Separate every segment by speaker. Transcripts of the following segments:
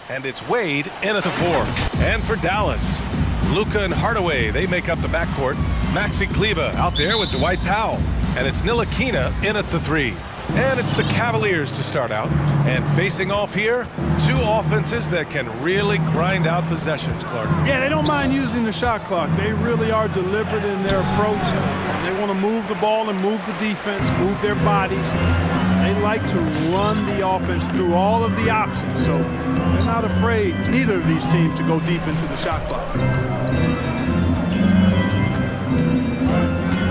Speaker 1: And it's Wade in at the 4. And for Dallas, Luka and Hardaway, they make up the backcourt. Maxi Kleber out there with Dwight Powell. And it's Ntilikina in at the 3. And it's the Cavaliers to start out. And facing off here, two offenses that can really grind out possessions, Clark.
Speaker 2: Yeah, they don't mind using the shot clock. They really are deliberate in their approach. They want to move the ball and move the defense, move their bodies. They like to run the offense through all of the options. So they're not afraid, neither of these teams, to go deep into the shot clock.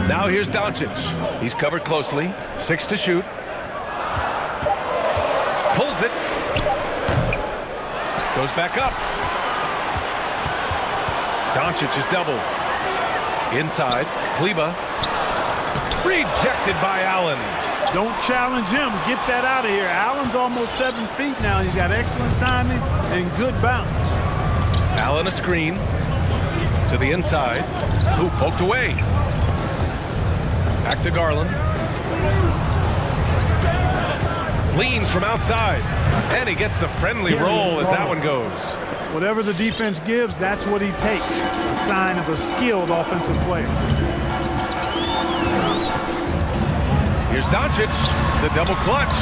Speaker 1: Now here's Doncic. He's covered closely. 6 to shoot. Pulls it. Goes back up. Doncic is doubled. Inside. Kleber. Rejected by Allen.
Speaker 2: Don't challenge him. Get that out of here. Allen's almost 7 feet now. He's got excellent timing and good bounce.
Speaker 1: Allen a screen. To the inside. Ooh, poked away. Back to Garland. Leans from outside. And he gets the friendly roll as that one goes.
Speaker 2: Whatever the defense gives, that's what he takes. A sign of a skilled offensive player.
Speaker 1: Here's Doncic, the double clutch.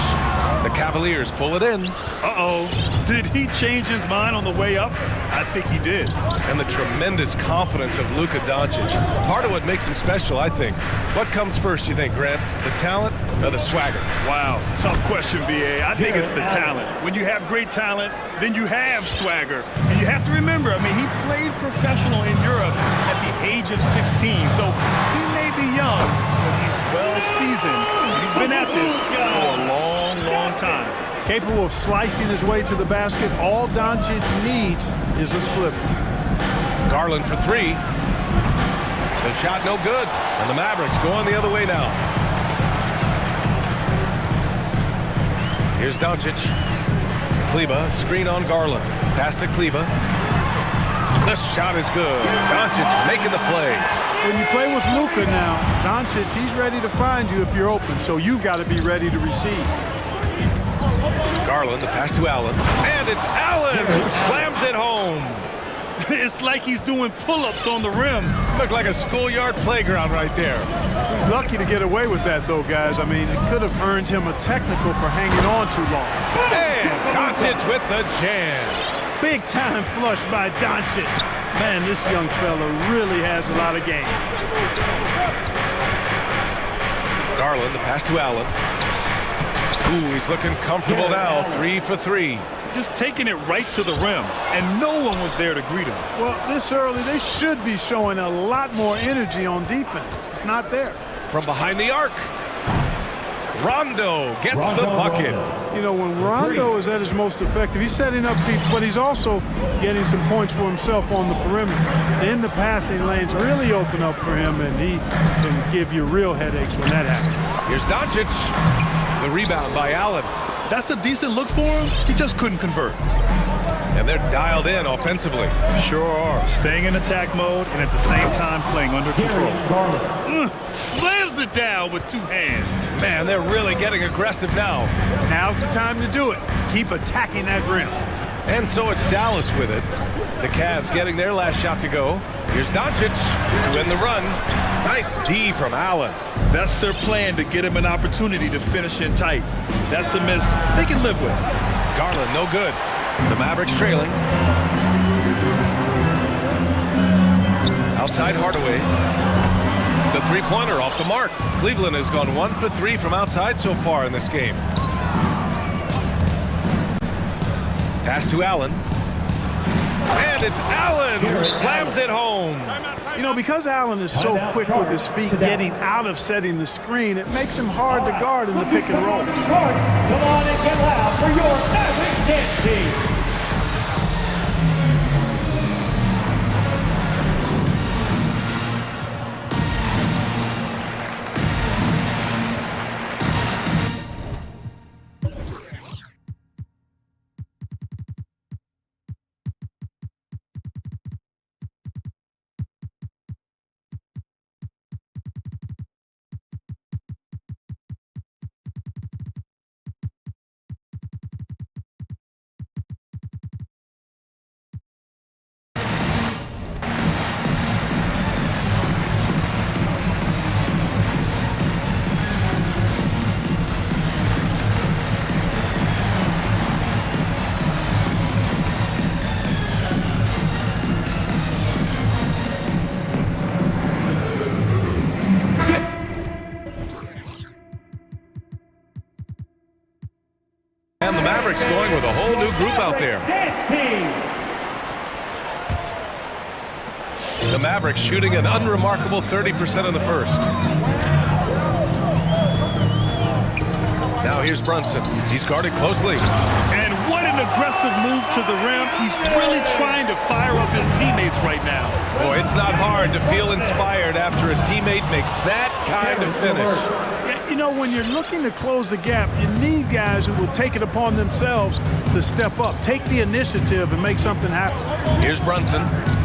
Speaker 1: The Cavaliers pull it in.
Speaker 3: Uh-oh. Did he change his mind on the way up? I think he did.
Speaker 1: And the tremendous confidence of Luka Doncic. Part of what makes him special, I think. What comes first, you think, Grant? The talent or the swagger?
Speaker 3: Wow, tough question, B.A. I think it's the talent. When you have great talent, then you have swagger. And you have to remember, I mean, he played professional in Europe at the age of 16. So he may be young, but he's well-seasoned. He's been at this for a long, long time.
Speaker 2: Capable of slicing his way to the basket. All Doncic needs is a slip.
Speaker 1: Garland for 3. The shot no good. And the Mavericks going the other way now. Here's Doncic. Kleber, screen on Garland. Pass to Kleber. The shot is good. Doncic making the play.
Speaker 2: When you play with Luka now, Doncic, he's ready to find you if you're open. So you've got to be ready to receive.
Speaker 1: Garland, the pass to Allen. And it's Allen who slams it home.
Speaker 3: It's like he's doing pull-ups on the rim.
Speaker 1: Looked like a schoolyard playground right there.
Speaker 2: He's lucky to get away with that, though, guys. I mean, it could have earned him a technical for hanging on too long.
Speaker 1: And Doncic with the jam.
Speaker 2: Big-time flush by Doncic. Man, this young fella really has a lot of game.
Speaker 1: Garland, the pass to Allen. Ooh, he's looking comfortable now. 3 for 3.
Speaker 3: Just taking it right to the rim, and no one was there to greet him.
Speaker 2: Well, this early, they should be showing a lot more energy on defense. It's not there.
Speaker 1: From behind the arc. Rondo gets the bucket.
Speaker 2: You know, when Rondo is at his most effective, he's setting up people, but he's also getting some points for himself on the perimeter. In the passing lanes really open up for him, and he can give you real headaches when that happens.
Speaker 1: Here's Doncic. The rebound by Allen.
Speaker 3: That's a decent look for him. He just couldn't convert.
Speaker 1: And they're dialed in offensively.
Speaker 3: Sure are. Staying in attack mode and at the same time playing under control. Slams it down with 2 hands.
Speaker 1: Man, they're really getting aggressive now.
Speaker 2: Now's the time to do it. Keep attacking that rim.
Speaker 1: And so it's Dallas with it. The Cavs getting their last shot to go. Here's Doncic to end the run. Nice D from Allen.
Speaker 3: That's their plan, to get him an opportunity to finish in tight. That's a miss they can live with.
Speaker 1: Garland, no good. The Mavericks trailing. Outside Hardaway. The three-pointer off the mark. Cleveland has gone 1 for 3 from outside so far in this game. Pass to Allen. And it's Allen who slams it home.
Speaker 2: You know, because Allen is so quick with his feet getting out of setting the screen, it makes him hard to guard in the pick and roll.
Speaker 4: Come on and get loud for your Mavericks dance team.
Speaker 1: group out there.
Speaker 4: Dance team.
Speaker 1: The Mavericks shooting an unremarkable 30% in the first. Now here's Brunson. He's guarded closely.
Speaker 3: And what an aggressive move to the rim. He's really trying to fire up his teammates right now.
Speaker 1: Boy, it's not hard to feel inspired after a teammate makes that kind of finish.
Speaker 2: You know, when you're looking to close the gap, you need guys who will take it upon themselves to step up, take the initiative, and make something happen.
Speaker 1: Here's Brunson.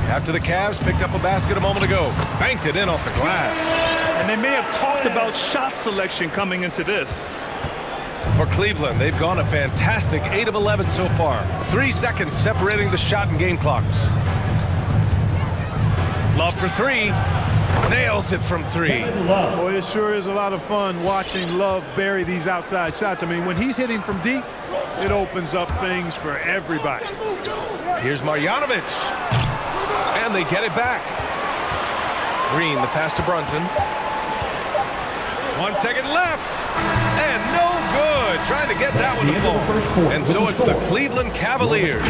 Speaker 1: After the Cavs picked up a basket a moment ago, banked it in off the glass.
Speaker 3: And they may have talked about shot selection coming into this.
Speaker 1: For Cleveland, they've gone a fantastic 8 of 11 so far. 3 seconds separating the shot and game clocks. Love for three. Nails it from three.
Speaker 2: Boy, it sure is a lot of fun watching Love bury these outside shots. I mean, when he's hitting from deep, it opens up things for everybody.
Speaker 1: Here's Marjanovic. And they get it back. Green, the pass to Brunson. 1 second left. And no good. Trying to get that one to fall. And so it's the Cleveland Cavaliers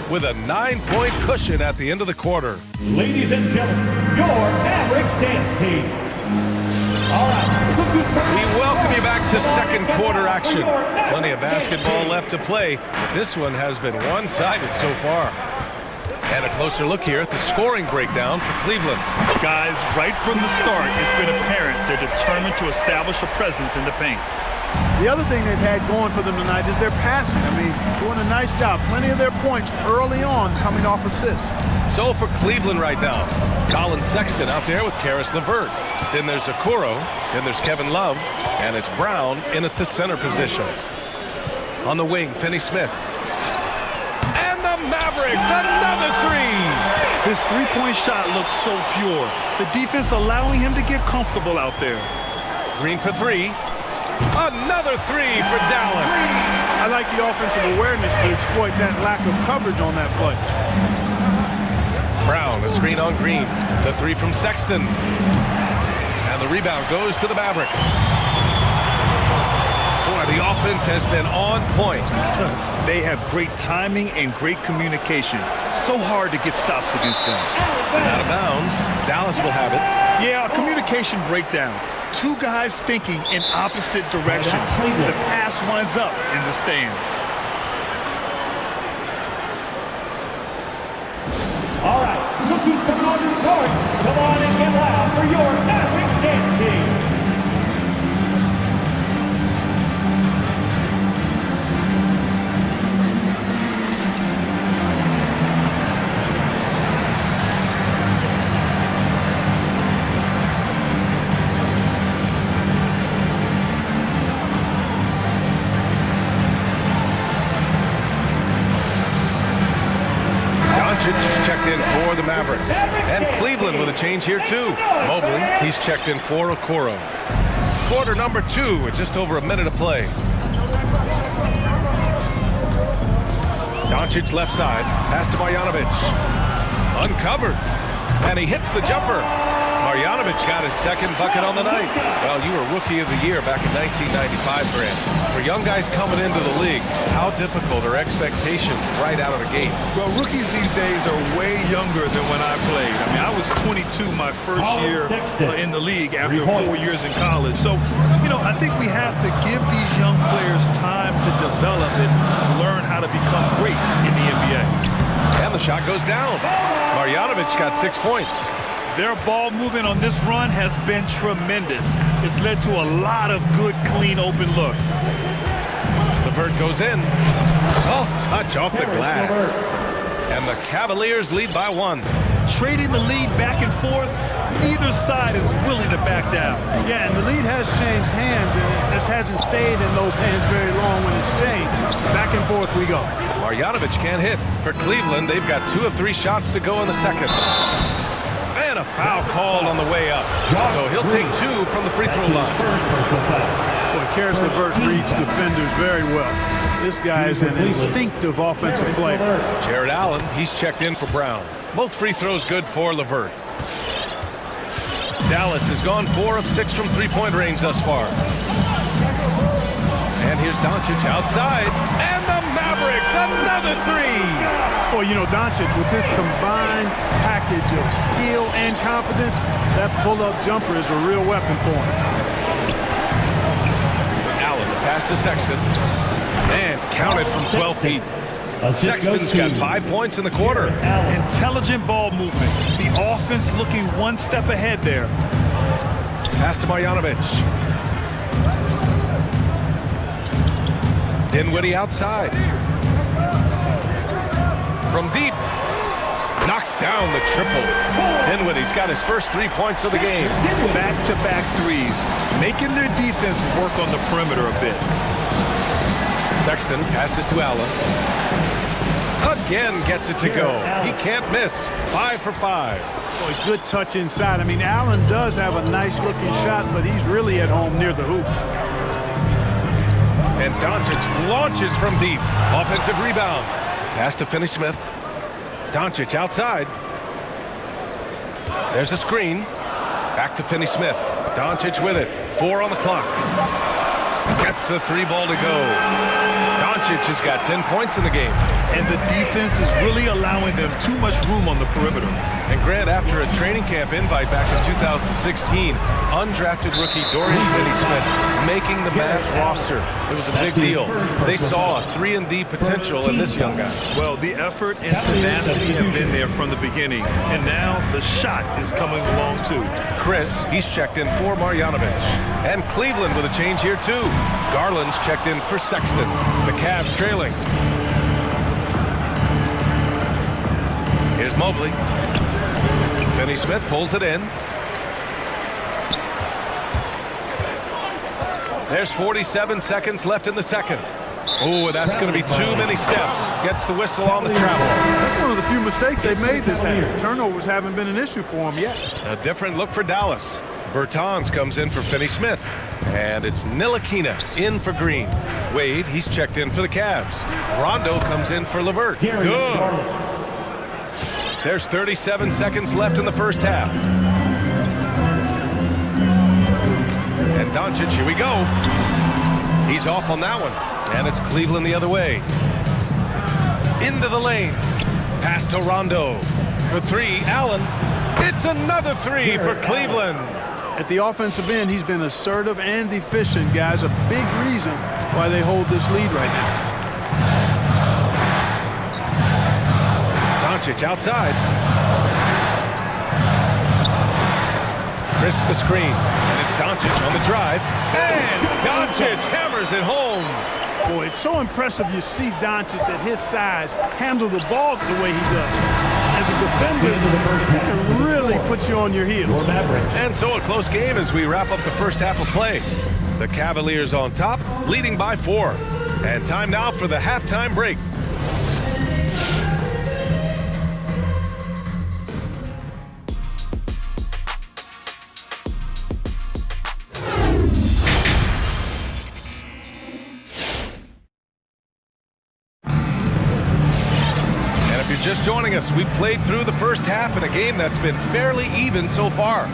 Speaker 1: with a 9-point cushion at the end of the quarter.
Speaker 4: Ladies and gentlemen, your Mavericks dance team. All right.
Speaker 1: We welcome you back to second quarter action. Plenty of basketball left to play, but this one has been one-sided so far. And a closer look here at the scoring breakdown for Cleveland.
Speaker 3: Guys, right from the start, it's been apparent they're determined to establish a presence in the paint.
Speaker 2: The other thing they've had going for them tonight is their passing. I mean, doing a nice job. Plenty of their points early on coming off assists.
Speaker 1: So for Cleveland right now, Colin Sexton out there with Karis LeVert. Then there's Okoro, then there's Kevin Love, and it's Brown in at the center position. On the wing, Finney Smith. And the Mavericks, another three!
Speaker 3: His three-point shot looks so pure. The defense allowing him to get comfortable out there.
Speaker 1: Green for three. Another three for Dallas.
Speaker 2: I like the offensive awareness to exploit that lack of coverage on that play.
Speaker 1: Brown, a screen on Green. The three from Sexton. And the rebound goes to the Mavericks. Boy, the offense has been on point.
Speaker 3: They have great timing and great communication. So hard to get stops against them.
Speaker 1: And out of bounds, Dallas will have it.
Speaker 3: Yeah, a communication breakdown. Two guys thinking in opposite directions. The pass winds up in the stands.
Speaker 4: All right, rookies from Northern Court, come on and get loud for your Mavericks dance team.
Speaker 1: Just checked in for the Mavericks. And Cleveland with a change here too. Mobley, he's checked in for Okoro. Quarter number 2 with just over a minute of play. Doncic left side, pass to Marjanovic. Uncovered, and he hits the jumper. Marjanovic got his second bucket on the night. Well, you were Rookie of the Year back in 1995, Grant. For young guys coming into the league, how difficult are expectations right out of the gate?
Speaker 3: Well, rookies these days are way younger than when I played. I mean, I was 22 my first year in the league after 4 years in college. So, you know, I think we have to give these young players time to develop and learn how to become great in the NBA.
Speaker 1: And the shot goes down. Marjanovic got 6 points.
Speaker 3: Their ball movement on this run has been tremendous. It's led to a lot of good, clean, open looks.
Speaker 1: LeVert goes in. Soft touch off the glass. And the Cavaliers lead by 1.
Speaker 3: Trading the lead back and forth, neither side is willing to back down.
Speaker 2: Yeah, and the lead has changed hands, and it just hasn't stayed in those hands very long when it's changed. Back and forth we go.
Speaker 1: Marjanovic can't hit. For Cleveland, they've got 2 of 3 shots to go in the second. And a foul called on the way up. So he'll take 2 from the free throw line.
Speaker 2: Boy, Karis LeVert reads defenders very well. This guy is an instinctive offensive player.
Speaker 1: Jared Allen, he's checked in for Brown. Both free throws good for LeVert. Dallas has gone 4 of 6 from three-point range thus far. And here's Doncic outside. And the Mavericks another three.
Speaker 2: Well, you know, Doncic, with his combined package of skill and confidence, that pull-up jumper is a real weapon for him.
Speaker 1: Allen, the pass to Sexton. And counted from 12 feet. Sexton's got 5 points in the quarter.
Speaker 3: Intelligent ball movement. The offense looking one step ahead there.
Speaker 1: Pass to Marjanovic. Dinwiddie outside. From deep. Knocks down the triple. Dinwiddie's got his first 3 points of the game.
Speaker 3: Back-to-back threes. Making their defense work on the perimeter a bit.
Speaker 1: Sexton passes to Allen. Again gets it to go. He can't miss. 5 for 5.
Speaker 2: Boy, good touch inside. I mean, Allen does have a nice-looking shot, but he's really at home near the hoop.
Speaker 1: And Doncic launches from deep. Offensive rebound. Pass to Finney-Smith. Doncic outside. There's a screen. Back to Finney-Smith. Doncic with it. 4 on the clock. Gets the 3 ball to go. Doncic has got 10 points in the game.
Speaker 3: And the defense is really allowing them too much room on the perimeter.
Speaker 1: And Grant, after a training camp invite back in 2016, undrafted rookie Dorian Finney-Smith making the Mavs roster. It was a big deal. They saw a 3-and-D potential in this young guy.
Speaker 3: Well, the effort and tenacity have been there from the beginning. And now the shot is coming along too.
Speaker 1: Chris, he's checked in for Marjanovic. And Cleveland with a change here too. Garland's checked in for Sexton. The Cavs trailing. Here's Mobley. Finney-Smith pulls it in. There's 47 seconds left in the second. Oh, that's going to be too many steps. Gets the whistle on the travel.
Speaker 2: That's one of the few mistakes they've made this half. Turnovers haven't been an issue for them yet.
Speaker 1: A different look for Dallas. Bertans comes in for Finney-Smith. And it's Ntilikina in for Green. Wade, he's checked in for the Cavs. Rondo comes in for LeVert. Good. There's 37 seconds left in the first half. And Doncic, here we go. He's off on that one. And it's Cleveland the other way. Into the lane. Pass to Rondo. For 3, Allen. It's another 3 for Cleveland.
Speaker 2: At the offensive end, he's been assertive and efficient, guys. A big reason why they hold this lead right now.
Speaker 1: Doncic outside. Chris the screen. And it's Doncic on the drive. And Doncic hammers it home.
Speaker 2: Boy, it's so impressive you see Doncic at his size handle the ball the way he does. As a defender, he can really put you on your heels.
Speaker 1: And so a close game as we wrap up the first half of play. The Cavaliers on top, leading by 4. And time now for the halftime break. Just joining us, we played through the first half in a game that's been fairly even so far.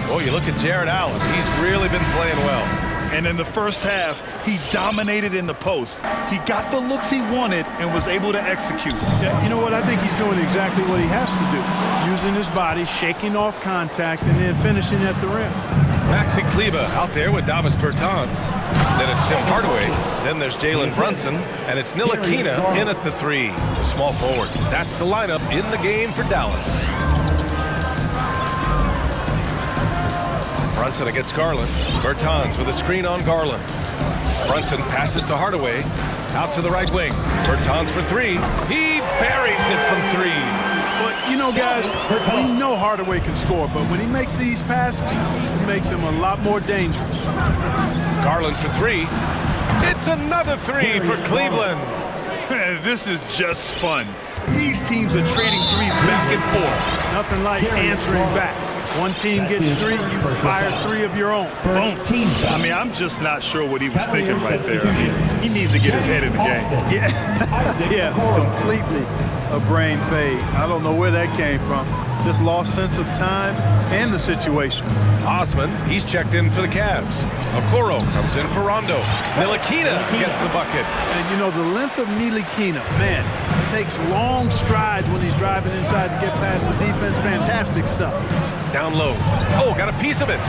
Speaker 1: Oh, you look at Jared Allen. He's really been playing well.
Speaker 3: And in the first half, he dominated in the post. He got the looks he wanted and was able to execute.
Speaker 2: Yeah, you know what? I think he's doing exactly what he has to do. Using his body, shaking off contact, and then finishing at the rim.
Speaker 1: Maxi Kleber out there with Davis Bertans. Then it's Tim Hardaway. Then there's Jalen Brunson. And it's Ntilikina in at the 3, the small forward. That's the lineup in the game for Dallas. Brunson against Garland. Bertans with a screen on Garland. Brunson passes to Hardaway. Out to the right wing. Bertans for 3. He buries it from 3.
Speaker 2: But, you know, guys, we know Hardaway can score, but when he makes these passes, it makes him a lot more dangerous.
Speaker 1: Garland for 3. It's another 3 for Cleveland.
Speaker 3: This is just fun. These teams are trading threes back and forth.
Speaker 2: Nothing like answering back. One team gets 3, you fire 3 of your own.
Speaker 3: Boom. I mean, I'm just not sure what he was thinking right there. I mean, he needs to get his head in the game.
Speaker 2: Yeah, completely a brain fade. I don't know where that came from. Just lost sense of time and the situation.
Speaker 1: Osman, he's checked in for the Cavs. Okoro comes in for Rondo. Ntilikina gets the bucket.
Speaker 2: And you know, the length of Ntilikina, man, takes long strides when he's driving inside to get past the defense. Fantastic stuff.
Speaker 1: Down low. Oh, got a piece of it.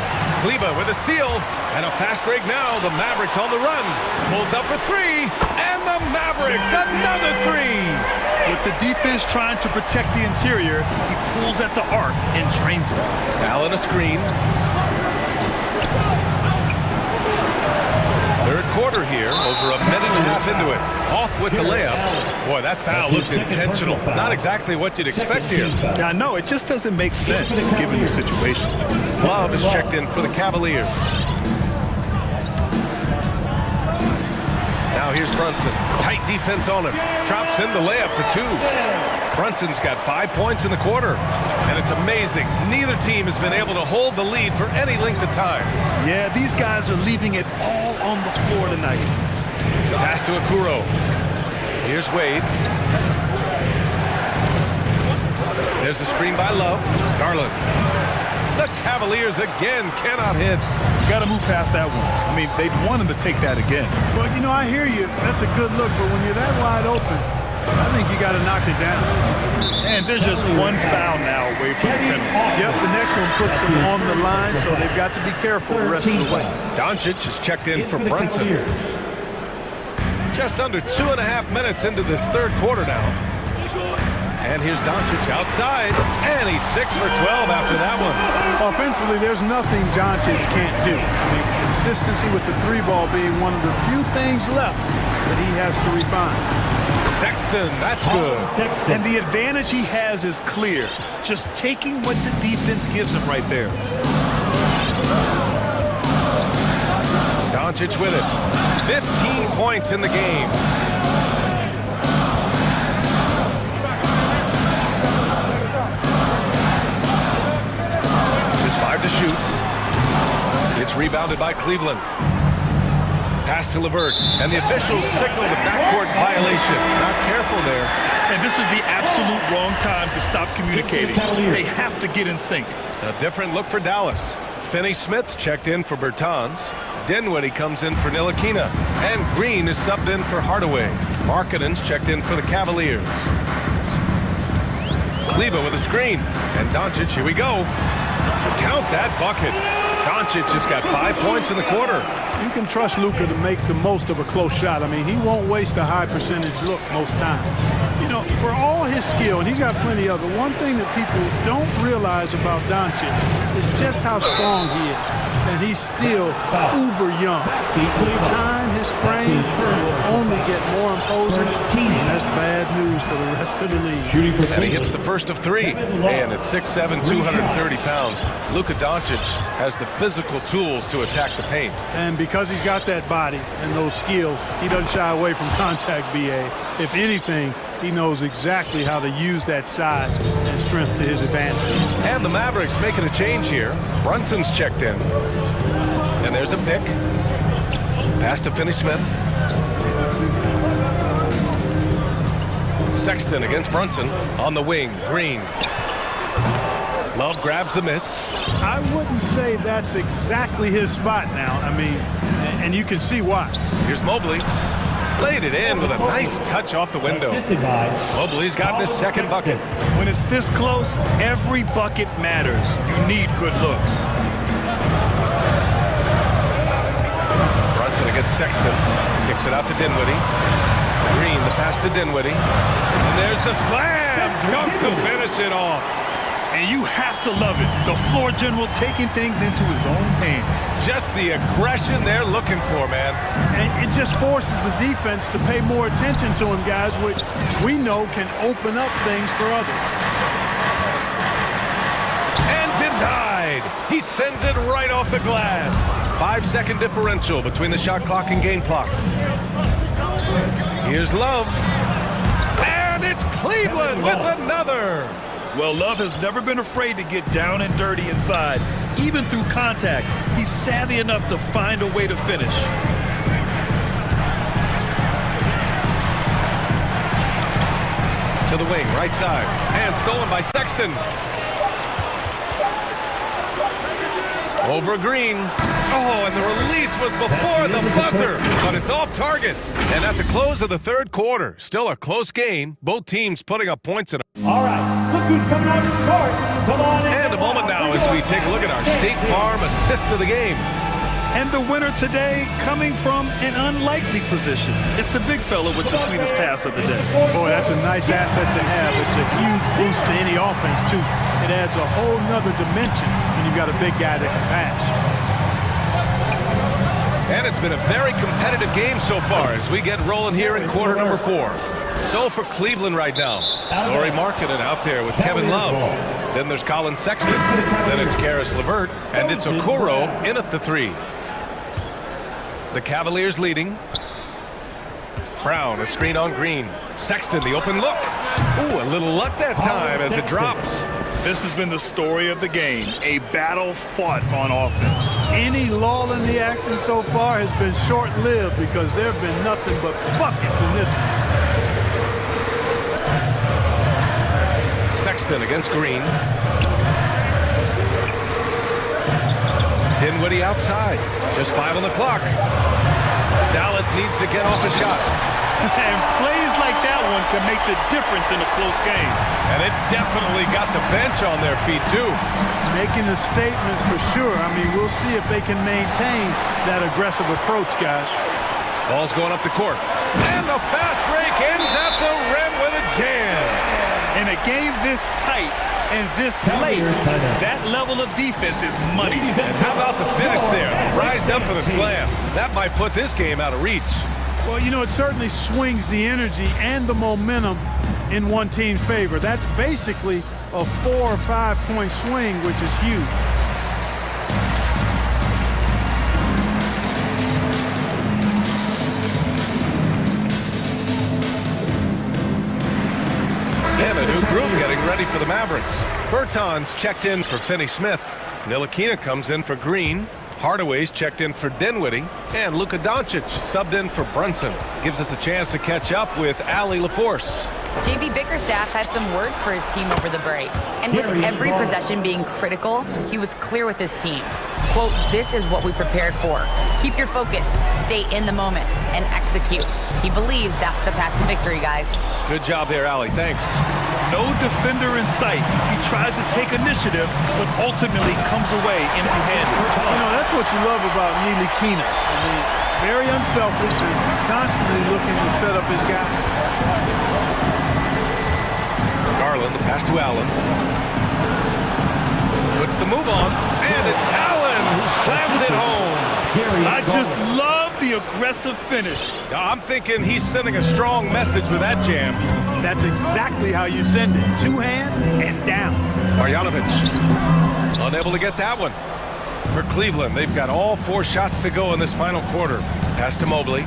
Speaker 1: Kleber with a steal. And a fast break now. The Mavericks on the run. Pulls up for 3. And the Mavericks, another 3.
Speaker 3: With the defense trying to protect the interior, he pulls at the arc and drains it.
Speaker 1: Allen a screen. Third quarter here, over a minute and a half into it. Off with the layup. Boy, that foul looked intentional. Not exactly what you'd expect here.
Speaker 3: Yeah, I know, it just doesn't make sense given the situation.
Speaker 1: Love is checked in for the Cavaliers. Now here's Brunson. Tight defense on him. Drops in the layup for 2. Brunson's got 5 points in the quarter. And it's amazing. Neither team has been able to hold the lead for any length of time.
Speaker 3: Yeah, these guys are leaving it all on the floor tonight.
Speaker 1: Pass to Okoro. Here's Wade. There's the screen by Love. Garland. The Cavaliers again cannot hit.
Speaker 3: Got to move past that one. I mean, they want him to take that again.
Speaker 2: Well, you know, I hear you. That's a good look, but when you're that wide open, I think you got to knock it down.
Speaker 3: And there's just one foul now away from the penalty.
Speaker 2: Yep, the next one puts them on the line, so they've got to be careful the rest of the way.
Speaker 1: Doncic is checked in for Brunson. Just under 2.5 minutes into this third quarter now. And here's Doncic outside, and he's 6 for 12 after that one.
Speaker 2: Offensively, there's nothing Doncic can't do. I mean, consistency with the 3-ball being one of the few things left that he has to refine.
Speaker 1: Sexton, that's good.
Speaker 3: And the advantage he has is clear. Just taking what the defense gives him right there.
Speaker 1: Doncic with it. 15 points in the game. Just 5 to shoot. It's rebounded by Cleveland. Pass to LeVert, and the officials signal the backcourt violation. Not careful there.
Speaker 3: And this is the absolute wrong time to stop communicating. They have to get in sync.
Speaker 1: A different look for Dallas. Finney-Smith checked in for Bertans. Dinwiddie comes in for Ntilikina. And Green is subbed in for Hardaway. Markkanen's checked in for the Cavaliers. Kleber with a screen. And Doncic, here we go. Count that bucket. Doncic has got 5 points in the quarter.
Speaker 2: You can trust Luka to make the most of a close shot. I mean, he won't waste a high percentage look most times. You know, for all his skill, and he's got plenty of it, one thing that people don't realize about Doncic is just how strong he is. And he's still uber young. Time, his frame will only get more imposing, and that's bad news for the rest of the league.
Speaker 1: And he hits the first of 3. And at 6'7", 230 pounds, Luka Doncic has the physical tools to attack the paint.
Speaker 2: And because he's got that body and those skills, he doesn't shy away from contact, B.A. If anything, he knows exactly how to use that size and strength to his advantage.
Speaker 1: And the Mavericks making a change here. Brunson's checked in. And there's a pick. Pass to Finney-Smith. Sexton against Brunson on the wing. Green. Love grabs the miss.
Speaker 2: I wouldn't say that's exactly his spot now. I mean, and you can see why.
Speaker 1: Here's Mobley. Laid it in with a nice touch off the window. Mobley's gotten his second bucket.
Speaker 3: When it's this close, every bucket matters. You need good looks.
Speaker 1: Brunson against Sexton. Kicks it out to Dinwiddie. Green, the pass to Dinwiddie. And there's the slam! Dunk to finish it off.
Speaker 3: And you have to love it. The floor general taking things into his own hands.
Speaker 1: Just the aggression they're looking for, man.
Speaker 2: And it just forces the defense to pay more attention to him, guys, which we know can open up things for others.
Speaker 1: And denied. He sends it right off the glass. 5-second differential between the shot clock and game clock. Here's Love. And it's Cleveland with another.
Speaker 3: Well, Love has never been afraid to get down and dirty inside. Even through contact, he's savvy enough to find a way to finish.
Speaker 1: To the wing, right side. And stolen by Sexton. Over Green. Oh, and the release was before the buzzer, but it's off target. And at the close of the third quarter, still a close game. Both teams putting up points in a...
Speaker 4: All right, look who's coming out to start. Come on in.
Speaker 1: And a moment now as we take a look at our State Farm assist of the game.
Speaker 3: And the winner today coming from an unlikely position. It's the big fella with the sweetest pass of the day.
Speaker 2: Boy, that's a nice asset to have. It's a huge boost to any offense, too. It adds a whole nother dimension when you've got a big guy that can pass.
Speaker 1: And it's been a very competitive game so far as we get rolling here in quarter number 4. So for Cleveland right now, Laurie Markkinen out there with Kevin Love. Then there's Colin Sexton. Then it's Karis LeVert. And it's Okoro in at the 3. The Cavaliers leading. Brown, a screen on Green. Sexton, the open look. Ooh, a little luck that time as it drops.
Speaker 3: This has been the story of the game, a battle fought on offense.
Speaker 2: Any lull in the action so far has been short-lived because there have been nothing but buckets in this one.
Speaker 1: Sexton against Green. Dinwiddie outside. Just 5 on the clock. Dallas needs to get off a shot.
Speaker 3: And plays like that one can make the difference in a close game.
Speaker 1: And it definitely got the bench on their feet, too.
Speaker 2: Making a statement for sure. I mean, we'll see if they can maintain that aggressive approach, guys.
Speaker 1: Ball's going up the court. And the fast break ends at the rim with a jam.
Speaker 3: In a game this tight and this late, that level of defense is money.
Speaker 1: And how about the finish there? The rise up for the slam. That might put this game out of reach.
Speaker 2: Well, you know, it certainly swings the energy and the momentum in one team's favor. That's basically a 4 or 5 point swing, which is huge.
Speaker 1: And a new group getting ready for the Mavericks. Bertans checked in for Finney Smith. Ntilikina comes in for Green. Hardaway's checked in for Dinwiddie. And Luka Doncic subbed in for Brunson. Gives us a chance to catch up with Allie LaForce.
Speaker 5: JB Bickerstaff had some words for his team over the break. And with every possession being critical, he was clear with his team. Quote, "This is what we prepared for. Keep your focus, stay in the moment, and execute." He believes that's the path to victory, guys.
Speaker 1: Good job there, Allie. Thanks.
Speaker 3: No defender in sight. He tries to take initiative, but ultimately comes away empty-handed.
Speaker 2: You know, that's what you love about Ntilikina. I mean, very unselfish and constantly looking to set up his guy.
Speaker 1: Garland, the pass to Allen. Puts the move on, and it's Allen who slams it home.
Speaker 3: I just love the aggressive finish.
Speaker 1: I'm thinking he's sending a strong message with that jam.
Speaker 2: That's exactly how you send it. 2 hands and down.
Speaker 1: Marjanovic unable to get that one. For Cleveland, they've got all 4 shots to go in this final quarter. Pass to Mobley.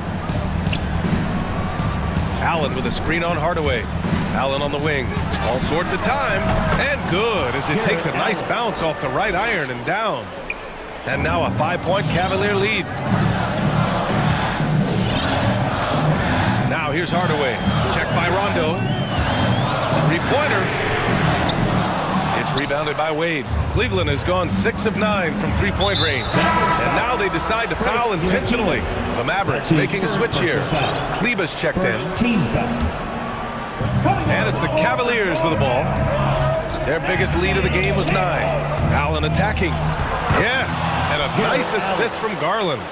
Speaker 1: Allen with a screen on Hardaway. Allen on the wing. All sorts of time. And good as it takes a nice bounce off the right iron and down. And now a 5-point Cavalier lead. Now here's Hardaway. Checked by Rondo. 3-pointer. It's rebounded by Wade. Cleveland has gone 6 of 9 from 3-point range. And now they decide to foul intentionally. The Mavericks making a switch here. Kleba's checked in. And it's the Cavaliers with the ball. Their biggest lead of the game was 9. Allen attacking. Yes, and a nice assist from Garland.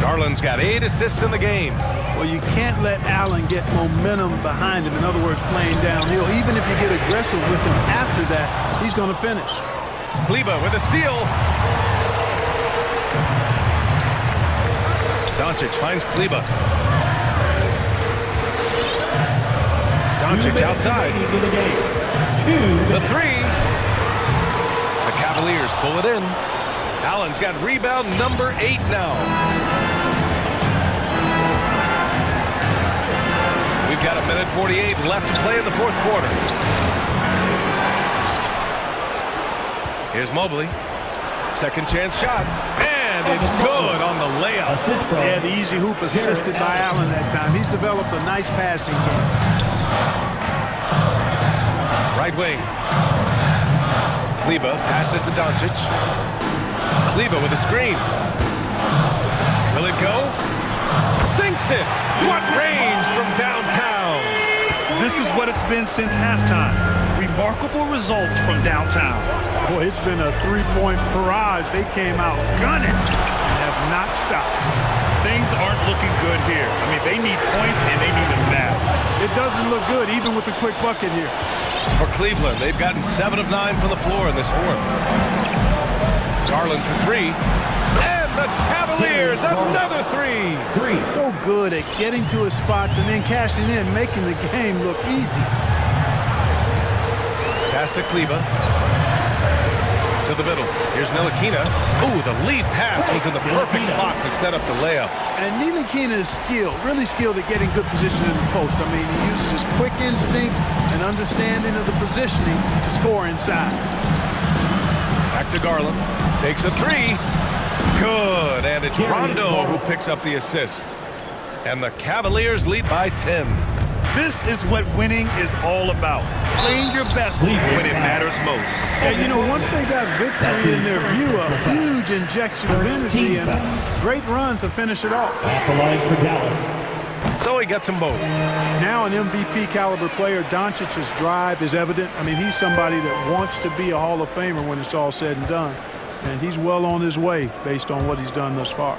Speaker 1: Garland's got 8 assists in the game.
Speaker 2: Well, you can't let Allen get momentum behind him. In other words, playing downhill. Even if you get aggressive with him after that, he's going to finish.
Speaker 1: Kleba with a steal. Doncic finds Kleba. Doncic outside. The 3. The Cavaliers pull it in. Allen's got rebound number 8 now. We've got 1:48 left to play in the 4th quarter. Here's Mobley. Second chance shot. And it's good on the layup.
Speaker 2: Yeah, the easy hoop assisted by Allen that time. He's developed a nice passing game.
Speaker 1: Right wing. Kleber passes to Doncic. Kleber with a screen. Will it go? Sinks it. What range from downtown.
Speaker 3: This is what it's been since halftime. Remarkable results from downtown.
Speaker 2: Boy, it's been a three-point barrage. They came out gunning and have not stopped.
Speaker 3: Things aren't looking good here. I mean, they need points and they need them now.
Speaker 2: It doesn't look good, even with a quick bucket here.
Speaker 1: For Cleveland, they've gotten 7 of 9 from the floor in this fourth. Garland for 3. And the Cavaliers, another 3.
Speaker 2: So good at getting to his spots and then cashing in, making the game look easy.
Speaker 1: Pass to Kleber. To the middle. Here's Ntilikina. Ooh, the lead pass was in the perfect spot to set up the layup.
Speaker 2: And Ntilikina is skilled, really skilled at getting good position in the post. I mean, he uses his quick instinct and understanding of the positioning to score inside.
Speaker 1: Back to Garland. Takes a 3. Good. And it's Rondo who picks up the assist. And the Cavaliers lead by 10.
Speaker 3: This is what winning is all about. Playing your best when it matters most.
Speaker 2: Yeah, you know, once they got victory in their view, a huge injection of energy and a great run to finish it off.
Speaker 4: At the line for Dallas.
Speaker 1: So he gets them both.
Speaker 2: Now an MVP caliber player, Doncic's drive is evident. I mean, he's somebody that wants to be a Hall of Famer when it's all said and done. And he's well on his way based on what he's done thus far.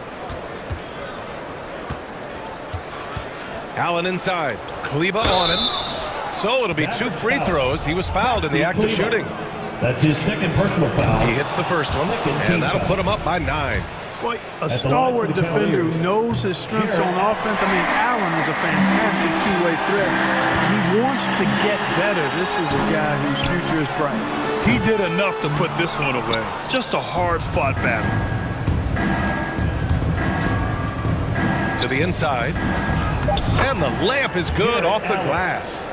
Speaker 1: Allen inside. Kleber on him. So it'll be 2 free throws. He was fouled in the act of shooting.
Speaker 4: That's his second personal foul.
Speaker 1: He hits the first one, and that'll put him up by 9.
Speaker 2: Boy, a stalwart defender who knows his strengths on offense. I mean, Allen is a fantastic two-way threat. He wants to get better. This is a guy whose future is bright.
Speaker 3: He did enough to put this one away. Just a hard-fought battle.
Speaker 1: To the inside. And the layup is good off the glass.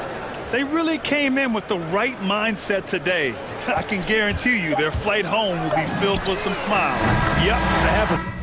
Speaker 3: They really came in with the right mindset today. I can guarantee you their flight home will be filled with some smiles.
Speaker 2: Yep, to have a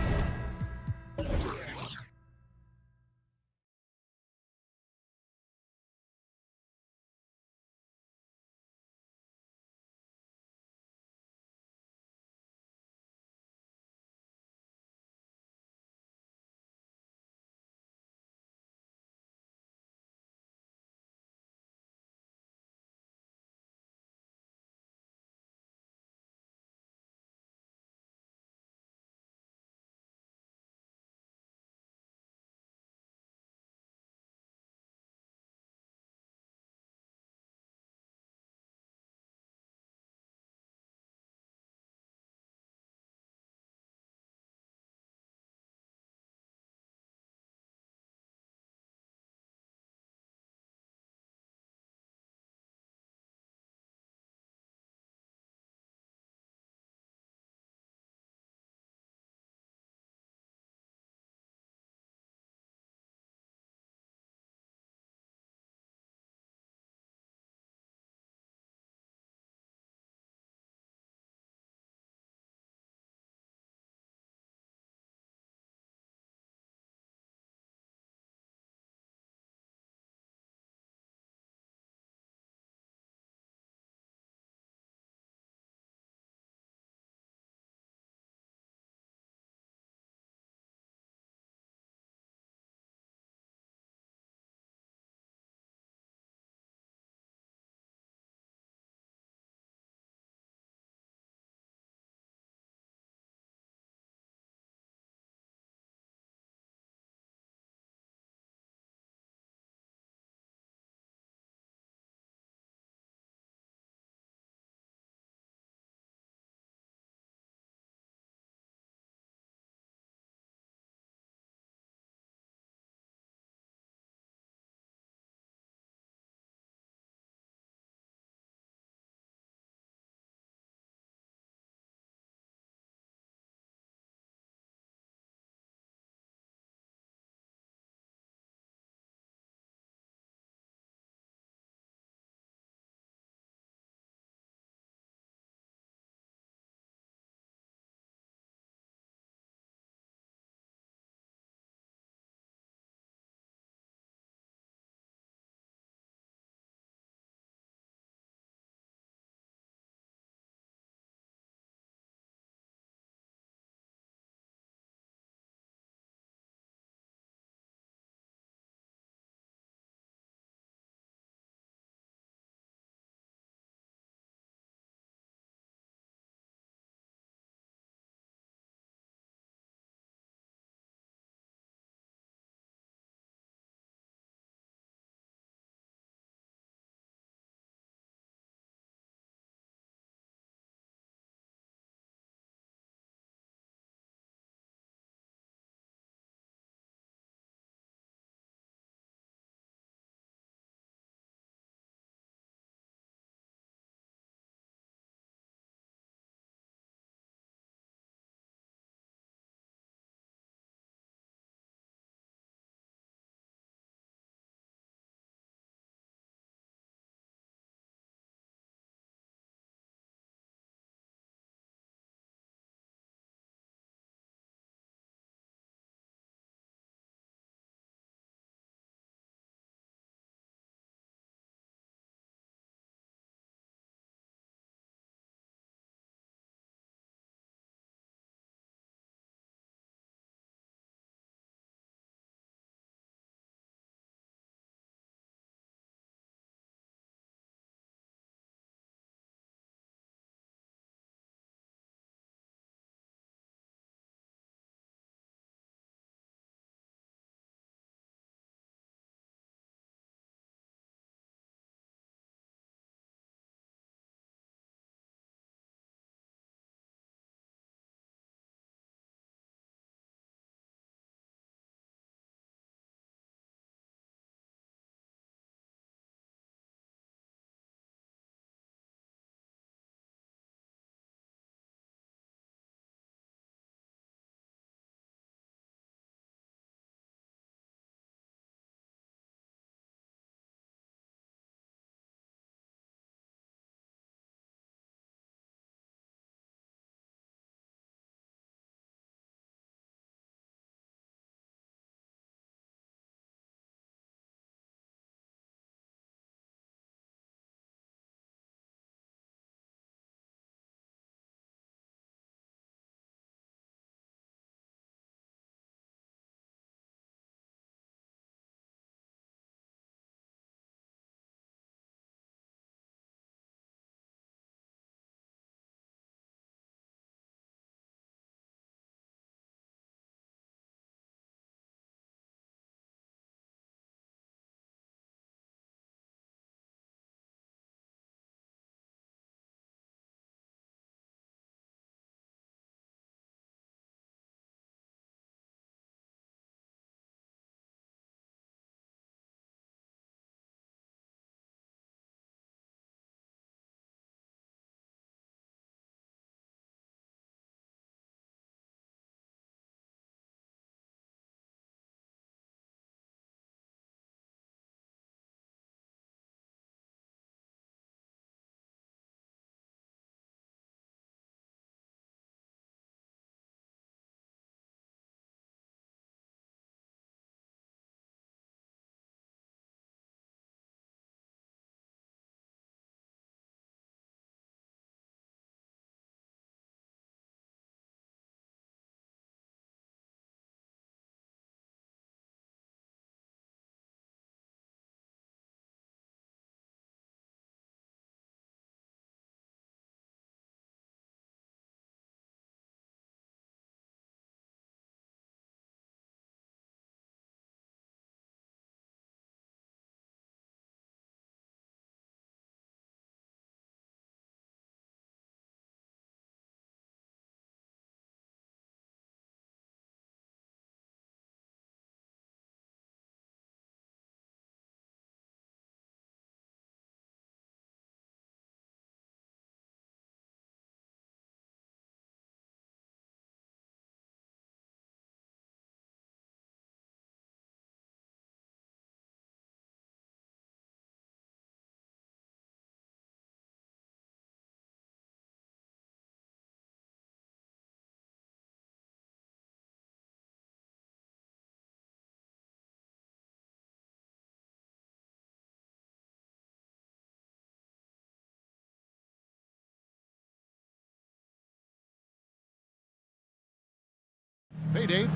Speaker 6: Hey, Dave.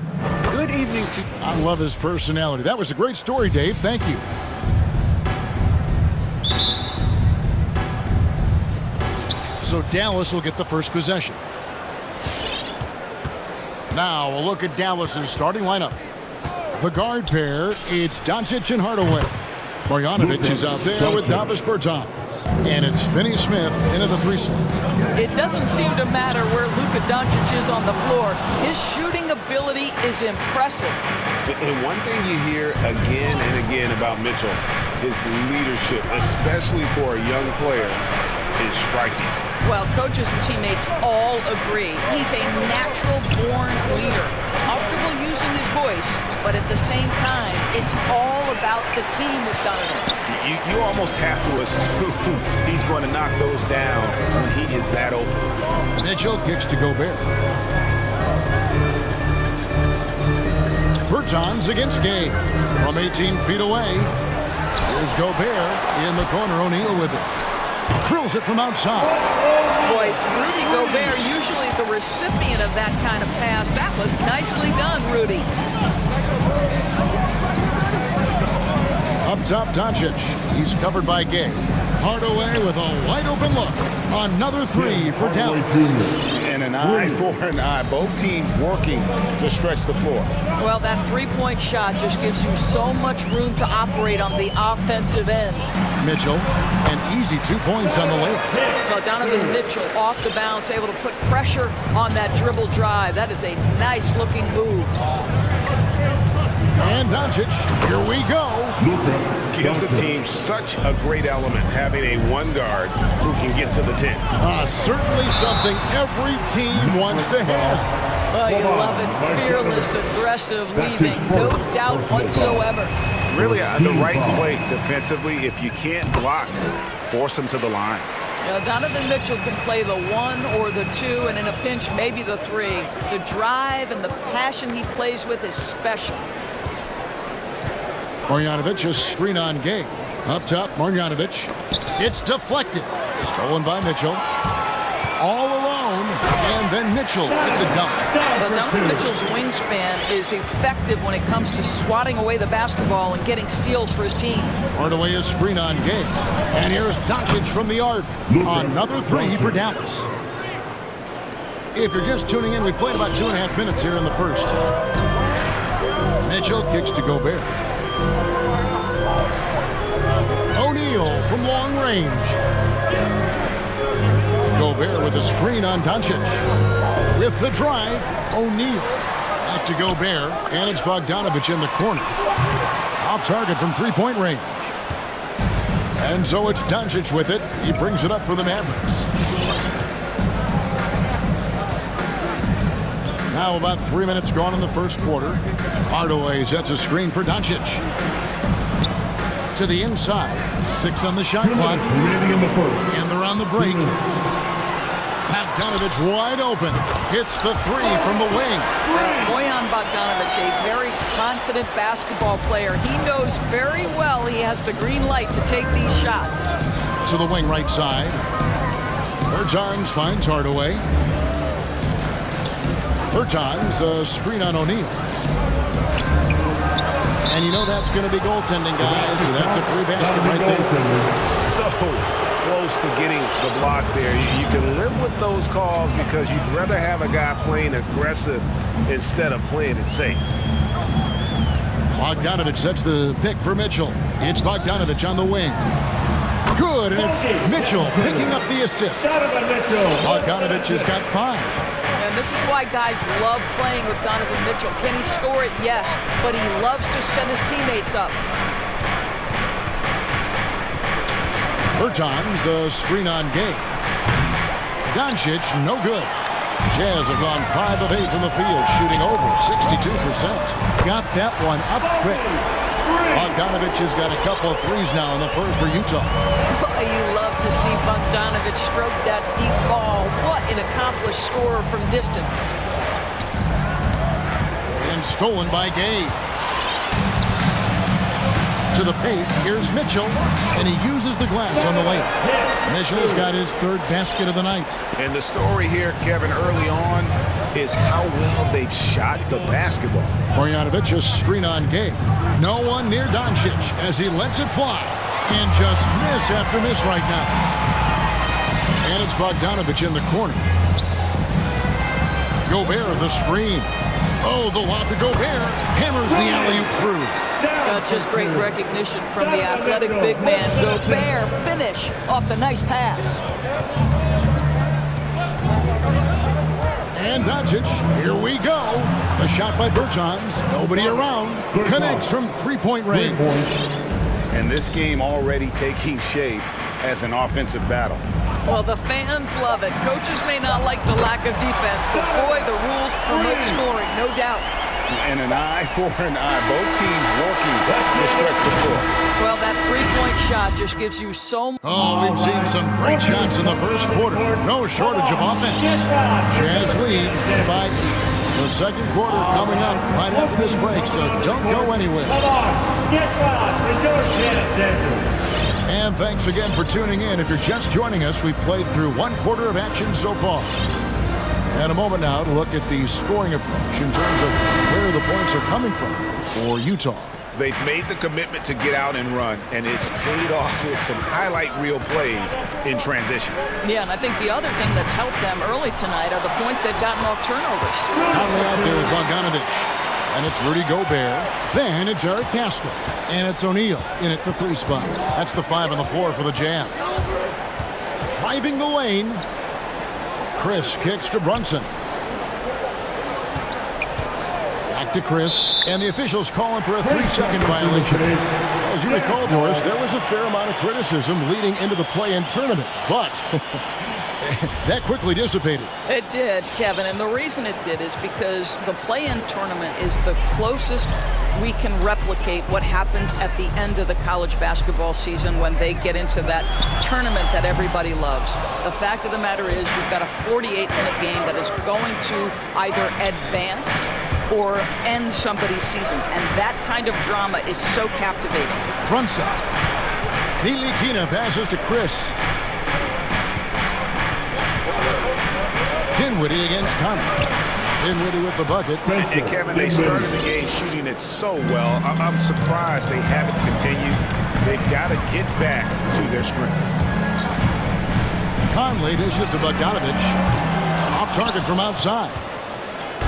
Speaker 7: Good evening to you.
Speaker 6: I love his personality. That was a great story, Dave. Thank you. So Dallas will get the first possession. Now a look at Dallas's starting lineup. The guard pair, it's Doncic and Hardaway. Marjanovic is out there with Davis Bertans. And it's Finney Smith into the 3 slot.
Speaker 8: It doesn't seem to matter where Luka Doncic is on the floor. His shooting ability is impressive.
Speaker 9: And one thing you hear again and again about Mitchell, his leadership, especially for a young player, is striking.
Speaker 8: Well, coaches and teammates all agree. He's a natural-born leader, comfortable using his voice, but at the same time, it's all about the team with Donovan.
Speaker 9: You almost have to assume he's going to knock those down when he is that open.
Speaker 6: Mitchell kicks to Gobert. Bertans against Gay from 18 feet away. Here's Gobert in the corner. O'Neal with it. Drills it from outside.
Speaker 8: Boy, Rudy Gobert, usually the recipient of that kind of pass. That was nicely done, Rudy.
Speaker 6: Up top, Doncic. He's covered by Gay. Hardaway with a wide-open look. Another 3 for Dallas.
Speaker 9: And an eye for an eye. Both teams working to stretch the floor.
Speaker 8: Well, that three-point shot just gives you so much room to operate on the offensive end.
Speaker 6: Mitchell, an easy 2 points on the layup.
Speaker 8: Well, Donovan Mitchell off the bounce, able to put pressure on that dribble drive. That is a nice-looking move.
Speaker 6: And Doncic, here we go.
Speaker 9: Gives the team such a great element, having a one guard who can get to the 10.
Speaker 6: Certainly something every team wants to have.
Speaker 8: Oh, you love it. Fearless, aggressive, leaving. No doubt whatsoever.
Speaker 9: Really, the right play defensively. If you can't block, force him to the line.
Speaker 8: Donovan Mitchell can play the 1 or the 2, and in a pinch, maybe the 3. The drive and the passion he plays with is special.
Speaker 6: Marjanovic, a screen on Gay. Up top, Marjanovic. It's deflected. Stolen by Mitchell. All alone. And then Mitchell with the dunk.
Speaker 8: Well, Donovan Mitchell's wingspan is effective when it comes to swatting away the basketball and getting steals for his team.
Speaker 6: Hardaway is screen on Gay. And here's Doncic from the arc. Another 3 for Dallas. If you're just tuning in, we played about 2.5 minutes here in the first. Mitchell kicks to Gobert. O'Neal from long range. Gobert with a screen on Doncic. With the drive, O'Neal. Back to Gobert, and it's Bogdanovich in the corner. Off target from three-point range. And so it's Doncic with it. He brings it up for the Mavericks. Now about 3 minutes gone in the first quarter. Hardaway sets a screen for Doncic. To the inside. 6 on the shot clock. And they're on the break. Bogdanovich wide open. Hits the 3 from the wing.
Speaker 8: Bojan Bogdanovich, a very confident basketball player. He knows very well he has the green light to take these shots.
Speaker 6: To the wing right side. Bertans finds Hardaway. Bertans, a screen on O'Neal. And you know that's going to be goaltending, guys. So that's a free basket right there.
Speaker 9: So close to getting the block there. You can live with those calls because you'd rather have a guy playing aggressive instead of playing it safe.
Speaker 6: Bogdanovich sets the pick for Mitchell. It's Bogdanovich on the wing. Good, and it's Mitchell picking up the assist. Bogdanovich has got 5.
Speaker 8: And this is why guys love playing with Donovan Mitchell. Can he score it? Yes, but he loves to set his teammates up.
Speaker 6: Bertans, a screen on Gay. Doncic, no good. Jazz have gone 5 of 8 from the field, shooting over 62%. Got that one up quick. Bogdanovich has got a couple of threes now in the first for Utah.
Speaker 8: Boy, you love to see Bogdanovich stroke that deep ball. What an accomplished scorer from distance.
Speaker 6: And stolen by Gay. To the paint, here's Mitchell, and he uses the glass on the layup. Mitchell's got his 3rd basket of the night.
Speaker 9: And the story here, Kevin, early on, is how well they've shot the basketball.
Speaker 6: Bogdanovic a screen on game. No one near Doncic as he lets it fly. And just miss after miss right now. And it's Bogdanovic in the corner. Gobert the screen. Oh, the lob to Gobert. Hammers the alley-oop through.
Speaker 8: Just great recognition from the athletic big man. Gobert finish off the nice pass.
Speaker 6: And Doncic, here we go. A shot by Bertans. Nobody around. Connects from three-point range.
Speaker 9: And this game already taking shape as an offensive battle.
Speaker 8: Well, the fans love it. Coaches may not like the lack of defense, but boy, the rules promote scoring, no doubt.
Speaker 9: And an eye for an eye. Both teams working to stretch the floor.
Speaker 8: Well, that three-point shot just gives you so much.
Speaker 6: Oh, we've seen some great shots in the first quarter. No shortage of offense. Jazz lead by 8. The second quarter coming up right after this break, so don't go anywhere. And thanks again for tuning in. If you're just joining us, we've played through one quarter of action so far. And a moment now to look at the scoring approach in terms of where the points are coming from for Utah.
Speaker 9: They've made the commitment to get out and run, and it's paid off with some highlight reel plays in transition.
Speaker 8: Yeah, and I think the other thing that's helped them early tonight are the points they've gotten off turnovers.
Speaker 6: Conley out there with Bogdanovic. And it's Rudy Gobert. Then it's Eric Castle. And it's O'Neal in at the 3 spot. That's the 5 on the floor for the Jazz. Driving the lane. Chris kicks to Brunson. Back to Chris. And the officials calling for a 3-second violation. As you recall, Doris, there was a fair amount of criticism leading into the play-in tournament. But that quickly dissipated.
Speaker 8: It did, Kevin, and the reason it did is because the play-in tournament is the closest we can replicate what happens at the end of the college basketball season when they get into that tournament that everybody loves. The fact of the matter is you've got a 48-minute game that is going to either advance or end somebody's season, and that kind of drama is so captivating.
Speaker 6: Brunson. Nilikina passes to Chris. Dinwiddie against Conley. Dinwiddie with the bucket.
Speaker 9: And Kevin, they started the game shooting it so well. I'm surprised they haven't continued. They've got to get back to their strength.
Speaker 6: Conley dishes to Bogdanovic. Off target from outside.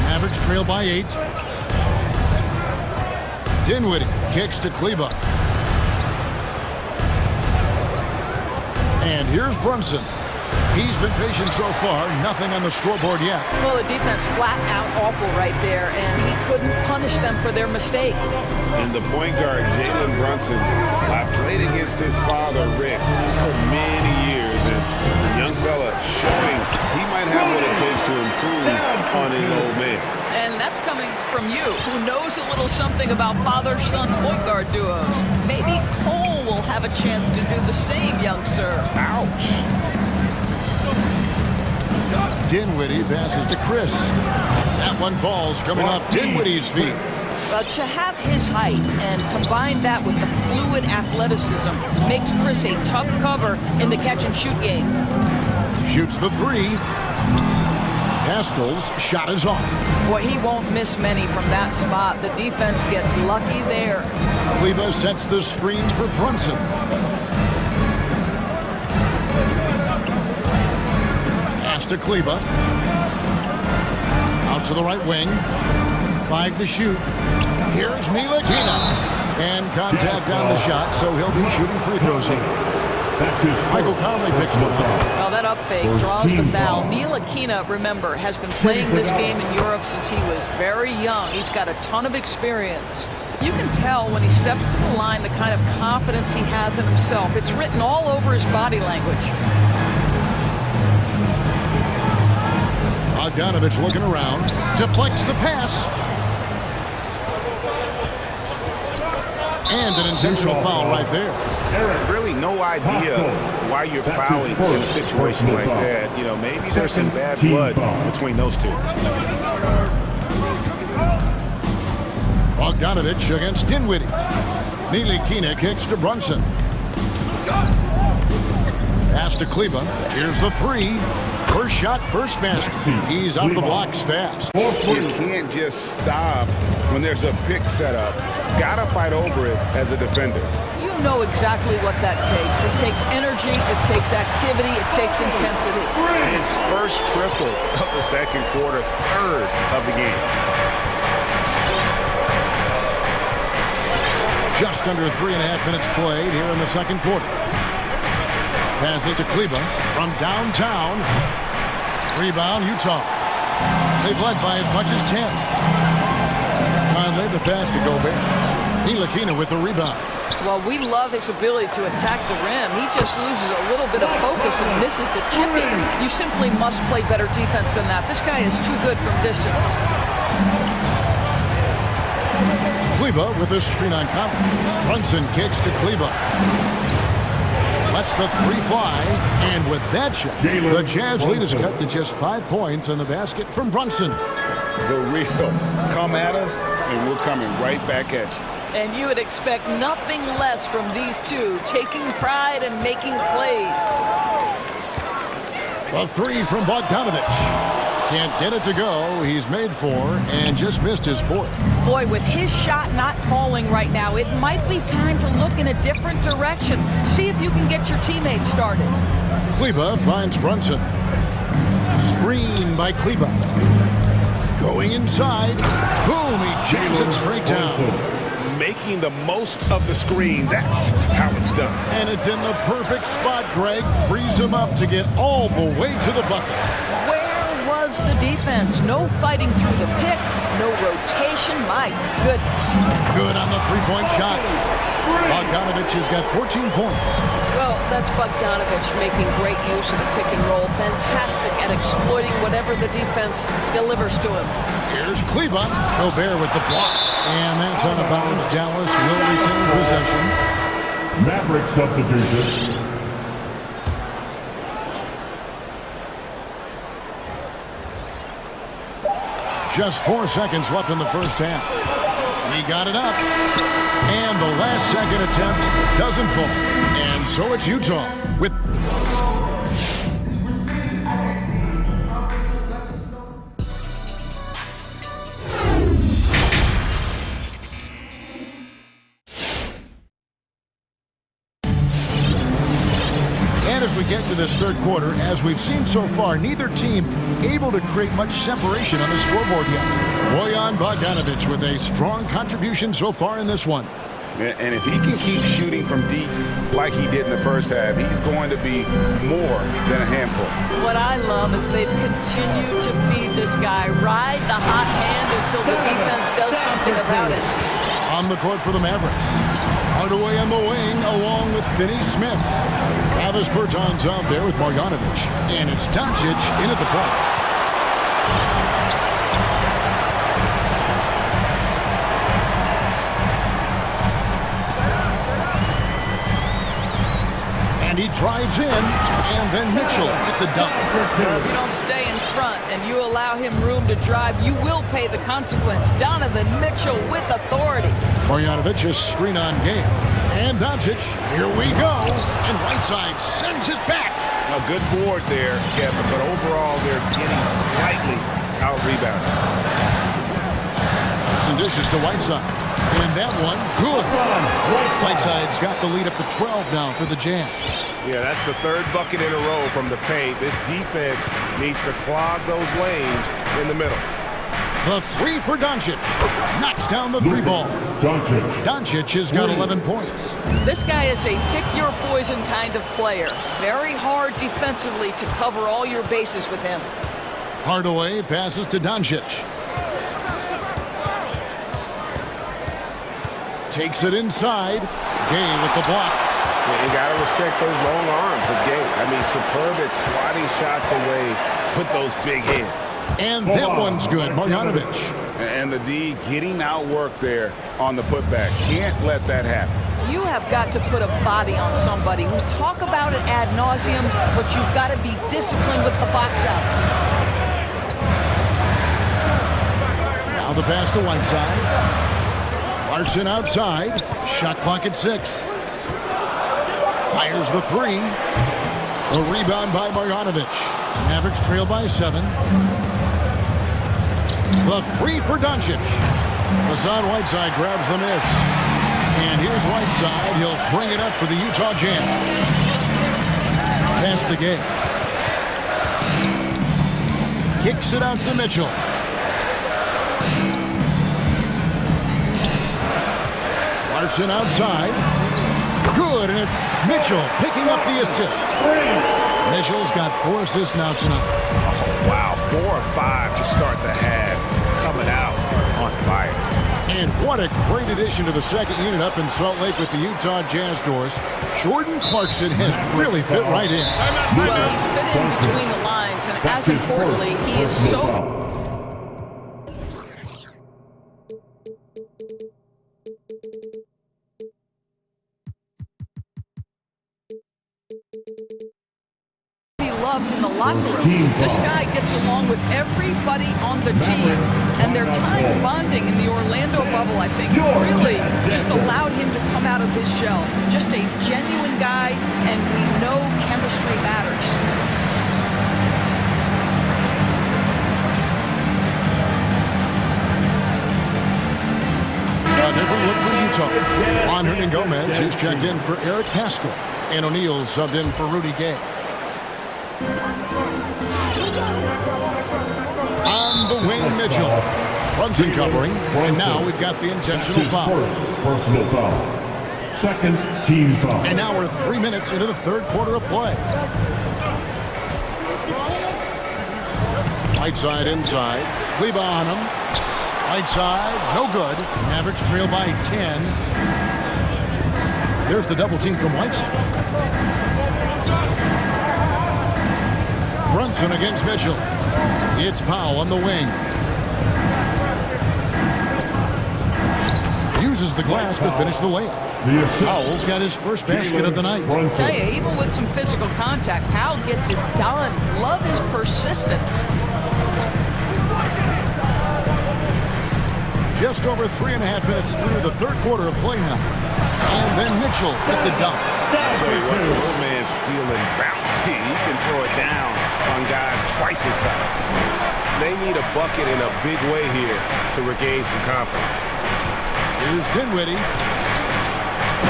Speaker 6: Mavericks trail by 8. Dinwiddie kicks to Kleba. And here's Brunson. He's been patient so far. Nothing on the scoreboard yet.
Speaker 8: Well, the defense flat out awful right there, and he couldn't punish them for their mistake.
Speaker 9: And the point guard, Jalen Brunson, I played against his father, Rick, for many years. And the young fella showing he might have what it takes to improve on his old man.
Speaker 8: And that's coming from you, who knows a little something about father-son point guard duos. Maybe Cole will have a chance to do the same, young sir.
Speaker 9: Ouch.
Speaker 6: Dinwiddie passes to Chris. That one falls coming off Dinwiddie's feet.
Speaker 8: Well, to have his height and combine that with the fluid athleticism makes Chris a tough cover in the catch-and-shoot game.
Speaker 6: Shoots the 3. Haskell's shot is off.
Speaker 8: Boy, he won't miss many from that spot. The defense gets lucky there.
Speaker 6: Kleba sets the screen for Brunson. Pass to Kleba. Out to the right wing. 5 to shoot. Here's Nilikina. And contact on the shot, so he'll be shooting free throws here. Michael Conley picks one up.
Speaker 8: Well, that up fake draws the foul. Nilikina, remember, has been playing this game in Europe since he was very young. He's got a ton of experience. You can tell when he steps to the line the kind of confidence he has in himself. It's written all over his body language.
Speaker 6: Bogdanovic looking around. Deflects the pass. And an intentional foul right there.
Speaker 9: Really no idea why you're fouling in a situation like that. You know, maybe there's some bad blood between those two.
Speaker 6: Bogdanovic against Dinwiddie. Nilikina kicks to Brunson. Pass to Kleba. Here's the 3. First shot, first basket. He's out of the blocks fast.
Speaker 9: You can't just stop when there's a pick set up. Gotta fight over it as a defender.
Speaker 8: You know exactly what that takes. It takes energy, it takes activity, it takes intensity.
Speaker 9: It's first triple of the second quarter, third of the game.
Speaker 6: Just under 3.5 minutes played here in the second quarter. Passes to Kleba from downtown. Rebound, Utah. They've led by as much as 10. Finally, the pass to Gobert. Ntilikina with the rebound.
Speaker 8: Well, we love his ability to attack the rim. He just loses a little bit of focus and misses the chipping. You simply must play better defense than that. This guy is too good from distance.
Speaker 6: Kleba with a screen on Conley. Brunson kicks to Kleba. Lets the three fly, and with that shot, the Jazz lead is cut to just 5 points on the basket from Brunson.
Speaker 9: The real come at us, and we're coming right back at you.
Speaker 8: And you would expect nothing less from these two, taking pride and making plays.
Speaker 6: A three from Bogdanovich. Can't get it to go. He's made 4 and just missed his 4th.
Speaker 8: Boy, with his shot not falling right now, it might be time to look in a different direction. See if you can get your teammates started.
Speaker 6: Kleba finds Brunson. Screen by Kleba. Going inside. Boom, he jams it straight down.
Speaker 9: Making the most of the screen. That's how it's done.
Speaker 6: And it's in the perfect spot, Greg. Frees him up to get all the way to the bucket.
Speaker 8: Was the defense. No fighting through the pick, no rotation. My goodness.
Speaker 6: Good on the three-point shot. Bogdanovich has got 14 points.
Speaker 8: Well, that's Bogdanovich making great use of the pick and roll. Fantastic at exploiting whatever the defense delivers to him.
Speaker 6: Here's Kleba. Gobert with the block. And that's out of bounds. Dallas will retain possession.
Speaker 4: Maverick substitution.
Speaker 6: Just 4 seconds left in the first half. He got it up. And the last second attempt doesn't fall. And so it's Utah with... As we get to this third quarter, as we've seen so far, neither team able to create much separation on the scoreboard yet. Bojan Bogdanovich with a strong contribution so far in this one.
Speaker 9: And if he can keep shooting from deep like he did in the first half, he's going to be more than a handful.
Speaker 8: What I love is they've continued to feed this guy, ride the hot hand until the defense does something about it.
Speaker 6: On the court for the Mavericks. Hardaway on the wing along with Finney Smith. Travis Berton's out there with Bogdanovich. And it's Doncic in at the point. And he drives in, and then Mitchell at the dunk.
Speaker 8: If you don't stay in front and you allow him room to drive, you will pay the consequence. Donovan Mitchell with authority.
Speaker 6: Bogdanovich a screen on game. And Doncic, here we go. And Whiteside sends it back.
Speaker 9: A good board there, Kevin, but overall they're getting slightly out-rebounded.
Speaker 6: Some dishes to Whiteside. And that one, good. Whiteside's got the lead up to 12 now for the Jazz.
Speaker 9: Yeah, that's the third bucket in a row from the paint. This defense needs to clog those lanes in the middle.
Speaker 6: The three for Doncic. Knocks down the three ball. Doncic has got 11 points.
Speaker 8: This guy is a pick-your-poison kind of player. Very hard defensively to cover all your bases with him.
Speaker 6: Hardaway passes to Doncic. Takes it inside. Gay with the block.
Speaker 9: Yeah, you got to respect those long arms of Gay. I mean, superb at swatting shots away. Put those big hands.
Speaker 6: And that one's good, Bogdanovich.
Speaker 9: And the D getting outworked there on the putback. Can't let that happen.
Speaker 8: You have got to put a body on somebody. We talk about it ad nauseum, but you've got to be disciplined with the box outs.
Speaker 6: Now the pass to Whiteside. Clarkson outside. Shot clock at 6. Fires the three. The rebound by Bogdanovich. Mavericks trail by 7. The 3 for Doncic. Hassan Whiteside grabs the miss. And here's Whiteside. He'll bring it up for the Utah Jazz. Pass to Gay. Kicks it out to Mitchell. Clarkson outside. Good, and it's Mitchell picking up the assist. Mitchell's got 4 assists now tonight.
Speaker 9: Oh, wow, 4 or 5 to start the half. Coming out on fire.
Speaker 6: And what a great addition to the second unit up in Salt Lake with the Utah Jazz doors. Jordan Clarkson has really fit right in.
Speaker 8: Well, he's fit in between the lines, and as importantly, he is so... loved in the locker room. This guy gets along with everybody on the team, and their time bonding in the Orlando bubble, I think, really just allowed him to come out of his shell. Just a genuine guy, and we know chemistry matters.
Speaker 6: A different look for Utah. Juan Hernan-Gomez, who's checked in for Eric Paschal, and O'Neal subbed in for Rudy Gay. On the wing, Mitchell. Brunson covering, and now we've got the intentional foul.
Speaker 4: Personal foul. Second team foul.
Speaker 6: And now we're 3 minutes into the third quarter of play. Whiteside inside. Kleber on him. Whiteside, no good. Mavericks trail by 10. There's the double team from Whiteside. Brunson against Mitchell. It's Powell on the wing. Uses the glass to finish the layup. Powell's got his first basket of the night.
Speaker 8: I tell you, even with some physical contact, Powell gets it done. Love his persistence.
Speaker 6: Just over 3.5 minutes through the third quarter of play now. And then Mitchell with the dunk.
Speaker 9: I'll tell you what, the old man's feeling bouncy. He can throw it down on guys twice his size. They need a bucket in a big way here to regain some confidence.
Speaker 6: Here's Dinwiddie.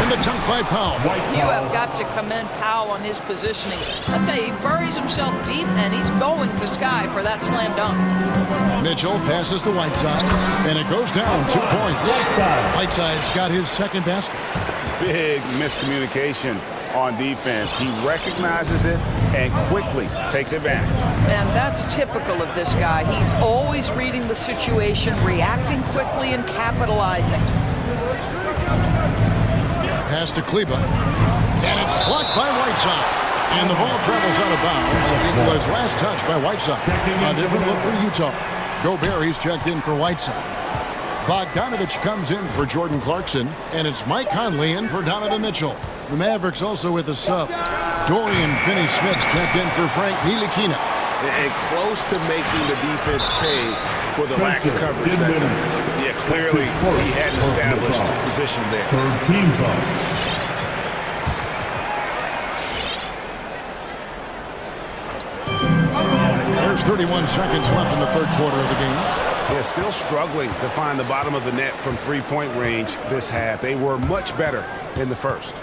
Speaker 6: And the dunk by Powell.
Speaker 8: You have got to commend Powell on his positioning. I'll tell you, he buries himself deep, and he's going to sky for that slam dunk.
Speaker 6: Mitchell passes to Whiteside, and it goes down 2 points. Whiteside's got his second basket.
Speaker 9: Big miscommunication on defense. He recognizes it and quickly takes advantage.
Speaker 8: And that's typical of this guy. He's always reading the situation, reacting quickly, and capitalizing.
Speaker 6: Pass to Kleber, and it's blocked by Whiteside. And the ball travels out of bounds. It was last touched by Whiteside. A different look for Utah. Gobert, he's checked in for Whiteside. Bogdanovich comes in for Jordan Clarkson, and it's Mike Conley in for Donovan Mitchell. The Mavericks also with a sub. Dorian Finney-Smith checked in for Frank Ntilikina.
Speaker 9: And close to making the defense pay for the lax coverage that time. Yeah, clearly he hadn't established position there.
Speaker 4: Third team foul.
Speaker 6: There's 31 seconds left in the third quarter of the game.
Speaker 9: They're still struggling to find the bottom of the net from three-point range this half. They were much better in the first.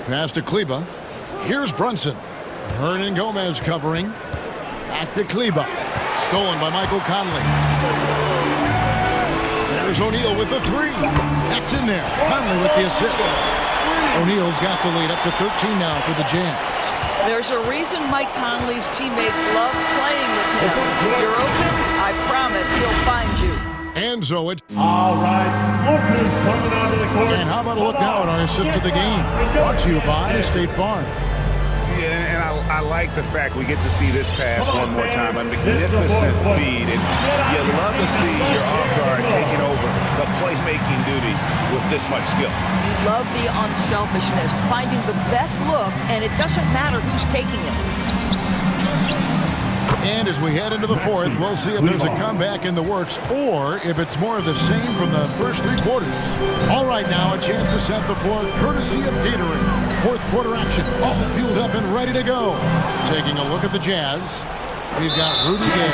Speaker 6: Pass to Kleber. Here's Brunson. Hernan-Gomez covering. Back to Kleber. Stolen by Michael Conley. There's O'Neal with the three. That's in there. Conley with the assist. O'Neal's got the lead up to 13 now for the Jazz.
Speaker 8: There's a reason Mike Conley's teammates love playing with him. If you're open, I promise he'll find you.
Speaker 6: And so it's...
Speaker 4: All right, look who's coming onto the court.
Speaker 6: And how about a look now at our assist to the game? Brought to you by State Farm.
Speaker 9: Yeah, and I like the fact we get to see this pass one more time. A magnificent feed. And you love to see your off guard taking over the playmaking duties with this much skill.
Speaker 8: You love the unselfishness, finding the best look, and it doesn't matter who's taking it.
Speaker 6: And as we head into the fourth, we'll see if there's a comeback in the works or if it's more of the same from the first three quarters. All right, now a chance to set the floor courtesy of Gatorade. Fourth quarter action, all fueled up and ready to go. Taking a look at the Jazz. We've got Rudy Gay,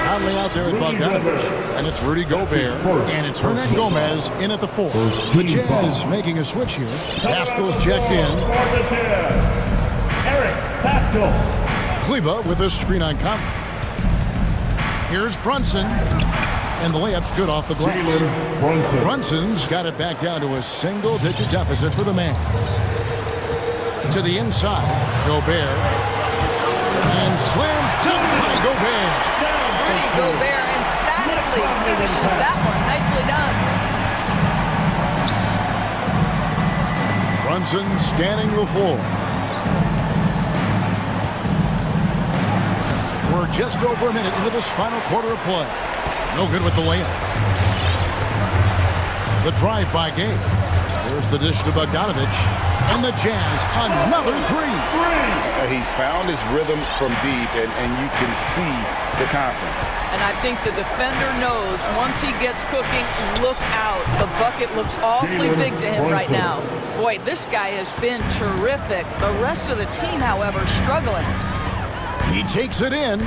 Speaker 6: Conley out there with Bogdanovich, and it's Rudy Gobert, and it's Hernan Gomez in at the 4. The Jazz making a switch here. Pascal's checked in.
Speaker 4: Eric Pascal.
Speaker 6: Kleba with a screen on Conley. Here's Brunson, and the layup's good off the glass. Brunson's got it back down to a single-digit deficit for the Mavs. To the inside, Gobert, and slam dunk by Gobert.
Speaker 8: Rudy Gobert emphatically finishes that one. Nicely done.
Speaker 6: Brunson scanning the floor. We're just over a minute into this final quarter of play. No good with the layup. The drive by Gay. There's the dish to Bogdanovich. And the Jazz, another three.
Speaker 9: He's found his rhythm from deep, and you can see the confidence.
Speaker 8: And I think the defender knows once he gets cooking, look out. The bucket looks awfully big to him right now. Boy, this guy has been terrific. The rest of the team, however, struggling.
Speaker 6: He takes it in.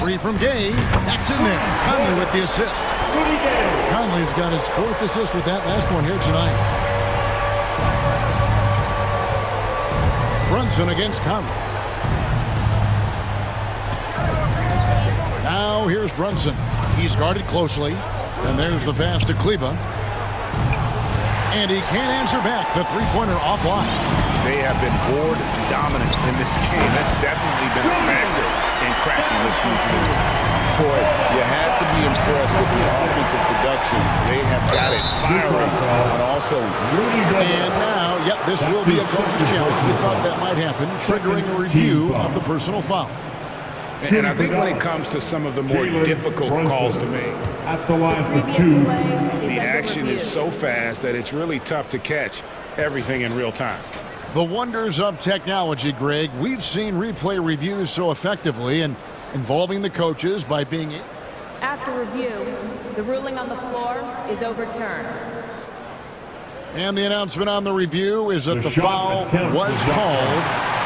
Speaker 6: Three from Gay. That's in there. Conley with the assist. Conley's got his 4th assist with that last one here tonight. Brunson against Conley. Now here's Brunson. He's guarded closely. And there's the pass to Kleba. And he can't answer back. The three-pointer offline.
Speaker 9: They have been board dominant in this game. That's definitely been a factor in cracking this huge lead. Boy, you have to be impressed with the offensive production. They have got it firing, but also...
Speaker 6: And now, yep, this will be a coach's challenge. We thought that might happen, triggering a review of the personal foul.
Speaker 9: And I think when it comes to some of the more difficult calls to make,
Speaker 4: at the line for 2.
Speaker 9: the action is so fast that it's really tough to catch everything in real time.
Speaker 6: The wonders of technology, Greg. We've seen replay reviews so effectively and involving the coaches by being...
Speaker 10: After review, the ruling on the floor is overturned.
Speaker 6: And the announcement on the review is that the foul was called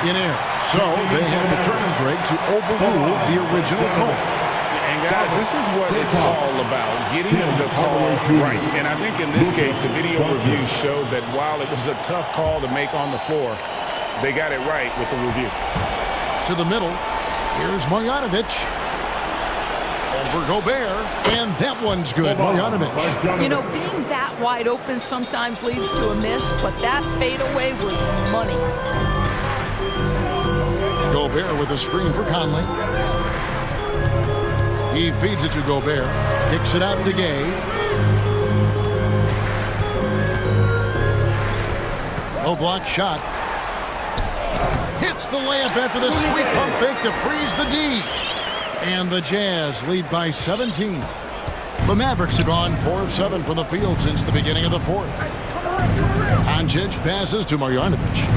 Speaker 6: in error. So they have determined, Greg, to overrule the original call.
Speaker 9: And guys, this is what it's all about, getting the call right. And I think in this case, the video review showed that while it was a tough call to make on the floor, they got it right with the review.
Speaker 6: To the middle, here's Marjanovic. Over Gobert, and that one's good, Marjanovic.
Speaker 8: You know, being that wide open sometimes leads to a miss, but that fadeaway was money.
Speaker 6: Gobert with a screen for Conley. He feeds it to Gobert. Kicks it out to Gay. No block shot. Hits the layup after the sweet pump fake to freeze the D. And the Jazz lead by 17. The Mavericks have gone 4 of 7 from the field since the beginning of the fourth. Doncic passes to Marjanovic.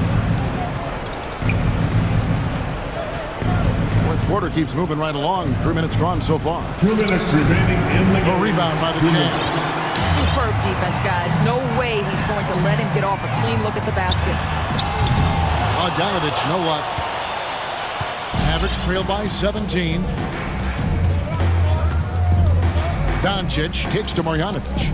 Speaker 6: Quarter keeps moving right along. 3 minutes gone so far.
Speaker 4: 2 minutes remaining in the game.
Speaker 6: A rebound by the Jazz.
Speaker 8: Superb defense, guys. No way he's going to let him get off a clean look at the basket.
Speaker 6: Bogdanovich, no luck. Mavericks trail by 17. Doncic kicks to Marjanovic.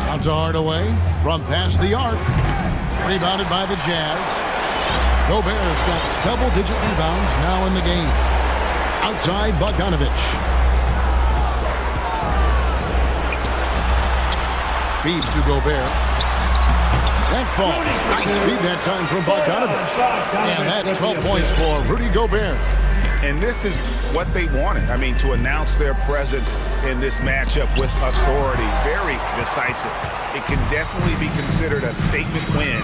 Speaker 6: Out to Hardaway from past the arc. Rebounded by the Jazz. Gobert's got double-digit rebounds now in the game. Outside, Bogdanovich. Feeds to Gobert. That fall. Nice feed that time from Bogdanovich. And that's 12 points for Rudy Gobert.
Speaker 9: And this is what they wanted. I mean, to announce their presence in this matchup with authority. Very decisive. It can definitely be considered a statement win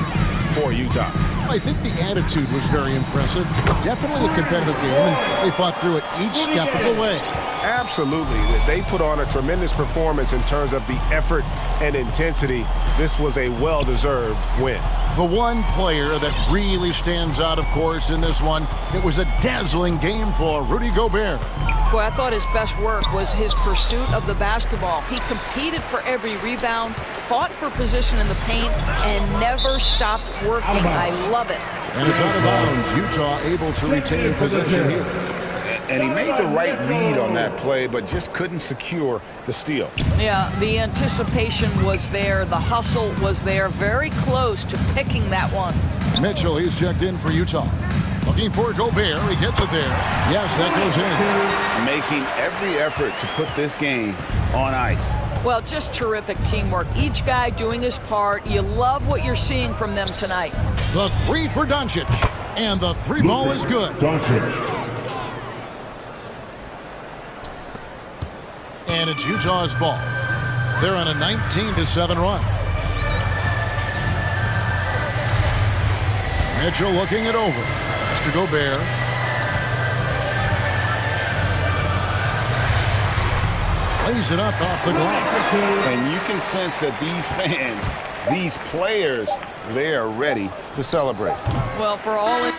Speaker 9: for Utah.
Speaker 6: I think the attitude was very impressive. Definitely a competitive game, and they fought through it each step of the way.
Speaker 11: Absolutely. They put on a tremendous performance in terms of the effort and intensity. This was a well-deserved win.
Speaker 6: The one player that really stands out, of course, in this one, it was a dazzling game for Rudy Gobert.
Speaker 8: Boy, I thought his best work was his pursuit of the basketball. He competed for every rebound, fought for position in the paint, and never stopped working. I love it.
Speaker 6: And it's out of bounds. Utah able to retain possession here.
Speaker 9: And he made the right read on that play, but just couldn't secure the steal.
Speaker 8: Yeah, the anticipation was there. The hustle was there. Very close to picking that one.
Speaker 6: Mitchell, he's checked in for Utah. Looking for Gobert. He gets it there. Yes, that goes in.
Speaker 9: Making every effort to put this game on ice.
Speaker 8: Well, just terrific teamwork. Each guy doing his part. You love what you're seeing from them tonight.
Speaker 6: The three for Doncic. And the three ball is good.
Speaker 4: Doncic.
Speaker 6: And it's Utah's ball. They're on a 19-7 run. Mitchell looking it over. Mr. Gobert. Lays it up off the glass.
Speaker 9: And you can sense that these fans, these players, they are ready to celebrate.
Speaker 8: Well, for all...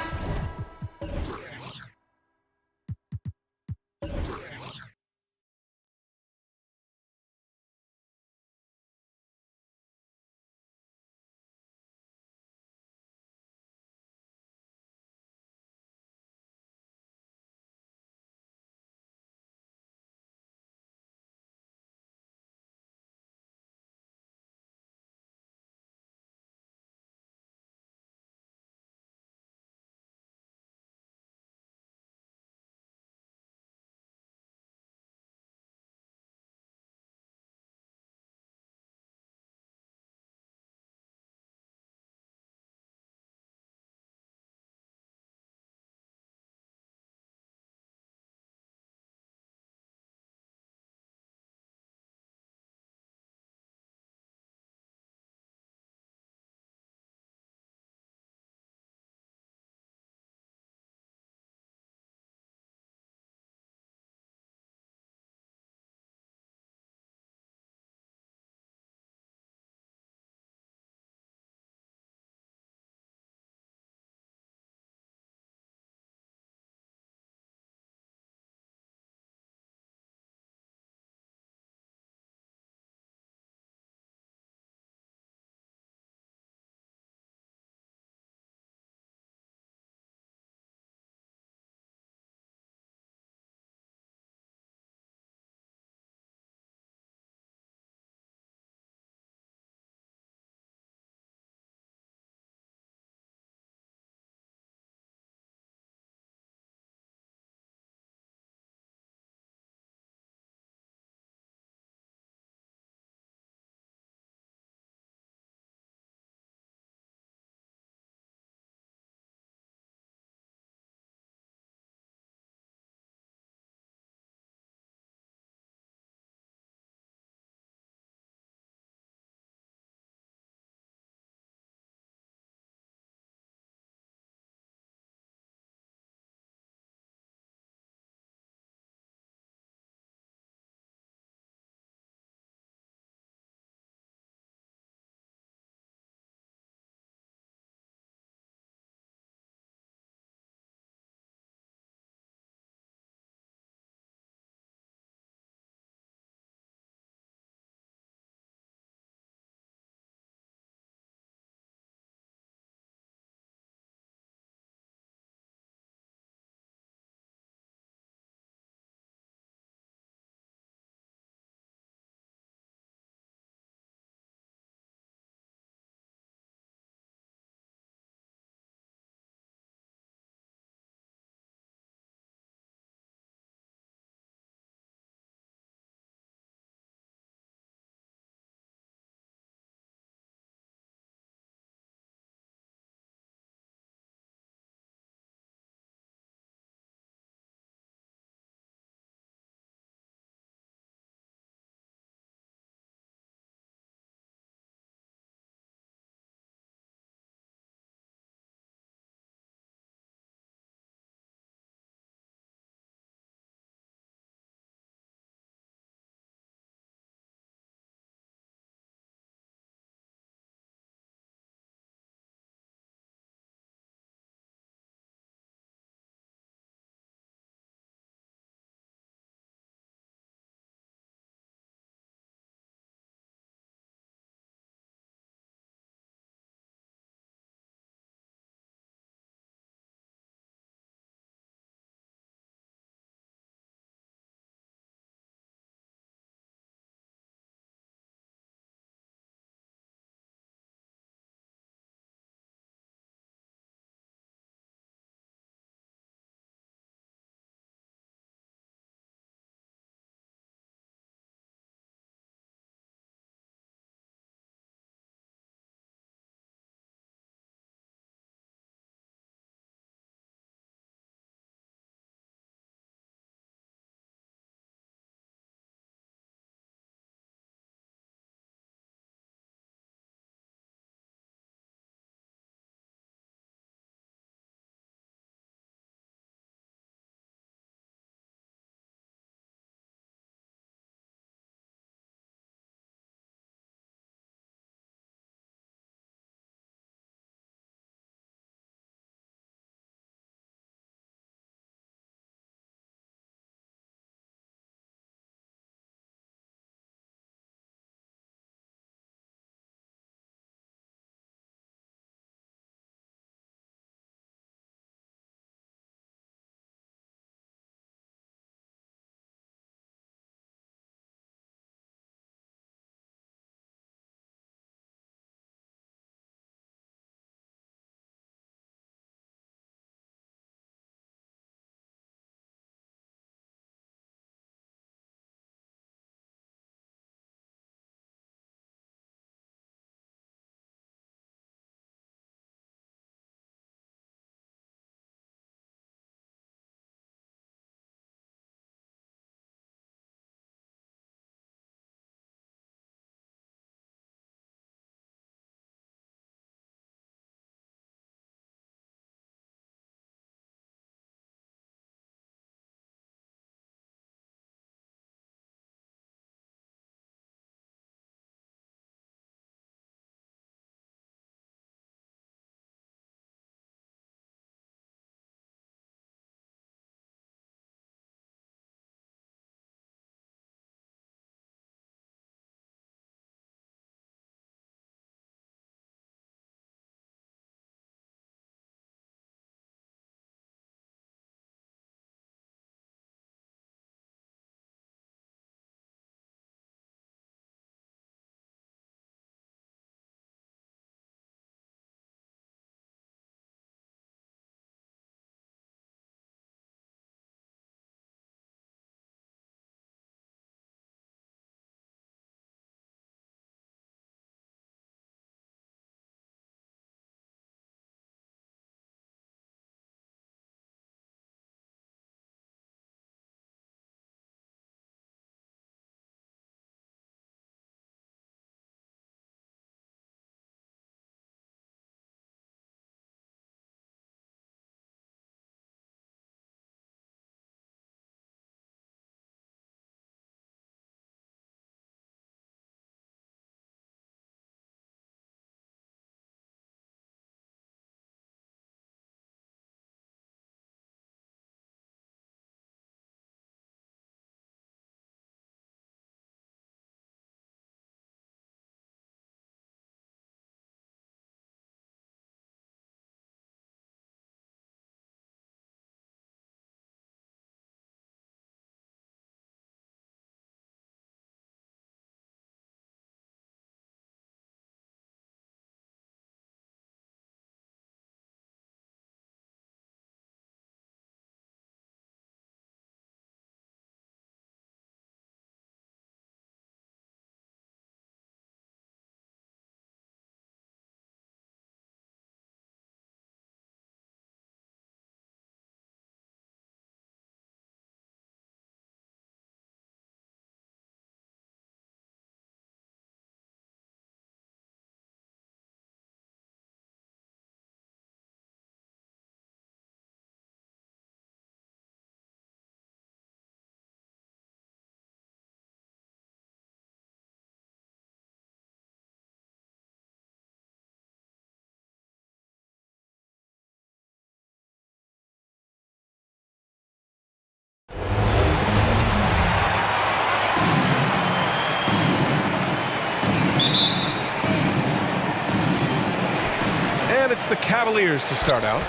Speaker 1: It's the Cavaliers to start out.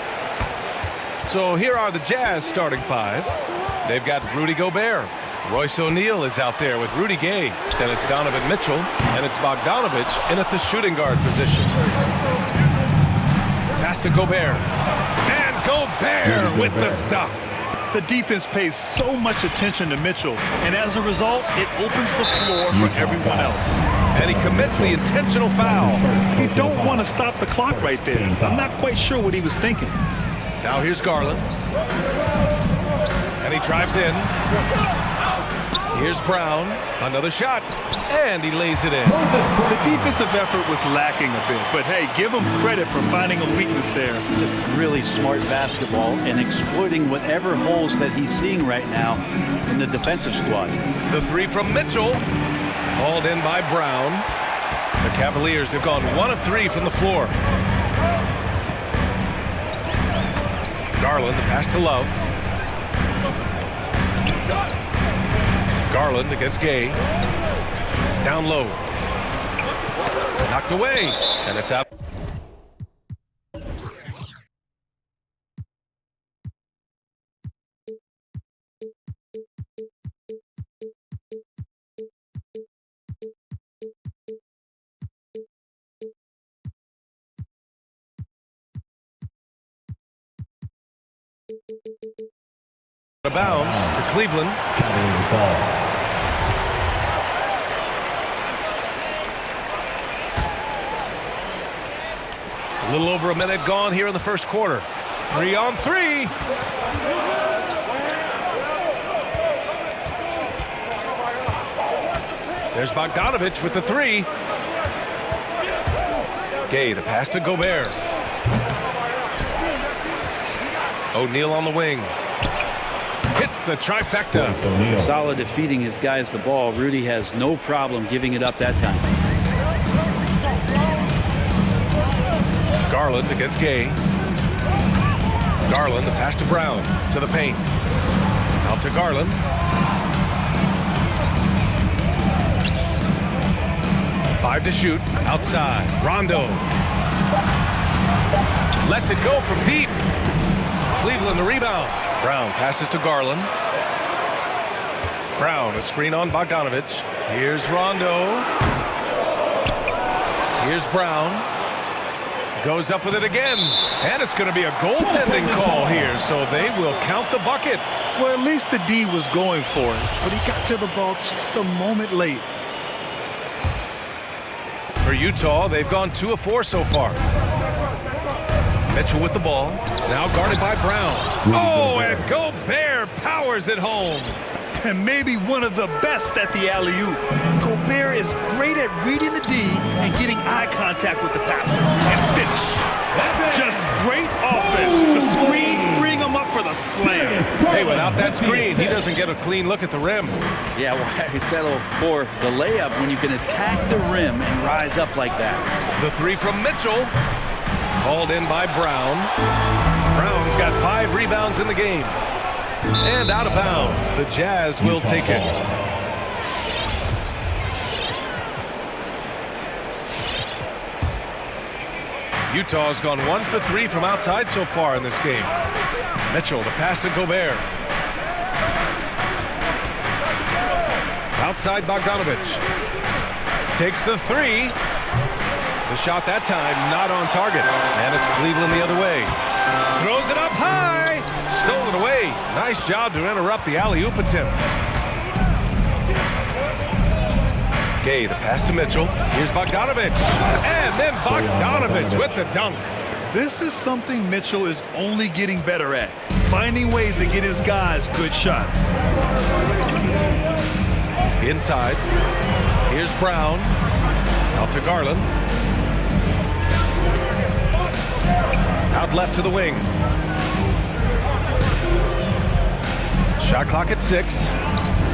Speaker 1: So here are the Jazz starting five. They've got Rudy Gobert. Royce O'Neal is out there with Rudy Gay. Then it's Donovan Mitchell, and it's Bogdanovich in at the shooting guard position. Pass to Gobert. And Gobert with the stuff.
Speaker 3: The defense pays so much attention to Mitchell, and as a result, it opens the floor for everyone else.
Speaker 1: And he commits the intentional foul.
Speaker 3: You don't want to stop the clock right there. I'm not quite sure what he was thinking.
Speaker 1: Now here's Garland. And he drives in. Here's Brown. Another shot. And he lays it in.
Speaker 3: The defensive effort was lacking a bit, but hey, give him credit for finding a weakness there.
Speaker 12: Just really smart basketball and exploiting whatever holes that he's seeing right now in the defensive squad.
Speaker 1: The three from Mitchell. Hauled in by Brown. The Cavaliers have gone 1 of 3 from the floor. Garland, the pass to Love. Garland against Gay. Down low. Knocked away. And it's out. Out of bounds to Cleveland. A little over a minute gone here in the first quarter. 3 on 3. There's Bogdanovich with the 3. Gay, the pass to Gobert. O'Neal on the wing. Hits the trifecta.
Speaker 12: Solid at feeding his guys the ball. Rudy has no problem giving it up that time.
Speaker 1: Garland against Gay. Garland, the pass to Brown. To the paint. Out to Garland. Five to shoot. Outside. Rondo. Lets it go from deep. Cleveland the rebound. Brown passes to Garland. Brown, a screen on Bogdanovich. Here's Rondo. Here's Brown. Goes up with it again. And it's going to be a goaltending call here, so they will count the bucket.
Speaker 3: Well, at least the D was going for it, but he got to the ball just a moment late.
Speaker 1: For Utah, they've gone 2 of 4 so far. Mitchell with the ball. Now guarded by Brown. Oh, and Gobert powers it home.
Speaker 3: And maybe one of the best at the alley-oop. Gobert is great at reading the D and getting eye contact with the passer and finish. Just great offense. The screen freeing him up for the slam.
Speaker 1: Hey, without that screen, he doesn't get a clean look at the rim.
Speaker 12: Yeah, well, I settle for the layup when you can attack the rim and rise up like that.
Speaker 1: The 3 from Mitchell. Hauled in by Brown. Brown's got 5 rebounds in the game. And out of bounds. The Jazz will take it. Utah's gone 1 for 3 from outside so far in this game. Mitchell, the pass to Gobert. Outside Bogdanovich. Takes the 3. The shot that time not on target. And it's Cleveland the other way. Throws it up high. Stolen away. Nice job to interrupt the alley-oop attempt. Gay, the pass to Mitchell. Here's Bogdanovich. And then Bogdanovich with the dunk.
Speaker 3: This is something Mitchell is only getting better at. Finding ways to get his guys good shots.
Speaker 1: Inside. Here's Brown. Out to Garland. Out left to the wing. Shot clock at 6.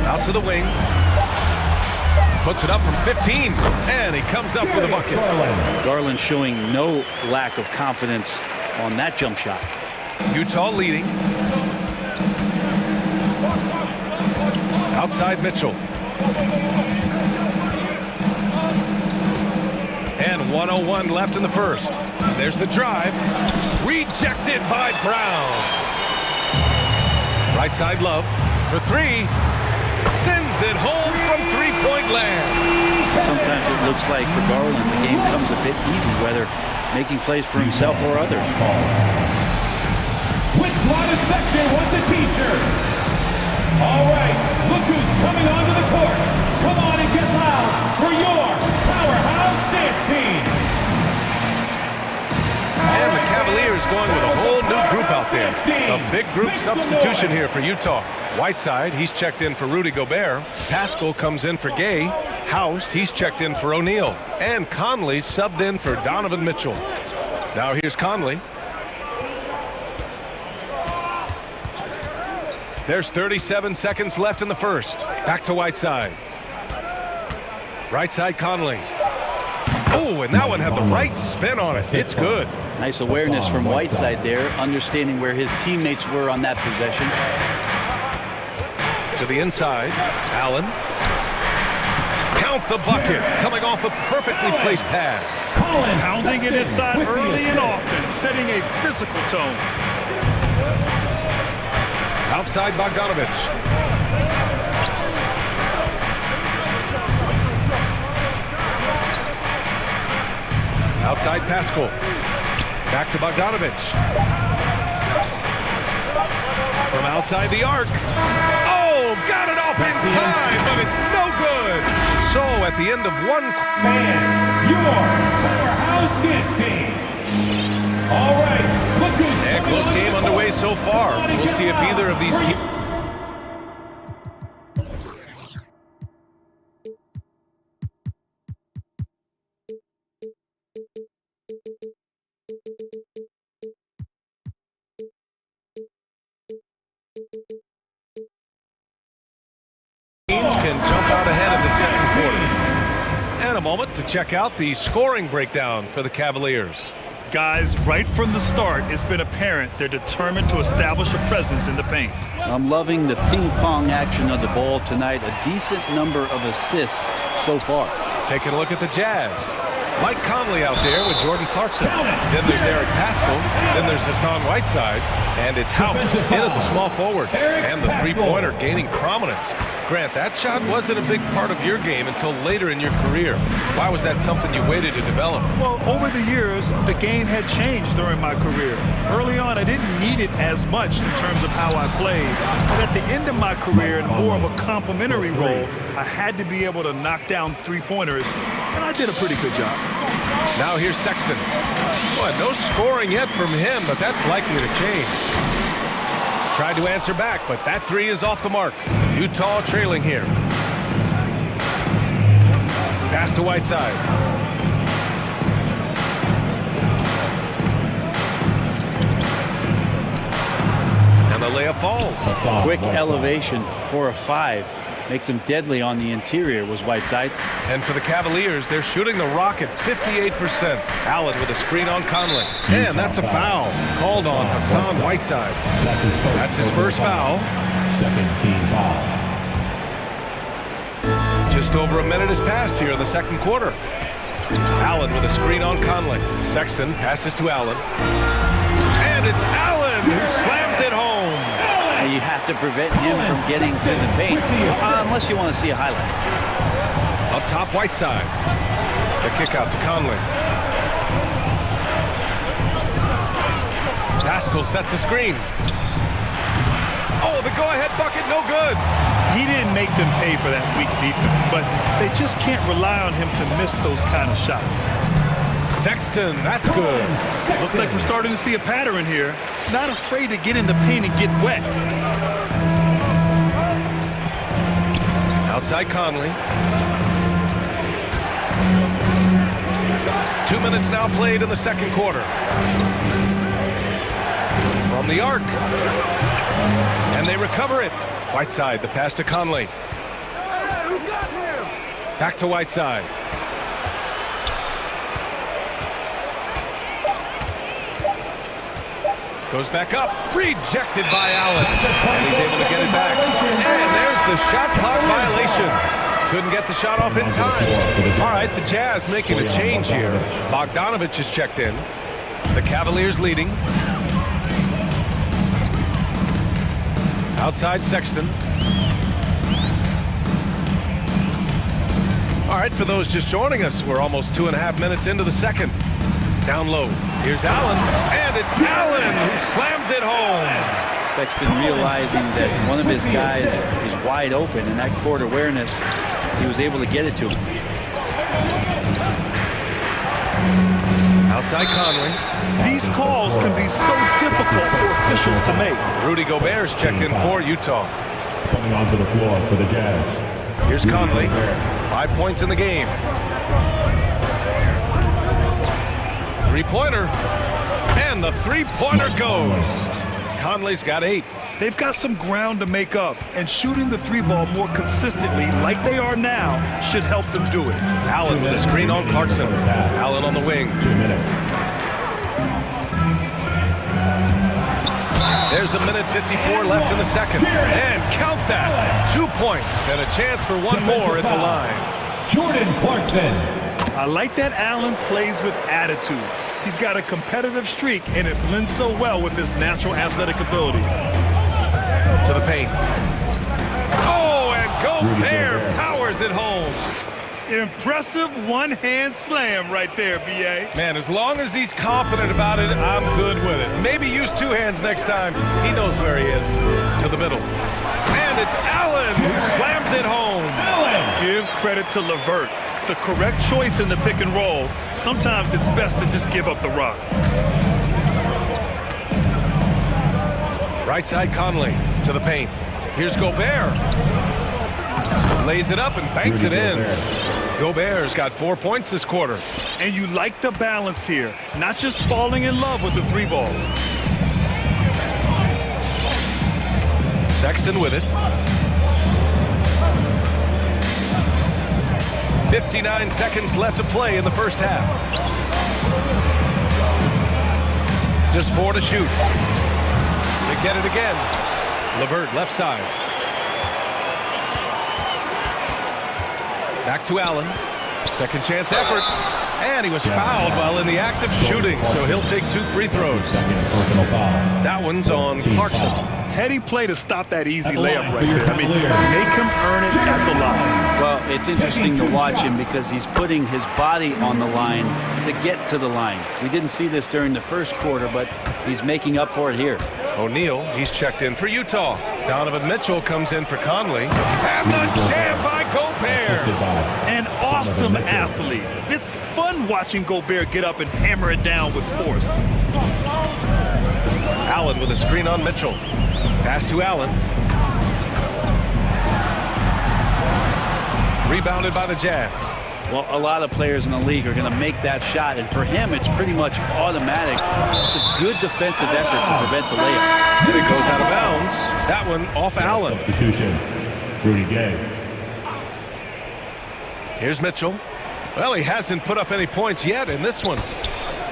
Speaker 1: Out to the wing. Puts it up from 15. And he comes up with a bucket.
Speaker 12: Garland showing no lack of confidence on that jump shot.
Speaker 1: Utah leading. Outside Mitchell. And 1:01 left in the first. there's the drive. Rejected by Brown. Right side Love for three. Sends it home from three-point land.
Speaker 12: Sometimes it looks like for Garland the game comes a bit easy, whether making plays for himself or others.
Speaker 4: Which line section wants a t-shirt? All right, look who's coming onto the court. Come on and get loud for your powerhouse dance team.
Speaker 1: And the Cavaliers going with a whole new group out there. A big group substitution here for Utah. Whiteside, he's checked in for Rudy Gobert. Pascal comes in for Gay. House, he's checked in for O'Neal. And Conley subbed in for Donovan Mitchell. Now here's Conley. There's 37 seconds left in the first. Back to Whiteside. Right side Conley. Oh, and that one had the right spin on it. It's good.
Speaker 12: Nice awareness from Whiteside there, understanding where his teammates were on that possession.
Speaker 1: To the inside, Allen. Count the bucket, coming off a perfectly placed pass.
Speaker 3: Pounding it inside early and often, setting a physical tone.
Speaker 1: Outside Bogdanovich. Outside Pascal. Back to Bogdanovich. From outside the arc. Oh, got it off in time, but it's no good. So at the end of one...
Speaker 4: Fans, your powerhouse dance team. All right, look who's...
Speaker 1: And close game underway so far. We'll see if either of these teams... can jump out ahead in the second quarter. And a moment to check out the scoring breakdown for the Cavaliers.
Speaker 3: Guys, right from the start, it's been apparent they're determined to establish a presence in the paint.
Speaker 12: I'm loving the ping-pong action of the ball tonight. A decent number of assists so far.
Speaker 1: Taking a look at the Jazz. Mike Conley out there with Jordan Clarkson. Then there's Eric Pascal. Then there's Hassan Whiteside. And it's House into the small forward. And the three-pointer gaining prominence. Grant, that shot wasn't a big part of your game until later in your career. Why was that something you waited to develop?
Speaker 3: Well, over the years, the game had changed during my career. Early on, I didn't need it as much in terms of how I played. But at the end of my career, in more of a complementary role, I had to be able to knock down three-pointers, and I did a pretty good job.
Speaker 1: Now here's Sexton. Boy, no scoring yet from him, but that's likely to change. Tried to answer back, but that three is off the mark. Utah trailing here. Pass to Whiteside. And the layup falls.
Speaker 12: Quick elevation for a 5. Makes him deadly on the interior, was Whiteside.
Speaker 1: And for the Cavaliers, they're shooting the rock at 58%. Allen with a screen on Conley. And that's a foul called on Hassan Whiteside. That's his first foul.
Speaker 4: Second team foul.
Speaker 1: Just over a minute has passed here in the second quarter. Allen with a screen on Conley. Sexton passes to Allen. And it's Allen who slams it home.
Speaker 12: And you have to prevent him from getting to the paint, unless you want to see a highlight.
Speaker 1: Up top, Whiteside. The kick out to Conley. Pascal sets the screen. Oh, the go-ahead bucket, no good.
Speaker 3: He didn't make them pay for that weak defense, but they just can't rely on him to miss those kind of shots.
Speaker 1: Sexton, that's good.
Speaker 3: Looks like we're starting to see a pattern here. Not afraid to get in the paint and get wet.
Speaker 1: Outside Conley. 2 minutes now played in the second quarter. From the arc. And they recover it. Whiteside, the pass to Conley. Back to Whiteside. Goes back up. Rejected by Allen. And he's able to get it back. And there's the shot clock violation. Couldn't get the shot off in time. All right, the Jazz making a change here. Bogdanovich is checked in. The Cavaliers leading. Outside Sexton. All right, for those just joining us, we're almost 2.5 minutes into the second. Down low. Here's Allen, and it's Allen who slams it home.
Speaker 12: Sexton realizing that one of his guys is wide open, and that court awareness, he was able to get it to him.
Speaker 1: Outside Conley.
Speaker 3: These calls can be so difficult for officials to make.
Speaker 1: Rudy Gobert's checked in for Utah.
Speaker 4: Coming onto the floor for the Jazz.
Speaker 1: Here's Conley. 5 points in the game. Three-pointer. And the three-pointer goes. Conley's got 8.
Speaker 3: They've got some ground to make up, and shooting the three ball more consistently like they are now should help them do it.
Speaker 1: Allen with a screen on Clarkson. Allen on the wing.
Speaker 4: 2 minutes.
Speaker 1: There's a minute 54 left in the second. And count that. 2 points and a chance for one more at the line.
Speaker 4: Jordan Clarkson.
Speaker 3: I like that Allen plays with attitude. He's got a competitive streak, and it blends so well with his natural athletic ability.
Speaker 1: To the paint. Oh, and Gobert powers it home.
Speaker 3: Impressive one-hand slam right there, B.A.
Speaker 1: Man, as long as he's confident about it, I'm good with it. Maybe use 2 hands next time. He knows where he is. To the middle. And it's Allen who slams it home.
Speaker 4: Allen.
Speaker 3: Give credit to LeVert. The correct choice in the pick and roll. Sometimes it's best to just give up the rock.
Speaker 1: Right side Conley to the paint. Here's Gobert. Lays it up and banks it in. Gobert's got 4 points this quarter.
Speaker 3: And you like the balance here. Not just falling in love with the three ball.
Speaker 1: Sexton with it. 59 seconds left to play in the first half. Just 4 to shoot. They get it again. LeVert left side. Back to Allen. Second chance effort. And he was fouled while in the act of shooting, so he'll take 2 free throws.
Speaker 4: Second personal foul.
Speaker 1: That one's on Clarkson.
Speaker 3: Heady play to stop that easy layup right there. I mean, make him earn it at the line.
Speaker 12: Well, it's interesting to watch him because he's putting his body on the line to get to the line. We didn't see this during the first quarter, but he's making up for it here.
Speaker 1: O'Neal, he's checked in for Utah. Donovan Mitchell comes in for Conley. And the jam by Gobert.
Speaker 3: An awesome athlete. It's fun watching Gobert get up and hammer it down with force.
Speaker 1: Allen with a screen on Mitchell. Pass to Allen. Rebounded by the Jazz.
Speaker 12: Well, a lot of players in the league are going to make that shot, and for him, it's pretty much automatic. It's a good defensive effort to prevent the layup.
Speaker 1: And it goes out of bounds. That one off Allen.
Speaker 4: Substitution. Rudy Gay.
Speaker 1: Here's Mitchell. Well, he hasn't put up any points yet in this one.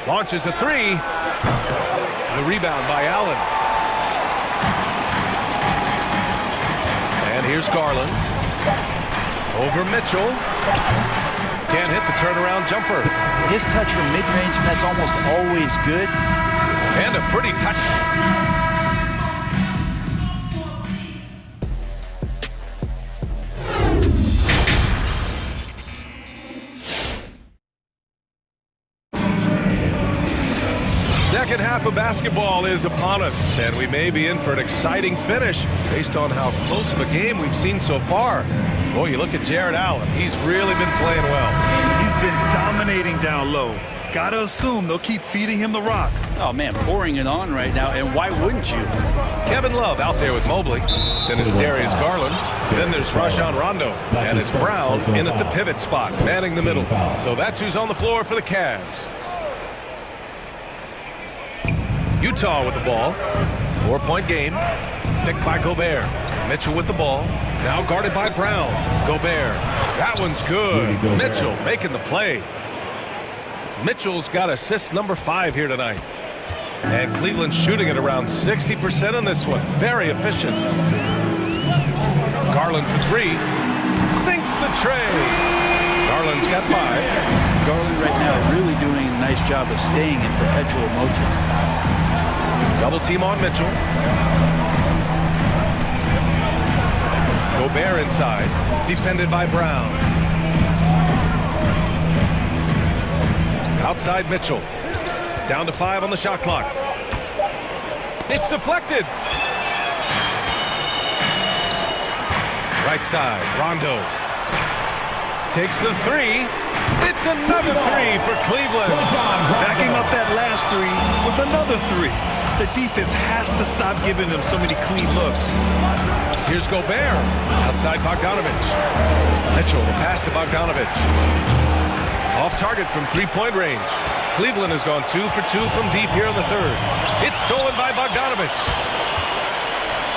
Speaker 1: Launches a 3. The rebound by Allen. And here's Garland. Over Mitchell. Can't hit the turnaround jumper.
Speaker 12: His touch from mid-range, that's almost always good.
Speaker 1: And a pretty touch. Second half of basketball is upon us, and we may be in for an exciting finish based on how close of a game we've seen so far. Boy, you look at Jared Allen. He's really been playing well.
Speaker 3: He's been dominating down low. Gotta assume they'll keep feeding him the rock.
Speaker 12: Oh, man, pouring it on right now, and why wouldn't you?
Speaker 1: Kevin Love out there with Mobley. Then it's Darius Garland. Then there's Rajon Rondo. And it's Brown in at the pivot spot, manning the middle. So that's who's on the floor for the Cavs. Utah with the ball. 4-point game. Picked by Gobert. Mitchell with the ball. Now guarded by Brown. Gobert. That one's good. Mitchell making the play. Mitchell's got assist number 5 here tonight. And Cleveland shooting at around 60% on this one. Very efficient. Garland for 3. Sinks the tray. Garland's got 5.
Speaker 12: Garland right now really doing a nice nice job of staying in perpetual motion.
Speaker 1: Double team on Mitchell. Gobert inside, defended by Brown. Outside Mitchell. Down to 5 on the shot clock. It's deflected. Right side, Rondo. Takes the 3. It's another 3 for Cleveland.
Speaker 3: Backing up that last 3 with another 3. The defense has to stop giving them so many clean looks.
Speaker 1: Here's Gobert. Outside Bogdanovich. Mitchell, the pass to Bogdanovich. Off target from three-point range. Cleveland has gone 2 for 2 from deep here in the third. It's stolen by Bogdanovich.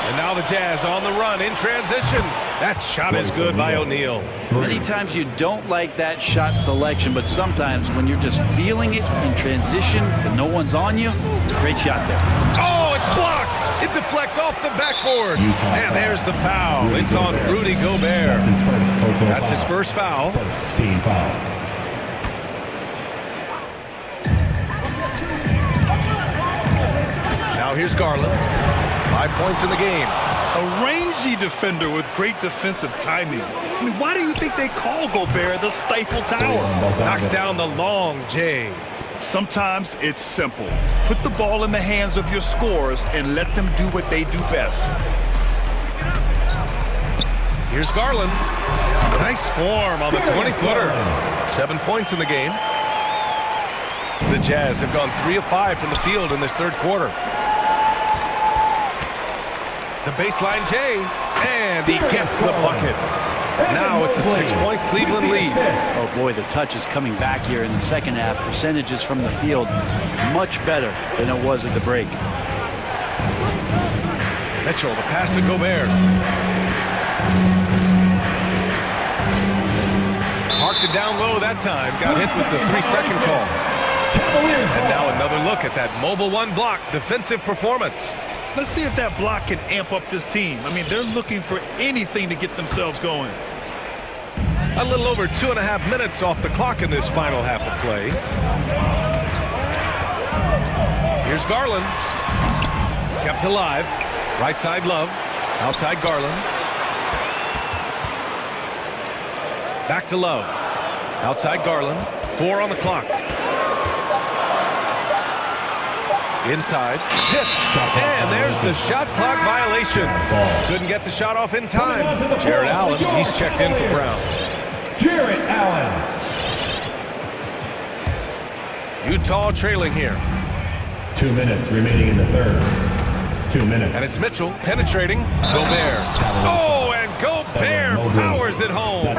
Speaker 1: And now the Jazz on the run in transition. That shot is good by O'Neal.
Speaker 12: Many times you don't like that shot selection, but sometimes when you're just feeling it in transition and no one's on you, great shot there.
Speaker 1: Oh, it's blocked. It deflects off the backboard. And there's the foul. It's on Rudy Gobert. That's his first foul.
Speaker 4: Team foul.
Speaker 1: Now here's Garland. 5 points in the game.
Speaker 3: A rangy defender with great defensive timing. I mean, why do you think they call Gobert the Stifle Tower?
Speaker 1: Knocks down the long J.
Speaker 3: Sometimes it's simple. Put the ball in the hands of your scorers and let them do what they do best.
Speaker 1: Here's Garland. Nice form on the 20-footer. 7 points in the game. The Jazz have gone 3 of 5 from the field in this third quarter. The baseline J, and he gets the bucket. Now it's a 6-point Cleveland lead.
Speaker 12: Oh boy, the touch is coming back here in the second half. Percentages from the field much better than it was at the break.
Speaker 1: Mitchell, the pass to Gobert. Parked it down low that time. Got hit with the 3-second call. And now another look at that mobile one block defensive performance.
Speaker 3: Let's see if that block can amp up this team. I mean, they're looking for anything to get themselves going.
Speaker 1: A little over 2.5 minutes off the clock in this final half of play. Here's Garland. Kept alive. Right side Love. Outside Garland. Back to Love. Outside Garland. 4 on the clock. Inside, tipped, and there's the shot clock violation. Couldn't get the shot off in time. Jared Allen, he's checked in for Brown.
Speaker 4: Jared Allen.
Speaker 1: Utah trailing here.
Speaker 4: 2 minutes remaining in the third. 2 minutes.
Speaker 1: And it's Mitchell penetrating. Gobert. Oh, and Gobert powers it home.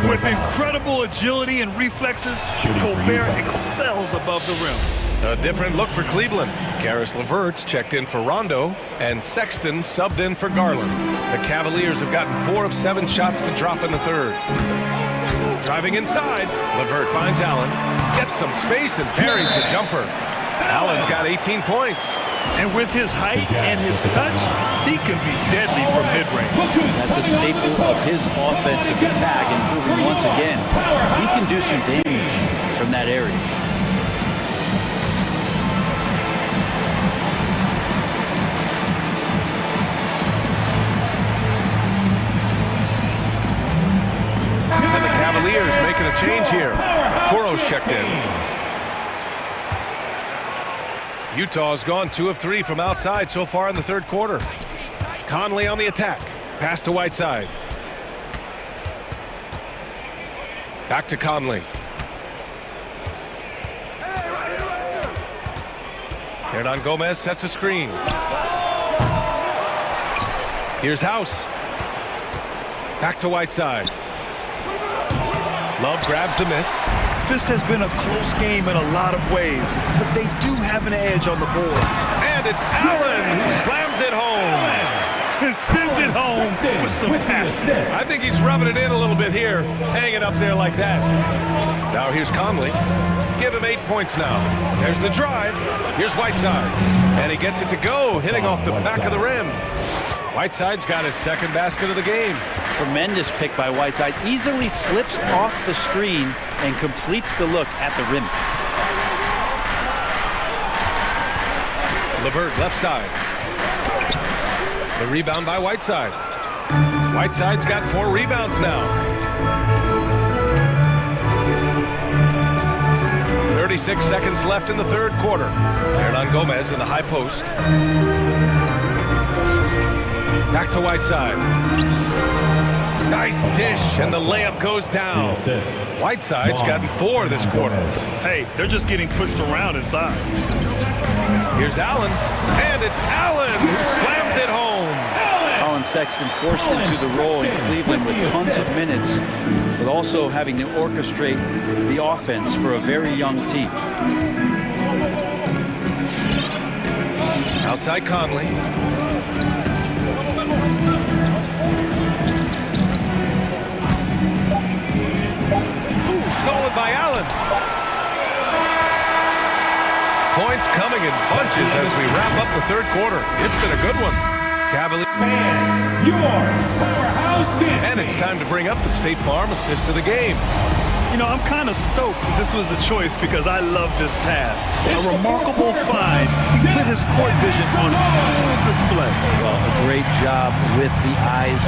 Speaker 3: With incredible agility and reflexes, Gobert excels above the rim.
Speaker 1: A different look for Cleveland. Karis LeVert's checked in for Rondo, and Sexton subbed in for Garland. The Cavaliers have gotten 4 of 7 shots to drop in the third. Driving inside, LeVert finds Allen, gets some space and parries the jumper. Allen's got 18 points.
Speaker 3: And with his height and his touch, he can be deadly from mid-range.
Speaker 12: That's a staple of his offensive attack, and proving once again, he can do some damage from that area.
Speaker 1: And the Cavaliers making a change here. Kuro's checked in. Utah's gone 2 of 3 from outside so far in the third quarter. Conley on the attack. Pass to Whiteside. Back to Conley. Hernan Gomez sets a screen. Here's House. Back to Whiteside. Love grabs the miss.
Speaker 3: This has been a close game in a lot of ways, but they do have an edge on the board.
Speaker 1: And it's Allen who slams it home.
Speaker 3: And sends it home with some passion.
Speaker 1: I think he's rubbing it in a little bit here, hanging up there like that. Now here's Conley. Give him 8 points now. There's the drive. Here's Whiteside. And he gets it to go, hitting off the back of the rim. Whiteside's got his second basket of the game.
Speaker 12: Tremendous pick by Whiteside. Easily slips off the screen and completes the look at the rim.
Speaker 1: LeVert left side. The rebound by Whiteside. Whiteside's got 4 rebounds now. 36 seconds left in the third quarter. Hernangomez in the high post. Back to Whiteside. Nice dish, and the layup goes down. Whiteside's gotten 4 this quarter.
Speaker 3: Hey, they're just getting pushed around inside.
Speaker 1: Here's Allen, and it's Allen who slams it home.
Speaker 12: Colin Sexton forced into the role in Cleveland with tons of minutes, but also having to orchestrate the offense for a very young team.
Speaker 1: Outside Conley. Stolen by Allen. Points coming in bunches as we wrap up the third quarter. It's been a good one. Cavaliers.
Speaker 4: And your powerhouse dance.
Speaker 1: And it's time to bring up the State Farm assist of the game.
Speaker 3: You know, I'm kind of stoked that this was a choice because I love this pass. A remarkable find. He put his court vision on full display.
Speaker 12: Well, a great job with the eyes.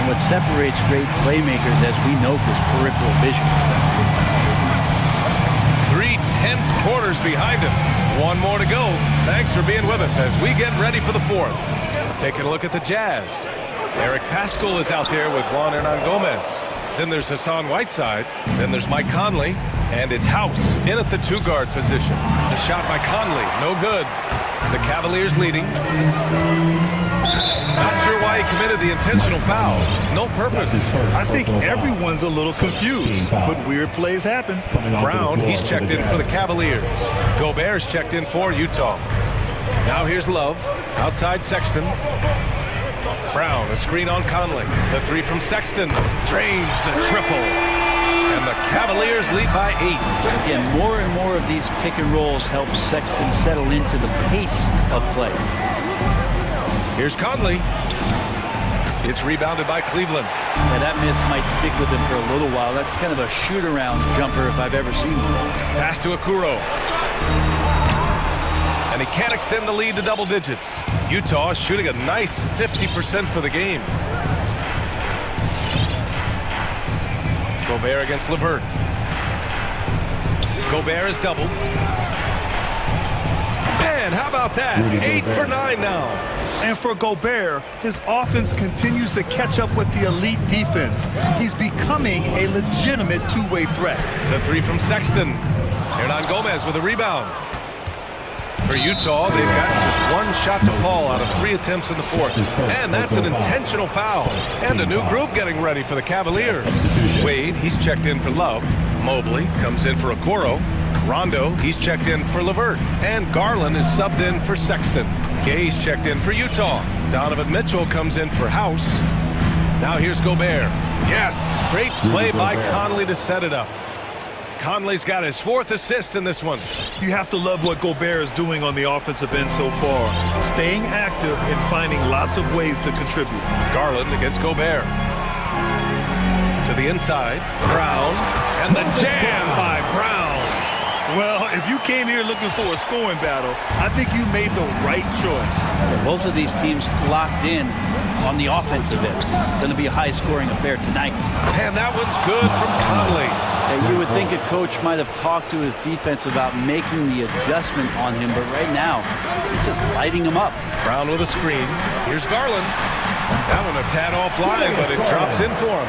Speaker 12: And what separates great playmakers, as we know, is peripheral vision.
Speaker 1: 3 tense quarters behind us. One more to go. Thanks for being with us as we get ready for the fourth. Taking a look at the Jazz. Eric Paschall is out there with Juan Hernangomez. Then there's Hassan Whiteside. Then there's Mike Conley. And it's House in at the 2-guard position. The shot by Conley, no good. The Cavaliers leading. Not sure why he committed the intentional foul. No purpose.
Speaker 3: I think everyone's a little confused, but weird plays happen.
Speaker 1: Brown, he's checked in for the Cavaliers. Gobert's checked in for Utah. Now here's Love. Outside Sexton. Brown, a screen on Conley. The 3 from Sexton. Drains the triple. And the Cavaliers lead by 8.
Speaker 12: Again, more and more of these pick and rolls help Sexton settle into the pace of play.
Speaker 1: Here's Conley. It's rebounded by Cleveland.
Speaker 12: Yeah, that miss might stick with him for a little while. That's kind of a shoot-around jumper if I've ever seen one.
Speaker 1: Pass to Okuro. And he can't extend the lead to double digits. Utah shooting a nice 50% for the game. Gobert against LeVert. Gobert is doubled. And how about that? 8 for 9 now.
Speaker 3: And for Gobert, his offense continues to catch up with the elite defense. He's becoming a legitimate two-way threat.
Speaker 1: The 3 from Sexton. Hernangomez with a rebound. For Utah, they've got just 1 shot to fall out of 3 attempts in the fourth. And that's an intentional foul. And a new group getting ready for the Cavaliers. Wade, he's checked in for Love. Mobley comes in for Okoro. Rondo, he's checked in for LeVert. And Garland is subbed in for Sexton. Gay's checked in for Utah. Donovan Mitchell comes in for House. Now here's Gobert. Yes, great play by Conley to set it up. Conley's got his 4th assist in this one.
Speaker 3: You have to love what Gobert is doing on the offensive end so far. Staying active and finding lots of ways to contribute.
Speaker 1: Garland against Gobert. To the inside. Brown. And the jam by Brown.
Speaker 3: Well, if you came here looking for a scoring battle, I think you made the right choice.
Speaker 12: Both of these teams locked in on the offensive end. Going to be a high-scoring affair tonight.
Speaker 1: And that one's good from Conley.
Speaker 12: Yeah, you would think a coach might have talked to his defense about making the adjustment on him, but right now, he's just lighting him up.
Speaker 1: Brown with a screen. Here's Garland. That one a tad offline, but it drops in for him.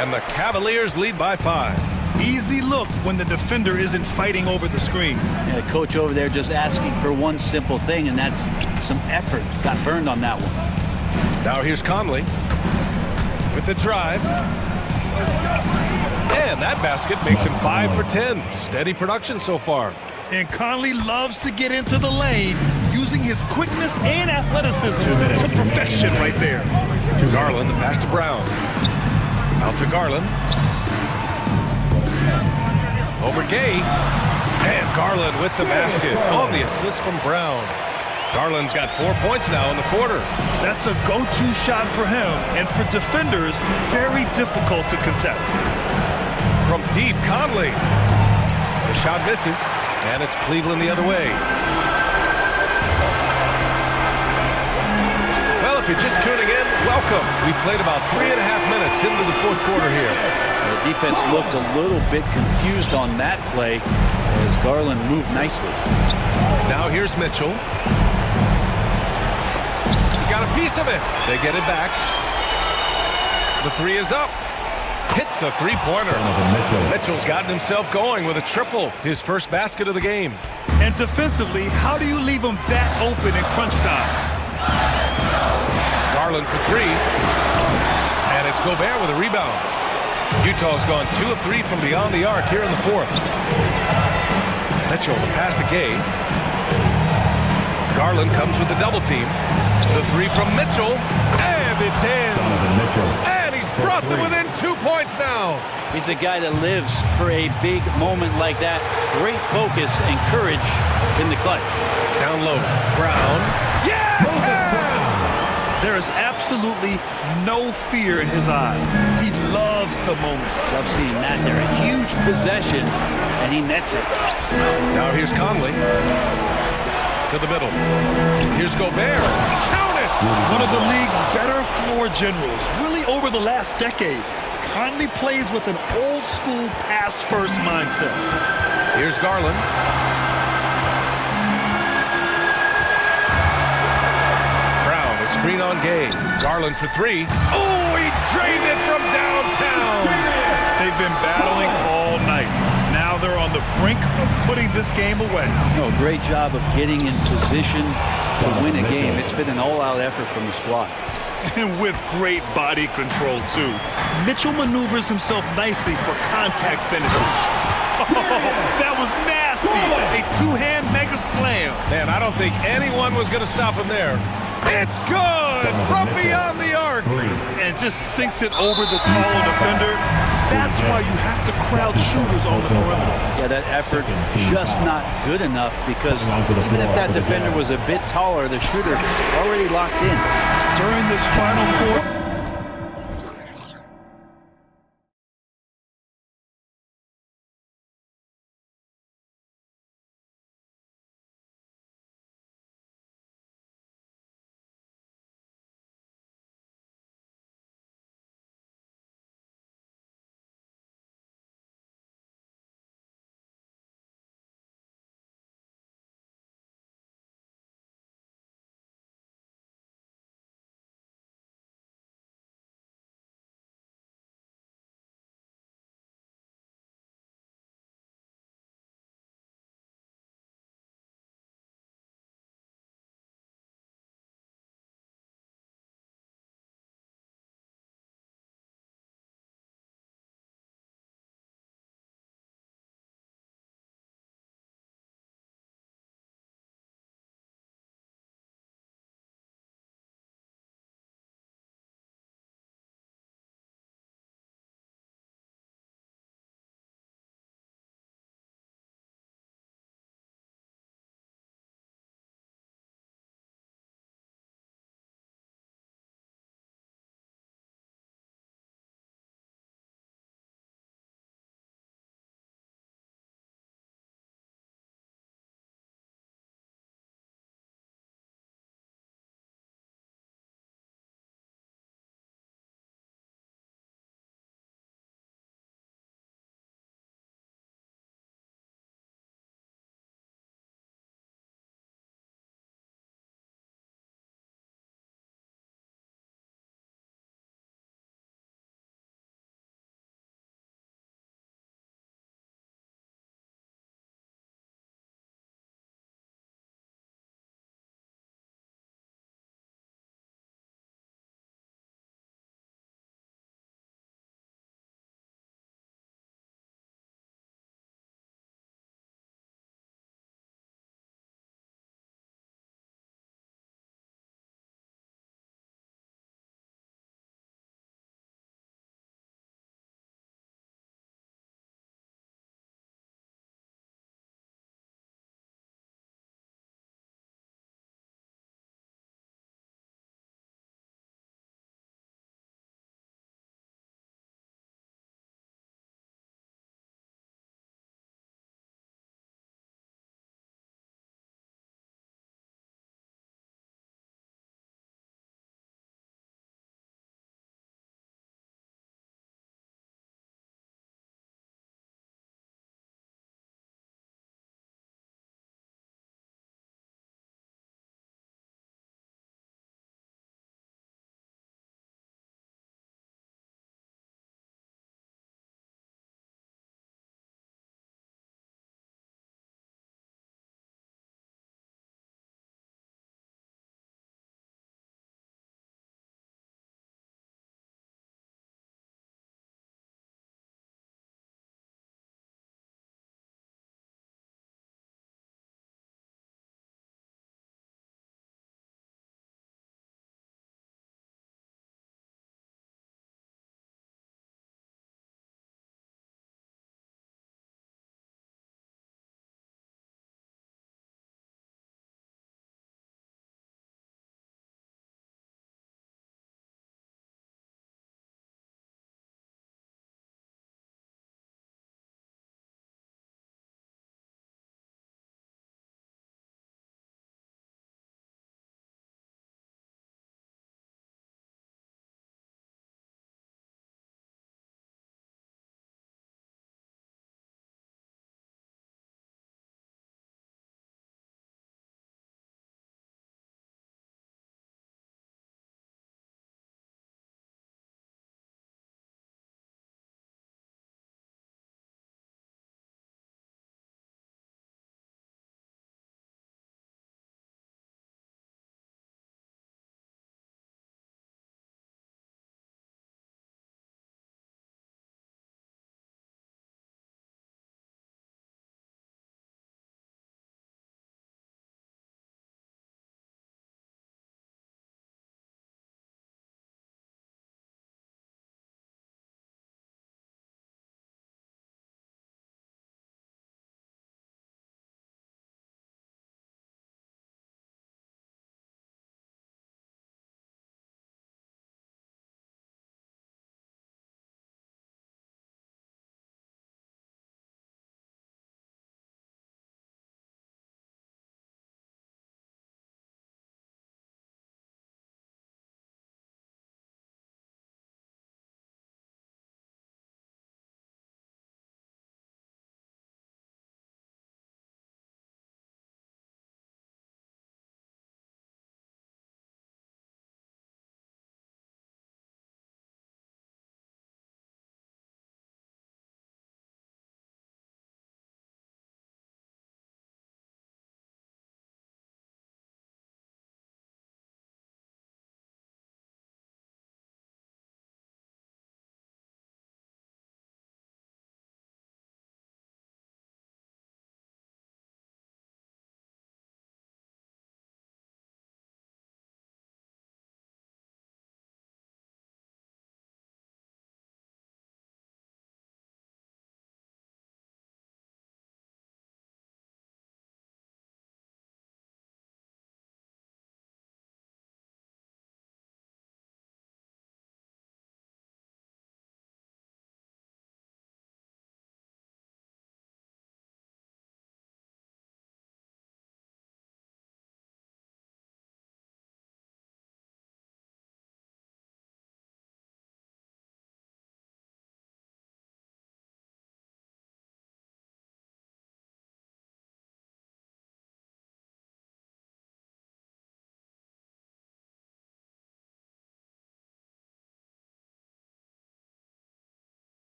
Speaker 1: And the Cavaliers lead by 5.
Speaker 3: Easy look when the defender isn't fighting over the screen.
Speaker 12: Yeah, the coach over there just asking for one simple thing, and that's some effort. Got burned on that one.
Speaker 1: Now here's Conley with the drive. And that basket makes him 5 for 10. Steady production so far.
Speaker 3: And Conley loves to get into the lane, using his quickness and athleticism to perfection right there.
Speaker 1: Garland, the pass to Brown. Out to Garland. Over Gay. And Garland with the basket on the assist from Brown. Garland's got 4 points now in the quarter.
Speaker 3: That's a go-to shot for him, and for defenders, very difficult to contest.
Speaker 1: From deep, Conley. The shot misses, and it's Cleveland the other way. if you're just tuning in, welcome. We've played about 3.5 minutes into the fourth quarter here.
Speaker 12: The defense looked a little bit confused on that play as Garland moved nicely.
Speaker 1: Now here's Mitchell. He got a piece of it. They get it back. The three is up. Hits a three-pointer. Mitchell's gotten himself going with a triple, his first basket of the game.
Speaker 3: And defensively, how do you leave him that open in crunch time?
Speaker 1: Garland for three. And it's Gobert with a rebound. Utah's gone 2 of 3 from beyond the arc here in the fourth. Mitchell, the pass to Gay. Garland comes with the double team. The three from Mitchell. And it's in. And he's brought them within 2 points now.
Speaker 12: He's a guy that lives for a big moment like that. Great focus and courage in the clutch.
Speaker 1: Down low. Brown. Yes!
Speaker 3: There is absolutely no fear in his eyes. He loves the moment.
Speaker 12: Love seeing that there. A huge possession, and he nets it.
Speaker 1: Now here's Conley. To the middle. Here's Gobert. Count it!
Speaker 3: One of the league's better floor generals, really over the last decade. Conley plays with an old-school pass-first mindset.
Speaker 1: Here's Garland. Brown, a screen on Gay. Garland for three. Oh, he drained it from downtown.
Speaker 3: They've been battling all night. Now they're on the brink of putting this game away.
Speaker 12: Oh, great job of getting in position to win a game. It's been an all-out effort from the squad.
Speaker 3: And with great body control, too. Mitchell maneuvers himself nicely for contact finishes. Oh, that was nasty. A two-hand mega slam.
Speaker 1: Man, I don't think anyone was going to stop him there. It's good from beyond the arc.
Speaker 3: And just sinks it over the taller defender. That's why you have to crowd shooters on the perimeter.
Speaker 12: Yeah, that effort just not good enough because even if that defender was a bit taller, the shooter already locked in.
Speaker 3: During this final quarter,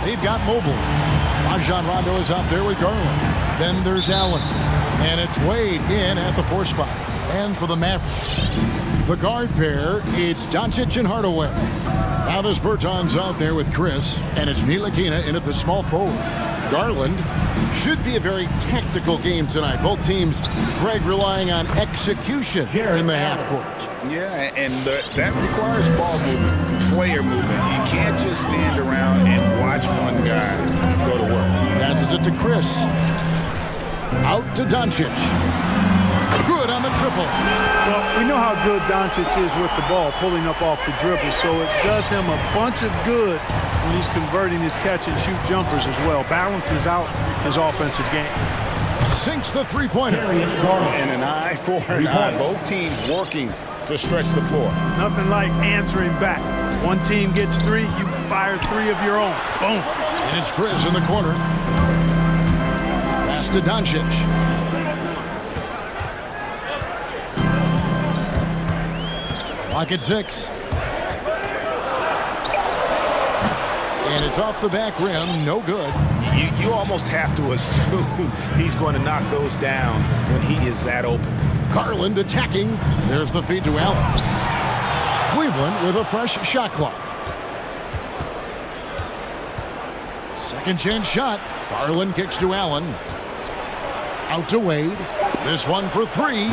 Speaker 6: They've got Mobile. Rajon Rondo is out there with Garland. Then there's Allen. And it's Wade in at the 4 spot. And for the Mavericks, the guard pair, it's Doncic and Hardaway. Now there's Bertans out there with Chris. And it's Ntilikina in at the small forward. Garland. Should be a very tactical game tonight. Both teams, Greg, relying on execution in the half court.
Speaker 9: Yeah, and that requires ball movement, player movement. You can't just stand around and watch one guy go to work.
Speaker 6: Passes it to Chris. Out to Doncic. Good on the triple.
Speaker 2: Well, we know how good Doncic is with the ball, pulling up off the dribble, so it does him a bunch of good when he's converting his catch-and-shoot jumpers as well. Balances out his offensive game.
Speaker 6: Sinks the three-pointer.
Speaker 9: And an eye for an eye. Both teams working to stretch the floor.
Speaker 2: Nothing like answering back. One team gets 3, you fire 3 of your own. Boom.
Speaker 6: And it's Chris in the corner. Pass to Doncic. Lock at 6. And it's off the back rim, no good.
Speaker 9: You almost have to assume he's going to knock those down when he is that open.
Speaker 6: Garland attacking. There's the feed to Allen. Cleveland with a fresh shot clock. Second chance shot. Garland kicks to Allen. Out to Wade. This one for 3.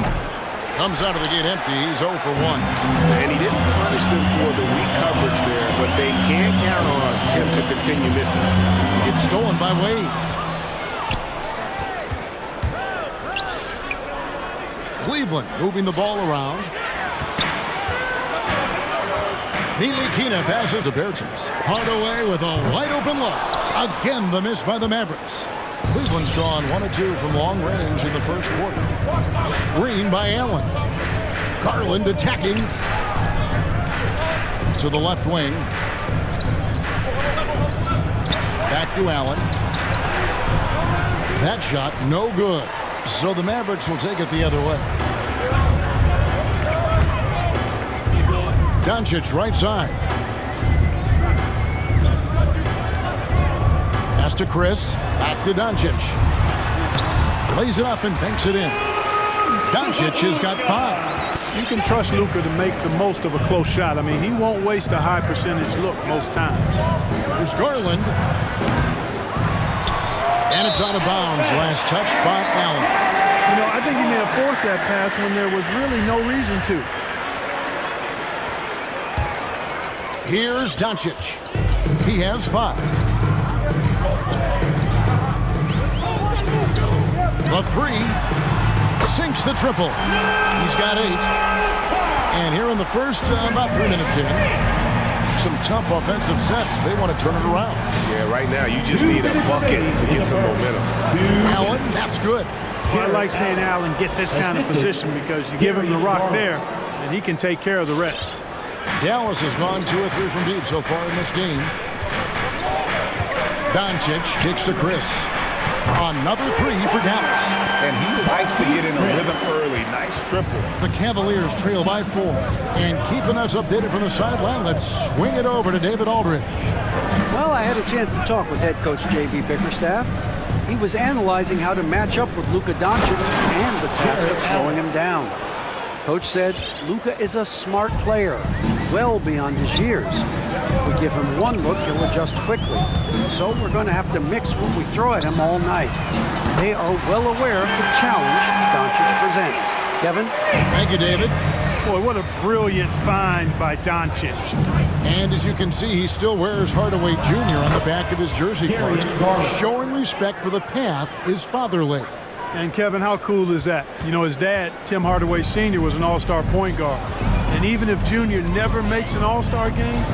Speaker 6: Comes out of the gate empty. He's 0 for 1.
Speaker 9: And he didn't punish them for the weak coverage there, but they can't count on him to continue missing.
Speaker 6: It's stolen by Wade. Cleveland moving the ball around. Ntilikina passes to Bertans. Hardaway with a wide open look. Again, the miss by the Mavericks. Cleveland's gone 1 of 2 from long range in the first quarter. Screen by Allen. Garland attacking to the left wing. Back to Allen. That shot no good. So the Mavericks will take it the other way. Doncic right side. Pass to Chris. Back to Doncic. Plays it up and banks it in. Doncic has got 5.
Speaker 2: You can trust Luka to make the most of a close shot. I mean, he won't waste a high percentage look most times.
Speaker 6: There's Garland. And it's out of bounds. Last touch by Allen.
Speaker 2: You know, I think he may have forced that pass when there was really no reason to.
Speaker 6: Here's Doncic. He has 5. The 3 sinks the triple. He's got 8. And here in the first, about 3 minutes in, some tough offensive sets. They want to turn it around.
Speaker 9: Yeah, right now you just need a bucket to get some momentum.
Speaker 6: Allen, that's good.
Speaker 2: I like saying Allen get this kind of position because you give him the rock there and he can take care of the rest.
Speaker 6: Dallas has gone 2 or 3 from deep so far in this game. Doncic kicks to Chris. Another 3 for Dallas.
Speaker 9: And he likes to get in a rhythm early. Nice triple.
Speaker 6: The Cavaliers trail by 4. And keeping us updated from the sideline, let's swing it over to David Aldridge.
Speaker 7: Well, I had a chance to talk with head coach J.B. Bickerstaff. He was analyzing how to match up with Luka Doncic and the task of slowing him down. Coach said Luka is a smart player, well beyond his years. If we give him one look, he'll adjust quickly. So we're going to have to mix what we throw at him all night. They are well aware of the challenge Doncic presents. Kevin?
Speaker 6: Thank you, David.
Speaker 2: Boy, what a brilliant find by Doncic.
Speaker 6: And as you can see, he still wears Hardaway Jr. on the back of his jersey plate, showing respect for the path his father laid.
Speaker 2: And Kevin, how cool is that? You know, his dad, Tim Hardaway Sr., was an all-star point guard. And even if Junior never makes an all-star game,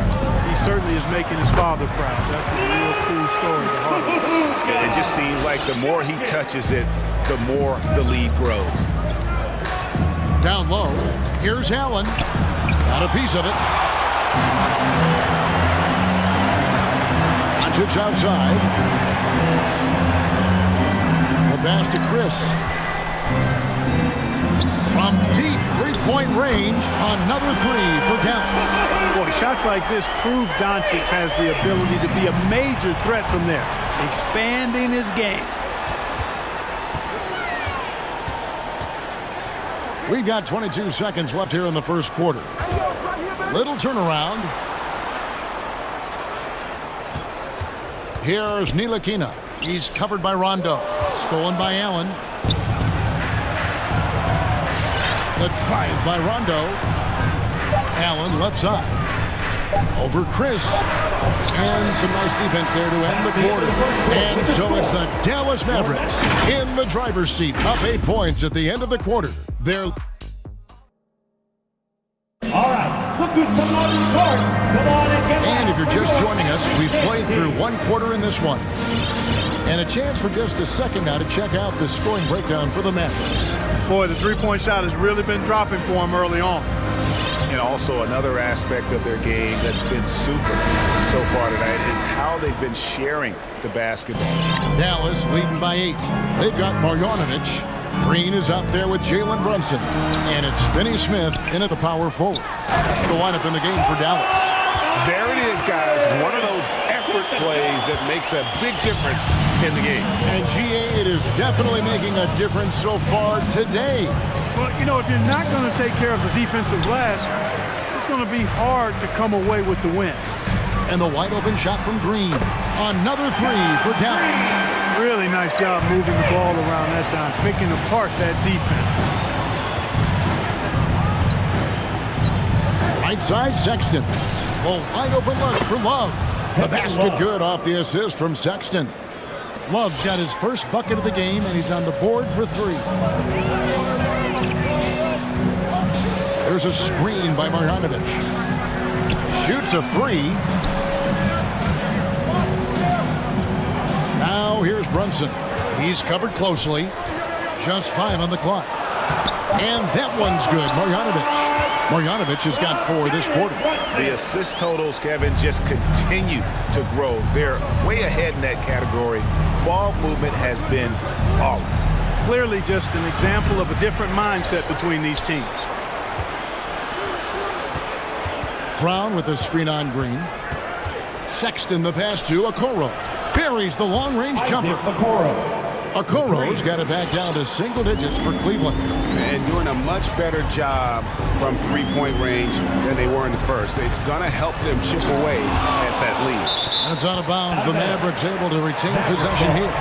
Speaker 2: he certainly is making his father proud. That's a real cool story to Hardaway.
Speaker 9: And it just seems like the more he touches it, the more the lead grows.
Speaker 6: Down low, here's Allen. Got a piece of it. Doncic outside. The pass to Chris. From deep three-point range, another three for Dallas.
Speaker 2: Boy, shots like this prove Doncic has the ability to be a major threat from there, expanding his game.
Speaker 6: We've got 22 seconds left here in the first quarter. Little turnaround. Here's Ntilikina. He's covered by Rondo. Stolen by Allen. The drive by Rondo. Allen left side. Over Chris. And some nice defense there to end the quarter. And so it's the Dallas Mavericks in the driver's seat. Up 8 points at the end of the quarter. They're...
Speaker 4: All right, look who's coming on the court. Come on and get
Speaker 6: And if you're just joining us, we've played through one quarter in this one. And a chance for just a second now to check out the scoring breakdown for the Mavericks.
Speaker 2: Boy, the three-point shot has really been dropping for him early on.
Speaker 11: And also another aspect of their game that's been super so far tonight is how they've been sharing the basketball.
Speaker 6: Dallas leading by 8. They've got Marjanovic. Green is out there with Jalen Brunson. And it's Finney Smith in at the power forward. That's the lineup in the game for Dallas.
Speaker 9: There it is, guys. One of those effort plays that makes a big difference in the game.
Speaker 6: And GA, it is definitely making a difference so far today.
Speaker 2: Well, you know, if you're not going to take care of the defensive glass, it's going to be hard to come away with the win.
Speaker 6: And the wide open shot from Green. Another three for Dallas.
Speaker 2: Really nice job moving the ball around that time, picking apart that defense.
Speaker 6: Right side, Sexton. Well, wide open look for Love. The basket good off the assist from Sexton. Love's got his first bucket of the game, and he's on the board for 3. There's a screen by Marjanovic. Shoots a 3. Now here's Brunson. He's covered closely. Just 5 on the clock. And that one's good. Marjanovic has got 4 this quarter.
Speaker 11: The assist totals, Kevin, just continue to grow. They're way ahead in that category. Ball movement has been flawless.
Speaker 2: Clearly just an example of a different mindset between these teams.
Speaker 6: Brown with the screen on Green. Sexton the pass to Okoro. Buries the long-range jumper. Okoro's got it back down to single digits for Cleveland.
Speaker 9: And doing a much better job from three-point range than they were in the first. It's going to help them chip away at that lead.
Speaker 6: And it's out of bounds. The Mavericks able to retain possession here.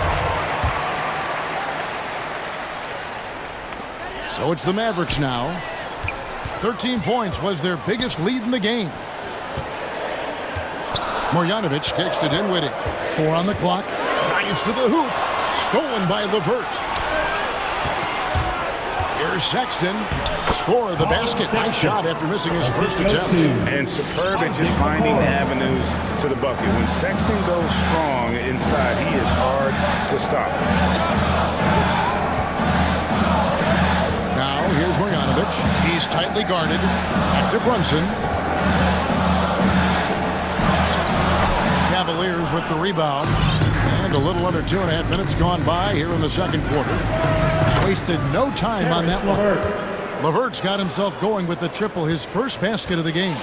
Speaker 6: So it's the Mavericks now. 13 points was their biggest lead in the game. Marjanovic kicks to Dinwiddie. 4 on the clock. Drives to the hoop. Stolen by LeVert. Here's Sexton. Score of the basket. Nice shot after missing his first attempt.
Speaker 9: And superb at just finding avenues to the bucket. When Sexton goes strong inside, he is hard to stop.
Speaker 6: Now here's Marjanovic. He's tightly guarded. Back to Brunson. Cavaliers with the rebound. And a little under 2.5 minutes gone by here in the second quarter. Wasted no time on that one. LeVert's got himself going with the triple, his first basket of the game.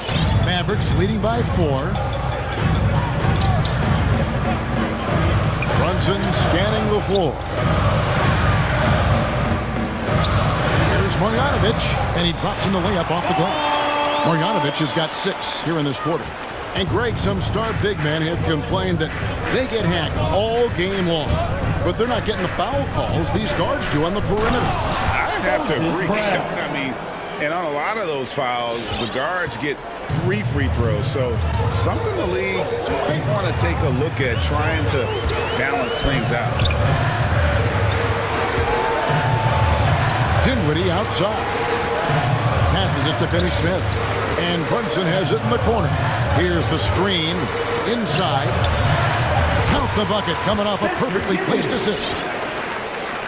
Speaker 6: Mavericks leading by 4. Brunson scanning the floor. Here's Marjanovic, and he drops in the layup off the glass. Marjanovic has got 6 here in this quarter. And Greg, some star big men have complained that they get hacked all game long. But they're not getting the foul calls these guards do on the perimeter.
Speaker 9: I'd have to agree. I mean, and on a lot of those fouls, the guards get 3 free throws. So something the league might want to take a look at, trying to balance things out.
Speaker 6: Dinwiddie outside. Passes it to Finney Smith. And Brunson has it in the corner. Here's the screen. Inside. Count the bucket coming off a perfectly placed assist.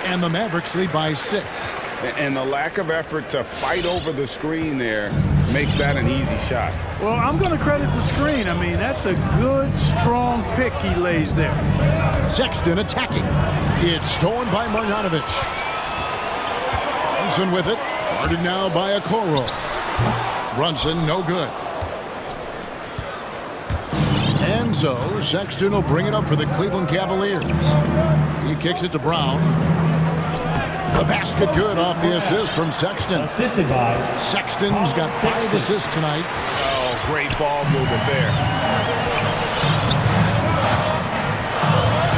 Speaker 6: And the Mavericks lead by 6.
Speaker 9: And the lack of effort to fight over the screen there makes that an easy shot.
Speaker 2: Well, I'm going to credit the screen. I mean, that's a good, strong pick he lays there.
Speaker 6: Sexton attacking. It's stolen by Marjanovic. Brunson with it. Guarded now by Okoro. Brunson, no good. And so Sexton will bring it up for the Cleveland Cavaliers. He kicks it to Brown. The basket good off the assist from Sexton.
Speaker 4: Assisted by
Speaker 6: Sexton's got 5 assists tonight.
Speaker 11: Oh, great ball movement there.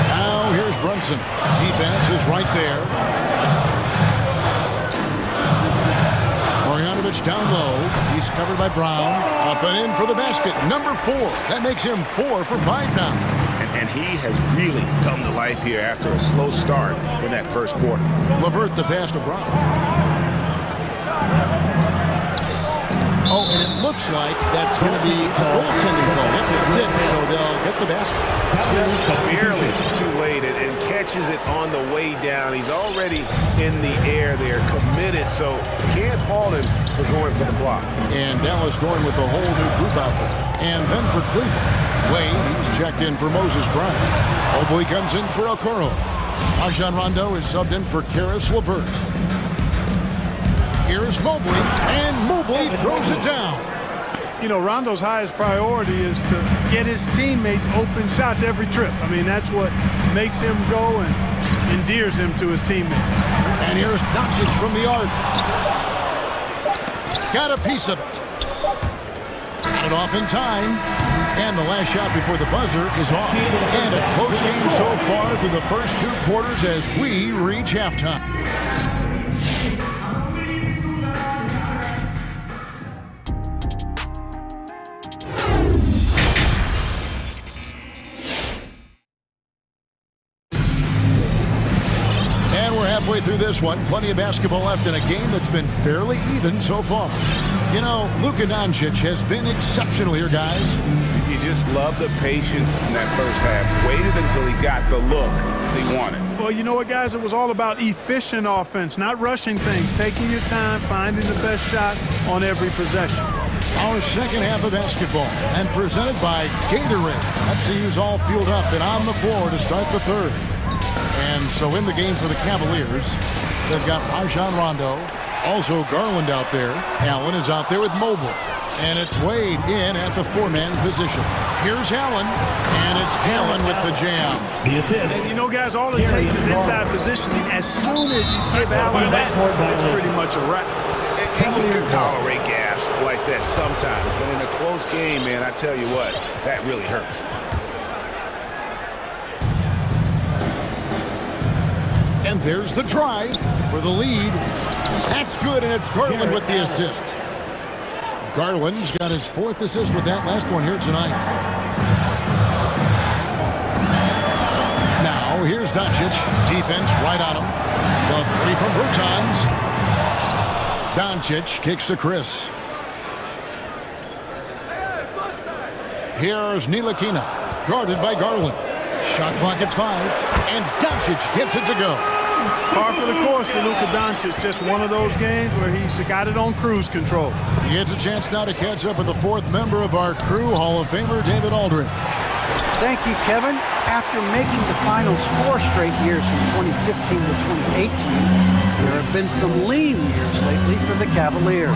Speaker 6: Now here's Brunson. Defense is right there. Marjanovic down low. He's covered by Brown. Up and in for the basket. Number 4. That makes him 4 for 5 now.
Speaker 11: And he has really come to life here after a slow start in that first quarter.
Speaker 6: LeVert the pass to Brown. Oh, and it looks like that's going to be a goaltending goal. That's it. So they'll get the basket.
Speaker 11: Just barely too late and catches it on the way down. He's already in the air there, committed, so can't fault him for going for the block.
Speaker 6: And Dallas going with a whole new group out there. And then for Cleveland, Wade, he's checked in for Moses Brown. Mobley comes in for Okoro. Rajon Rondo is subbed in for Karis LeVert. Here's Mobley, and Mobley throws it down.
Speaker 2: You know, Rondo's highest priority is to get his teammates open shots every trip. I mean, that's what makes him go and endears him to his teammates.
Speaker 6: And here's Doncic from the arc. Got a piece of it. Got it off in time. And the last shot before the buzzer is off. And a close game so far through the first 2 quarters as we reach halftime. Halfway through this one, plenty of basketball left in a game that's been fairly even so far. You know, Luka Doncic has been exceptional here, guys.
Speaker 11: You just love the patience in that first half. Waited until he got the look he wanted.
Speaker 2: Well, you know what, guys? It was all about efficient offense, not rushing things, taking your time, finding the best shot on every possession.
Speaker 6: Our second half of basketball, and presented by Gatorade. Let's see who's all fueled up and on the floor to start the third. And so in the game for the Cavaliers, they've got Rajon Rondo, also Garland out there. Allen is out there with Mobley. And it's Wade in at the 4-man position. Here's Allen, and it's Allen with the jam.
Speaker 4: The assist.
Speaker 2: And you know, guys, all it takes is inside positioning. As soon as you give Allen that, it's pretty much a wrap.
Speaker 11: And you can tolerate gaps like that sometimes, but in a close game, man, I tell you what, that really hurts.
Speaker 6: And there's the drive for the lead. That's good, and it's Garland with the assist. Garland's got his 4th assist with that last one here tonight. Now, here's Doncic. Defense right on him. The 3 from Bertans. Doncic kicks to Chris. Here's Ntilikina, guarded by Garland. Shot clock at 5, and Doncic gets it to go.
Speaker 2: Par for the course for Luka Doncic. Just one of those games where he's got it on cruise control.
Speaker 6: He gets a chance now to catch up with the 4th member of our crew, Hall of Famer David Aldridge.
Speaker 7: Thank you, Kevin. After making the finals 4 straight years from 2015 to 2018, there have been some lean years lately for the Cavaliers.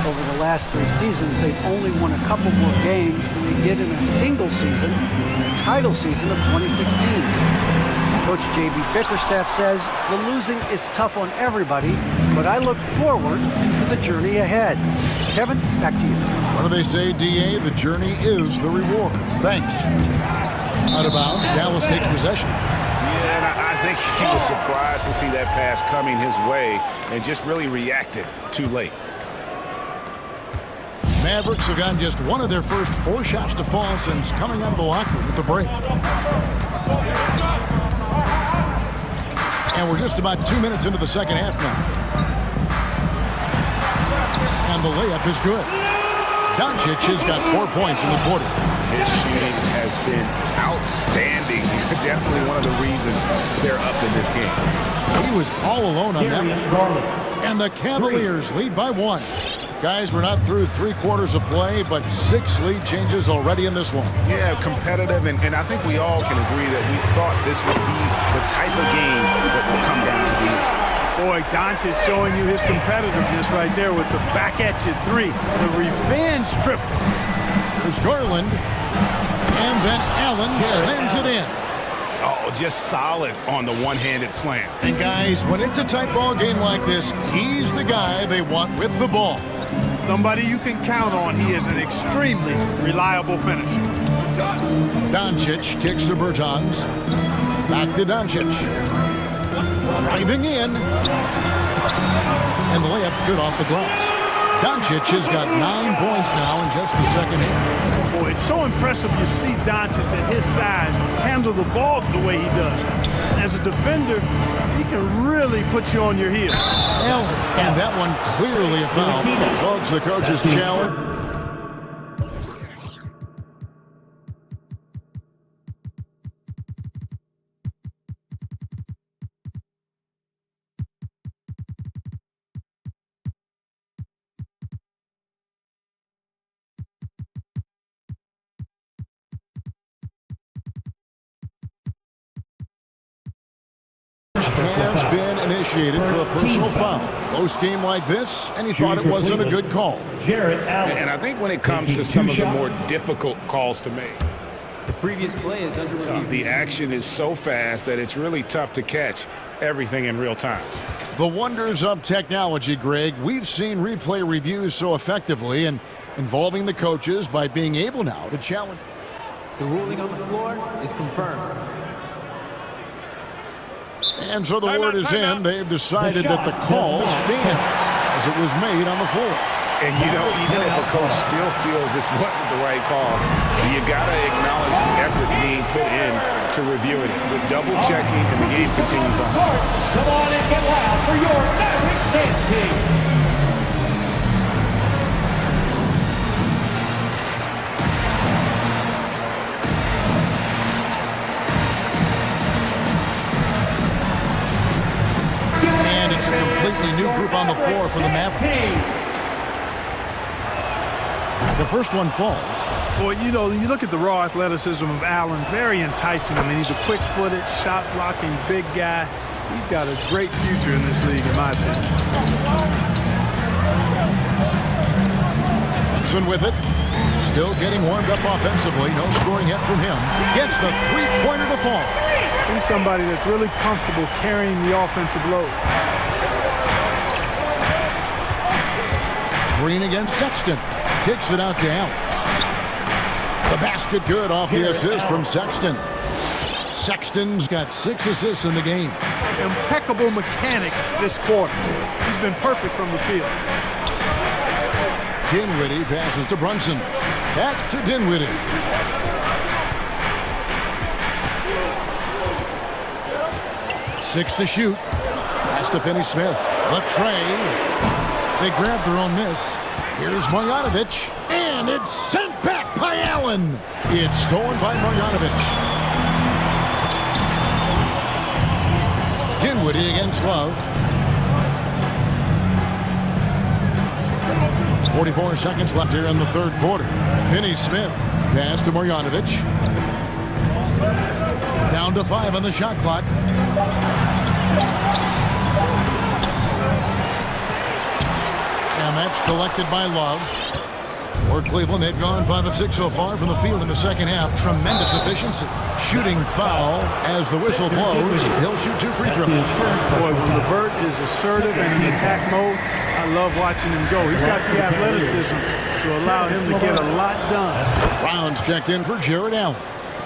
Speaker 7: Over the last 3 seasons, they've only won a couple more games than they did in a single season, the title season of 2016. Coach J.B. Bickerstaff says the losing is tough on everybody, but I look forward to the journey ahead. Kevin, back to you.
Speaker 6: What do they say, D.A.? The journey is the reward. Thanks. Out of bounds, Dallas takes possession.
Speaker 11: Yeah, and I think he was surprised to see that pass coming his way and just really reacted too late.
Speaker 6: Mavericks have gotten just one of their first 4 shots to fall since coming out of the locker room at the break. And we're just about 2 minutes into the second half now. And the layup is good. Doncic has got 4 points in the quarter.
Speaker 11: His shooting has been outstanding. Definitely one of the reasons they're up in this game.
Speaker 6: He was all alone on that one. And the Cavaliers lead by 1. Guys, we're not through 3 quarters of play, but 6 lead changes already in this one.
Speaker 11: Yeah, competitive, and I think we all can agree that we thought this would be the type of game that will come down to the end.
Speaker 2: Boy, Doncic showing you his competitiveness right there with the back at you three. The revenge triple.
Speaker 6: There's Garland. And then Allen slams it in.
Speaker 11: Oh, just solid on the one-handed slam.
Speaker 6: And guys, when it's a tight ball game like this, he's the guy they want with the ball.
Speaker 2: Somebody you can count on. He is an extremely reliable finisher.
Speaker 6: Doncic kicks to Bertans. Back to Doncic. Driving in. And the layup's good off the glass. Doncic has got 9 points now in just the second half.
Speaker 2: Boy, it's so impressive you see Doncic at his size handle the ball the way he does. As a defender, he can really put you on your heels.
Speaker 6: And that one clearly a foul. Folks, the coach's challenge. Has been initiated for a personal foul. Close game like this, and he thought it wasn't a good call.
Speaker 11: And I think when it comes to some of the more difficult calls to make,
Speaker 13: the previous play is under review.
Speaker 11: The action is so fast that it's really tough to catch everything in real time.
Speaker 6: The wonders of technology, Greg. We've seen replay reviews so effectively and involving the coaches by being able now to challenge.
Speaker 13: The ruling on the floor is confirmed.
Speaker 6: And so the word is in. They've decided that the call stands as it was made on the floor.
Speaker 11: And you know, even if a coach still feels this wasn't the right call, you got to acknowledge the effort being put in to reviewing it. With double checking, and the game continues on.
Speaker 4: Come on and get loud for your Mavericks dance team.
Speaker 6: It's a completely new group on the floor for the Mavericks. The first one falls.
Speaker 2: Boy, you know, you look at the raw athleticism of Allen, very enticing. I mean, he's a quick-footed, shot-blocking big guy. He's got a great future in this league, in my opinion.
Speaker 6: Thompson with it. Still getting warmed up offensively. No scoring yet from him. Gets the three-pointer to fall.
Speaker 2: He's somebody that's really comfortable carrying the offensive load.
Speaker 6: Green against Sexton. Kicks it out to Allen. The basket good off the assist from Sexton. Sexton's got 6 assists in the game.
Speaker 2: Impeccable mechanics this quarter. He's been perfect from the field.
Speaker 6: Dinwiddie passes to Brunson. Back to Dinwiddie. Six to shoot. Has to finish Smith. The tray. They grab their own miss. Here's Marjanovic. And it's sent back by Allen. It's stolen by Marjanovic. Dinwiddie against Love. 44 seconds left here in the third quarter. Finney-Smith. Pass to Marjanovic. Down to 5 on the shot clock. And that's collected by Love. For Cleveland, they've gone 5 of 6 so far from the field in the second half. Tremendous efficiency. Shooting foul as the whistle blows. He'll shoot 2 free throws.
Speaker 2: Boy, when LeVert is assertive and in attack mode, I love watching him go. He's got the athleticism to allow him to get a lot done.
Speaker 6: Brown's checked in for Jared Allen.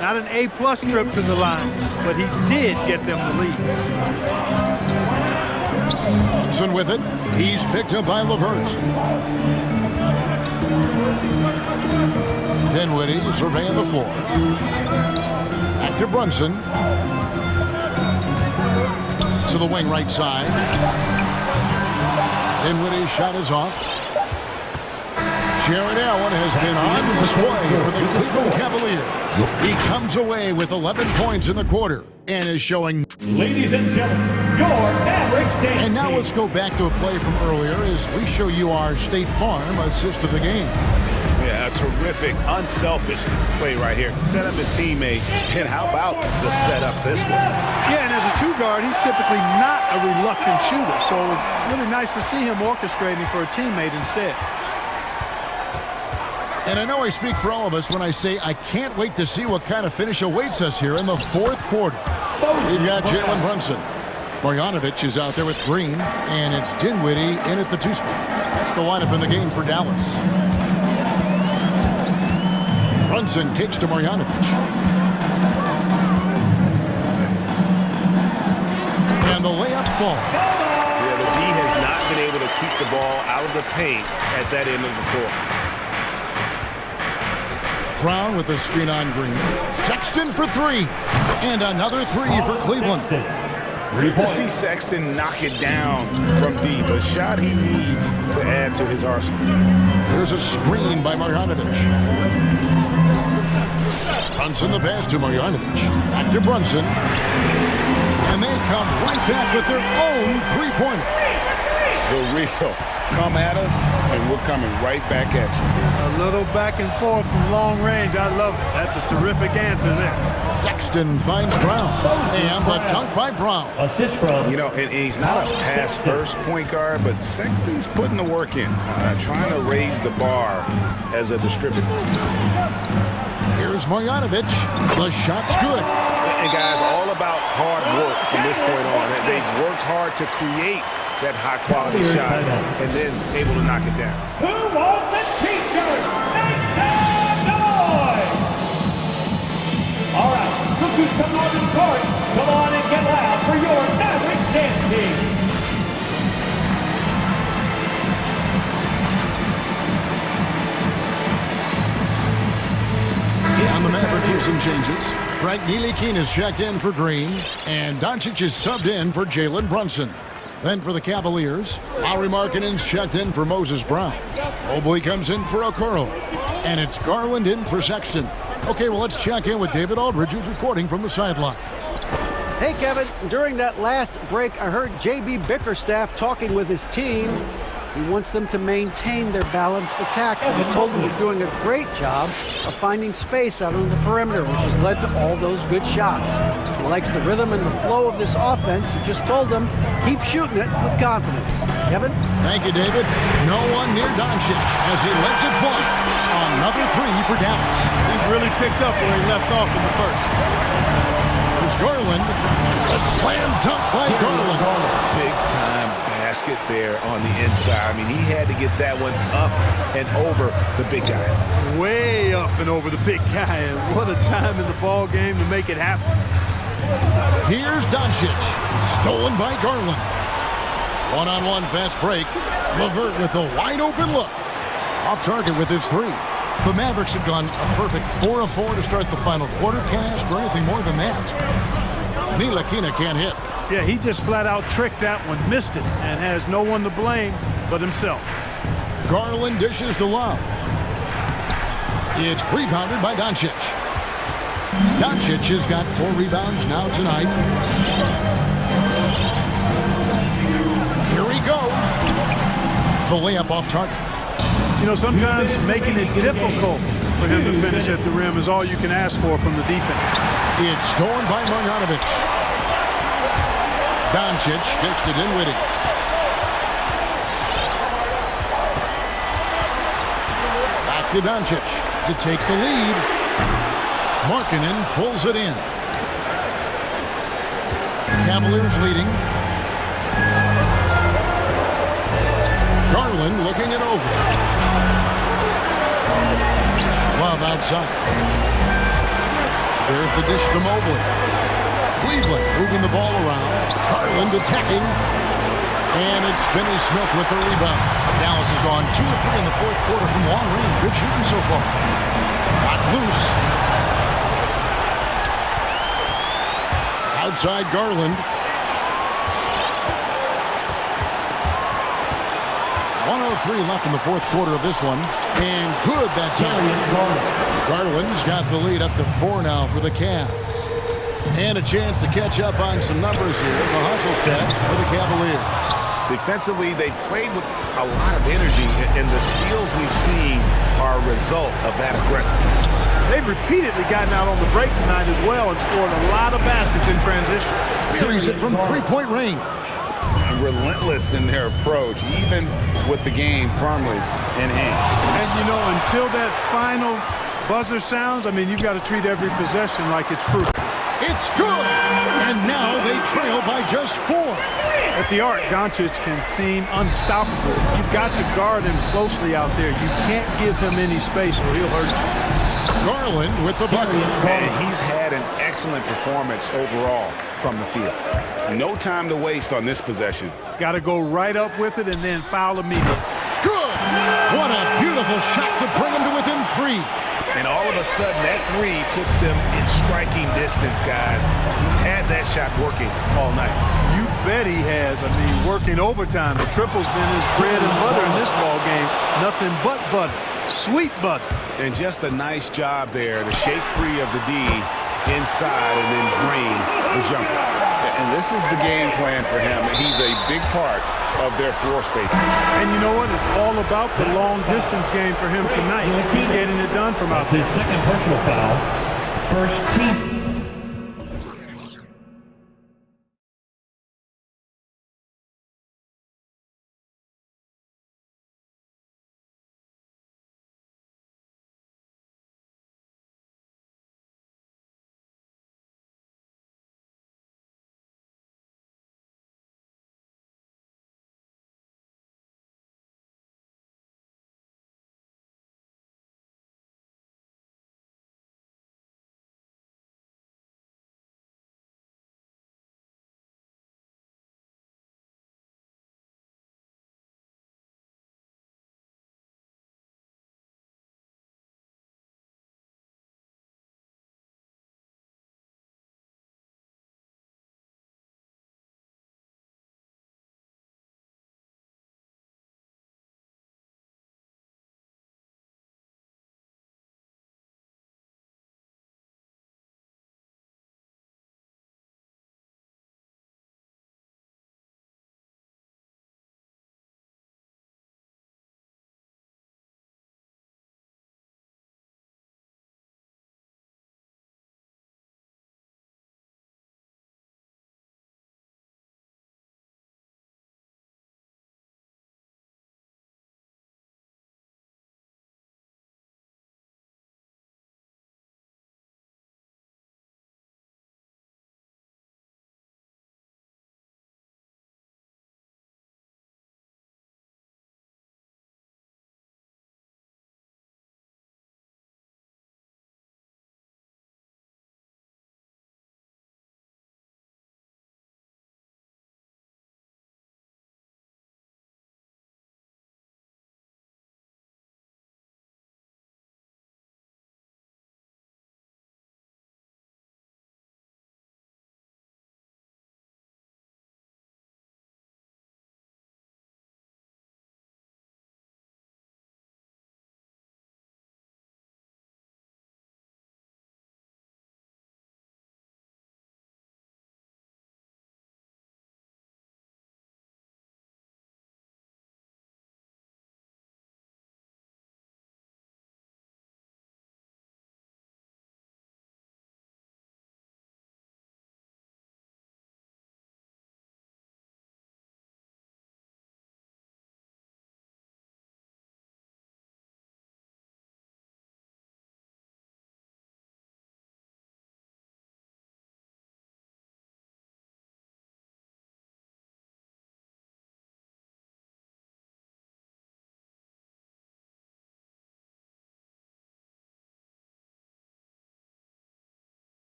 Speaker 2: Not an A-plus trip to the line, but he did get them the lead.
Speaker 6: Thompson with it. He's picked up by LeVert. Dinwiddie surveying the floor. Back to Brunson. To the wing right side. Dinwiddie's shot is off. Jared Allen has been on display for the Cleveland Cavaliers. He comes away with 11 points in the quarter and is showing.
Speaker 4: Ladies and gentlemen, your Mavericks dance.
Speaker 6: And now let's go back to a play from earlier as we show you our State Farm assist of the game.
Speaker 11: Yeah,
Speaker 9: terrific, unselfish play right here. Set up his teammate, and how about the setup this one?
Speaker 2: Yeah, and as a two guard, he's typically not a reluctant shooter, so it was really nice to see him orchestrating for a teammate instead.
Speaker 6: And I know I speak for all of us when I say I can't wait to see what kind of finish awaits us here in the fourth quarter. We've got Jalen Brunson. Marjanovic is out there with Green, and it's Dinwiddie in at the two spot. That's the lineup in the game for Dallas. Brunson kicks to Marjanovic. And the layup falls.
Speaker 9: Yeah, the D has not been able to keep the ball out of the paint at that end of the floor.
Speaker 6: Brown with the screen on Green. Sexton for three. And another three for Cleveland.
Speaker 11: Good to see Sexton knock it down from deep. A shot he needs to add to his arsenal.
Speaker 6: There's a screen by Marjanovic. Brunson the pass to Marjanovic. Back to Brunson. And they come right back with their own three-pointer.
Speaker 11: The real. Come at us, and we're coming right back at you.
Speaker 2: A little back and forth from long range. I love it. That's a terrific answer there.
Speaker 6: Sexton finds Brown. And the dunk by Brown.
Speaker 13: Assist from.
Speaker 11: You know, and he's not a pass-first point guard, but Sexton's putting the work in, trying to raise the bar as a distributor.
Speaker 6: Here's Marjanovic. The shot's good.
Speaker 11: And guys, all about hard work from this point on. They've worked hard to create that high-quality shot and then able to knock it down.
Speaker 4: Who wants a t-shirt? Make some noise! All right, look who's coming onto the court. Come on and get loud for your Maverick dance team.
Speaker 6: On the Mavericks with some changes. Frank Ntilikina is checked in for Green, and Doncic is subbed in for Jalen Brunson. Then for the Cavaliers, Lauri Markkanen's checked in for Moses Brown. Mobley comes in for Okoro, and it's Garland in for Sexton. Okay, well, let's check in with David Aldridge, who's reporting from the sidelines.
Speaker 7: Hey, Kevin, during that last break, I heard J.B. Bickerstaff talking with his team. He wants them to maintain their balanced attack. He told them they're doing a great job of finding space out on the perimeter, which has led to all those good shots. He likes the rhythm and the flow of this offense. He just told them, keep shooting it with confidence. Kevin?
Speaker 6: Thank you, David. No one near Doncic as he lets it fly. Another three for Dallas.
Speaker 2: He's really picked up where he left off in the first.
Speaker 6: Here's Garland. A slam dunk by Garland.
Speaker 9: Big time basket there on the inside. I mean, he had to get that one up and over the big guy.
Speaker 2: Way up and over the big guy, and what a time in the ball game to make it happen.
Speaker 6: Here's Doncic. Stolen by Garland. One-on-one fast break. LeVert with a wide-open look. Off target with his three. The Mavericks had gone a perfect 4 of 4 to start the final quarter cast, or anything more than that. Ntilikina can't hit.
Speaker 2: Yeah, he just flat out tricked that one, missed it, and has no one to blame but himself.
Speaker 6: Garland dishes to Love. It's rebounded by Doncic. Doncic has got 4 rebounds now tonight. Here he goes. The layup off target.
Speaker 2: You know, sometimes making it difficult for him to finish at the rim is all you can ask for from the defense.
Speaker 6: It's stolen by Marjanovic. Doncic kicks to Dinwiddie. Back to Doncic to take the lead. Markkanen pulls it in. Cavaliers leading. Garland looking it over. Love outside. There's the dish to Mobley. Cleveland moving the ball around. Garland attacking. And it's Finney-Smith with the rebound. Dallas has gone 2 of 3 in the fourth quarter from long range. Good shooting so far. Got loose. Outside Garland. 1:03 left in the fourth quarter of this one. And good that time. Garland's got the lead up to 4 now for the Cavs. And a chance to catch up on some numbers here. The hustle stats for the Cavaliers.
Speaker 11: Defensively, they played with a lot of energy, and the steals we've seen are a result of that aggressiveness.
Speaker 2: They've repeatedly gotten out on the break tonight as well and scored a lot of baskets in transition.
Speaker 6: Carries it from three-point range.
Speaker 11: Relentless in their approach, even with the game firmly in hand.
Speaker 2: And, you know, until that final buzzer sounds, I mean, you've got to treat every possession like it's crucial.
Speaker 6: It's good! And now they trail by just 4.
Speaker 2: At the arc, Doncic can seem unstoppable. You've got to guard him closely out there. You can't give him any space or he'll hurt you.
Speaker 6: Garland with the bucket.
Speaker 11: And he's had an excellent performance overall from the field. No time to waste on this possession.
Speaker 2: Got to go right up with it and then foul immediately.
Speaker 6: Good! What a beautiful shot to bring him to within 3.
Speaker 11: And all of a sudden, that 3 puts them in striking distance, guys. He's had that shot working all night.
Speaker 2: You bet he has. I mean, working overtime. The triple's been his bread and butter in this ball game. Nothing but butter. Sweet butter.
Speaker 11: And just a nice job there to shake free of the D inside and then drain the jumper. And this is the game plan for him. He's a big part of their floor spacing.
Speaker 2: And you know what? It's all about the long distance game for him tonight. He's getting it done from out there.
Speaker 4: His second personal foul. First team.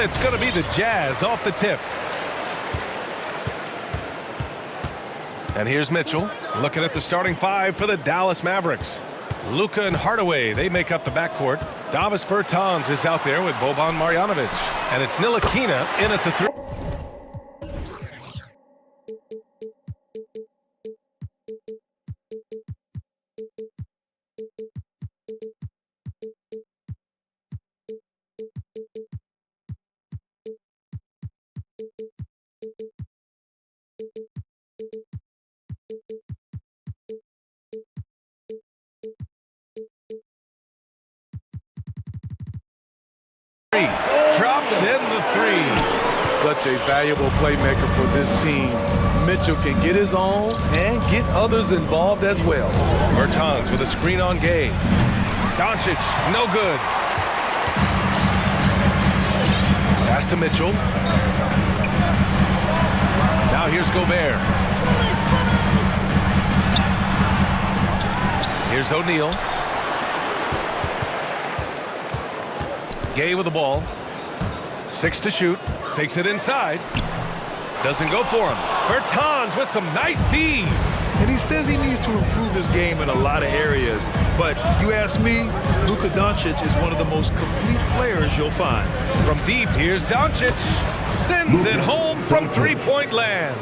Speaker 1: And it's going to be the Jazz off the tip. And here's Mitchell looking at the starting five for the Dallas Mavericks. Luka and Hardaway, they make up the backcourt. Davis Bertans is out there with Boban Marjanovic. And it's Ntilikina in at the three. Drops in the three.
Speaker 14: Such a valuable playmaker for this team. Mitchell can get his own and get others involved as well.
Speaker 1: Bertans with a screen on Gay. Doncic, no good. Pass to Mitchell. Now here's Gobert. Here's O'Neal. Gay with the ball. 6 to shoot. Takes it inside. Doesn't go for him. Bertans with some nice D.
Speaker 3: And he says he needs to improve his game in a lot of areas. But you ask me, Luka Doncic is one of the most complete players you'll find.
Speaker 1: From deep, here's Doncic. Sends it home from three-point land.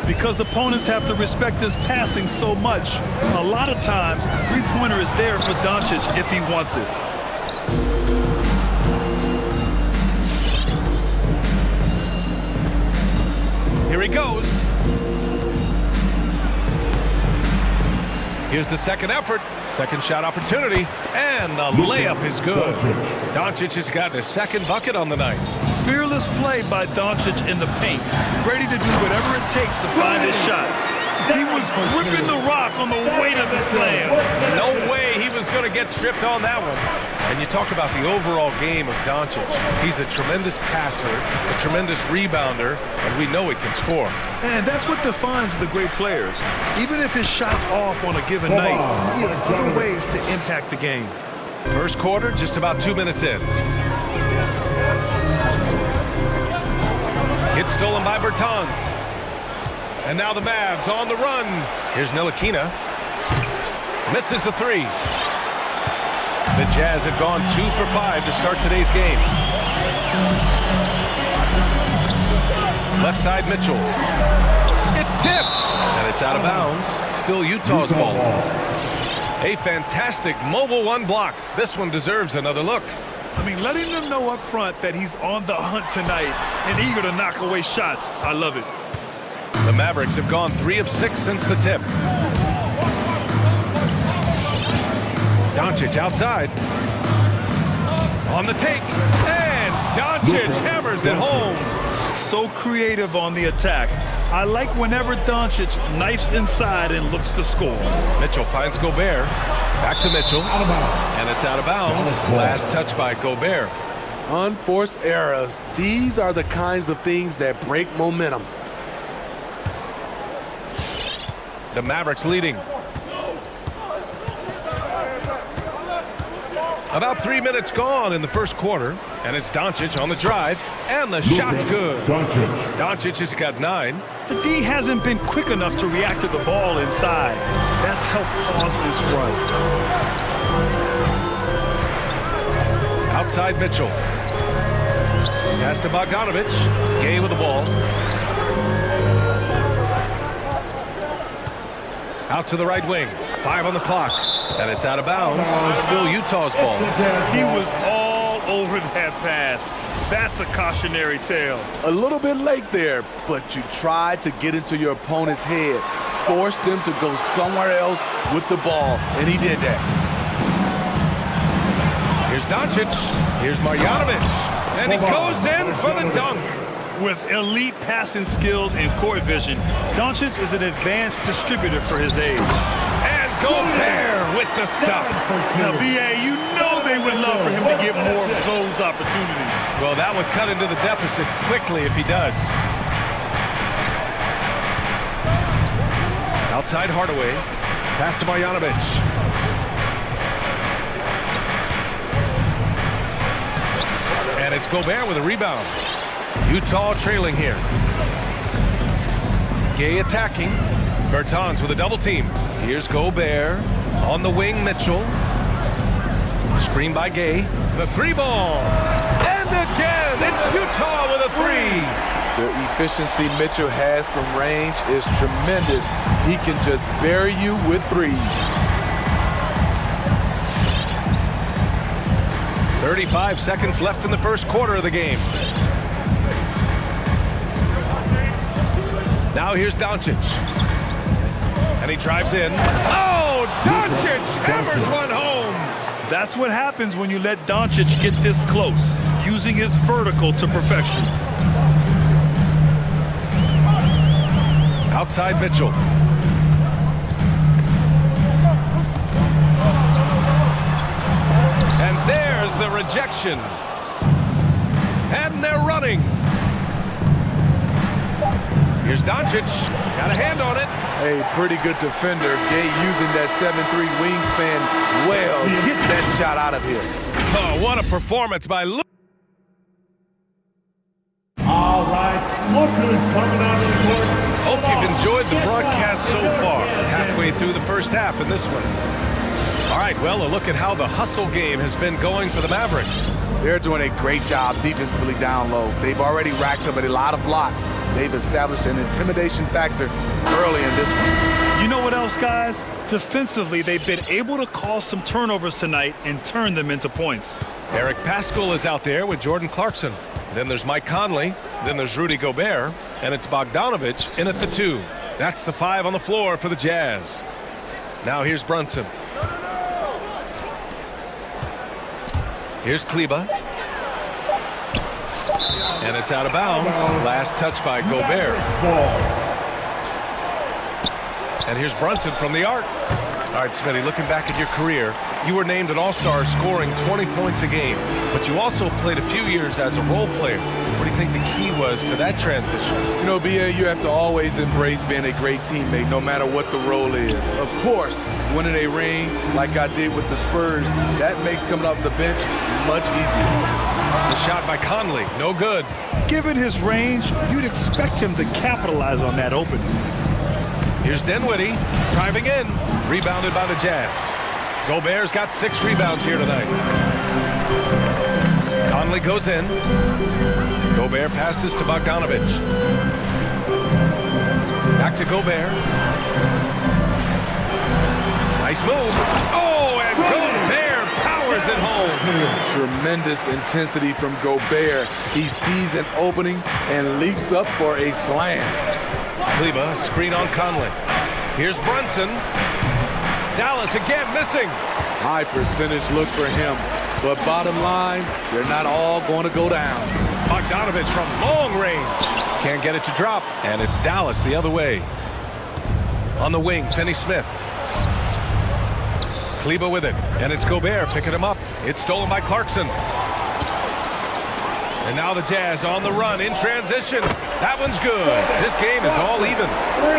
Speaker 3: Because opponents have to respect his passing so much, a lot of times, the three-pointer is there for Doncic if he wants it.
Speaker 1: Here he goes. Here's the second effort. Second shot opportunity. And the layup is good. Doncic has gotten his second bucket on the night.
Speaker 3: Fearless play by Doncic in the paint. Ready to do whatever it takes to find his shot. He was gripping the rock on the weight of the slam.
Speaker 1: No way he was going to get stripped on that one. And you talk about the overall game of Doncic. He's a tremendous passer, a tremendous rebounder, and we know he can score.
Speaker 3: And that's what defines the great players. Even if his shot's off on a given night, he has other ways to impact the game.
Speaker 1: First quarter, just about 2 minutes in. Gets stolen by Bertans. And now the Mavs on the run. Here's Ntilikina. Misses the three. The Jazz have gone 2 for 5 to start today's game. Left side, Mitchell. It's tipped. And it's out of bounds. Still Utah's ball. A fantastic mobile one block. This one deserves another look.
Speaker 3: I mean, letting them know up front that he's on the hunt tonight and eager to knock away shots. I love it.
Speaker 1: The Mavericks have gone 3 of 6 since the tip. Doncic outside. On the take. And Doncic hammers it home.
Speaker 3: So creative on the attack. I like whenever Doncic knifes inside and looks to score.
Speaker 1: Mitchell finds Gobert. Back to Mitchell. And it's out of bounds. Last touch by Gobert.
Speaker 14: Unforced errors. These are the kinds of things that break momentum.
Speaker 1: The Mavericks leading. About 3 minutes gone in the first quarter, and it's Doncic on the drive, and the shot's good. Doncic has got 9.
Speaker 3: The D hasn't been quick enough to react to the ball inside. That's helped cause this run.
Speaker 1: Outside Mitchell. Pass to Bogdanovic. Gay with the ball. Out to the right wing. 5 on the clock. And it's out of bounds. Still Utah's ball.
Speaker 3: He was all over that pass. That's a cautionary tale.
Speaker 14: A little bit late there, but you tried to get into your opponent's head. Forced him to go somewhere else with the ball, and he did that.
Speaker 1: Here's Doncic. Here's Marjanovic. And he goes in for the dunk.
Speaker 3: With elite passing skills and court vision, Doncic is an advanced distributor for his age.
Speaker 1: And Gobert with the stuff.
Speaker 3: Now, B.A., you know they would love for him to get more of those opportunities.
Speaker 1: Well, that would cut into the deficit quickly if he does. Outside Hardaway. Pass to Marjanovic. And it's Gobert with a rebound. Utah trailing here. Gay attacking. Bertans with a double team. Here's Gobert. On the wing, Mitchell. Screen by Gay. The three ball. And again, it's Utah with a three.
Speaker 14: The efficiency Mitchell has from range is tremendous. He can just bury you with threes.
Speaker 1: 35 seconds left in the first quarter of the game. Now here's Doncic. And he drives in. Oh, Doncic hammers one home.
Speaker 3: That's what happens when you let Doncic get this close, using his vertical to perfection.
Speaker 1: Outside Mitchell. And there's the rejection. And they're running. Here's Doncic. Got a hand on it.
Speaker 14: A pretty good defender. Gay using that 7'3" wingspan well. Get that shot out of here.
Speaker 1: Oh, what a performance by Luka.
Speaker 4: All right, look who's coming out of the court.
Speaker 1: Hope you've enjoyed the broadcast so far. Halfway through the first half in this one. All right, well, a look at how the hustle game has been going for the Mavericks.
Speaker 14: They're doing a great job defensively down low. They've already racked up a lot of blocks. They've established an intimidation factor early in this one.
Speaker 3: You know what else, guys? Defensively, they've been able to cause some turnovers tonight and turn them into points.
Speaker 1: Eric Paschall is out there with Jordan Clarkson. Then there's Mike Conley. Then there's Rudy Gobert. And it's Bogdanovich in at the 2. That's the 5 on the floor for the Jazz. Now here's Brunson. Here's Kleber. And it's out of bounds. Last touch by Gobert. And here's Brunson from the arc. All right, Smitty, looking back at your career, you were named an all-star scoring 20 points a game, but you also played a few years as a role player. What do you think the key was to that transition?
Speaker 14: You know, BA, you have to always embrace being a great teammate, no matter what the role is. Of course, winning a ring like I did with the Spurs, that makes coming off the bench much easier.
Speaker 1: The shot by Conley, no good.
Speaker 3: Given his range, you'd expect him to capitalize on that opening.
Speaker 1: Here's Dinwiddie driving in, rebounded by the Jazz. Gobert's got 6 rebounds here tonight. Conley goes in. Gobert passes to Bogdanovich. Back to Gobert. Nice move. Oh, and Gobert powers it home.
Speaker 14: Tremendous intensity from Gobert. He sees an opening and leaps up for a slam.
Speaker 1: Kleber, screen on Conley. Here's Brunson. Dallas again missing.
Speaker 14: High percentage look for him. But bottom line, they're not all going to go down.
Speaker 1: Bogdanovich from long range. Can't get it to drop. And it's Dallas the other way. On the wing, Finney-Smith. Kleber with it. And it's Gobert picking him up. It's stolen by Clarkson. And now the Jazz on the run in transition. That one's good. This game is all even.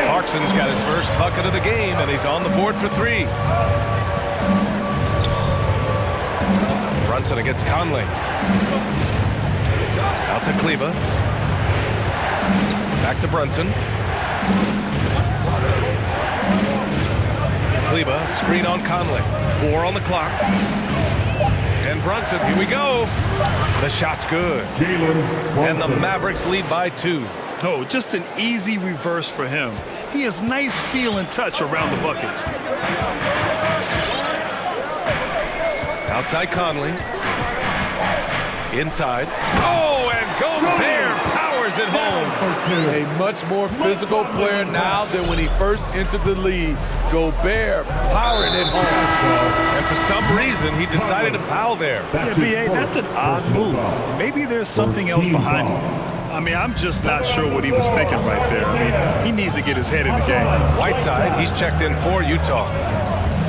Speaker 1: Clarkson's got his first bucket of the game, and he's on the board for 3. Brunson against Conley. Out to Kleber. Back to Brunson. Kleber, screen on Conley. 4 on the clock. And Brunson, here we go. The shot's good. And the Mavericks lead by 2.
Speaker 3: Oh, just an easy reverse for him. He has nice feel and touch around the bucket.
Speaker 1: Outside Conley. Inside. Oh, and Gobert powers it home.
Speaker 14: A much more physical player now than when he first entered the league. Gobert powering it home.
Speaker 1: And for some reason, he decided to foul there.
Speaker 3: Yeah, BA, that's an odd move. Maybe there's something else behind it. I mean, I'm just not sure what he was thinking right there. I mean, he needs to get his head in the game.
Speaker 1: Whiteside, he's checked in for Utah.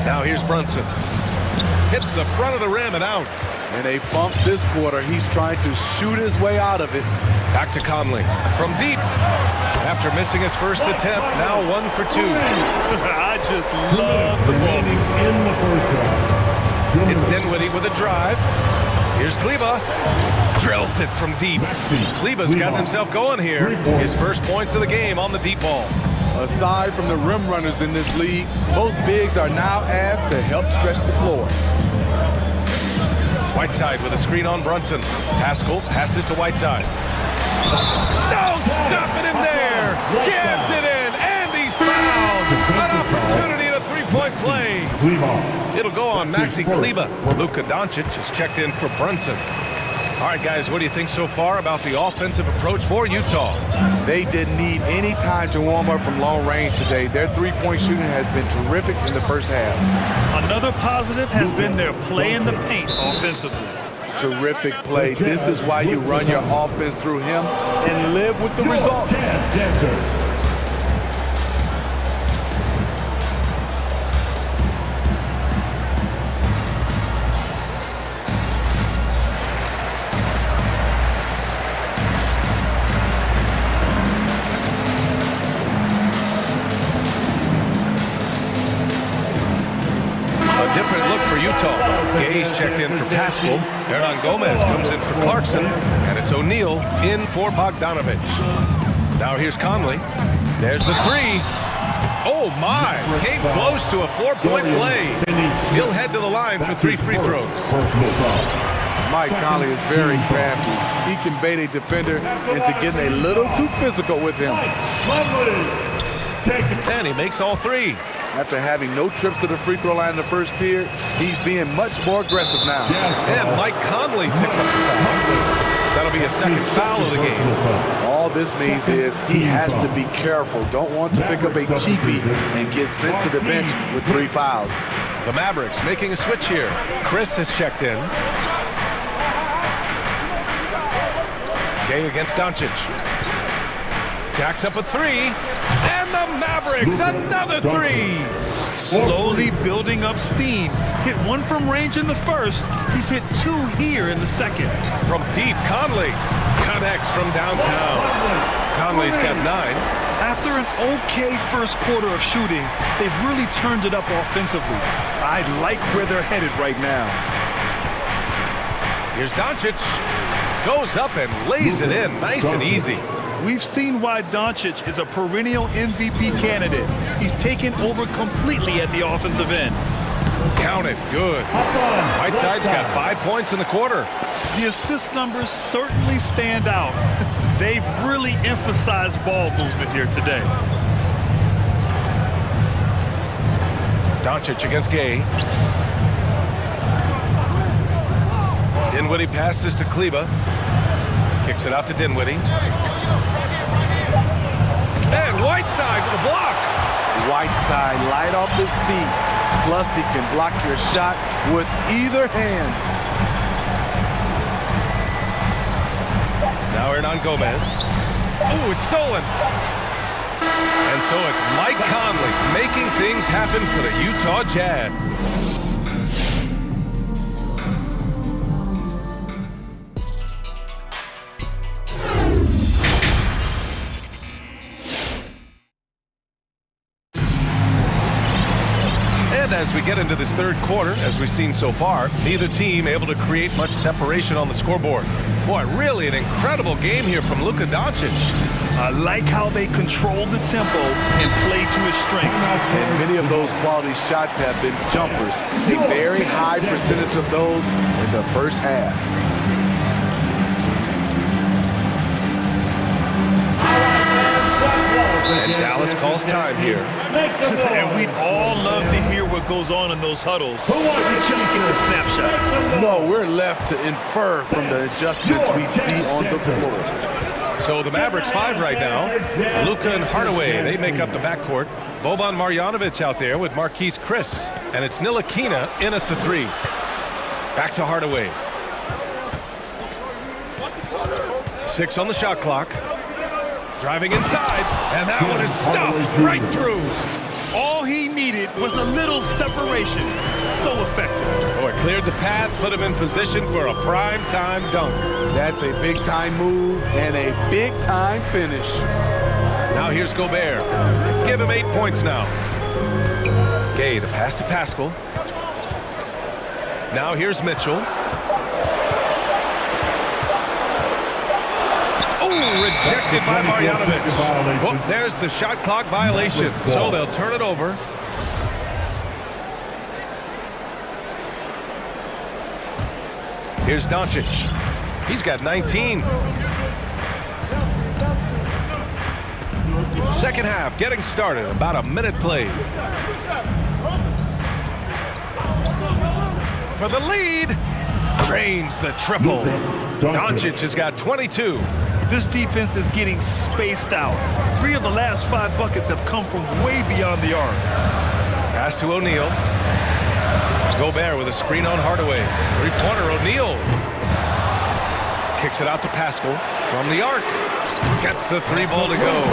Speaker 1: Now here's Brunson. Hits the front of the rim and out.
Speaker 14: And a bump this quarter. He's trying to shoot his way out of it.
Speaker 1: Back to Conley. From deep. After missing his first attempt, now 1 for 2.
Speaker 3: I just love the ball.
Speaker 1: It's Dinwiddie with a drive. Here's Kleber. Drills it from deep. Kleber's gotten himself going here. His first points of the game on the deep ball.
Speaker 14: Aside from the rim runners in this league, most bigs are now asked to help stretch the floor.
Speaker 1: Whiteside with a screen on Brunson. Pascal passes to Whiteside. No, stopping him there. Jams it in, and he's fouled. An opportunity at a three-point play. It'll go on Maxi Kleber. Luka Doncic is checked in for Brunson. All right, guys, what do you think so far about the offensive approach for Utah?
Speaker 14: They didn't need any time to warm up from long range today. Their three-point shooting has been terrific in the first half.
Speaker 3: Another positive has been their play in the paint offensively.
Speaker 14: Terrific play. This is why you run your offense through him and live with the results.
Speaker 1: Different look for Utah. Gay's checked in for Pascal. Hernan Gomez comes in for Clarkson. And it's O'Neal in for Bogdanovich. Now here's Conley. There's the three. Oh my! Came close to a four-point play. He'll head to the line for 3 free throws.
Speaker 14: Mike Conley is very crafty. He can bait a defender into getting a little too physical with him.
Speaker 1: And he makes all three.
Speaker 14: After having no trips to the free throw line in the first period, he's being much more aggressive now.
Speaker 1: And Mike Conley picks up the foul. That'll be a second foul of the game.
Speaker 14: All this means is he has to be careful. Don't want to pick up a cheapie and get sent to the bench with 3 fouls.
Speaker 1: The Mavericks making a switch here. Chris has checked in. Gay against Doncic. Jacks up a 3. And the Mavericks, another 3.
Speaker 3: Slowly building up steam. Hit 1 from range in the first. He's hit 2 here in the second.
Speaker 1: From deep, Conley connects from downtown. Conley's got 9.
Speaker 3: After an okay first quarter of shooting, they've really turned it up offensively. I like where they're headed right now.
Speaker 1: Here's Doncic. Goes up and lays it in, nice and easy.
Speaker 3: We've seen why Doncic is a perennial MVP candidate. He's taken over completely at the offensive end.
Speaker 1: Count it, good. Whiteside's got 5 points in the quarter.
Speaker 3: The assist numbers certainly stand out. They've really emphasized ball movement here today.
Speaker 1: Doncic against Gay. Dinwiddie passes to Kleber. Kicks it out to Dinwiddie. And Whiteside with a block.
Speaker 14: Whiteside light off his feet. Plus he can block your shot with either hand.
Speaker 1: Now Hernan Gomez. Oh, it's stolen. And so it's Mike Conley making things happen for the Utah Jazz. As we get into this third quarter, as we've seen so far, neither team able to create much separation on the scoreboard. Boy, really an incredible game here from Luka Doncic.
Speaker 3: I like how they control the tempo and play to his strengths.
Speaker 14: And many of those quality shots have been jumpers. A very high percentage of those in the first half.
Speaker 1: And Dallas calls time here.
Speaker 3: And we'd all love to hear what goes on in those huddles. We just get the snapshots.
Speaker 14: No, we're left to infer from the adjustments we see on the floor.
Speaker 1: So the Mavericks 5 right now. Luka and Hardaway, they make up the backcourt. Boban Marjanovic out there with Marquise Chris. And it's Ntilikina in at the 3. Back to Hardaway. 6 on the shot clock. Driving inside, and that one is stuffed right through.
Speaker 3: All he needed was a little separation. So effective.
Speaker 1: Oh, it cleared the path, put him in position for a prime-time dunk.
Speaker 14: That's a big-time move and a big-time finish.
Speaker 1: Now here's Gobert. Give him 8 points now. Gay, the pass to Pascal. Now here's Mitchell. Ooh, rejected by Marjanovic. Oh, there's the shot clock violation, so they'll turn it over. Here's Doncic. He's got 19. Second half getting started, about a minute played. For the lead, drains the triple. Doncic has got 22.
Speaker 3: This defense is getting spaced out. 3 of the last 5 buckets have come from way beyond the arc.
Speaker 1: Pass to O'Neal. Gobert with a screen on Hardaway. Three-pointer, O'Neal. Kicks it out to Pascal from the arc. Gets the 3 ball to go.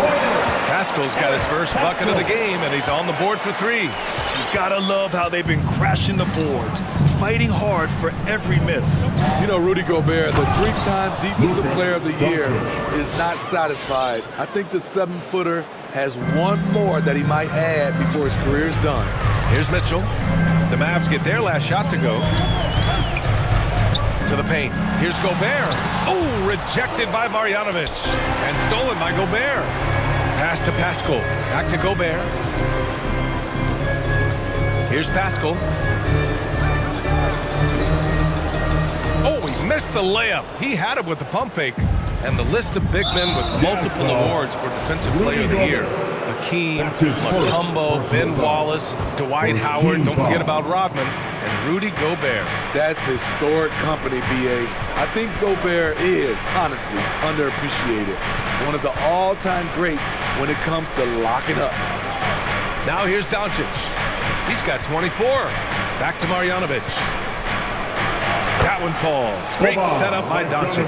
Speaker 1: Pascal's got his first bucket of the game, and he's on the board for 3.
Speaker 3: You've got to love how they've been crashing the boards, fighting hard for every miss.
Speaker 14: You know, Rudy Gobert, the 3-time Defensive Player of the Year, is not satisfied. I think the 7-footer has one more that he might add before his career is done.
Speaker 1: Here's Mitchell. The Mavs get their last shot to go. To the paint. Here's Gobert. Oh, rejected by Marjanovic. And stolen by Gobert. Pass to Pascal. Back to Gobert. Here's Pascal. Oh, he missed the layup. He had it with the pump fake. And the list of big men with multiple awards for Defensive Player of the Year. Hakeem, Mutombo, Ben Wallace, Dwight Howard, don't forget about Rodman, and Rudy Gobert.
Speaker 14: That's historic company, B.A. I think Gobert is, honestly, underappreciated. One of the all-time greats when it comes to locking up.
Speaker 1: Now here's Doncic. He's got 24. Back to Marjanovic. That one falls. Great setup by Doncic.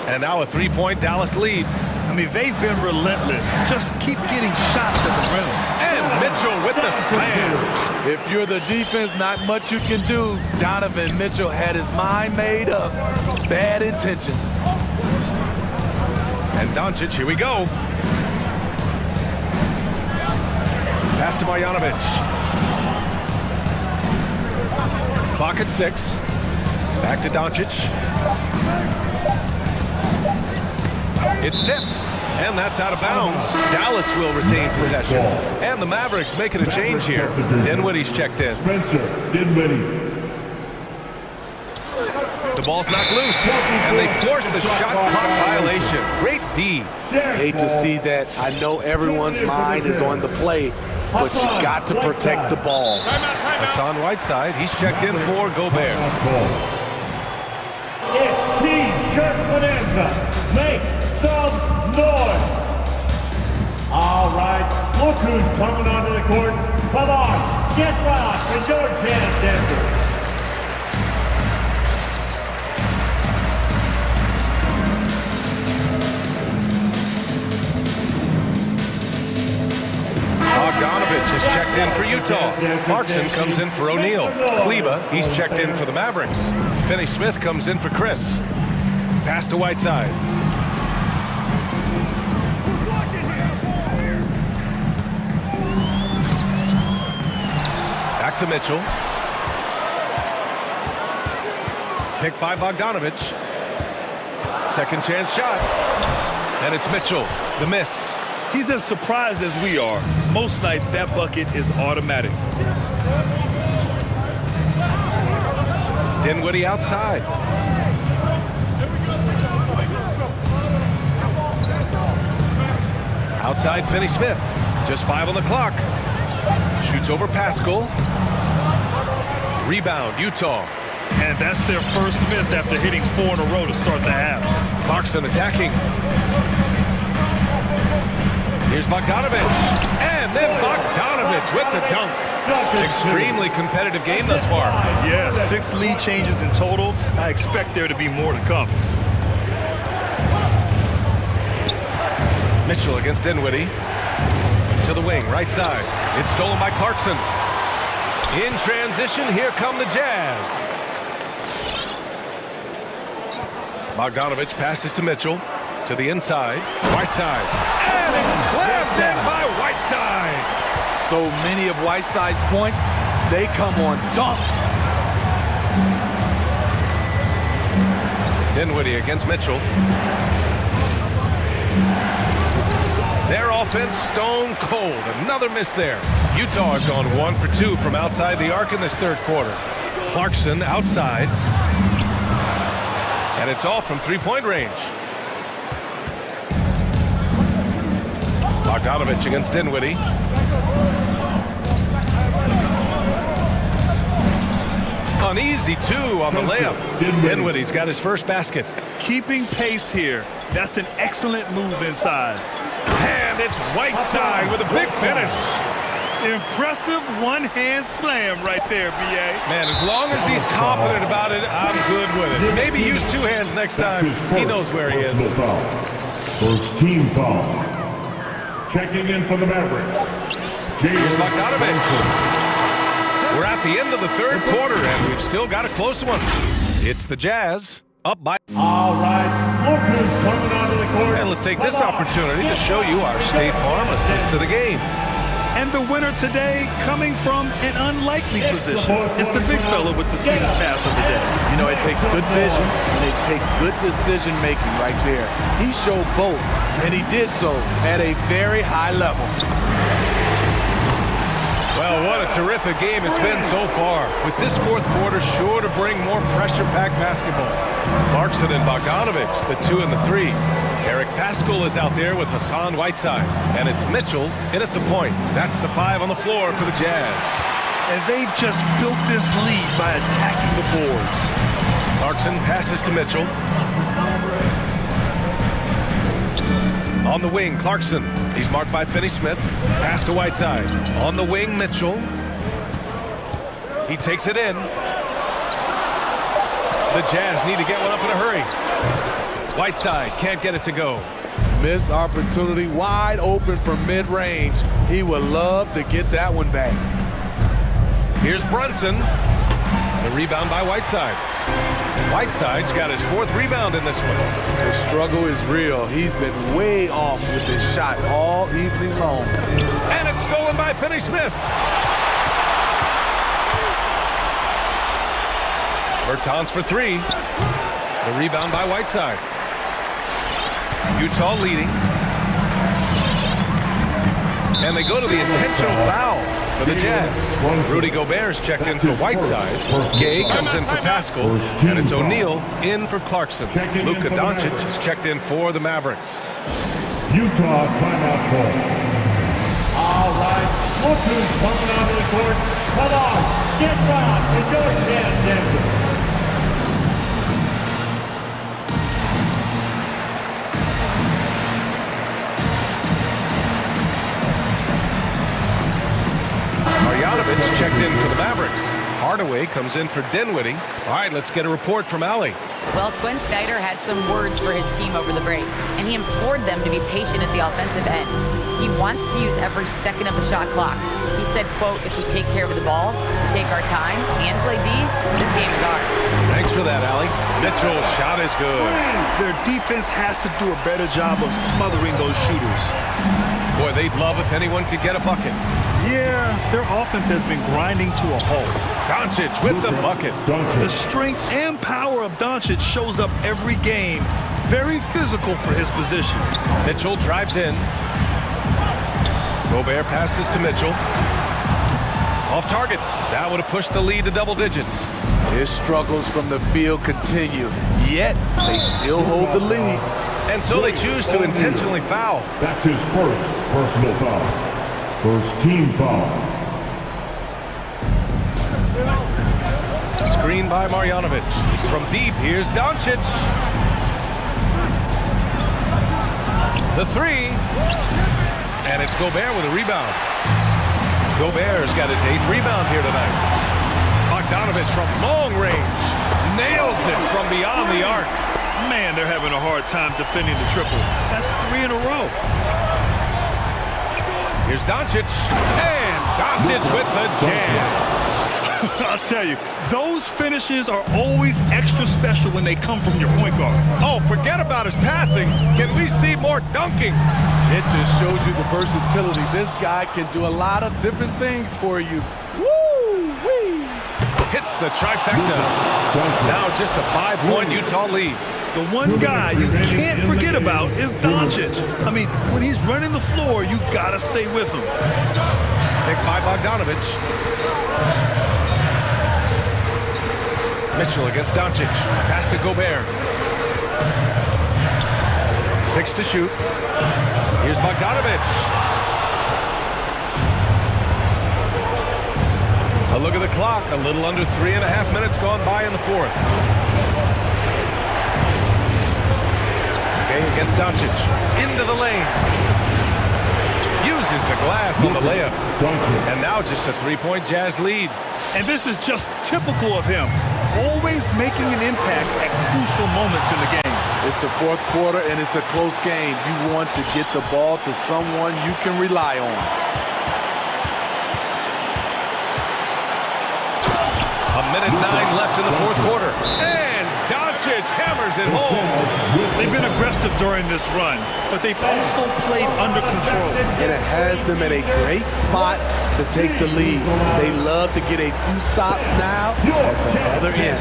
Speaker 1: And now a 3-point Dallas lead.
Speaker 3: I mean, they've been relentless. Just keep getting shots at the rim.
Speaker 1: And Mitchell with the slam.
Speaker 14: If you're the defense, not much you can do. Donovan Mitchell had his mind made up. Bad intentions.
Speaker 1: And Doncic, here we go. Pass to Marjanovic. Clock at 6. Back to Doncic. It's tipped, and that's out of bounds. Dallas will retain possession. And the Mavericks making a change here. Dinwiddie's checked in. The ball's knocked loose, and they forced the shot clock violation. Great D.
Speaker 14: Hate to see that. I know everyone's mind is on the play, but you got to protect the ball.
Speaker 1: Hassan Whiteside, he's checked in for Gobert.
Speaker 4: It's T-shirt bonanza. Make some noise. All right, look who's coming onto the court. Come on, get loud for Georgetown, Denver.
Speaker 1: Bogdanovich is checked in for Utah. Clarkson comes in for O'Neal. Kleba, he's checked in for the Mavericks. Finney-Smith comes in for Chris. Pass to Whiteside. Back to Mitchell. Picked by Bogdanovich. Second chance shot. And it's Mitchell, the miss.
Speaker 3: He's as surprised as we are. Most nights, that bucket is automatic.
Speaker 1: Dinwiddie outside. Outside Finney-Smith. Just 5 on the clock. Shoots over Pascal. Rebound, Utah.
Speaker 3: And that's their first miss after hitting 4 in a row to start the half.
Speaker 1: Clarkson attacking. Here's Bogdanovich. And then Bogdanovich with the dunk. Extremely competitive game thus far.
Speaker 3: Yeah, 6 lead changes in total. I expect there to be more to come.
Speaker 1: Mitchell against Dinwiddie. To the wing, right side. It's stolen by Clarkson. In transition, here come the Jazz. Bogdanovich passes to Mitchell. To the inside. Whiteside. And it's slammed in by Whiteside.
Speaker 14: So many of Whiteside's points, they come on dunks.
Speaker 1: Dinwiddie against Mitchell. Their offense stone cold. Another miss there. Utah has gone 1 for 2 from outside the arc in this third quarter. Clarkson outside. And it's off from three-point range. Bogdanovich against Dinwiddie. Uneasy, too, on the layup. Dinwiddie's got his first basket.
Speaker 3: Keeping pace here. That's an excellent move inside.
Speaker 1: And it's Whiteside with a big finish.
Speaker 3: Impressive one-hand slam right there, B.A.
Speaker 1: Man, as long as he's confident about it, I'm good with it. Maybe use two hands next time. He knows where he is.
Speaker 4: First team foul. Checking in for the Mavericks.
Speaker 1: Here's Bogdanovich. We're at the end of the third quarter, and we've still got a close one. It's the Jazz up by...
Speaker 4: All right, Lucas coming onto the court.
Speaker 1: And let's take this opportunity to show you our State Farm assist to the game.
Speaker 3: And the winner today coming from an unlikely position. It's the big fella with the sweetest pass of the day.
Speaker 14: You know, it takes good vision and it takes good decision making right there. He showed both, and he did so at a very high level.
Speaker 1: Well, what a terrific game it's been so far. With this fourth quarter sure to bring more pressure-packed basketball. Clarkson and Bogdanovich, the 2 and the 3. Eric Paschall is out there with Hassan Whiteside. And it's Mitchell in at the point. That's the 5 on the floor for the Jazz.
Speaker 3: And they've just built this lead by attacking the boards.
Speaker 1: Clarkson passes to Mitchell. On the wing, Clarkson. He's marked by Finney-Smith. Pass to Whiteside. On the wing, Mitchell. He takes it in. The Jazz need to get one up in a hurry. Whiteside can't get it to go.
Speaker 14: Missed opportunity, wide open from mid-range. He would love to get that one back.
Speaker 1: Here's Brunson. The rebound by Whiteside. Whiteside's got his 4th rebound in this one.
Speaker 14: The struggle is real. He's been way off with his shot all evening long.
Speaker 1: And it's stolen by Finney-Smith. Bertans for 3. The rebound by Whiteside. Utah leading. And they go to the intentional foul for the Jazz. Rudy Gobert's checked in for Whiteside. Gay comes in for Paschall. And it's O'Neal in for Clarkson. Luka Doncic is checked in for the Mavericks.
Speaker 4: Utah timeout call. All right, look who's coming onto the court. Come on, get down to Georgetown, Denver.
Speaker 1: Marjanovic checked in for the Mavericks. Hardaway comes in for Dinwiddie. All right, let's get a report from Allie.
Speaker 5: Well, Quinn Snyder had some words for his team over the break, and he implored them to be patient at the offensive end. He wants to use every second of the shot clock. He said, quote, if we take care of the ball, take our time, and play D, this game is ours.
Speaker 1: Thanks for that, Allie. Mitchell's shot is good.
Speaker 3: Their defense has to do a better job of smothering those shooters.
Speaker 1: Boy, they'd love if anyone could get a bucket.
Speaker 3: Yeah, their offense has been grinding to a halt.
Speaker 1: Doncic with the bucket.
Speaker 3: The strength and power of Doncic shows up every game. Very physical for his position.
Speaker 1: Mitchell drives in. Gobert passes to Mitchell. Off target. That would have pushed the lead to double digits.
Speaker 14: His struggles from the field continue, yet they still hold the lead.
Speaker 1: And so they choose to intentionally foul.
Speaker 4: That's his first personal foul. First team foul.
Speaker 1: Screen by Marjanovic. From deep, here's Doncic. The 3. And it's Gobert with a rebound. Gobert's got his 8th rebound here tonight. Bogdanovich from long range. Nails it from beyond the arc.
Speaker 3: Man, they're having a hard time defending the triple. That's 3 in a row.
Speaker 1: Here's Doncic. And Doncic with the jam.
Speaker 3: I'll tell you, those finishes are always extra special when they come from your point guard.
Speaker 1: Oh, forget about his passing. Can we see more dunking?
Speaker 14: It just shows you the versatility. This guy can do a lot of different things for you. Woo-wee!
Speaker 1: Hits the trifecta. Now just a 5-point Utah lead.
Speaker 3: The one guy you can't forget about is Doncic. I mean, when he's running the floor, you gotta stay with him.
Speaker 1: Picked by Bogdanovich. Mitchell against Doncic. Pass to Gobert. 6 to shoot. Here's Bogdanovich. A look at the clock. A little under 3.5 minutes gone by in the fourth. Okay, against Doncic. Into the lane. Uses the glass on the layup. And now just a three-point Jazz lead.
Speaker 3: And this is just typical of him. Always making an impact at crucial moments in the game.
Speaker 14: It's the fourth quarter, and it's a close game. You want to get the ball to someone you can rely on.
Speaker 1: A minute 9 left in the fourth quarter. And Doncic hammers it home.
Speaker 3: They've been aggressive during this run, but they've also played under control.
Speaker 14: And it has them in a great spot to take the lead. They love to get a few stops now at the other end.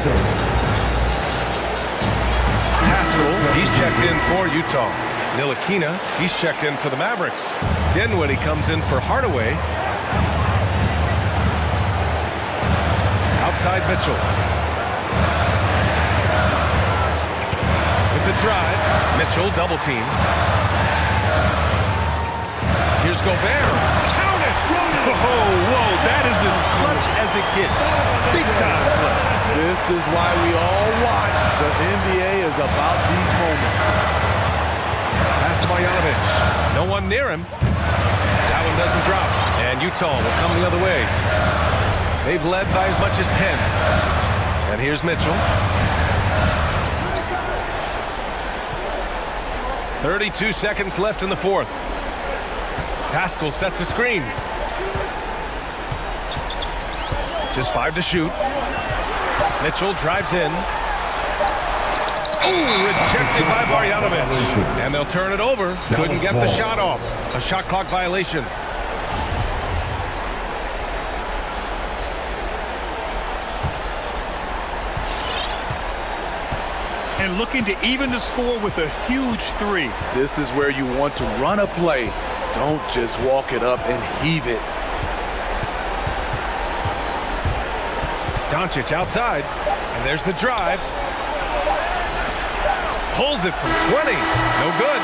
Speaker 1: Pascal, he's checked in for Utah. Ntilikina, he's checked in for the Mavericks. Dinwiddie comes in for Hardaway. Outside Mitchell. With the drive, Mitchell double team. Here's Gobert. Count it!
Speaker 3: Whoa, that is as clutch as it gets. Big time play.
Speaker 14: This is why we all watch. The NBA is about these moments.
Speaker 1: Pass to Bogdanovich. No one near him. That one doesn't drop. And Utah will come the other way. They've led by as much as 10. And here's Mitchell. 32 seconds left in the fourth. Pascal sets a screen. Just 5 to shoot. Mitchell drives in. Ooh, rejected by Bogdanovich. And they'll turn it over. Couldn't get the shot off. A shot clock violation.
Speaker 3: And looking to even the score with a huge three.
Speaker 14: This is where you want to run a play. Don't just walk it up and heave it.
Speaker 1: Doncic outside, and there's the drive. Pulls it from 20. No good.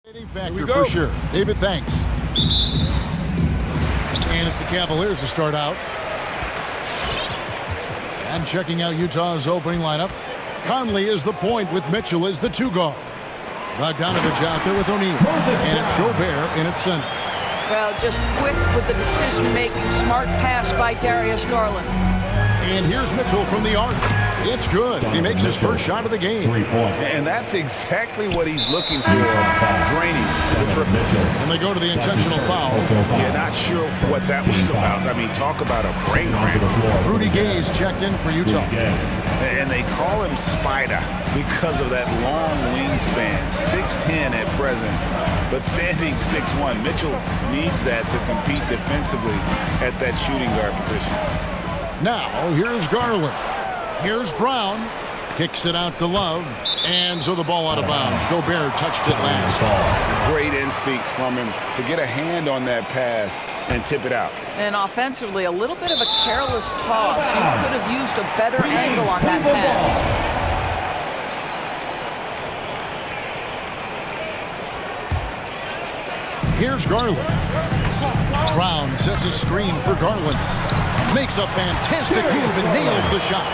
Speaker 6: Factor for sure. David, thanks. And it's the Cavaliers to start out. And checking out Utah's opening lineup. Conley is the point with Mitchell as the 2 guard. Bogdanovich out there with O'Neal. And it's Gobert in its center.
Speaker 8: Well, just quick with the decision-making. Smart pass by Darius Garland.
Speaker 6: And here's Mitchell from the arc. It's good. He makes his first shot of the game.
Speaker 11: And that's exactly what he's looking for. Draining the triple.
Speaker 6: And they go to the intentional foul.
Speaker 11: Yeah, not sure what that was about. I mean, talk about a brain cramp.
Speaker 6: Rudy Gay's checked in for Utah.
Speaker 11: And they call him Spider because of that long wingspan. 6'10" at present, but standing 6'1". Mitchell needs that to compete defensively at that shooting guard position.
Speaker 6: Now, here's Garland. Here's Brown. Kicks it out to Love. And so the ball out of bounds. Gobert touched it last.
Speaker 11: Great instincts from him to get a hand on that pass and tip it out.
Speaker 8: And offensively, a little bit of a careless toss. He could have used a better angle on that pass.
Speaker 6: Here's Garland. Brown sets a screen for Garland. Makes a fantastic move and nails the shot.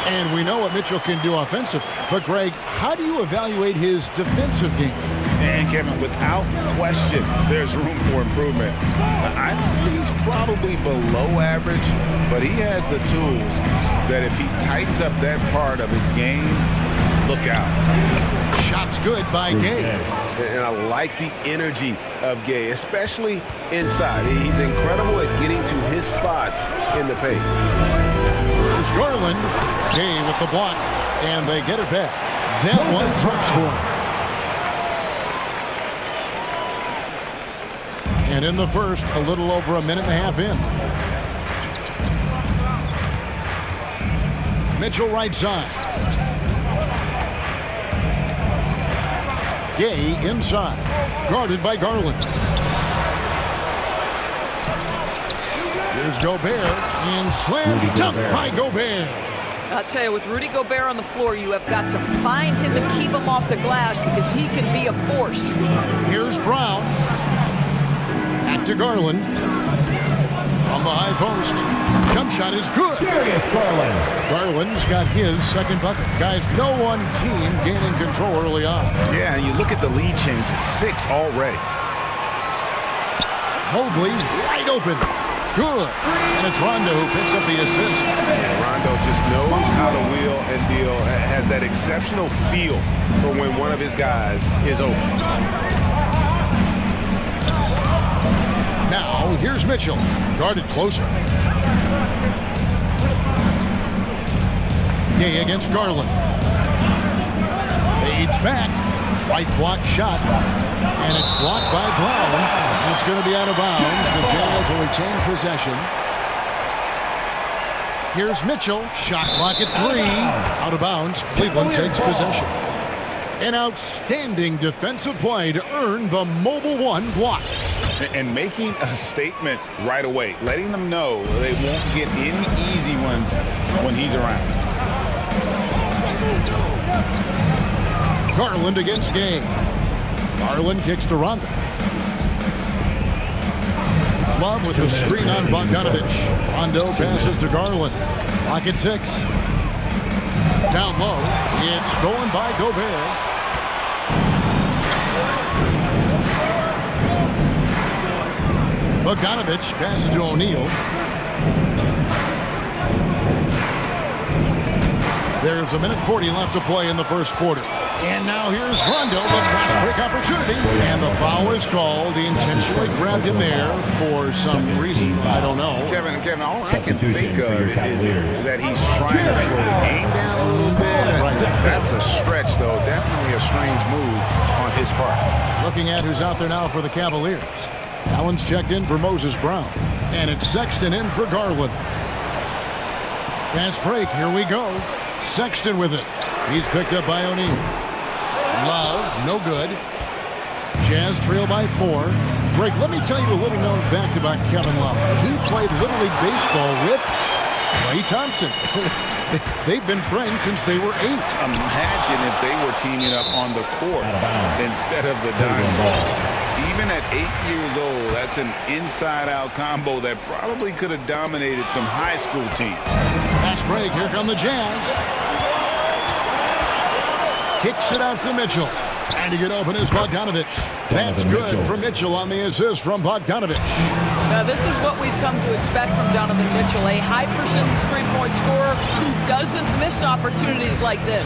Speaker 6: And we know what Mitchell can do offensively. But, Greg, how do you evaluate his defensive game?
Speaker 11: And, Kevin, without question, there's room for improvement. I'd say he's probably below average, but he has the tools that if he tightens up that part of his game, look out.
Speaker 6: Shot's good by Gay.
Speaker 9: And I like the energy of Gay, especially inside. He's incredible at getting to his spots in the paint.
Speaker 6: There's Garland. Gay with the block, and they get it back. That one drops for him. And in the first, a little over a minute and a half in. Mitchell right side. Gay inside. Guarded by Garland. Here's Gobert. And slam dunk by Gobert.
Speaker 8: I'll tell you, with Rudy Gobert on the floor, you have got to find him and keep him off the glass because he can be a force.
Speaker 6: Here's Brown. Back to Garland. From the high post. Jump shot is good.
Speaker 4: Darius Garland.
Speaker 6: Garland's got his second bucket. Guys, no one team gaining control early on.
Speaker 11: Yeah, and you look at the lead changes. 6 already.
Speaker 6: Mobley wide open. Good. And it's Rondo who picks up the assist.
Speaker 9: Yeah, Rondo just knows how to wheel and deal. Has that exceptional feel for when one of his guys is open.
Speaker 6: Now, here's Mitchell. Guarded closer. Gay against Garland. Fades back. White block shot. And it's blocked by Brown. And it's going to be out of bounds. The Jazz will retain possession. Here's Mitchell. Shot clock at 3. Out of bounds. Cleveland takes possession. An outstanding defensive play to earn the Mobile One block.
Speaker 11: And making a statement right away, letting them know they won't get any easy ones when he's around.
Speaker 6: Garland against Gay. Garland kicks to Rondo. Love with the screen on Bogdanovich. Rondo passes to Garland. Clock at 6. Down low. It's stolen by Gobert. Bogdanovich passes to O'Neal. There's a minute 40 left to play in the first quarter. And now here's Rondo, the fast break opportunity. And the foul is called. He intentionally grabbed him there for some reason. I don't know.
Speaker 11: Kevin, all I can think of is that he's trying to slow the game down a little bit. That's a stretch, though. Definitely a strange move on his part.
Speaker 6: Looking at who's out there now for the Cavaliers. Allen's checked in for Moses Brown. And it's Sexton in for Garland. Fast break. Here we go. Sexton with it. He's picked up by O'Neal. Love, no good. Jazz trail by 4. Greg, let me tell you a little known fact about Kevin Love. He played Little League Baseball with Klay Thompson. They've been friends since they were 8.
Speaker 11: Imagine if they were teaming up on the court instead of the diamond. Even at 8 years old, that's an inside-out combo that probably could have dominated some high school teams.
Speaker 6: Fast break. Here come the Jazz. Kicks it out to Mitchell. Trying to get open is Bogdanovich. That's good for Mitchell on the assist from Bogdanovich.
Speaker 8: Now, this is what we've come to expect from Donovan Mitchell, a high-percentage three-point scorer who doesn't miss opportunities like this.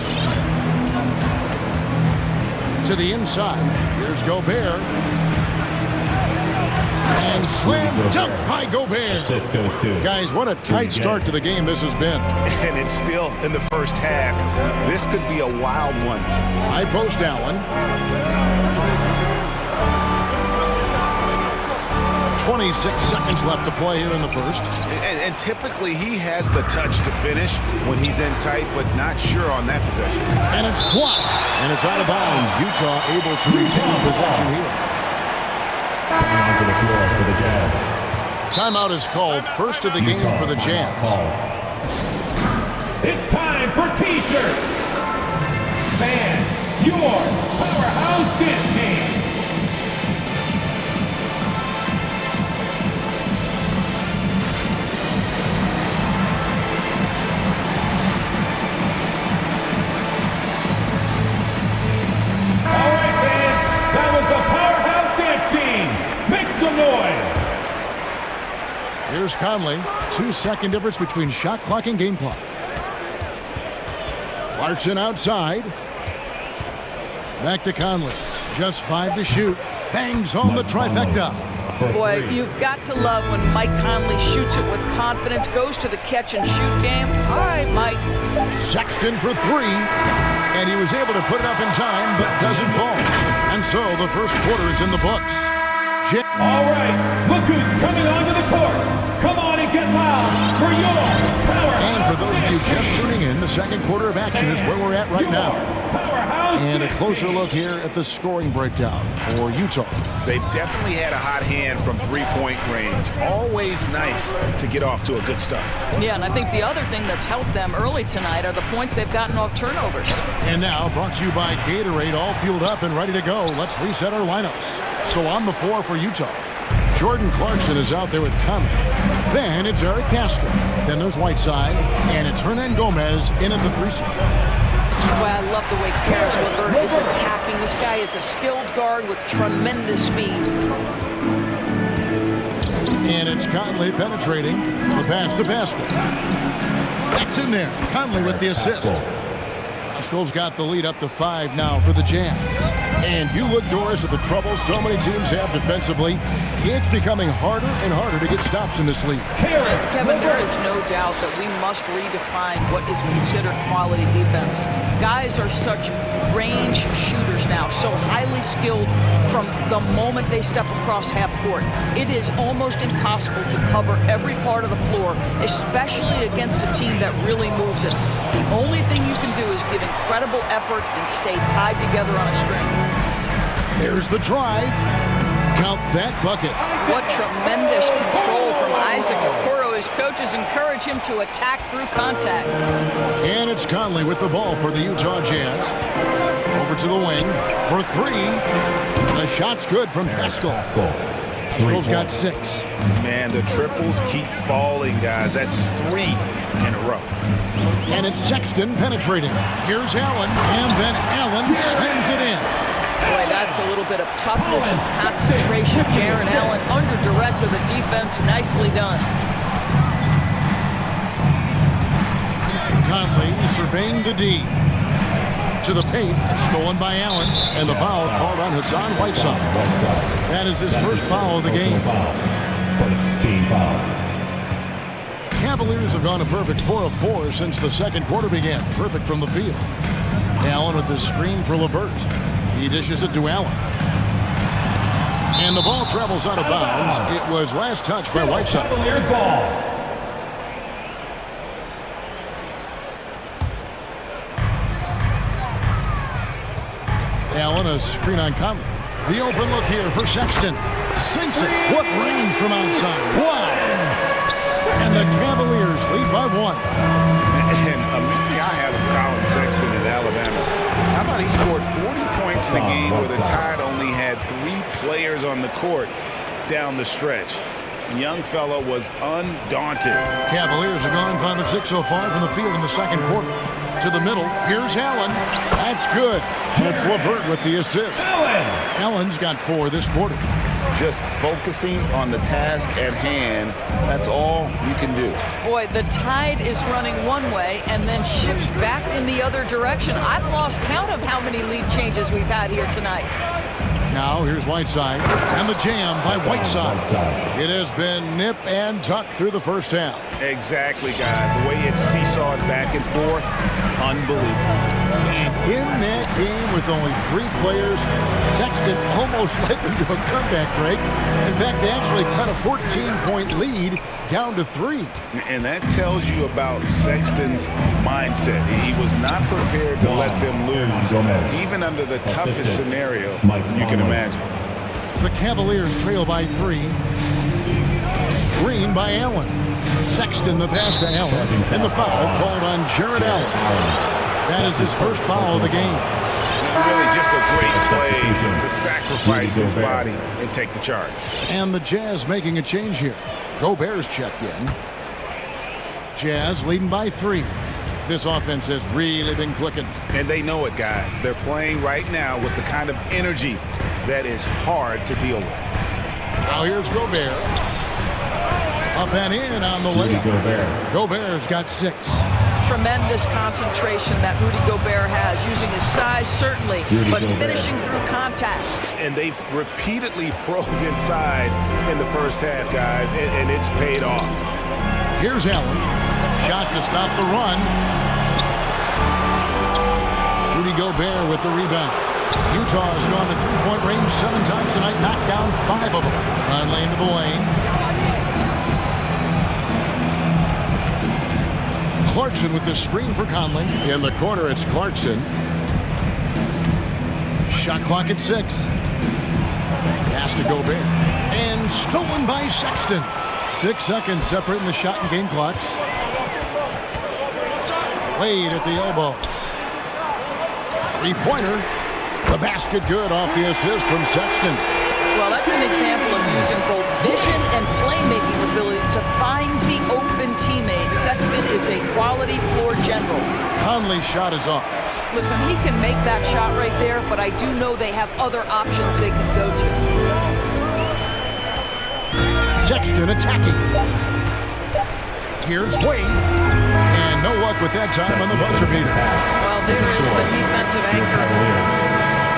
Speaker 6: To the inside. Here's Gobert. And slam dunk by Gobert. Guys, what a tight start to the game this has been.
Speaker 11: And it's still in the first half. This could be a wild one.
Speaker 6: High post Allen. 26 seconds left to play here in the first.
Speaker 11: And typically he has the touch to finish when he's in tight, but not sure on that possession.
Speaker 6: And it's blocked. And it's out of bounds. Utah able to retain possession here.
Speaker 4: Onto the floor for the Jazz.
Speaker 6: Timeout is called, first of the game for the Jazz.
Speaker 4: It's time for teachers. Fans, your powerhouse dance team. All right, fans, that was the powerhouse dance team. Make some noise.
Speaker 6: Here's Conley. 2-second difference between shot clock and game clock. Clarkson outside. Back to Conley. Just 5 to shoot. Bangs home the trifecta.
Speaker 8: Boy, you've got to love when Mike Conley shoots it with confidence, goes to the catch and shoot game. All right, Mike.
Speaker 6: Sexton for 3. And he was able to put it up in time, but doesn't fall. And so the first quarter is in the books.
Speaker 4: All right, look who's coming onto the court. Come on and get loud for your powerhouse.
Speaker 6: And for those of you just tuning in, the second quarter of action is where we're at right now. And a closer look here at the scoring breakdown for Utah.
Speaker 11: They've definitely had a hot hand from three-point range. Always nice to get off to a good start.
Speaker 8: Yeah, and I think the other thing that's helped them early tonight are the points they've gotten off turnovers.
Speaker 6: And now, brought to you by Gatorade, all fueled up and ready to go. Let's reset our lineups. So on the floor for Utah, Jordan Clarkson is out there with Conley. Then it's Eric Castro. Then there's Whiteside. And it's Hernan Gomez in at the 3 slot.
Speaker 8: Boy, I love the way Karis LeVert is attacking. This guy is a skilled guard with tremendous speed.
Speaker 6: And it's Conley penetrating. The pass to Pascal. That's in there. Conley with the assist. Pascal's got the lead up to 5 now for the Jazz. And you look, Doris, at the trouble so many teams have defensively. It's becoming harder and harder to get stops in this league.
Speaker 8: Kevin, there is no doubt that we must redefine what is considered quality defense. Guys are such range shooters now, so highly skilled from the moment they step across half court. It is almost impossible to cover every part of the floor, especially against a team that really moves it. The only thing you can do is give incredible effort and stay tied together on a string.
Speaker 6: There's the drive. Count that bucket.
Speaker 8: What tremendous control from Isaac Okoro. His coaches encourage him to attack through contact.
Speaker 6: And it's Conley with the ball for the Utah Jazz. Over to the wing for 3. The shot's good from Pascal. Pascal's got 6.
Speaker 11: Man, the triples keep falling, guys. That's 3 in a row.
Speaker 6: And it's Sexton penetrating. Here's Allen, and then Allen slams it in.
Speaker 8: Boy, that's a little bit of toughness and concentration. Jaron Allen under duress of the defense. Nicely done.
Speaker 6: Conley surveying the D. To the paint, stolen by Allen, and the foul called on Hassan Whiteside. That is his first foul of the game.
Speaker 4: First team foul.
Speaker 6: Cavaliers have gone a perfect 4 of 4 since the second quarter began. Perfect from the field. Allen with the screen for LeVert. He dishes it to Allen. And the ball travels out of bounds. It was last touched by Whiteside.
Speaker 4: Cavaliers ball.
Speaker 6: Allen, a screen on Conley. The open look here for Sexton. Sinks it. What range from outside. Wow. And the Cavaliers lead by by 1.
Speaker 11: And a memory I have of Colin Sexton in Alabama. How about he scored 40 points in a game where the Tide only had 3 players on the court down the stretch. The young fella was undaunted.
Speaker 6: Cavaliers are gone 5 of 6 so far from the field in the second quarter. To the middle, here's Allen. That's good. And it's LeVert with the assist. Allen's got 4 this quarter.
Speaker 11: Just focusing on the task at hand, that's all you can do.
Speaker 8: Boy, the Tide is running one way and then shifts back in the other direction. I've lost count of how many lead changes we've had here tonight.
Speaker 6: Now here's Whiteside and the jam by Whiteside. It has been nip and tuck through the first half.
Speaker 11: Exactly, guys. The way it's seesawed back and forth, unbelievable.
Speaker 6: And in that game with only 3 players, Sexton almost led them to a comeback break. In fact, they actually cut a 14-point lead down to 3.
Speaker 11: And that tells you about Sexton's mindset. He was not prepared to let them lose, even under the toughest scenario you can imagine.
Speaker 6: The Cavaliers trail by 3. Screen by Allen. Sexton the pass to Allen. And the foul called on Jared Allen. That is his first foul of the game.
Speaker 11: Really just a great play to sacrifice his body and take the charge.
Speaker 6: And the Jazz making a change here. Gobert's checked in. Jazz leading by 3. This offense has really been clicking.
Speaker 11: And they know it, guys. They're playing right now with the kind of energy that is hard to deal with.
Speaker 6: Now here's Gobert. Up and in on the layup. Gobert's got 6.
Speaker 8: Tremendous concentration that Rudy Gobert has, using his size certainly, but finishing through contact.
Speaker 11: And they've repeatedly probed inside in the first half, guys, and it's paid off.
Speaker 6: Here's Allen. Shot to stop the run. Rudy Gobert with the rebound. Utah has gone to 3-point range 7 times tonight, knocked down 5 of them. Conley into the lane. Clarkson with the screen for Conley. In the corner, it's Clarkson. Shot clock at 6. Pass to Gobert. And stolen by Sexton. 6 seconds separating the shot and game clocks. Wade at the elbow. 3-pointer. The basket good off the assist from Sexton.
Speaker 8: Well, that's an example of using both vision and playmaking ability to find the open teammate. Sexton is a quality floor general.
Speaker 6: Conley's shot is off.
Speaker 8: Listen, he can make that shot right there, but I do know they have other options they can go to.
Speaker 6: Sexton attacking. Here's Wade. And no luck with that time on the buzzer beater.
Speaker 8: Well, there is the defensive anchor.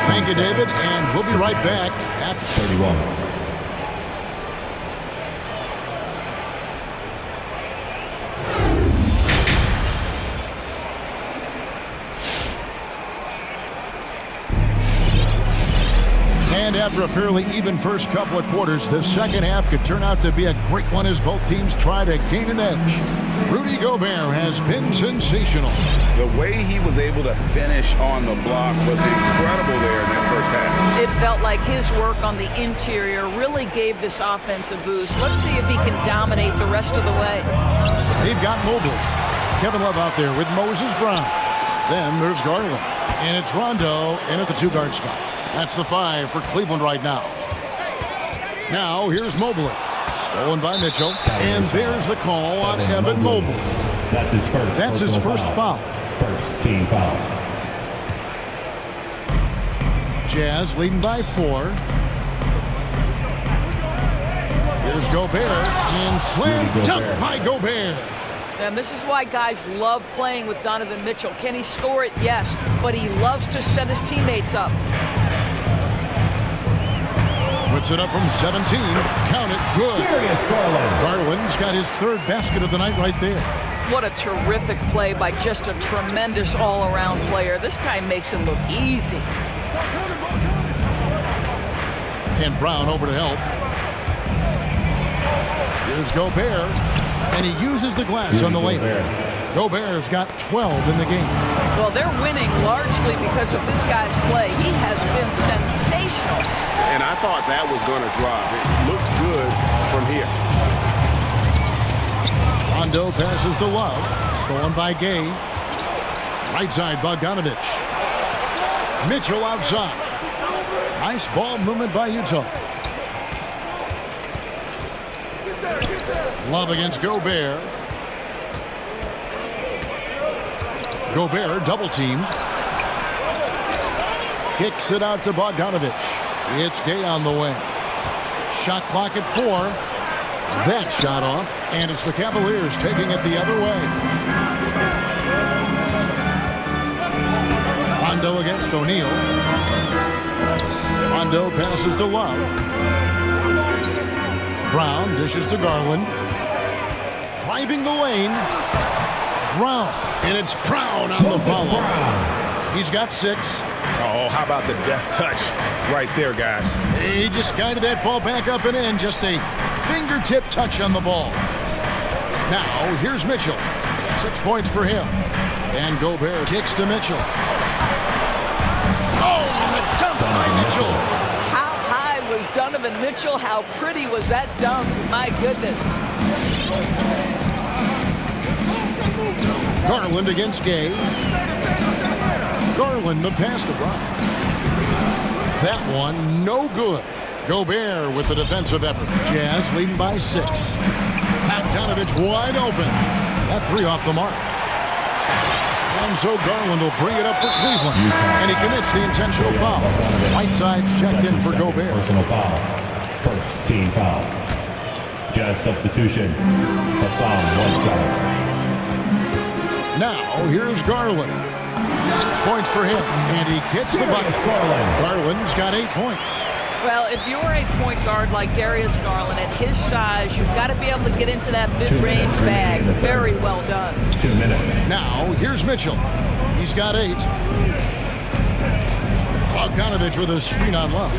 Speaker 6: Thank you, David, and we'll be right back after 31. And after a fairly even first couple of quarters, the second half could turn out to be a great one as both teams try to gain an edge. Rudy Gobert has been sensational.
Speaker 11: The way he was able to finish on the block was incredible there in that first half.
Speaker 8: It felt like his work on the interior really gave this offense a boost. Let's see if he can dominate the rest of the way.
Speaker 6: They've got Mobley. Kevin Love out there with Moses Brown. Then there's Garland. And it's Rondo in at the 2-guard spot. That's the 5 for Cleveland right now. Now here's Mobley. Stolen by Mitchell. And there's the call on Evan Mobley. That's his first foul.
Speaker 4: First team foul.
Speaker 6: Jazz leading by 4. Here's Gobert. And slam dunk by Gobert.
Speaker 8: And this is why guys love playing with Donovan Mitchell. Can he score it? Yes. But he loves to set his teammates up.
Speaker 6: Puts it up from 17. Count it. Good. Garland's got his 3rd basket of the night right there.
Speaker 8: What a terrific play by just a tremendous all-around player. This guy makes it look easy.
Speaker 6: And Brown over to help. Here's Gobert. And he uses the glass on the layup. Gobert's got 12 in the game.
Speaker 8: Well, they're winning largely because of this guy's play. He has been sensational.
Speaker 9: And I thought that was going to drop. It looked good from here.
Speaker 6: On Rondo passes to Love. Stolen by Gay. Right side, Bogdanovich. Mitchell outside. Nice ball movement by Utah. Love against Gobert. Gobert double teamed. Kicks it out to Bogdanovich. It's Gay on the wing. Shot clock at 4. That shot off, and it's the Cavaliers taking it the other way. Rondo against O'Neal. Rondo passes to Love. Brown dishes to Garland. Driving the lane. Brown, and it's Brown on the follow. He's got 6.
Speaker 11: Oh, how about the deft touch right there, guys?
Speaker 6: He just guided that ball back up and in. Just a fingertip touch on the ball. Now, here's Mitchell. 6 points for him. And Gobert kicks to Mitchell. Oh, and the dunk by Mitchell.
Speaker 8: How high was Donovan Mitchell? How pretty was that dunk? My goodness.
Speaker 6: Garland against Gay. Garland, the pass to Brown. That one, no good. Gobert with the defensive effort. Jazz leading by 6. Bogdanovich wide open. That 3 off the mark. And so Garland will bring it up for Cleveland. And he commits the intentional foul. Whiteside's checked in for Gobert.
Speaker 4: Personal foul. First team foul. Jazz substitution. Hassan Whiteside.
Speaker 6: Now, here's Garland. 6 points for him, and he gets the bucket. Garland's got 8 points.
Speaker 8: Well, if you're a point guard like Darius Garland, at his size, you've got to be able to get into that mid-range bag. Very well done.
Speaker 4: 2 minutes.
Speaker 6: Now, here's Mitchell. He's got 8. Bogdanovich with a screen on Love.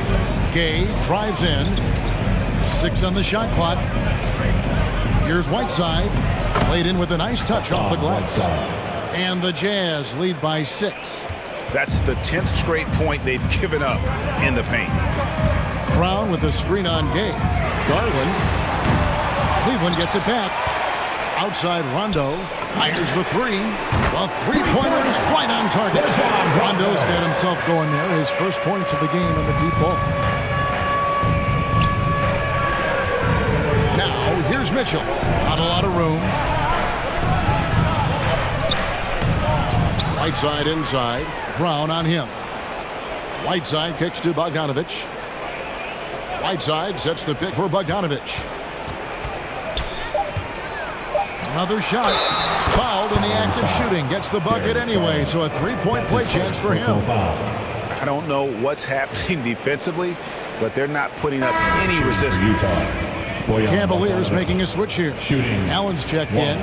Speaker 6: Gay drives in. 6 on the shot clock. Here's Whiteside. Laid in with a nice touch off the glass. And the Jazz lead by 6.
Speaker 11: That's the 10th straight point they've given up in the paint.
Speaker 6: Brown with a screen on Gay. Garland. Cleveland gets it back. Outside Rondo. Fires the 3. The three-pointer is right on target. Rondo's got himself going there. His first points of the game on the deep ball. Now, here's Mitchell. Not a lot of room. Whiteside inside. Brown on him. Whiteside kicks to Bogdanovich. Whiteside sets the pick for Bogdanovich. Another shot. Fouled in the act of shooting. Gets the bucket anyway, so a 3-point play chance for him.
Speaker 11: I don't know what's happening defensively, but they're not putting up any resistance.
Speaker 6: Cavaliers making a switch here. Allen's checked in.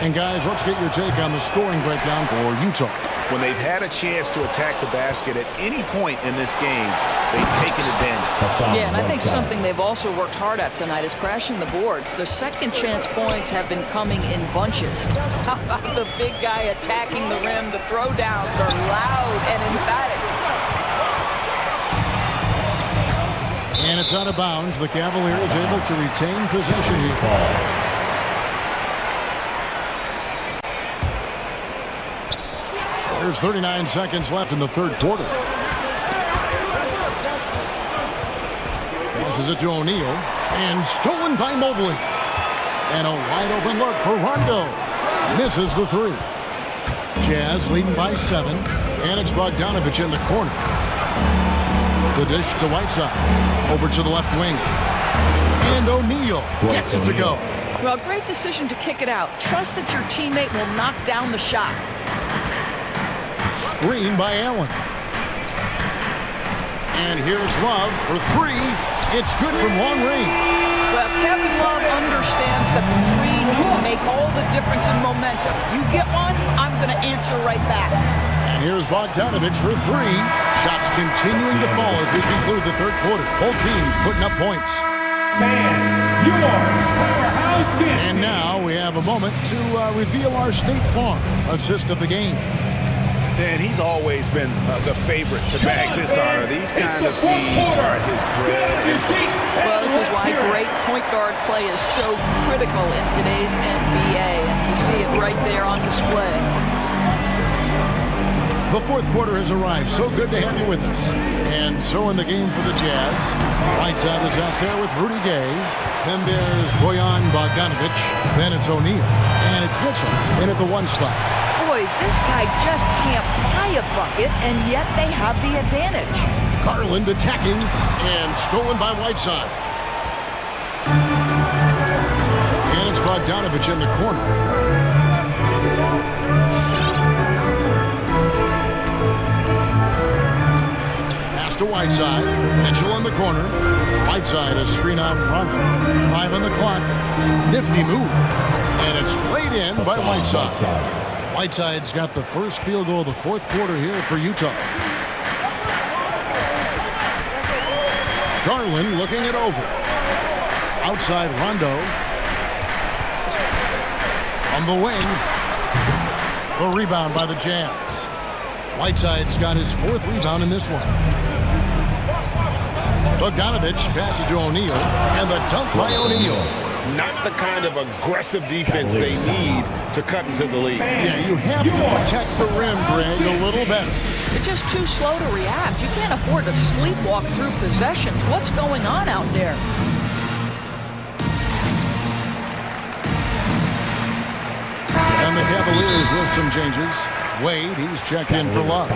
Speaker 6: And guys, let's get your take on the scoring breakdown for Utah.
Speaker 11: When they've had a chance to attack the basket at any point in this game, they've taken advantage.
Speaker 8: Yeah, and I think something they've also worked hard at tonight is crashing the boards. The second chance points have been coming in bunches. How about the big guy attacking the rim? The throwdowns are loud and emphatic.
Speaker 6: And it's out of bounds. The Cavaliers able to retain possession here. There's 39 seconds left in the third quarter. Passes it to O'Neal. And stolen by Mobley. And a wide open look for Rondo. Misses the 3. Jazz leading by 7. And it's Bogdanovich in the corner. The dish to Whiteside. Over to the left wing. And O'Neal gets it to go.
Speaker 8: Well, great decision to kick it out. Trust that your teammate will knock down the shot.
Speaker 6: Screen by Allen. And here's Love for 3. It's good from long range.
Speaker 8: Well, Kevin Love understands that the 3 can make all the difference in momentum. You get one, I'm going to answer right back.
Speaker 6: And here's Bogdanovich for 3. Shots continuing to fall as we conclude the third quarter. Both teams putting up points.
Speaker 4: Fans, your powerhouse fantasy.
Speaker 6: And now we have a moment to reveal our State Farm assist of the game.
Speaker 9: And he's always been the favorite to bag this honor. These kind of feeds are his bread and butter.
Speaker 8: Well, this is why great point guard play is so critical in today's NBA. And you see it right there on display.
Speaker 6: The fourth quarter has arrived. So good to have you with us. And so in the game for the Jazz, Whiteside is out there with Rudy Gay. Then there's Bojan Bogdanovic. Then it's O'Neal. And it's Mitchell in at the one spot.
Speaker 8: Boy, this guy just can't buy a bucket, and yet they have the advantage.
Speaker 6: Garland attacking and stolen by Whiteside. And it's Bogdanovic in the corner. To Whiteside. Mitchell in the corner. Whiteside a screen on Rondo. 5 on the clock. Nifty move. And it's laid in by Whiteside. Whiteside's got the first field goal of the fourth quarter here for Utah. Garland looking it over. Outside Rondo. On the wing. The rebound by the Jazz. Whiteside's got his fourth rebound in this one. Bogdanovic passes to O'Neal, and the dunk by O'Neal.
Speaker 9: Not the kind of aggressive defense they need to cut into the lead.
Speaker 6: Yeah, you have to protect the rim, Greg, a little better.
Speaker 8: You're just too slow to react. You can't afford to sleepwalk through possessions. What's going on out there?
Speaker 6: And the Cavaliers with some changes. Wade, he's checked in for Love.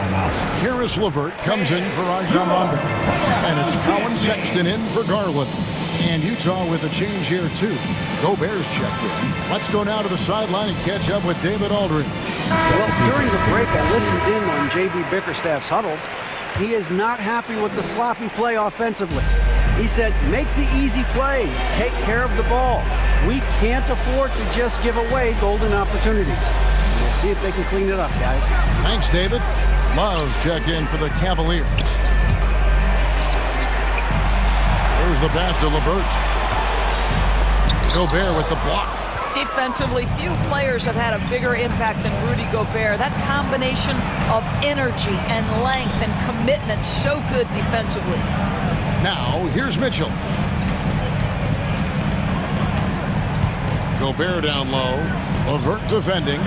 Speaker 6: Karis LeVert comes in for Rajon Rondo. And it's Colin Sexton in for Garland. And Utah with a change here, too. Gobert's checked in. Let's go now to the sideline and catch up with David Aldridge.
Speaker 7: Well, during the break, I listened in on J.B. Bickerstaff's huddle. He is not happy with the sloppy play offensively. He said, make the easy play. Take care of the ball. We can't afford to just give away golden opportunities. We'll see if they can clean it up, guys.
Speaker 6: Thanks, David. Love's checked in for the Cavaliers. There's the pass to LeVert. Gobert with the block.
Speaker 8: Defensively, few players have had a bigger impact than Rudy Gobert. That combination of energy and length and commitment, so good defensively.
Speaker 6: Now, here's Mitchell. Gobert down low. LeVert defending.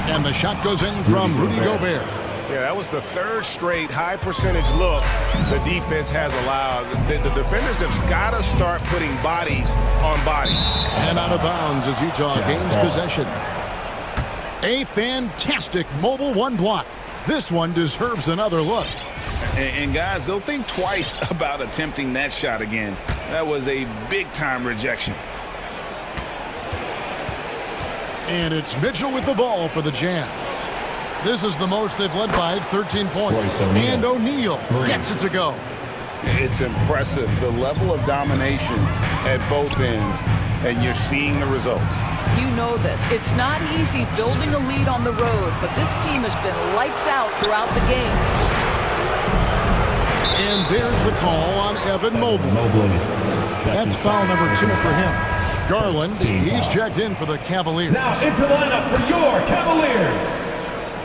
Speaker 6: And the shot goes in from Rudy Gobert.
Speaker 9: Yeah, that was the third straight high percentage look the defense has allowed. The defenders have got to start putting bodies on bodies.
Speaker 6: And out of bounds as Utah gains possession. A fantastic mobile one block. This one deserves another look.
Speaker 11: And guys, they'll think twice about attempting that shot again. That was a big-time rejection.
Speaker 6: And it's Mitchell with the ball for the Jazz. This is the most they've led by 13 points. And O'Neal gets it to go.
Speaker 9: It's impressive, the level of domination at both ends, and you're seeing the results.
Speaker 8: You know this. It's not easy building a lead on the road, but this team has been lights out throughout the game.
Speaker 6: And there's the call on Evan Mobley. That's foul number 2 for him. Garland, he's checked in for the Cavaliers.
Speaker 4: Now into the lineup for your Cavaliers,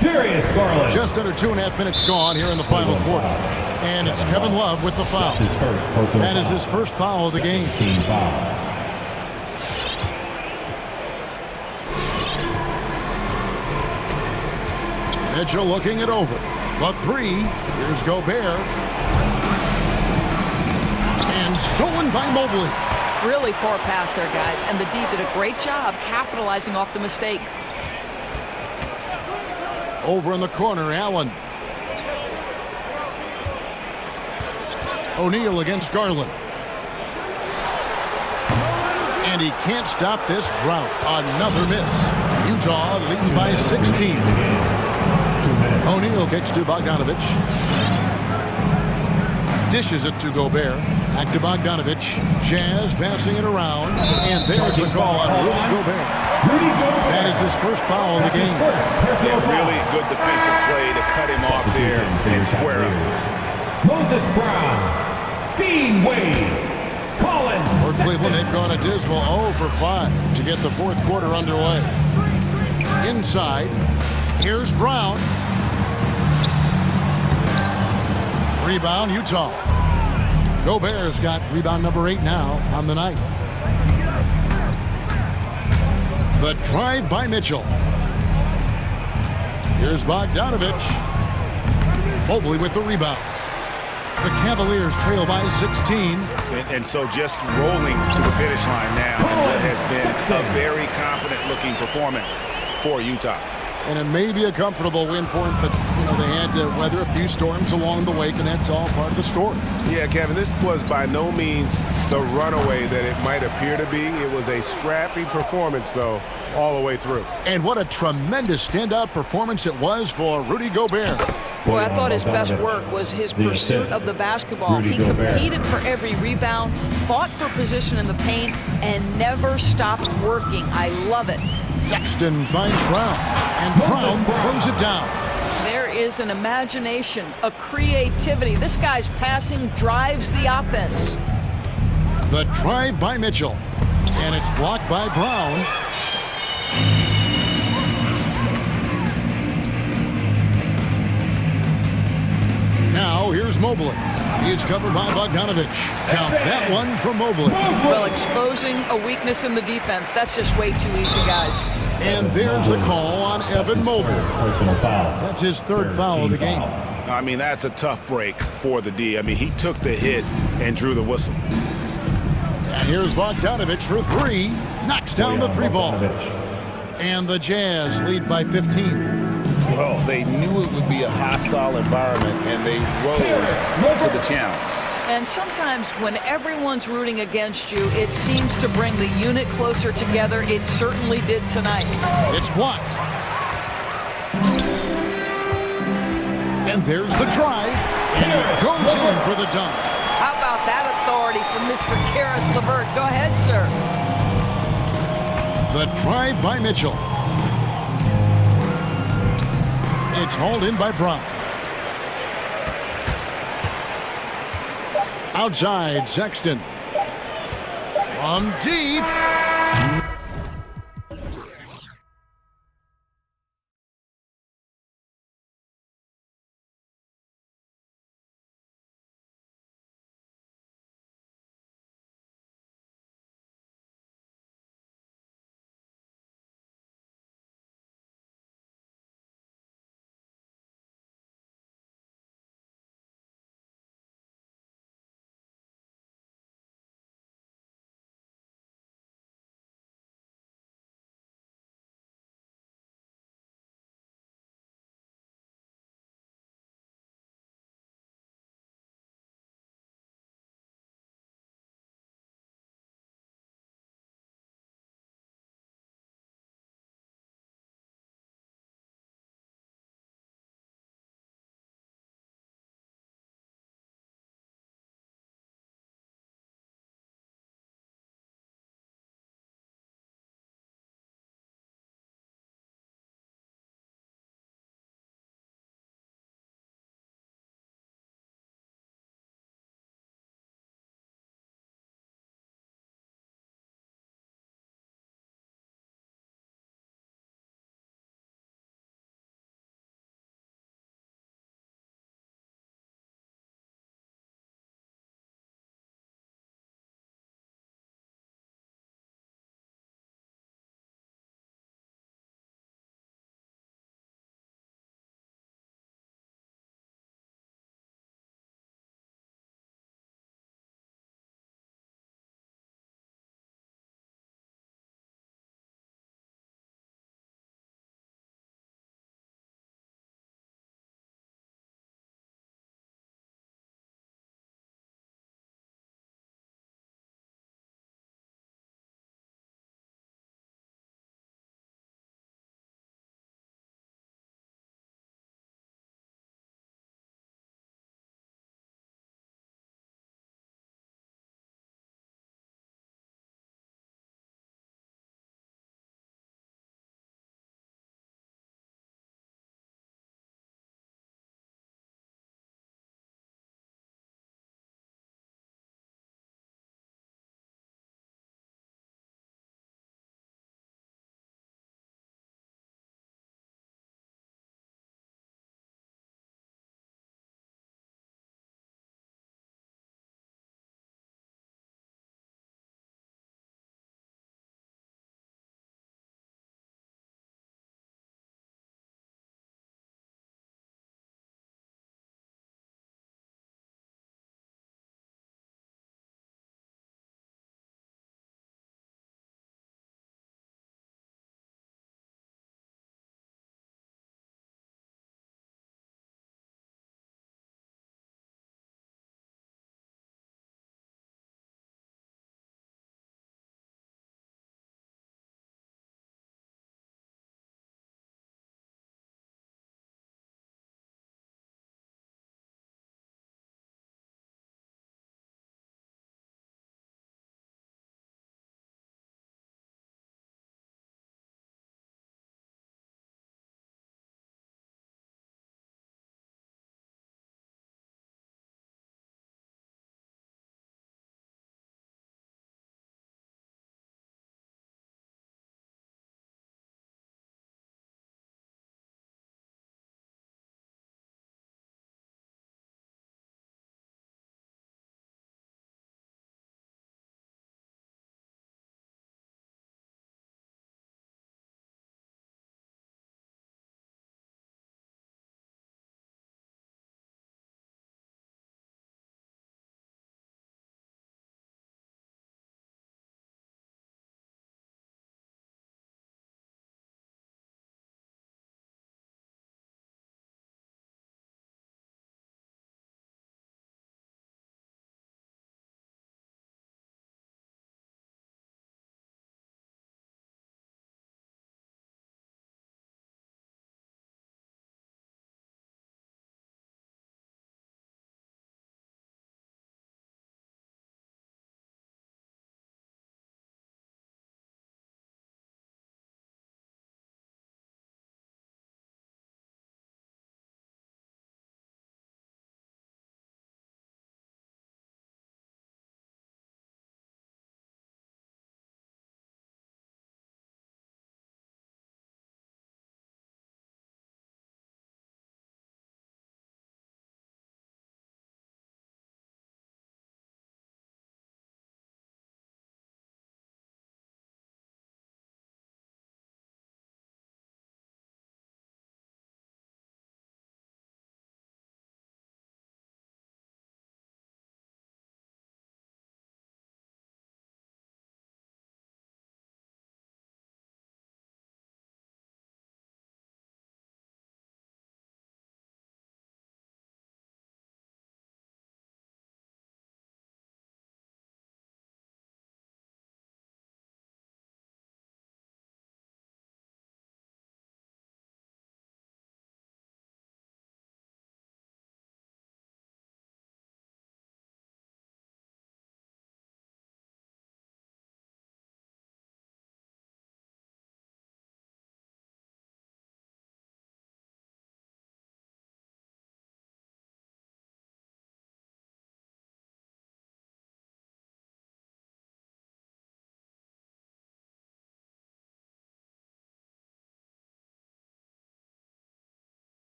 Speaker 4: Darius Garland.
Speaker 6: Just under 2.5 minutes gone here in the final quarter. And it's Kevin Love with the foul. That is his first foul of the game. Mitchell looking it over. The 3. Here's Gobert. And stolen by Mobley.
Speaker 8: Really poor pass there, guys. And the D did a great job capitalizing off the mistake.
Speaker 6: Over in the corner, Allen. O'Neal against Garland. And he can't stop this drought. Another miss. Utah leading by 16. O'Neal kicks to Bogdanovic. Dishes it to Gobert. Back to Bogdanovic. Jazz passing it around. And there's the call on Rudy Gobert. That is his first foul of the game.
Speaker 9: Yeah, really good defensive play to cut him off there and square up.
Speaker 4: Moses Brown, Dean Wade, Collins.
Speaker 6: For Cleveland, they've gone a dismal 0 for 5 to get the fourth quarter underway. Inside, here's Brown. Rebound, Utah. Gobert's got rebound number 8 now on the night. The drive by Mitchell. Here's Bogdanovich. Mobley with the rebound. The Cavaliers trail by 16.
Speaker 11: And so just rolling to the finish line now in what has been a very confident-looking performance for Utah.
Speaker 6: And it may be a comfortable win for them, but, they had to weather a few storms along the way, and that's all part of the story.
Speaker 9: Yeah, Kevin, this was by no means the runaway that it might appear to be. It was a scrappy performance, though, all the way through.
Speaker 6: And what a tremendous standout performance it was for Rudy Gobert.
Speaker 8: Boy, I thought his best work was his pursuit of the basketball. He competed for every rebound, fought for position in the paint, and never stopped working. I love it.
Speaker 6: Sexton finds Brown, and Brown throws it down.
Speaker 8: There is an imagination, a creativity. This guy's passing drives the offense.
Speaker 6: The drive by Mitchell, and it's blocked by Brown. Now here's Mobley. He's covered by Bogdanovich. Count that one for Mobley.
Speaker 8: Well, exposing a weakness in the defense. That's just way too easy, guys.
Speaker 6: And there's the call on Evan Mobley. That's his third foul of the game.
Speaker 11: I mean, that's a tough break for the D. I mean, he took the hit and drew the whistle.
Speaker 6: And here's Bogdanovich for 3. Knocks down the 3 ball. And the Jazz lead by 15.
Speaker 11: Well, they knew it would be a hostile environment, and they rose to the challenge.
Speaker 8: And sometimes when everyone's rooting against you, it seems to bring the unit closer together. It certainly did tonight.
Speaker 6: It's blocked. And there's the drive, and he goes in for the dunk.
Speaker 8: How about that authority from Mr. Karis LeVert? Go ahead, sir.
Speaker 6: The drive by Mitchell. It's hauled in by Brown. Outside, Sexton. From deep.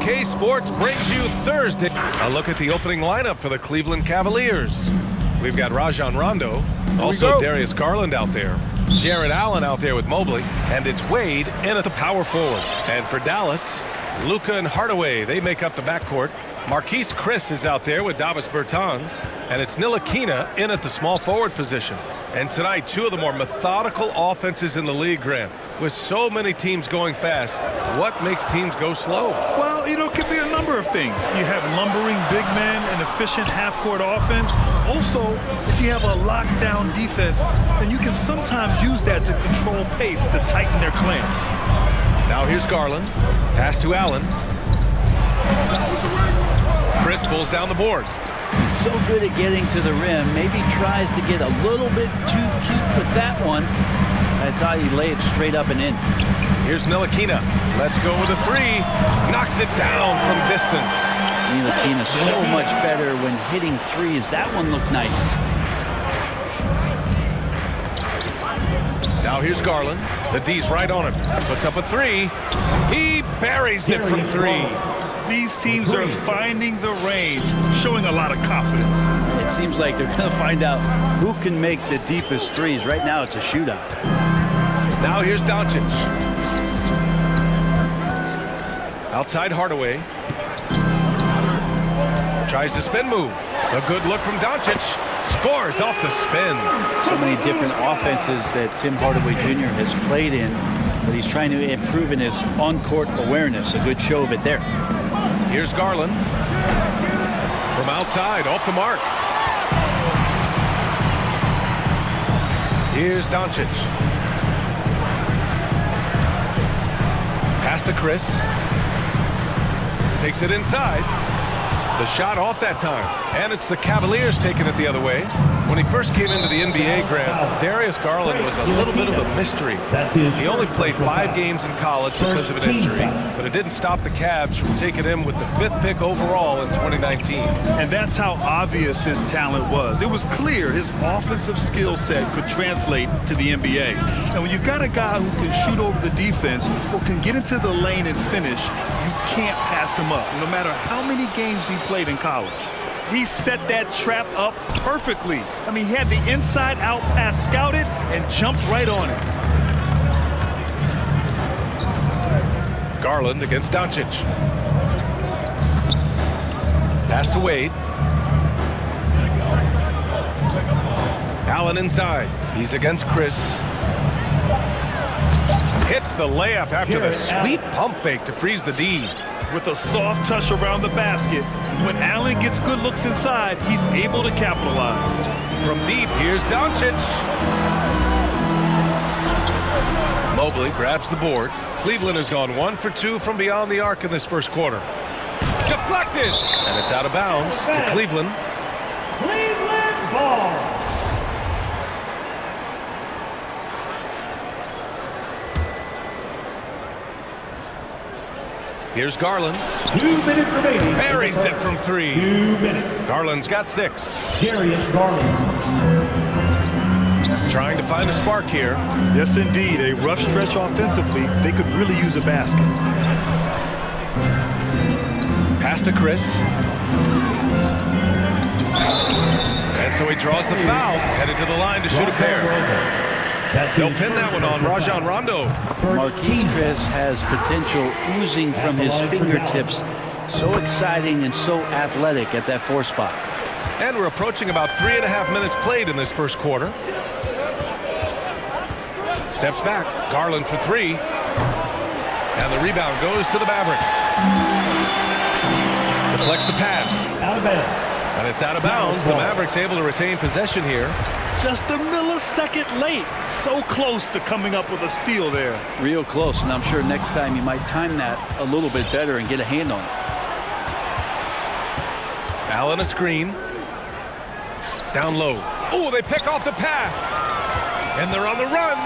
Speaker 1: K-Sports brings you Thursday. A look at the opening lineup for the Cleveland Cavaliers. We've got Rajon Rondo, also Darius Garland out there, Jared Allen out there with Mobley, and it's Wade in at the power forward. And for Dallas, Luka and Hardaway, they make up the backcourt. Marquise Chris is out there with Davis Bertans, and it's Ntilikina in at the small forward position. And tonight, two of the more methodical offenses in the league, Grant. With so many teams going fast, what makes teams go slow?
Speaker 3: Well, it could be a number of things. You have lumbering big men and efficient half-court offense. Also, if you have a lockdown defense, then you can sometimes use that to control pace to tighten their clamps.
Speaker 1: Now here's Garland. Pass to Allen. Chris pulls down the board.
Speaker 12: He's so good at getting to the rim. Maybe tries to get a little bit too cute with that one. I thought he'd lay it straight up and in.
Speaker 1: Here's Ntilikina. Let's go with a three. Knocks it down from distance.
Speaker 12: Ntilikina so much better when hitting threes. That one looked nice.
Speaker 1: Now here's Garland. The D's right on him. Puts up a three. He buries it from three.
Speaker 3: These teams are finding the range, showing a lot of confidence.
Speaker 12: It seems like they're going to find out who can make the deepest threes. Right now, it's a shootout.
Speaker 1: Now here's Doncic. Outside Hardaway. Tries the spin move. A good look from Doncic. Scores off the spin.
Speaker 12: So many different offenses that Tim Hardaway Jr. has played in, but he's trying to improve in his on-court awareness. A good show of it there.
Speaker 1: Here's Garland. From outside, off the mark. Here's Doncic. Pass to Chris. Takes it inside. The shot off that time. And it's the Cavaliers taking it the other way. When he first came into the NBA, Grant, Darius Garland was a little bit of a mystery. He only played 5 games in college because of an injury, but it didn't stop the Cavs from taking him with the 5th pick overall in 2019.
Speaker 3: And that's how obvious his talent was. It was clear his offensive skill set could translate to the NBA. And when you've got a guy who can shoot over the defense or can get into the lane and finish, you can't pass him up, no matter how many games he played in college. He set that trap up perfectly. I mean, he had the inside-out pass scouted and jumped right on it.
Speaker 1: Garland against Doncic. Pass to Wade. Allen inside. He's against Chris. Hits the layup after the sweet pump fake to freeze the D.
Speaker 3: With a soft touch around the basket, when Allen gets good looks inside, he's able to capitalize.
Speaker 1: From deep, here's Doncic. Mobley grabs the board. Cleveland has gone 1 for 2 from beyond the arc in this first quarter. Deflected! And it's out of bounds to Cleveland.
Speaker 4: Cleveland ball.
Speaker 1: Here's Garland.
Speaker 4: 2 minutes remaining.
Speaker 1: Buries it from 3.
Speaker 4: 2 minutes.
Speaker 1: Garland's got 6.
Speaker 4: Darius Garland.
Speaker 1: Trying to find a spark here.
Speaker 3: Yes, indeed. A rough stretch offensively. They could really use a basket.
Speaker 1: Pass to Chris. And so he draws the foul. Headed to the line to shoot a pair. They'll pin that one on Rajon Rondo.
Speaker 12: Marquise Chris has potential oozing from his fingertips. So exciting and so athletic at that 4 spot.
Speaker 1: And we're approaching about 3.5 minutes played in this first quarter. Steps back. Garland for 3. And the rebound goes to the Mavericks. Deflects the pass.
Speaker 4: Out of bounds.
Speaker 1: And it's out of bounds. The Mavericks able to retain possession here.
Speaker 3: Just a millisecond late. So close to coming up with a steal there.
Speaker 12: Real close, and I'm sure next time you might time that a little bit better and get a hand on it.
Speaker 1: Allen a screen. Down low. Oh, they pick off the pass. And they're on the run.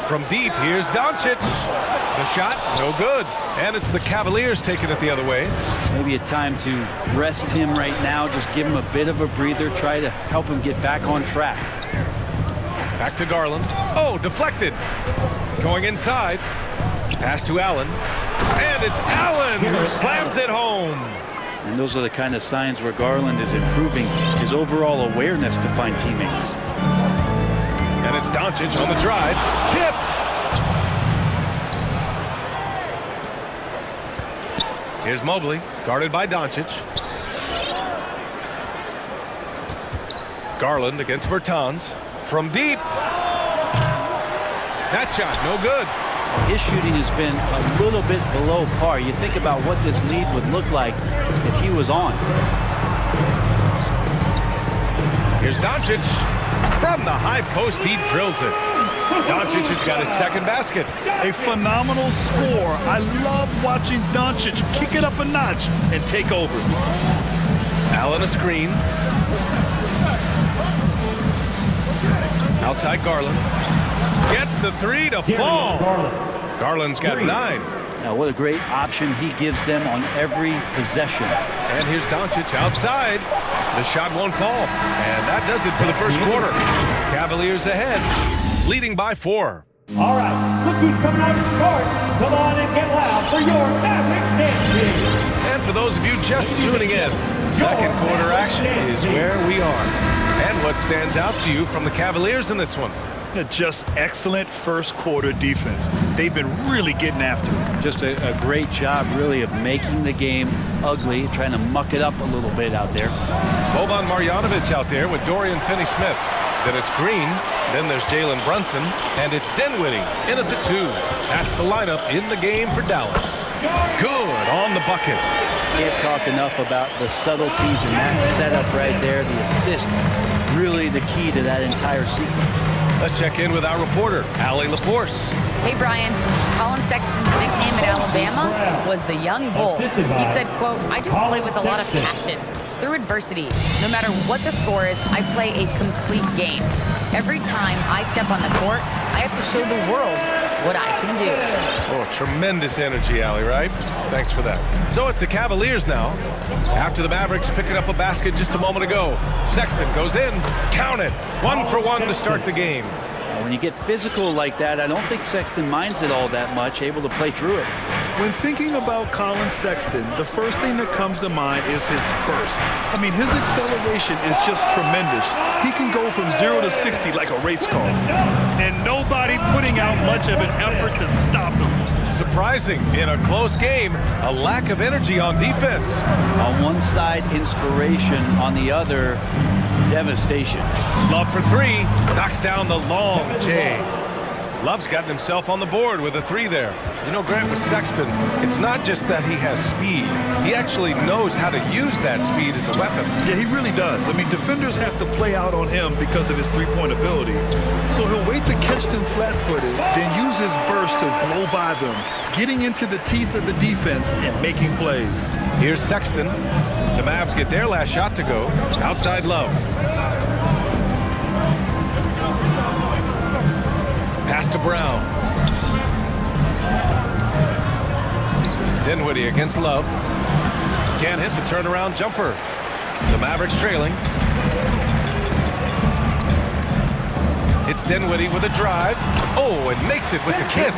Speaker 1: From deep, here's Doncic. The shot, no good. And it's the Cavaliers taking it the other way.
Speaker 12: Maybe a time to rest him right now. Just give him a bit of a breather. Try to help him get back on track.
Speaker 1: Back to Garland. Oh, deflected. Going inside. Pass to Allen. And it's Allen who slams it home.
Speaker 12: And those are the kind of signs where Garland is improving his overall awareness to find teammates.
Speaker 1: And it's Doncic on the drive. Tipped. Here's Mobley, guarded by Doncic. Garland against Bertans. From deep. That shot, no good.
Speaker 12: His shooting has been a little bit below par. You think about what this lead would look like if he was on.
Speaker 1: Here's Doncic. From the high post, he drills it. Doncic has got his second basket.
Speaker 3: A phenomenal score. I love watching Doncic kick it up a notch and take over.
Speaker 1: Allen a screen. Outside Garland. Gets the three to fall. Garland's got 9.
Speaker 12: Now, what a great option he gives them on every possession.
Speaker 1: And here's Doncic outside. The shot won't fall. And that does it for the first quarter. Cavaliers ahead, leading by 4.
Speaker 4: All right, look who's coming out of the court. Come on and get loud for your Mavericks dance.
Speaker 1: And for those of you just tuning in, second quarter action is where we are. And what stands out to you from the Cavaliers in this one?
Speaker 3: Just excellent first quarter defense. They've been really getting after it.
Speaker 12: Just a great job, really, of making the game ugly, trying to muck it up a little bit out there.
Speaker 1: Boban Marjanovic out there with Dorian Finney-Smith. Then it's Green, then there's Jalen Brunson, and it's Dinwiddie in at the 2. That's the lineup in the game for Dallas. Good on the bucket.
Speaker 12: Can't talk enough about the subtleties in that setup right there. The assist, really the key to that entire sequence.
Speaker 1: Let's check in with our reporter, Allie LaForce.
Speaker 5: Hey, Brian. Colin Sexton's nickname at Alabama was the Young Bull. He said, quote, I just play with a lot of passion. Through adversity, no matter what the score is, I play a complete game. Every time I step on the court, I have to show the world what I can do.
Speaker 1: Oh, tremendous energy, Allie, right? Thanks for that. So it's the Cavaliers now. After the Mavericks picking up a basket just a moment ago. Sexton goes in. Count it. 1 for 1 to start the game.
Speaker 12: When you get physical like that, I don't think Sexton minds it all that much, able to play through it.
Speaker 3: When thinking about Colin Sexton, the first thing that comes to mind is his burst. I mean, his acceleration is just tremendous. He can go from 0 to 60 like a race car. And nobody putting out much of an effort to stop him.
Speaker 1: Surprising in a close game, a lack of energy on defense.
Speaker 12: On one side, inspiration. On the other, devastation.
Speaker 1: Love for 3, knocks down the long J. Love's gotten himself on the board with a 3 there. You know, Grant, with Sexton, it's not just that he has speed. He actually knows how to use that speed as a weapon.
Speaker 3: Yeah, he really does. I mean, defenders have to play out on him because of his three-point ability. So he'll wait to catch them flat-footed, then use his burst to blow by them, getting into the teeth of the defense and making plays.
Speaker 1: Here's Sexton. The Mavs get their last shot to go. Outside Love. Pass to Brown. Dinwiddie against Love. Can't hit the turnaround jumper. The Mavericks trailing. It's Dinwiddie with a drive. Oh, and makes it with the kiss.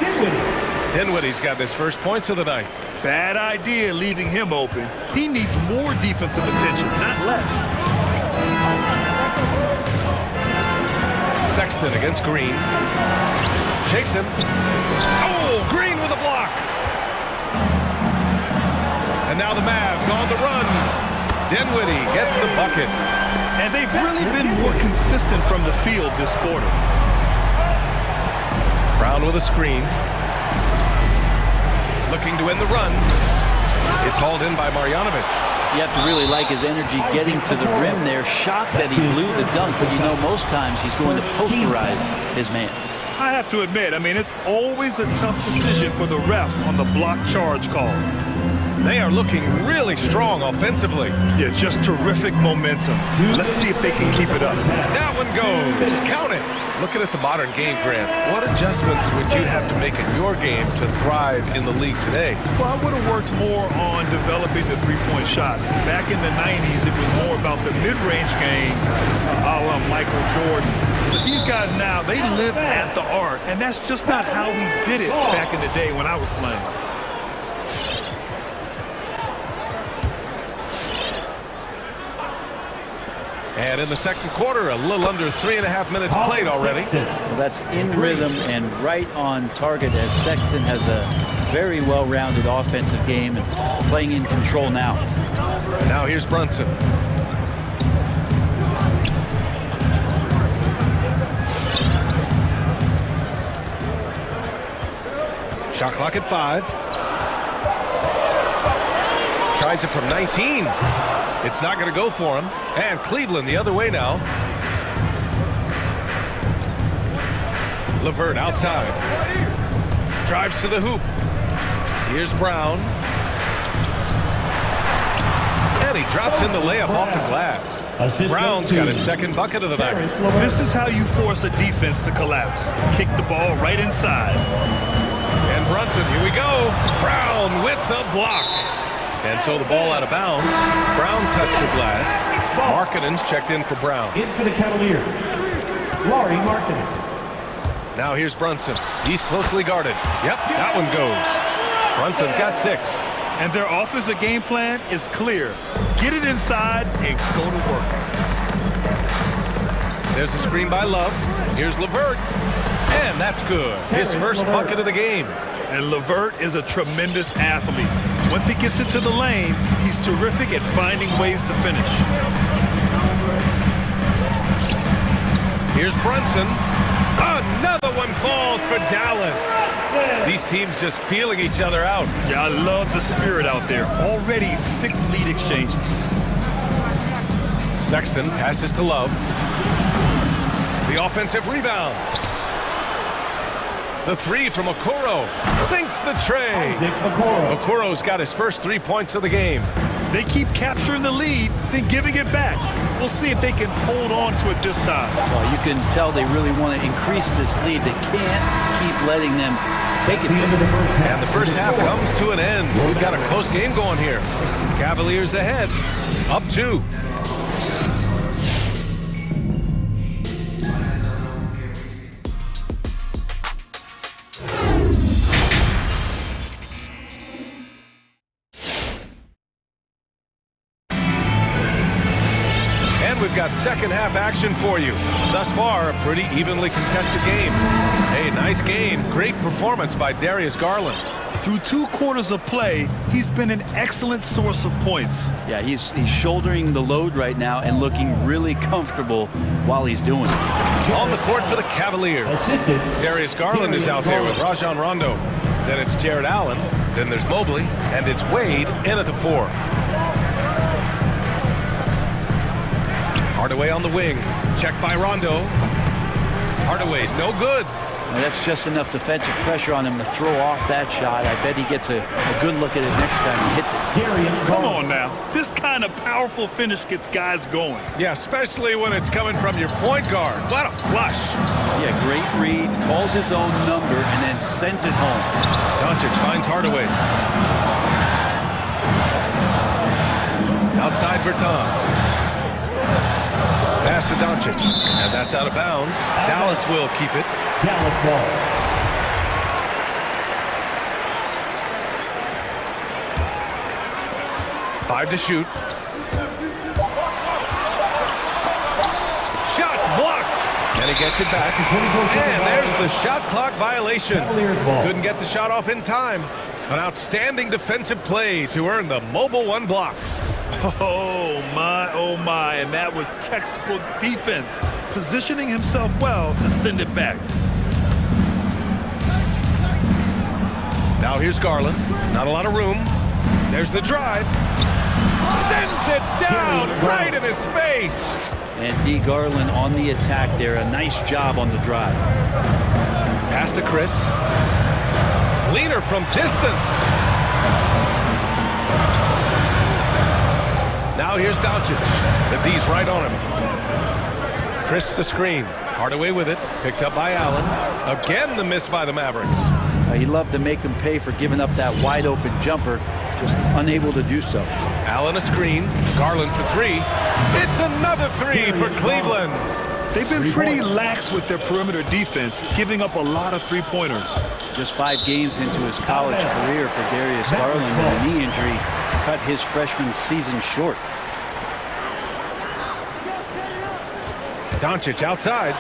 Speaker 1: Dinwiddie's got his first points of the night.
Speaker 3: Bad idea leaving him open. He needs more defensive attention, not less.
Speaker 1: Sexton against Green. Shakes him. Oh, Green with a block. And now the Mavs on the run. Dinwiddie gets the bucket.
Speaker 3: And they've really been more consistent from the field this quarter.
Speaker 1: Brown with a screen. Looking to end the run. It's hauled in by Marjanovic.
Speaker 12: You have to really like his energy getting to the rim there. Shocked that he blew the dunk, but you know most times he's going to posterize his man.
Speaker 3: I have to admit, I mean, it's always a tough decision for the ref on the block charge call.
Speaker 1: They are looking really strong offensively.
Speaker 3: Yeah, just terrific momentum. Let's see if they can keep it up.
Speaker 1: That one goes. Count it. Looking at the modern game, Grant, what adjustments would you have to make in your game to thrive in the league today?
Speaker 3: Well, I would have worked more on developing the three-point shot. Back in the 90s, it was more about the mid-range game, a la Michael Jordan. But these guys now, they live at the art, and that's just not how we did it back in the day when I was playing.
Speaker 1: And in the second quarter, a little under 3.5 minutes played already.
Speaker 12: Well, that's in rhythm and right on target, as Sexton has a very well-rounded offensive game and playing in control now.
Speaker 1: Now here's Brunson. Shot clock at 5. Tries it from 19. It's not going to go for him. And Cleveland the other way now. LeVert outside. Drives to the hoop. Here's Brown. And he drops in the layup off the glass. Brown's got his second bucket of the night.
Speaker 3: This is how you force a defense to collapse. Kick the ball right inside.
Speaker 1: And Brunson, here we go. Brown with the block. And so the ball out of bounds. Brown touched the glass. Markkanen's checked in for Brown.
Speaker 4: In for the Cavaliers, Laurie Markkinen.
Speaker 1: Now here's Brunson. He's closely guarded. Yep, that one goes. Brunson's got 6.
Speaker 3: And their offensive game plan is clear. Get it inside and go to work.
Speaker 1: There's a screen by Love. Here's LeVert. And that's good. His first bucket of the game.
Speaker 3: And LeVert is a tremendous athlete. Once he gets into the lane, he's terrific at finding ways to finish.
Speaker 1: Here's Brunson. Another one falls for Dallas. These teams just feeling each other out.
Speaker 3: Yeah, I love the spirit out there. Already 6 lead exchanges.
Speaker 1: Sexton passes to Love. The offensive rebound. The 3 from Okoro sinks the tray. Okoro's got his first 3 points of the game.
Speaker 3: They keep capturing the lead, then giving it back. We'll see if they can hold on to it this time.
Speaker 12: Well, you can tell they really want to increase this lead. They can't keep letting them take it.
Speaker 1: And the first half comes to an end. We've got a close game going here. Cavaliers ahead, up 2. We've got second half action for you. Thus far, a pretty evenly contested game. Hey, nice game. Great performance by Darius Garland.
Speaker 3: Through 2 quarters of play, he's been an excellent source of points.
Speaker 12: Yeah, he's shouldering the load right now and looking really comfortable while he's doing it.
Speaker 1: On the court for the Cavaliers. Darius Garland is out there with Rajon Rondo. Then it's Jared Allen. Then there's Mobley. And it's Wade in at the 4. Hardaway on the wing. Checked by Rondo. Hardaway, no good.
Speaker 12: Well, that's just enough defensive pressure on him to throw off that shot. I bet he gets a good look at it next time he hits it.
Speaker 3: Come on now. This kind of powerful finish gets guys going.
Speaker 1: Yeah, especially when it's coming from your point guard. What a flush.
Speaker 12: Yeah, great read. Calls his own number and then sends it home.
Speaker 1: Doncic finds Hardaway. Outside Bertans. Pass to Doncic, and that's out of bounds. Dallas will keep it.
Speaker 4: Dallas ball.
Speaker 1: Five to shoot. Shots blocked, and he gets it back. And there's the shot clock violation. Couldn't get the shot off in time. An outstanding defensive play to earn the mobile 1 block.
Speaker 3: Oh my, and that was textbook defense, positioning himself well to send it back.
Speaker 1: Now here's Garland, not a lot of room. There's the drive. Sends it down right in his face.
Speaker 12: And D. Garland on the attack there, a nice job on the drive.
Speaker 1: Pass to Chris. Leaner from distance. Now here's Doncic. The D's right on him. Chris the screen. Hardaway with it. Picked up by Allen. Again the miss by the Mavericks.
Speaker 12: He'd love to make them pay for giving up that wide open jumper. Just unable to do so.
Speaker 1: Allen a screen. Garland for 3. It's another 3 for Cleveland.
Speaker 3: They've been pretty lax with their perimeter defense, giving up a lot of three-pointers.
Speaker 12: Just 5 games into his college career for Darius Garland, and a knee injury cut his freshman season short.
Speaker 1: Doncic outside.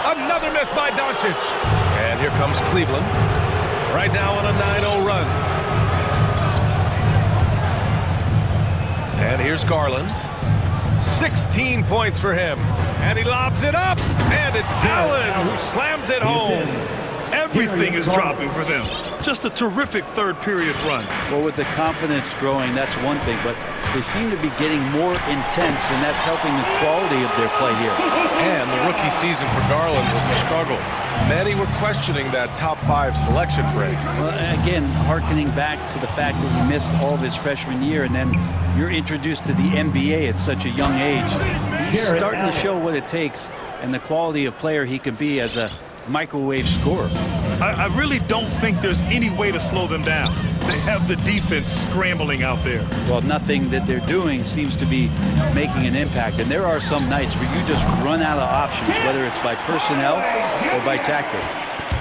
Speaker 1: Another miss by Doncic. And here comes Cleveland. Right now on a 9-0 run. And here's Garland. 16 points for him. And he lobs it up. And it's Allen who slams it home.
Speaker 3: Everything is dropping for them. Just a terrific third period run.
Speaker 12: Well, with the confidence growing, that's one thing, but they seem to be getting more intense, and that's helping the quality of their play here.
Speaker 1: And the rookie season for Garland was a struggle. Many were questioning that top 5 selection break.
Speaker 12: Well, again, hearkening back to the fact that he missed all of his freshman year, and then you're introduced to the NBA at such a young age. He's starting to show what it takes and the quality of player he can be as a microwave scorer.
Speaker 3: I really don't think there's any way to slow them down. They have the defense scrambling out there.
Speaker 12: Well, nothing that they're doing seems to be making an impact. And there are some nights where you just run out of options, whether it's by personnel or by tactic.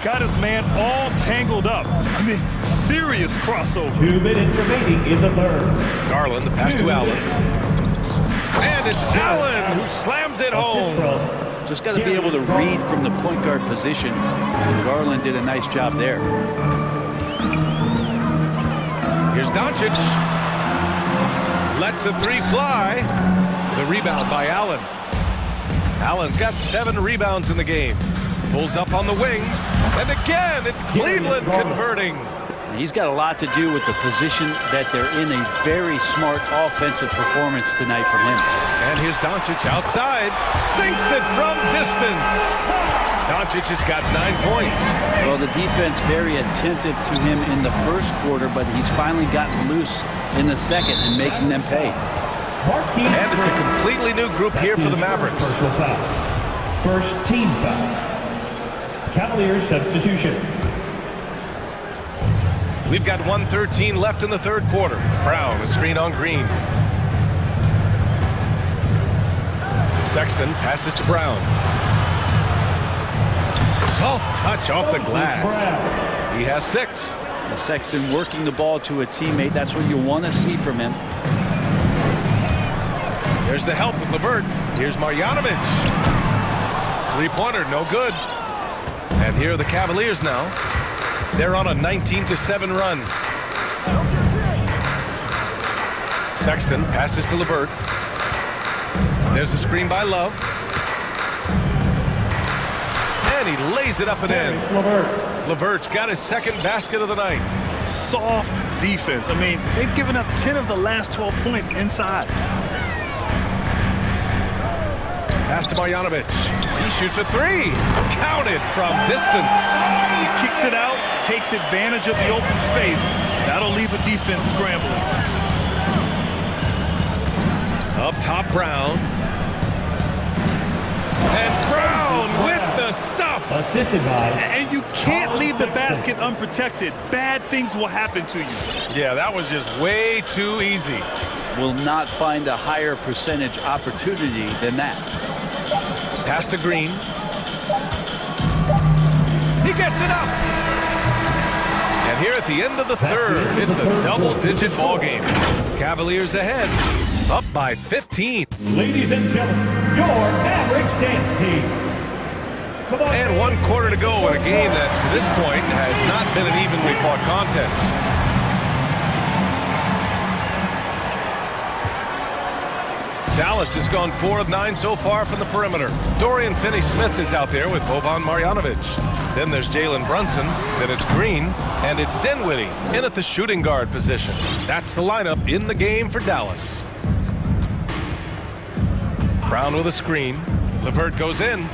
Speaker 3: Got his man all tangled up. I mean, serious crossover.
Speaker 4: 2 minutes remaining in the third.
Speaker 1: Garland, the pass to Allen. And it's Allen who slams it home.
Speaker 12: Just got to be able to read from the point guard position, and Garland did a nice job there.
Speaker 1: Here's Doncic. Lets the 3 fly. The rebound by Allen. Allen's got 7 rebounds in the game. Pulls up on the wing. And again, it's Cleveland converting.
Speaker 12: He's got a lot to do with the position that they're in. A very smart offensive performance tonight from him.
Speaker 1: And here's Doncic outside. Sinks it from distance. Doncic has got 9 points.
Speaker 12: Well, the defense very attentive to him in the first quarter, but he's finally gotten loose in the second and making them pay.
Speaker 1: And it's a completely new group here for the Mavericks.
Speaker 4: First team foul. Cavaliers substitution.
Speaker 1: We've got 1:13 left in the third quarter. Brown, a screen on Green. Sexton passes to Brown. Soft touch off the glass. He has 6.
Speaker 12: And Sexton working the ball to a teammate. That's what you want to see from him.
Speaker 1: There's the help with LeVert. Here's Marjanovic. 3-pointer, no good. And here are the Cavaliers now. They're on a 19-7 run. Sexton passes to LeVert. There's a screen by Love. And he lays it up and in. LeVert's got his second basket of the night.
Speaker 3: Soft defense. I mean, they've given up 10 of the last 12 points inside.
Speaker 1: Pass to Marjanovic. He shoots a 3. Counted from distance.
Speaker 3: He kicks it out, takes advantage of the open space. That'll leave a defense scrambling.
Speaker 1: Up top, Brown. And Brown with the stuff.
Speaker 4: Assisted by.
Speaker 3: And you can't leave the basket unprotected. Bad things will happen to you.
Speaker 1: Yeah, that was just way too easy.
Speaker 12: Will not find a higher percentage opportunity than that.
Speaker 1: Pass to Green. He gets it up. And here at the end of the third, it's a double-digit ball game. Cavaliers ahead, up by 15.
Speaker 4: Ladies and gentlemen, your Mavericks dance team.
Speaker 1: And 1 quarter to go in a game that, to this point, has not been an evenly fought contest. Dallas has gone 4 of 9 so far from the perimeter. Dorian Finney-Smith is out there with Boban Marjanovic. Then there's Jalen Brunson. Then it's Green. And it's Dinwiddie in at the shooting guard position. That's the lineup in the game for Dallas. Brown with a screen. LeVert goes in.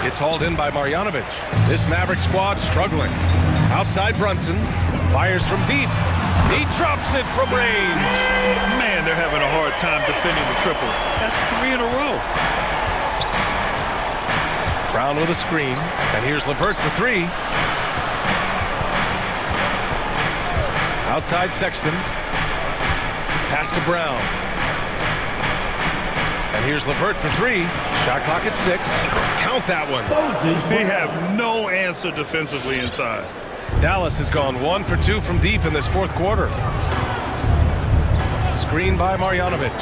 Speaker 1: It's hauled in by Marjanovic. This Maverick squad struggling. Outside Brunson. Fires from deep. He drops it from range.
Speaker 3: Man, they're having a hard time defending the triple. That's 3 in a row.
Speaker 1: Brown with a screen. And here's LeVert for 3. Outside Sexton. Pass to Brown. And here's Levert for three. Shot clock at 6. Count that one.
Speaker 3: They have no answer defensively inside.
Speaker 1: Dallas has gone 1 for 2 from deep in this fourth quarter. Screen by Marjanovic.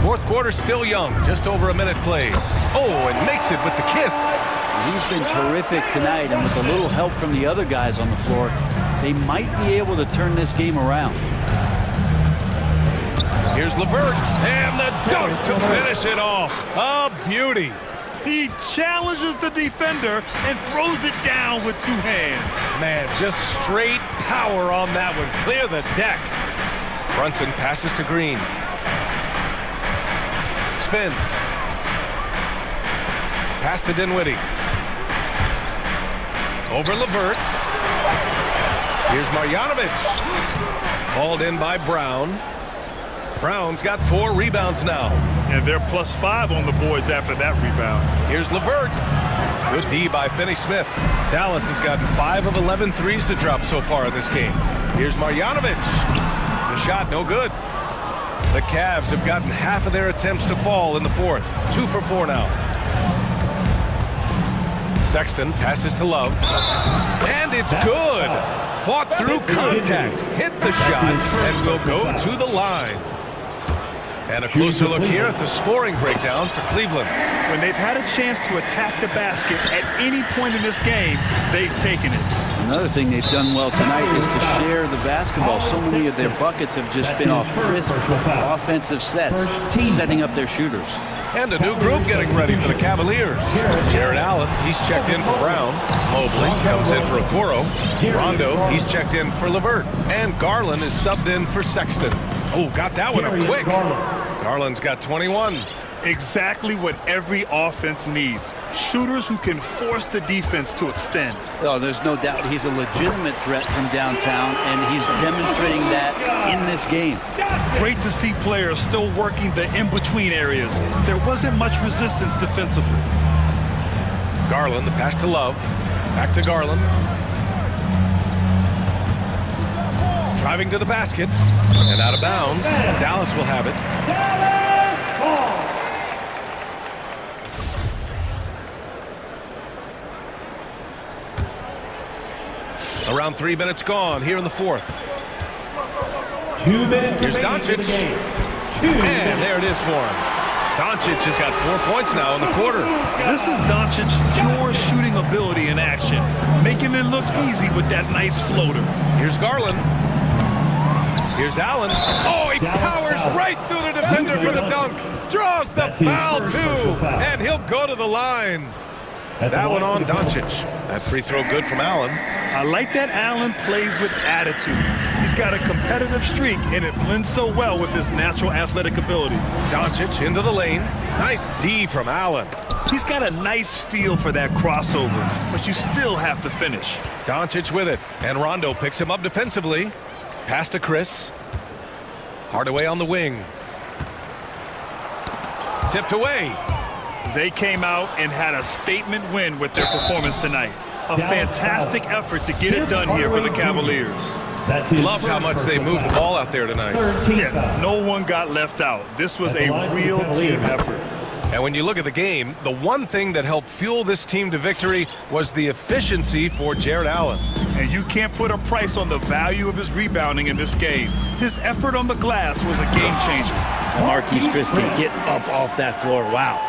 Speaker 1: Fourth quarter still young, just over a minute played. Oh, and makes it with the kiss.
Speaker 12: He's been terrific tonight, and with a little help from the other guys on the floor, they might be able to turn this game around.
Speaker 1: Here's Levert, and the dunk to finish it off. A beauty.
Speaker 3: He challenges the defender and throws it down with 2 hands.
Speaker 1: Man, just straight power on that one. Clear the deck. Brunson passes to Green. Spins. Pass to Dinwiddie. Over Levert. Here's Marjanovic. Hauled in by Brown. Brown's got 4 rebounds now.
Speaker 3: And they're +5 on the boards after that rebound.
Speaker 1: Here's Levert. Good D by Finney-Smith. Dallas has gotten 5 of 11 threes to drop so far in this game. Here's Marjanovic. The shot no good. The Cavs have gotten half of their attempts to fall in the fourth. 2 for 4 now. Sexton passes to Love. And it's good. Fought through contact. Hit the shot and will go to the line. And a closer look here at the scoring breakdown for Cleveland.
Speaker 3: When they've had a chance to attack the basket at any point in this game, they've taken it.
Speaker 12: Another thing they've done well tonight is to share the basketball. So many of their buckets have just been off crisp offensive sets, setting up their shooters.
Speaker 1: And a new group getting ready for the Cavaliers. Jared Allen, he's checked in for Brown. Mobley comes in for Okoro. Rondo, he's checked in for Levert. And Garland is subbed in for Sexton. Oh, got that one up quick. Garland's got 21.
Speaker 3: Exactly what every offense needs. Shooters who can force the defense to extend.
Speaker 12: Oh, there's no doubt he's a legitimate threat from downtown, and he's demonstrating that in this game.
Speaker 3: Great to see players still working the in-between areas. There wasn't much resistance defensively.
Speaker 1: Garland, the pass to Love. Back to Garland. Driving to the basket. And out of bounds. Dallas will have it. Around 3 minutes gone here in the fourth.
Speaker 4: 2 minutes.
Speaker 1: Here's Doncic. And there it is for him. Doncic has got 4 points now in the quarter.
Speaker 3: This is Doncic's pure shooting ability in action, making it look easy with that nice floater.
Speaker 1: Here's Garland. Here's Allen. Oh, he powers right through the defender for the dunk. Draws the foul, too. And he'll go to the line. That one on Doncic. That free throw good from Allen.
Speaker 3: I like that Allen plays with attitude. He's got a competitive streak, and it blends so well with his natural athletic ability.
Speaker 1: Doncic into the lane. Nice D from Allen.
Speaker 3: He's got a nice feel for that crossover, but you still have to finish.
Speaker 1: Doncic with it, and Rondo picks him up defensively. Pass to Chris. Hardaway on the wing. Tipped away.
Speaker 3: They came out and had a statement win with their performance tonight. A fantastic effort to get it done here for the Cavaliers.
Speaker 1: Loved how much they moved the ball out there tonight.
Speaker 3: Yeah, no one got left out. This was a real team effort.
Speaker 1: And when you look at the game, the one thing that helped fuel this team to victory was the efficiency for Jared Allen.
Speaker 3: And you can't put a price on the value of his rebounding in this game. His effort on the glass was a game changer.
Speaker 12: Marquise Chris can get up off that floor. Wow.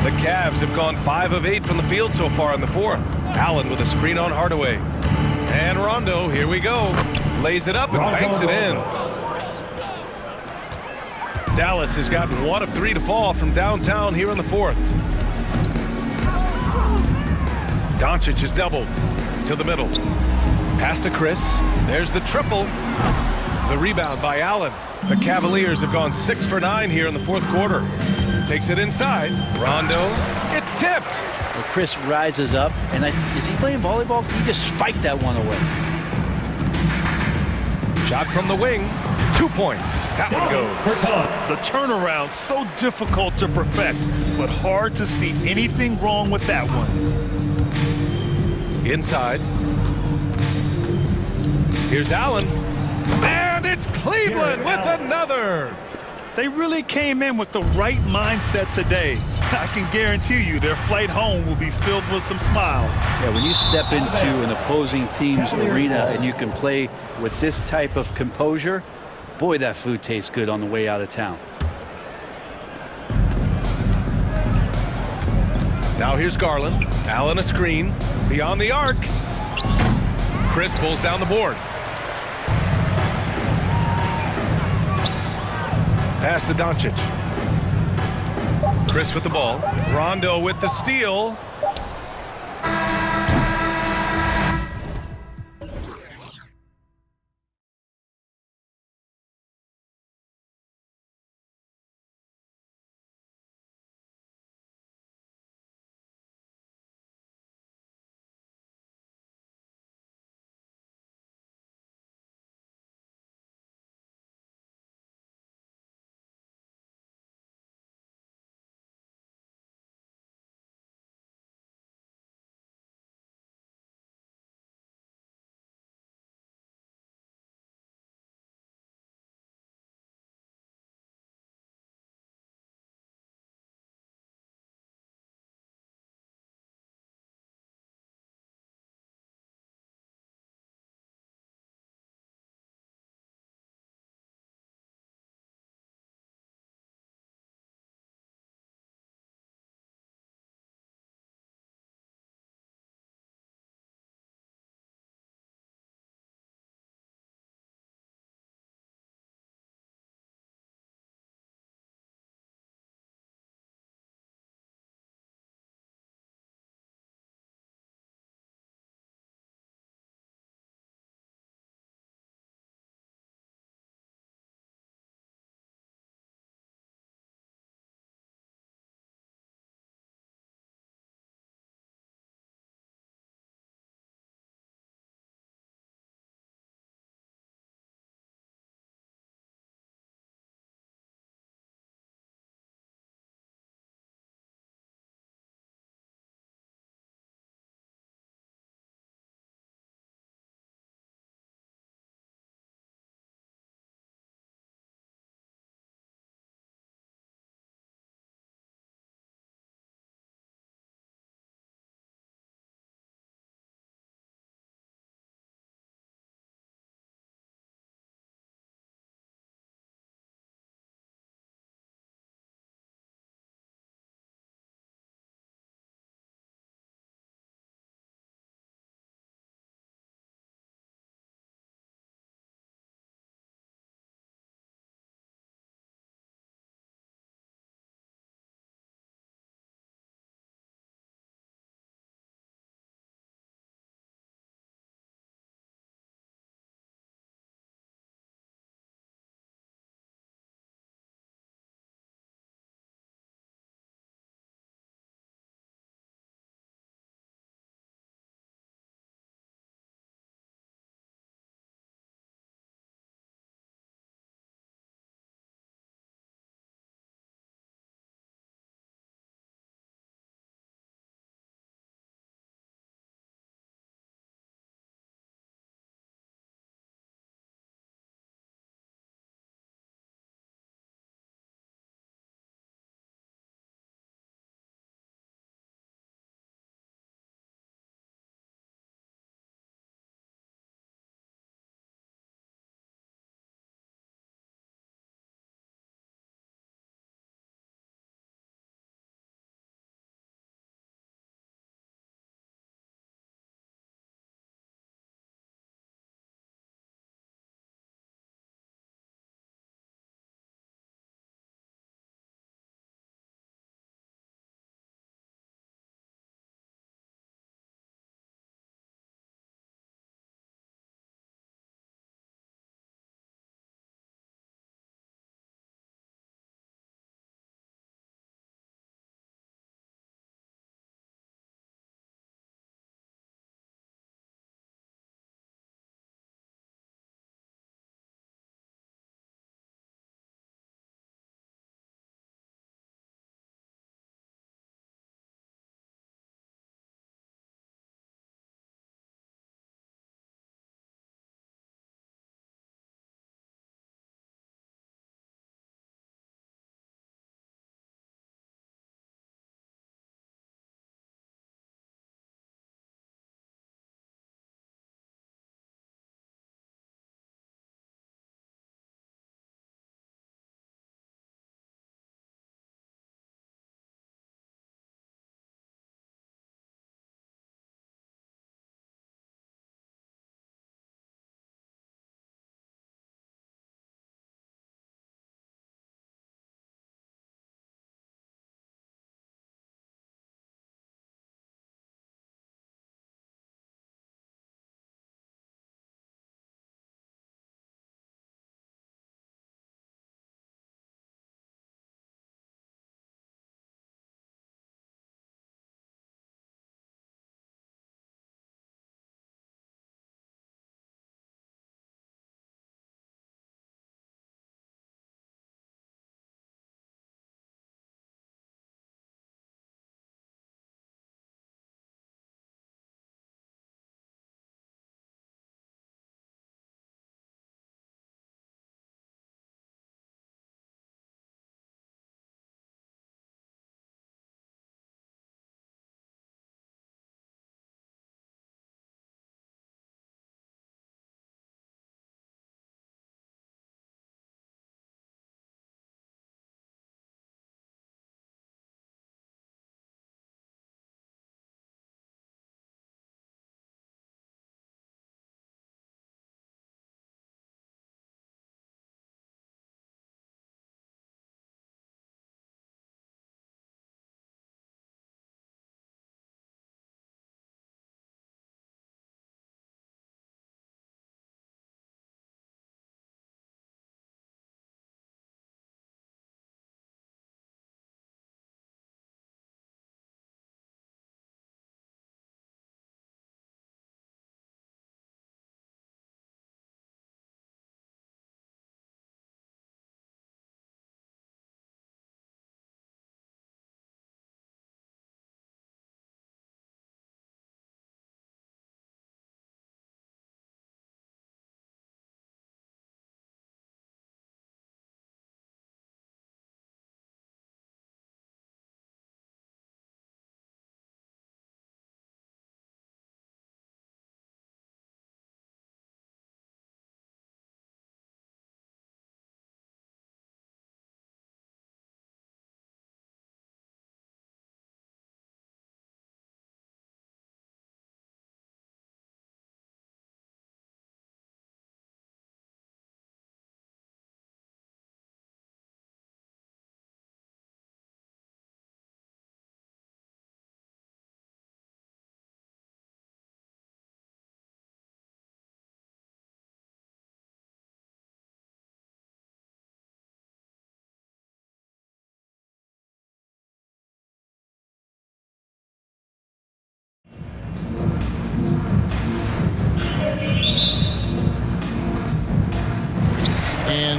Speaker 1: The Cavs have gone 5 of 8 from the field so far in the fourth. Allen with a screen on Hardaway. And Rondo, here we go. Lays it up and banks it in. Dallas has gotten 1 of 3 to fall from downtown here in the fourth. Doncic is doubled to the middle. Pass to Chris. There's the triple. The rebound by Allen. The Cavaliers have gone 6 for 9 here in the fourth quarter. Takes it inside. Rondo. It's tipped.
Speaker 12: Well, Chris rises up, and is he playing volleyball? He just spiked that one away.
Speaker 1: Shot from the wing. 2 points. That one goes.
Speaker 3: The turnaround so difficult to perfect, but hard to see anything wrong with that one.
Speaker 1: Inside. Here's Allen. And it's Cleveland with another.
Speaker 3: They really came in with the right mindset today. I can guarantee you their flight home will be filled with some smiles.
Speaker 12: Yeah, when you step into an opposing team's arena and you can play with this type of composure, boy, that food tastes good on the way out of town.
Speaker 1: Now here's Garland. Allen a screen. Beyond the arc. Chris pulls down the board. Pass to Doncic. Chris with the ball. Rondo with the steal.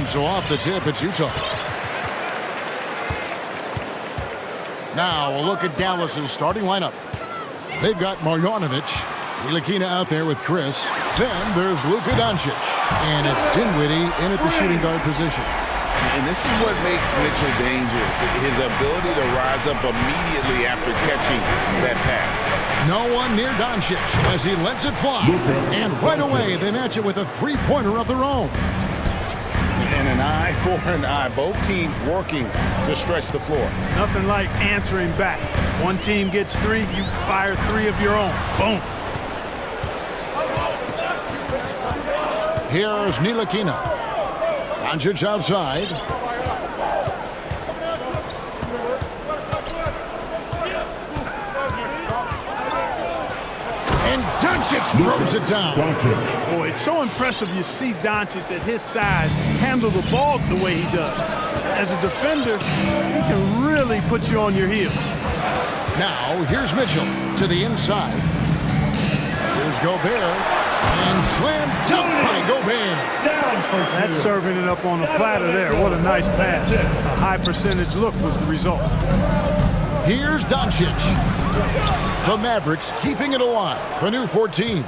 Speaker 6: so off the tip, it's Utah. Now a look at Dallas's starting lineup. They've got Marjanovic, Ntilikina out there with Chris. Then there's Luka Doncic. And it's Dinwiddie in at the shooting guard position.
Speaker 9: And this is what makes Mitchell dangerous. His ability to rise up immediately after catching that pass.
Speaker 6: No one near Doncic as he lets it fly. And right away, they match it with a three-pointer of their own.
Speaker 9: And an eye for an eye. Both teams working to stretch the floor.
Speaker 2: Nothing like answering back. One team gets three, you fire three of your own. Boom.
Speaker 6: Here's Ntilikina. Doncic outside. And Doncic throws it down.
Speaker 2: Boy, it's so impressive you see Doncic at his size handle the ball the way he does. As a defender, he can really put you on your heels.
Speaker 6: Now, here's Mitchell to the inside. Here's Gobert. And slam dunk by Gobert.
Speaker 2: That's serving it up on a platter there. What a nice pass. A high percentage look was the result.
Speaker 6: Here's Doncic. The Mavericks keeping it alive. The new 14.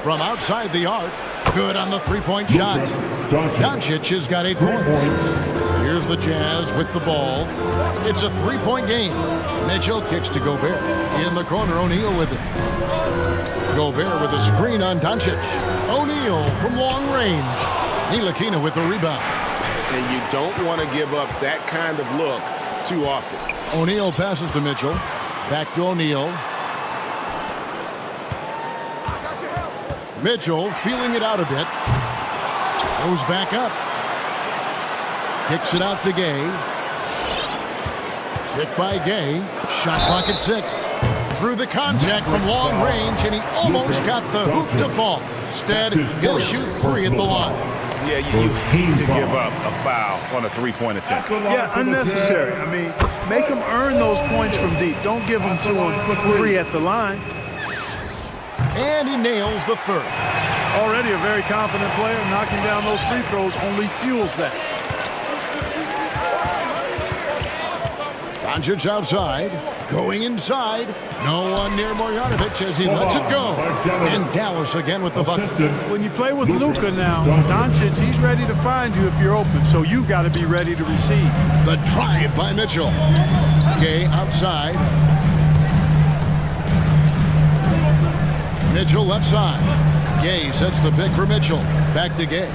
Speaker 6: From outside the arc. Good on the three-point shot. Doncic has got 8 points. Here's the Jazz with the ball. It's a three-point game. Mitchell kicks to Gobert. In the corner, O'Neal with it. Gobert with a screen on Doncic. O'Neal from long range. Ntilikina with the rebound.
Speaker 9: And you don't want to give up that kind of look too often.
Speaker 6: O'Neal passes to Mitchell. Back to O'Neal. Mitchell feeling it out a bit. Goes back up. Kicks it out to Gay. Hit by Gay. Shot clock at 6. Through the contact from long range, and he almost got the hoop to fall. Instead, he'll shoot 3 at the line.
Speaker 9: Yeah, you hate to give up a foul on a three-point attempt.
Speaker 2: Yeah, unnecessary. I mean, make them earn those points from deep. Don't give them to them free at the line.
Speaker 6: And he nails the third.
Speaker 2: Already a very confident player. Knocking down those free throws only fuels that.
Speaker 6: Doncic outside, going inside. No one near Marjanovic as he lets it go. And Dallas again with the bucket.
Speaker 2: When you play with Luka now, Doncic, he's ready to find you if you're open, so you've got to be ready to receive.
Speaker 6: The drive by Mitchell. Gay outside. Mitchell left side. Gay sets the pick for Mitchell. Back to Gay.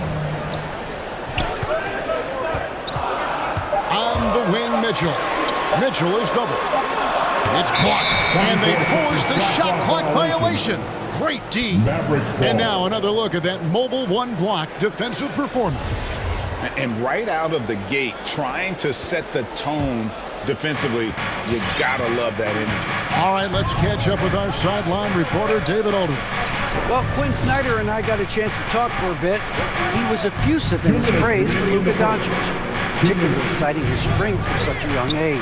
Speaker 6: On the wing, Mitchell. Mitchell is double. It's blocked, and they force the shot clock violation. Great D. And now another look at that mobile one-block defensive performance.
Speaker 9: And right out of the gate, trying to set the tone defensively, you gotta love that energy.
Speaker 6: All right, let's catch up with our sideline reporter, David Aldridge.
Speaker 7: Well, Quinn Snyder and I got a chance to talk for a bit. He was effusive in his praise for Luka Doncic, particularly citing his strength for such a young age.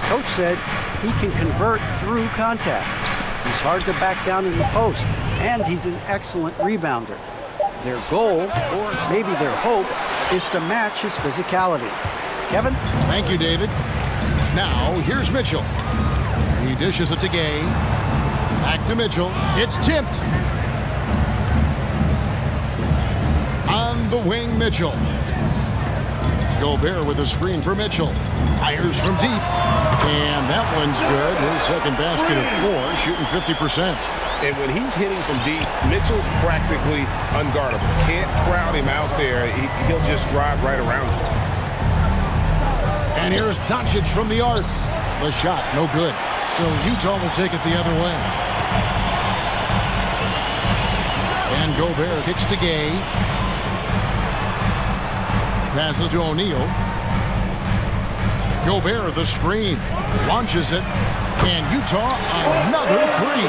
Speaker 7: Coach said he can convert through contact. He's hard to back down in the post, and he's an excellent rebounder. Their goal, or maybe their hope, is to match his physicality. Kevin?
Speaker 6: Thank you, David. Now, here's Mitchell. He dishes it to Gay. Back to Mitchell. It's tipped. On the wing, Mitchell. Gobert with a screen for Mitchell. Fires from deep. And that one's good. His second basket of 4, shooting 50%.
Speaker 9: And when he's hitting from deep, Mitchell's practically unguardable. Can't crowd him out there. He'll just drive right around him.
Speaker 6: And here's Doncic from the arc. The shot, no good. So Utah will take it the other way. And Gobert kicks to Gay. Passes to O'Neal. Gobert, the screen. Launches it. And Utah, another 3.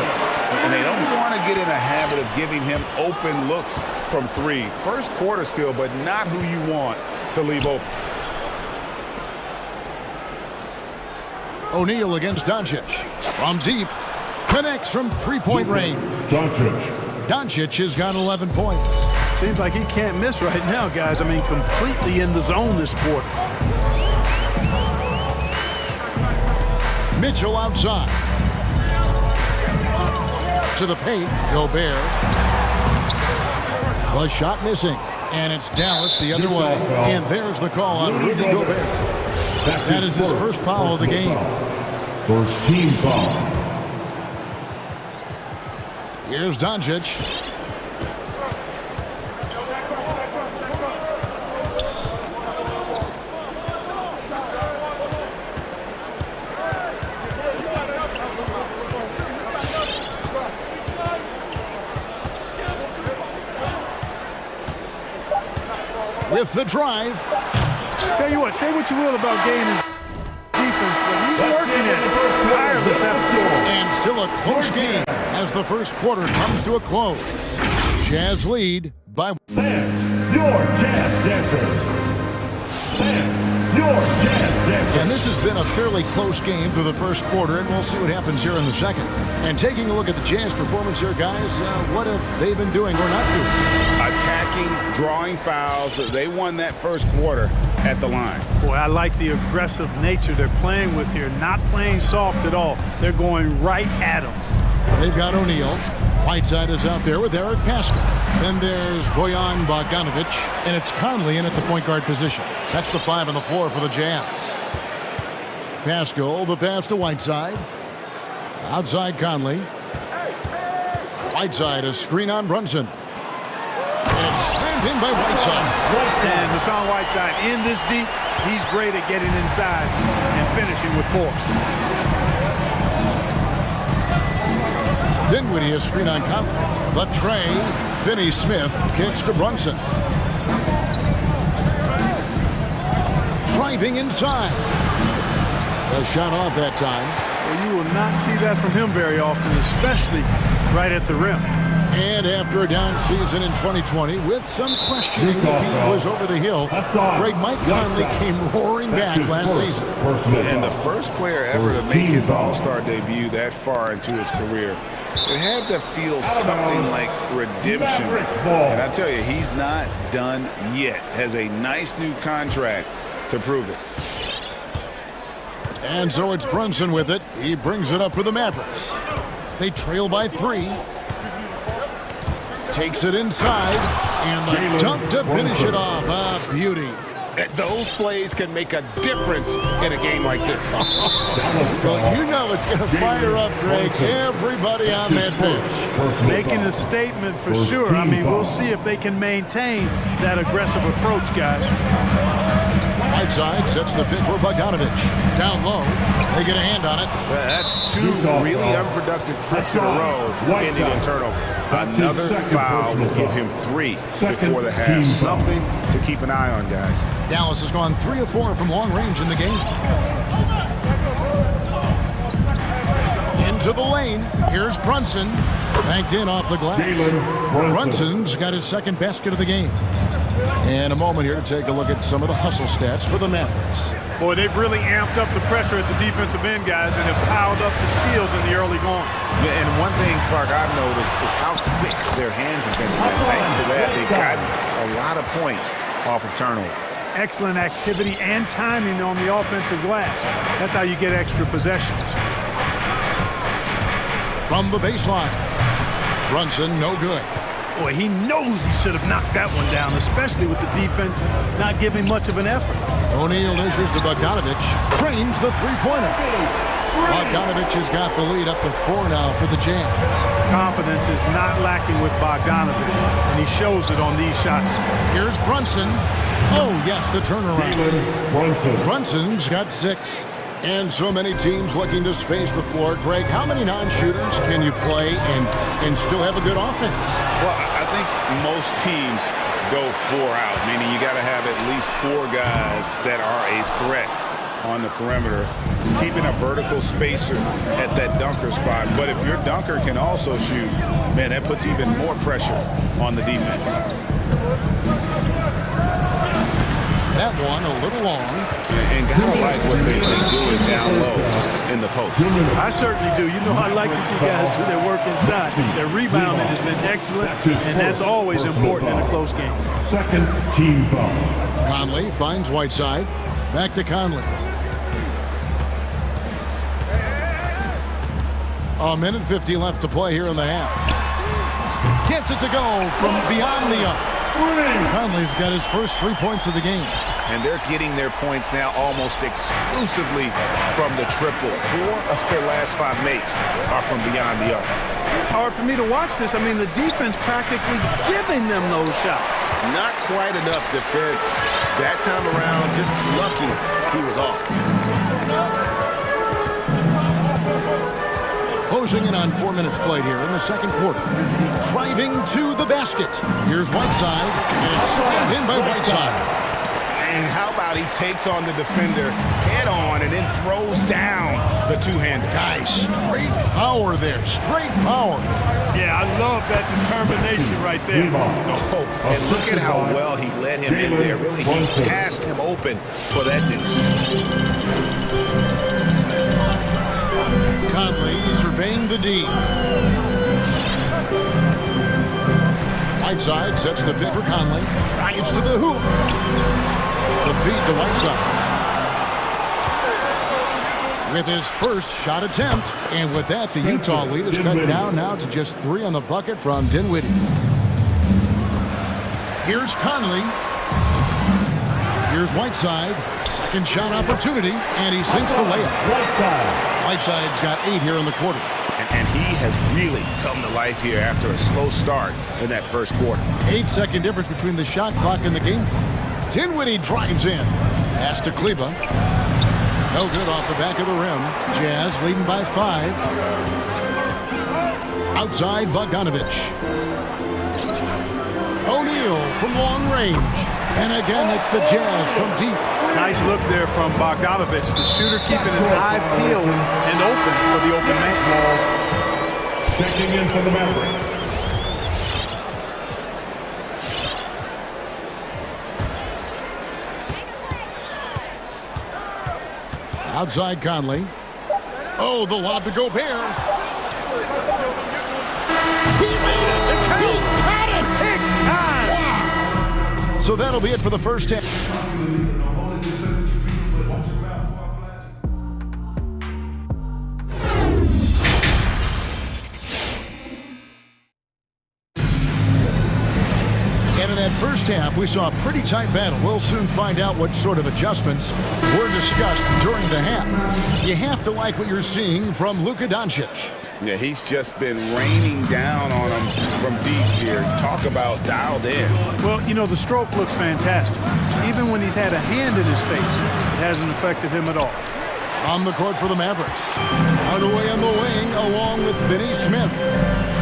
Speaker 9: And they don't want to get in a habit of giving him open looks from 3. First quarter still, but not who you want to leave open.
Speaker 6: O'Neal against Doncic. From deep. Connects from three-point range.
Speaker 4: Doncic.
Speaker 6: Doncic has got 11 points.
Speaker 2: Seems like he can't miss right now, guys. I mean, completely in the zone this quarter.
Speaker 6: Mitchell outside. To the paint, Gobert. The shot missing. And it's Dallas the other way. And there's the call on Rudy Gobert. That is his first foul of the game.
Speaker 4: First team foul.
Speaker 6: Here's Doncic. With the drive.
Speaker 2: Tell you what, say what you will about Gaines' defense, but he's working it. Tireless effort.
Speaker 6: And still a close game as the first quarter comes to a close. Jazz lead by...
Speaker 4: Fans, your Jazz dancers. Fans, your Jazz dancers.
Speaker 6: And this has been a fairly close game through the first quarter, and we'll see what happens here in the second. And taking a look at the Jazz performance here, guys, what have they been doing or not doing?
Speaker 11: Attacking, drawing fouls. They won that first quarter at the line.
Speaker 2: Boy, I like the aggressive nature they're playing with here. Not playing soft at all. They're going right at them.
Speaker 6: They've got O'Neal. Whiteside is out there with Eric Pascal. Then there's Bojan Bogdanovic, and it's Conley in at the point guard position. That's the 5 on the floor for the Jazz. Pascal, the pass to Whiteside. Outside Conley. Whiteside, a screen on Brunson. And it's slammed in by Whiteside.
Speaker 2: And Hassan Whiteside in this deep, he's great at getting inside and finishing with force.
Speaker 6: Dinwiddie, a screen on Conley. The tray, Finney-Smith kicks to Brunson. Driving inside. A shot off that time.
Speaker 2: Well, you will not see that from him very often, especially right at the rim.
Speaker 6: And after a down season in 2020, with some questioning if he was over the hill, Greg Mike Conley came roaring back last season.
Speaker 11: And the first player ever to make his All-Star debut that far into his career. It had to feel something like redemption. And I tell you, he's not done yet. Has a nice new contract to prove it.
Speaker 6: And so it's Brunson with it. He brings it up for the Mavericks. They trail by 3. Takes it inside, and the dunk to finish it off. A beauty.
Speaker 11: Those plays can make a difference in a game like this.
Speaker 6: Well, you know it's going to fire up, Greg, everybody on that bench.
Speaker 2: Making a statement for sure. I mean, we'll see if they can maintain that aggressive approach, guys.
Speaker 6: Whiteside sets the pick for Bogdanovic. Down low, they get a hand on it.
Speaker 11: That's 2 really unproductive trips in a row, ending in turnover. Another foul will give him 3 before the half. Something to keep an eye on, guys.
Speaker 6: Dallas has gone 3 of 4 from long range in the game. Into the lane. Here's Brunson. Banked in off the glass. Brunson's got his second basket of the game. And a moment here to take a look at some of the hustle stats for the Mavericks.
Speaker 2: Boy, they've really amped up the pressure at the defensive end, guys, and have piled up the steals in the early going.
Speaker 11: And one thing, Clark, I've noticed is how quick their hands have been. And thanks to that, they've gotten a lot of points off of turnover.
Speaker 2: Excellent activity and timing on the offensive glass. That's how you get extra possessions.
Speaker 6: From the baseline, Brunson no good.
Speaker 2: Boy, he knows he should have knocked that one down, especially with the defense not giving much of an effort.
Speaker 6: O'Neal issues to Bogdanovic. Trains the three-pointer. Bogdanovic has got the lead up to 4 now for the Jazz.
Speaker 2: Confidence is not lacking with Bogdanovic, and he shows it on these shots.
Speaker 6: Here's Brunson. Oh, yes, the turnaround. Brunson's got 6. And so many teams looking to space the floor. Greg, how many non-shooters can you play and still have a good offense?
Speaker 11: Well, I think most teams go 4 out, meaning you got to have at least 4 guys that are a threat on the perimeter, keeping a vertical spacer at that dunker spot. But if your dunker can also shoot, man, that puts even more pressure on the defense.
Speaker 6: That one a little long.
Speaker 11: And
Speaker 9: gotta like what they've been doing down low in the post.
Speaker 2: I certainly do. You know, I like to see guys do their work inside. Their rebounding has been excellent, and that's always important in a close game.
Speaker 4: Second team foul.
Speaker 6: Conley finds Whiteside. Back to Conley. A minute 50 left to play here in the half. Gets it to go from beyond the arc. Conley's got his first 3 points of the game.
Speaker 11: And they're getting their points now almost exclusively from the triple. 4 of their last 5 makes are from beyond the arc.
Speaker 2: It's hard for me to watch this. I mean, the defense practically giving them those shots.
Speaker 11: Not quite enough defense that time around. Just lucky he was off.
Speaker 6: Closing in on 4 minutes played here in the second quarter. Driving to the basket. Here's Whiteside, and it's slammed in by Whiteside.
Speaker 11: And how about he takes on the defender head on and then throws down the two-hander.
Speaker 6: Guys, straight power there. Straight power.
Speaker 2: Yeah, I love that determination right there.
Speaker 11: Oh, and look at how well he led him in there. Really, he passed him open for that deuce.
Speaker 6: Conley surveying the D. Whiteside sets the pick for Conley. Drives to the hoop. The feed to Whiteside. With his first shot attempt. And with that, the Utah lead is cut down now to just 3 on the bucket from Dinwiddie. Here's Conley. Here's Whiteside. Second shot opportunity. And he sinks the layup. Whiteside's got 8 here in the quarter.
Speaker 11: And he has really come to life here after a slow start in that first quarter.
Speaker 6: 8-second difference between the shot clock and the game clock. Dinwiddie drives in. Pass to Kleba. No good off the back of the rim. Jazz leading by 5. Outside Bogdanovich. O'Neal from long range. And again, it's the Jazz from deep.
Speaker 2: Nice look there from Bogdanovich. The shooter keeping an eye peeled and open for the open man.
Speaker 4: Checking in for the Mavericks.
Speaker 6: Outside Conley. Oh, the lob to Gobert. He made it. He got it. Big time. Wow. So that'll be it for the first half. First half, we saw a pretty tight battle. We'll soon find out what sort of adjustments were discussed during the half. You have to like what you're seeing from Luka Doncic.
Speaker 11: Yeah, he's just been raining down on him from deep here. Talk about dialed in.
Speaker 2: Well, you know, the stroke looks fantastic. Even when he's had a hand in his face, it hasn't affected him at all.
Speaker 6: On the court for the Mavericks. Hardaway on the wing along with Finney Smith.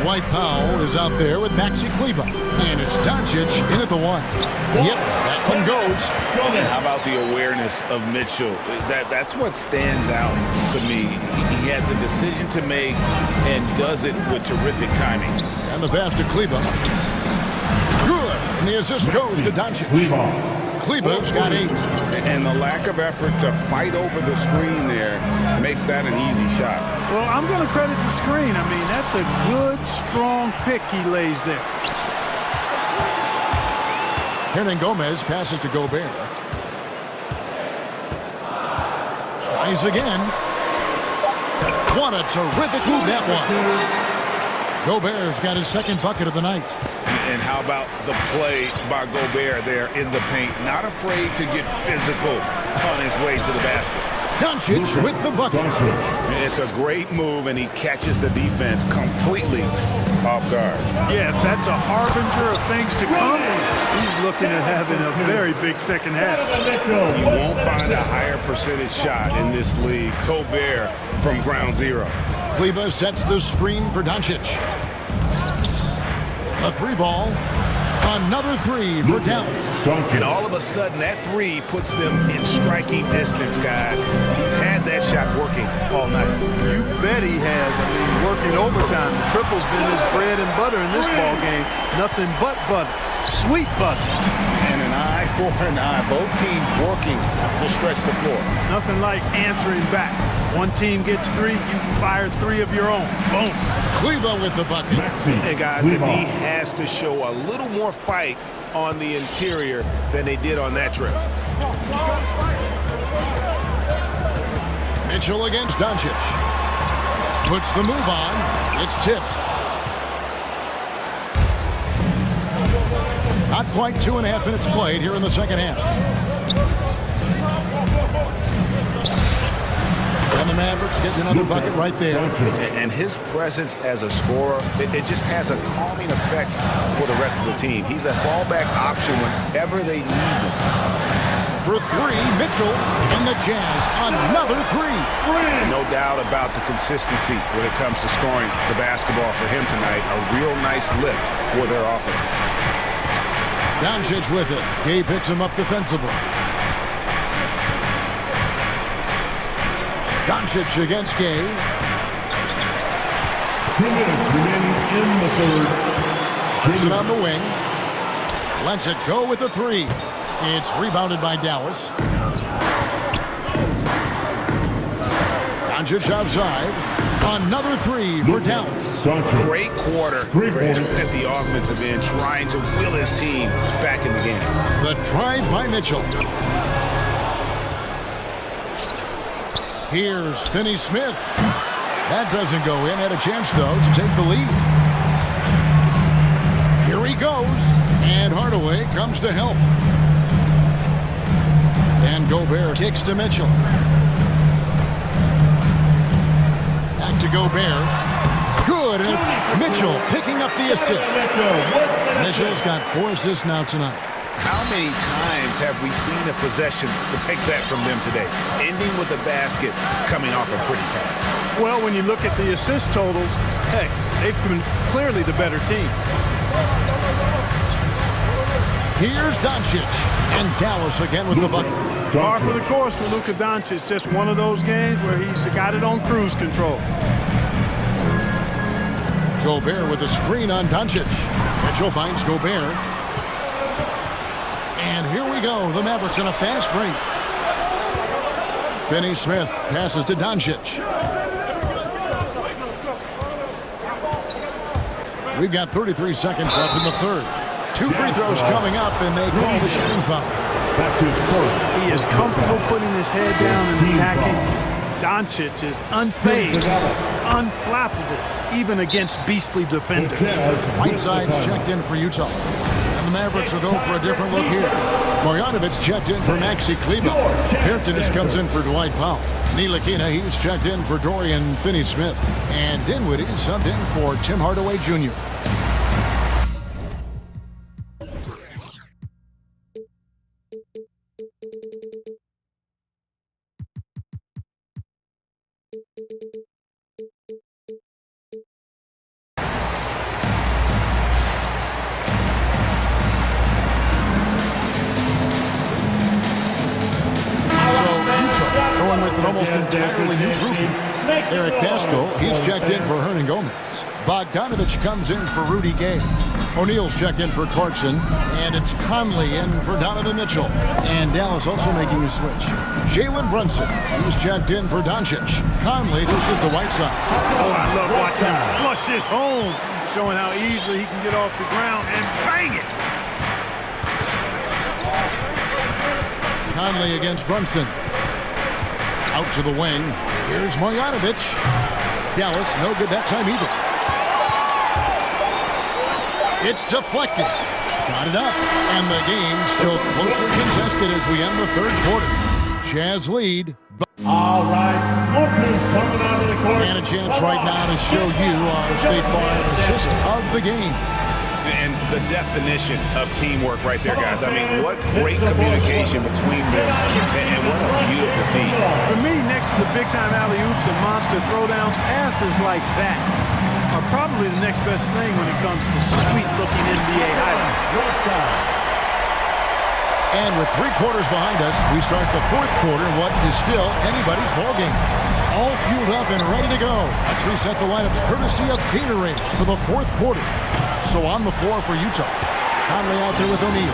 Speaker 6: Dwight Powell is out there with Maxi Kleba. And it's Doncic in at the 1. Yep, that one goes.
Speaker 11: And how about the awareness of Mitchell? That's what stands out to me. He has a decision to make and does it with terrific timing.
Speaker 6: And the pass to Kleba. Good. And the assist goes to Doncic. Kleba's got 8.
Speaker 11: And the lack of effort to fight over the screen there makes that an easy shot.
Speaker 2: Well, I'm going to credit the screen. I mean, that's a good, strong pick he lays there.
Speaker 6: Hernan Gomez passes to Gobert. Tries again. What a terrific move that was. Gobert's got his second bucket of the night.
Speaker 11: And how about the play by Gobert there in the paint? Not afraid to get physical on his way to the basket.
Speaker 6: Doncic with the bucket.
Speaker 11: It's a great move, and he catches the defense completely off guard.
Speaker 2: Yeah, if that's a harbinger of things to come, he's looking at having a very big second half.
Speaker 11: You won't find a higher percentage shot in this league. Gobert from ground zero.
Speaker 6: Kleba sets the screen for Doncic. A 3 ball. Another 3 for Dallas.
Speaker 11: And all of a sudden, that 3 puts them in striking distance, guys. He's had that shot working all night.
Speaker 2: You bet he has. I mean, working overtime. The triple's been his bread and butter in this ball game. Nothing but butter. Sweet butter.
Speaker 11: And an eye 24-9. Both teams working to stretch the floor.
Speaker 2: Nothing like answering back. One team gets 3, you fire 3 of your own. Boom.
Speaker 6: Kleba with the bucket.
Speaker 9: And guys, the D has to show a little more fight on the interior than they did on that trip.
Speaker 6: Mitchell against Doncic. Puts the move on. It's tipped. Not quite 2.5 minutes played here in the second half. And the Mavericks get another bucket right there.
Speaker 9: And his presence as a scorer, it just has a calming effect for the rest of the team. He's a fallback option whenever they need him.
Speaker 6: For 3, Mitchell and the Jazz. Another 3.
Speaker 9: No doubt about the consistency when it comes to scoring the basketball for him tonight. A real nice lift for their offense.
Speaker 6: Doncic with it. Gay picks him up defensively. Doncic against Gay.
Speaker 4: 2 minutes remaining in the third.
Speaker 6: Puts it on the wing. Lets it go with the 3. It's rebounded by Dallas. Doncic outside. Another 3 for Dallas.
Speaker 9: Great quarter for him at the offensive end, trying to will his team back in the game.
Speaker 6: The drive by Mitchell. Here's Finney-Smith. That doesn't go in. Had a chance, though, to take the lead. Here he goes. And Hardaway comes to help. And Gobert kicks to Mitchell. Back to Gobert. Good, and it's Mitchell picking up the assist. Mitchell's got 4 assists now tonight.
Speaker 9: How many times have we seen a possession like that from them today? Ending with a basket, coming off a pretty pass.
Speaker 2: Well, when you look at the assist totals, hey, they've been clearly the better team.
Speaker 6: Here's Doncic, and Dallas again with the bucket.
Speaker 2: Par for the course for Luka Doncic. Just one of those games where he's got it on cruise control.
Speaker 6: Gobert with a screen on Doncic. Mitchell finds Gobert. And here we go. The Mavericks in a fast break. Finney-Smith passes to Doncic. We've got 33 seconds left in the third. 2 free throws coming up, and they call the shooting foul.
Speaker 4: That's his first.
Speaker 2: He is comfortable putting his head down and attacking. Doncic is unfazed, unflappable, even against beastly defenders.
Speaker 6: Whiteside's checked in for Utah. And the Mavericks will go for a different look here. Marjanovic checked in for Maxi Kleba. Pirtanis comes in for Dwight Powell. Ntilikina, he's checked in for Dorian Finney-Smith. And Dinwiddie subbed in for Tim Hardaway Jr. Entirely new grouping. Eric Pascal, he's checked in for Hernan Gomez. Bogdanovich comes in for Rudy Gay. O'Neal's checked in for Clarkson. And it's Conley in for Donovan Mitchell. And Dallas also making a switch. Jalen Brunson, he's checked in for Doncic. Conley dishes to Whiteside.
Speaker 2: Oh, I love watching him flush it home, showing how easily he can get off the ground and bang it.
Speaker 6: Conley against Brunson. Out to the wing. Here's Marjanovic. Dallas, no good that time either. It's deflected. Got it up. And the game still closer contested as we end the third quarter. Jazz lead.
Speaker 4: All right. Lucas coming out of the court.
Speaker 6: And a chance right now to show you our State Farm assist of the game.
Speaker 9: And the definition of teamwork right there, guys. I mean, what great communication between them, and what a beautiful feat.
Speaker 2: For me, next to the big-time alley-oops and monster throwdowns, passes like that are probably the next best thing when it comes to sweet-looking NBA highlights.
Speaker 6: And with 3 quarters behind us, we start the fourth quarter in what is still anybody's ballgame. All fueled up and ready to go. Let's reset the lineups courtesy of Gatorade for the fourth quarter. So on the floor for Utah, Conley out there with O'Neal.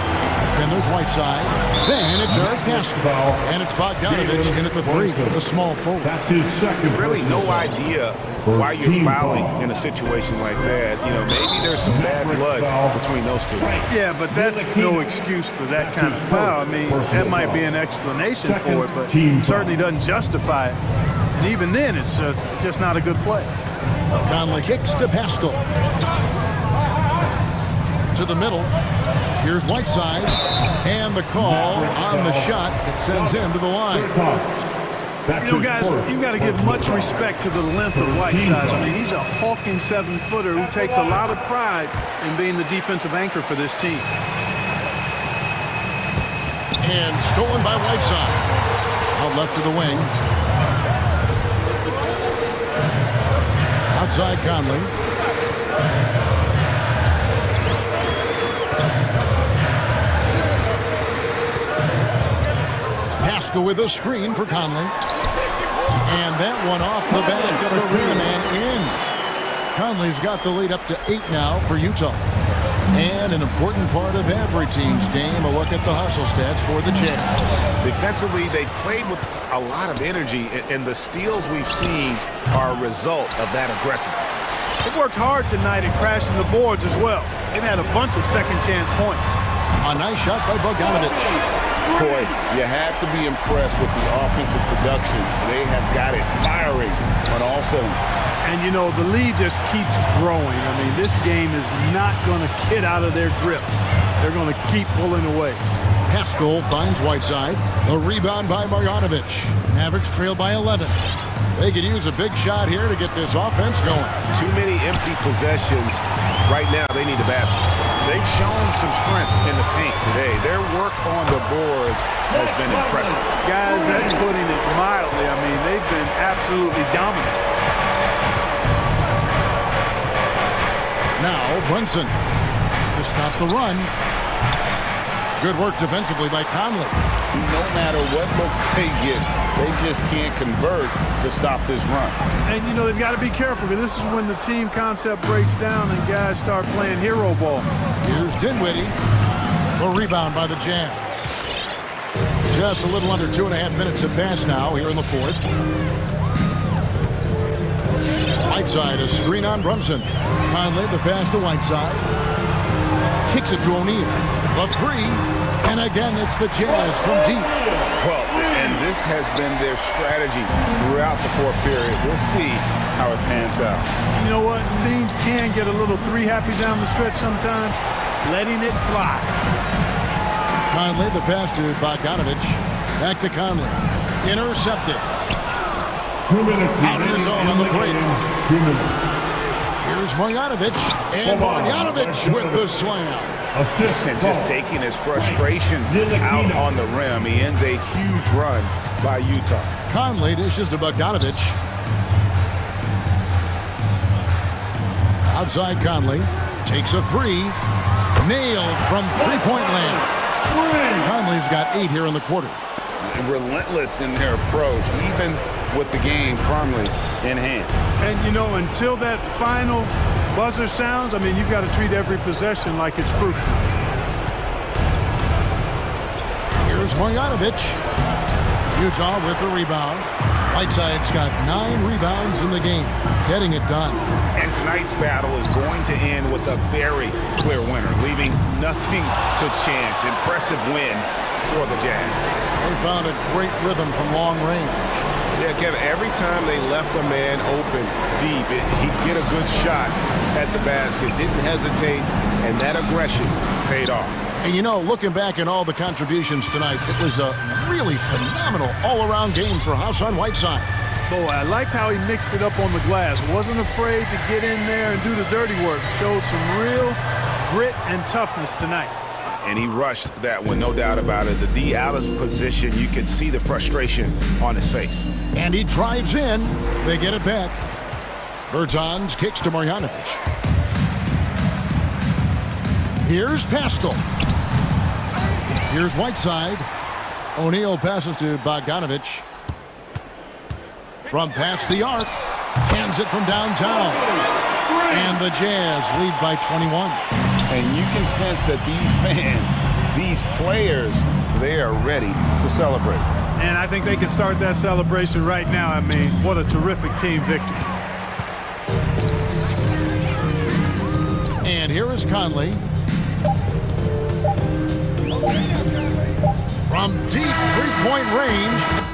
Speaker 6: Then there's Whiteside. Then it's Eric Pascal. And it's Bogdanovich in at the 3, the small forward.
Speaker 13: That's his second.
Speaker 11: Really no idea why you're fouling in a situation like that. You know, maybe there's some bad blood between those two.
Speaker 2: Yeah, but that's no excuse for that kind of foul. I mean, that might be an explanation for it, but certainly doesn't justify it. And even then, it's just not a good play.
Speaker 6: Conley kicks to Pascal. To the middle. Here's Whiteside. And the call on the shot that sends him to the line.
Speaker 2: You know, guys, you've got to give much respect to the length of Whiteside. I mean, he's a hulking 7-footer who takes a lot of pride in being the defensive anchor for this team.
Speaker 6: And stolen by Whiteside. Out left to the wing. Outside Conley. Pascal with a screen for Conley. And that one off the back of the rim and in. Conley's got the lead up to 8 now for Utah. And an important part of every team's game, a look at the hustle stats for the Jazz.
Speaker 11: Defensively, they played with a lot of energy, and the steals we've seen are a result of that aggressiveness.
Speaker 2: They worked hard tonight at crashing the boards as well. They've had a bunch of second-chance points.
Speaker 6: A nice shot by Bogdanovich.
Speaker 11: Boy, you have to be impressed with the offensive production. They have got it firing on all cylinders.
Speaker 2: And, you know, the lead just keeps growing. I mean, this game is not going to get out of their grip. They're going to keep pulling away.
Speaker 6: Pascal finds Whiteside. The rebound by Marjanovic. Mavericks trail by 11. They could use a big shot here to get this offense going.
Speaker 11: Too many empty possessions. Right now, they need a basket. They've shown some strength in the paint today. Their work on the boards has been impressive.
Speaker 2: Guys, that's putting it mildly. I mean, they've been absolutely dominant.
Speaker 6: Now Brunson to stop the run. Good work defensively by Conley.
Speaker 11: No matter what looks they get, they just can't convert to stop this run.
Speaker 2: And, you know, they've got to be careful because this is when the team concept breaks down and guys start playing hero ball.
Speaker 6: Here's Dinwiddie. The rebound by the Jazz. Just a little under 2.5 minutes have passed now here in the fourth. Whiteside, a screen on Brunson. Conley, the pass to Whiteside. Kicks it to O'Neal. The 3. And again, it's the Jazz from deep.
Speaker 11: Well, and this has been their strategy throughout the fourth period. We'll see how it pans out.
Speaker 2: You know what? Teams can get a little 3-happy down the stretch sometimes. Letting it fly.
Speaker 6: Conley, the pass to Bogdanovich. Back to Conley. Intercepted.
Speaker 13: 2 minutes.
Speaker 6: Out in the zone on the break.
Speaker 13: 2 minutes.
Speaker 6: Here's Marjanovic. And Marjanovic with the slam.
Speaker 11: And just taking his frustration out on the rim. He ends a huge run by Utah.
Speaker 6: Conley dishes to Bogdanovich. Outside Conley. Takes a 3. Nailed from three-point land. Conley's got 8 here in the quarter.
Speaker 11: Relentless in their approach, even with the game firmly in hand.
Speaker 2: And, you know, until that final buzzer sounds, I mean, you've got to treat every possession like it's crucial.
Speaker 6: Here's Marjanovic. Utah with the rebound. Whiteside's got 9 rebounds in the game, getting it done.
Speaker 11: And tonight's battle is going to end with a very clear winner, leaving nothing to chance. Impressive win for the Jazz.
Speaker 6: They found a great rhythm from long range.
Speaker 11: Yeah, Kevin, every time they left a man open deep, he'd get a good shot at the basket, didn't hesitate, and that aggression paid off.
Speaker 6: And you know, looking back at all the contributions tonight, it was a really phenomenal all-around game for Hassan Whiteside.
Speaker 2: Boy, I liked how he mixed it up on the glass. Wasn't afraid to get in there and do the dirty work. Showed some real grit and toughness tonight.
Speaker 11: And he rushed that one, no doubt about it. The D out of position, you could see the frustration on his face.
Speaker 6: And he drives in. They get it back. Bertans kicks to Marjanovic. Here's Pascal. Here's Whiteside. O'Neal passes to Bogdanovich. From past the arc. Cans it from downtown. And the Jazz lead by 21.
Speaker 9: And you can sense that these fans, these players, they are ready to celebrate.
Speaker 2: And I think they can start that celebration right now. I mean, what a terrific team victory.
Speaker 6: And here is Conley. From deep three-point range,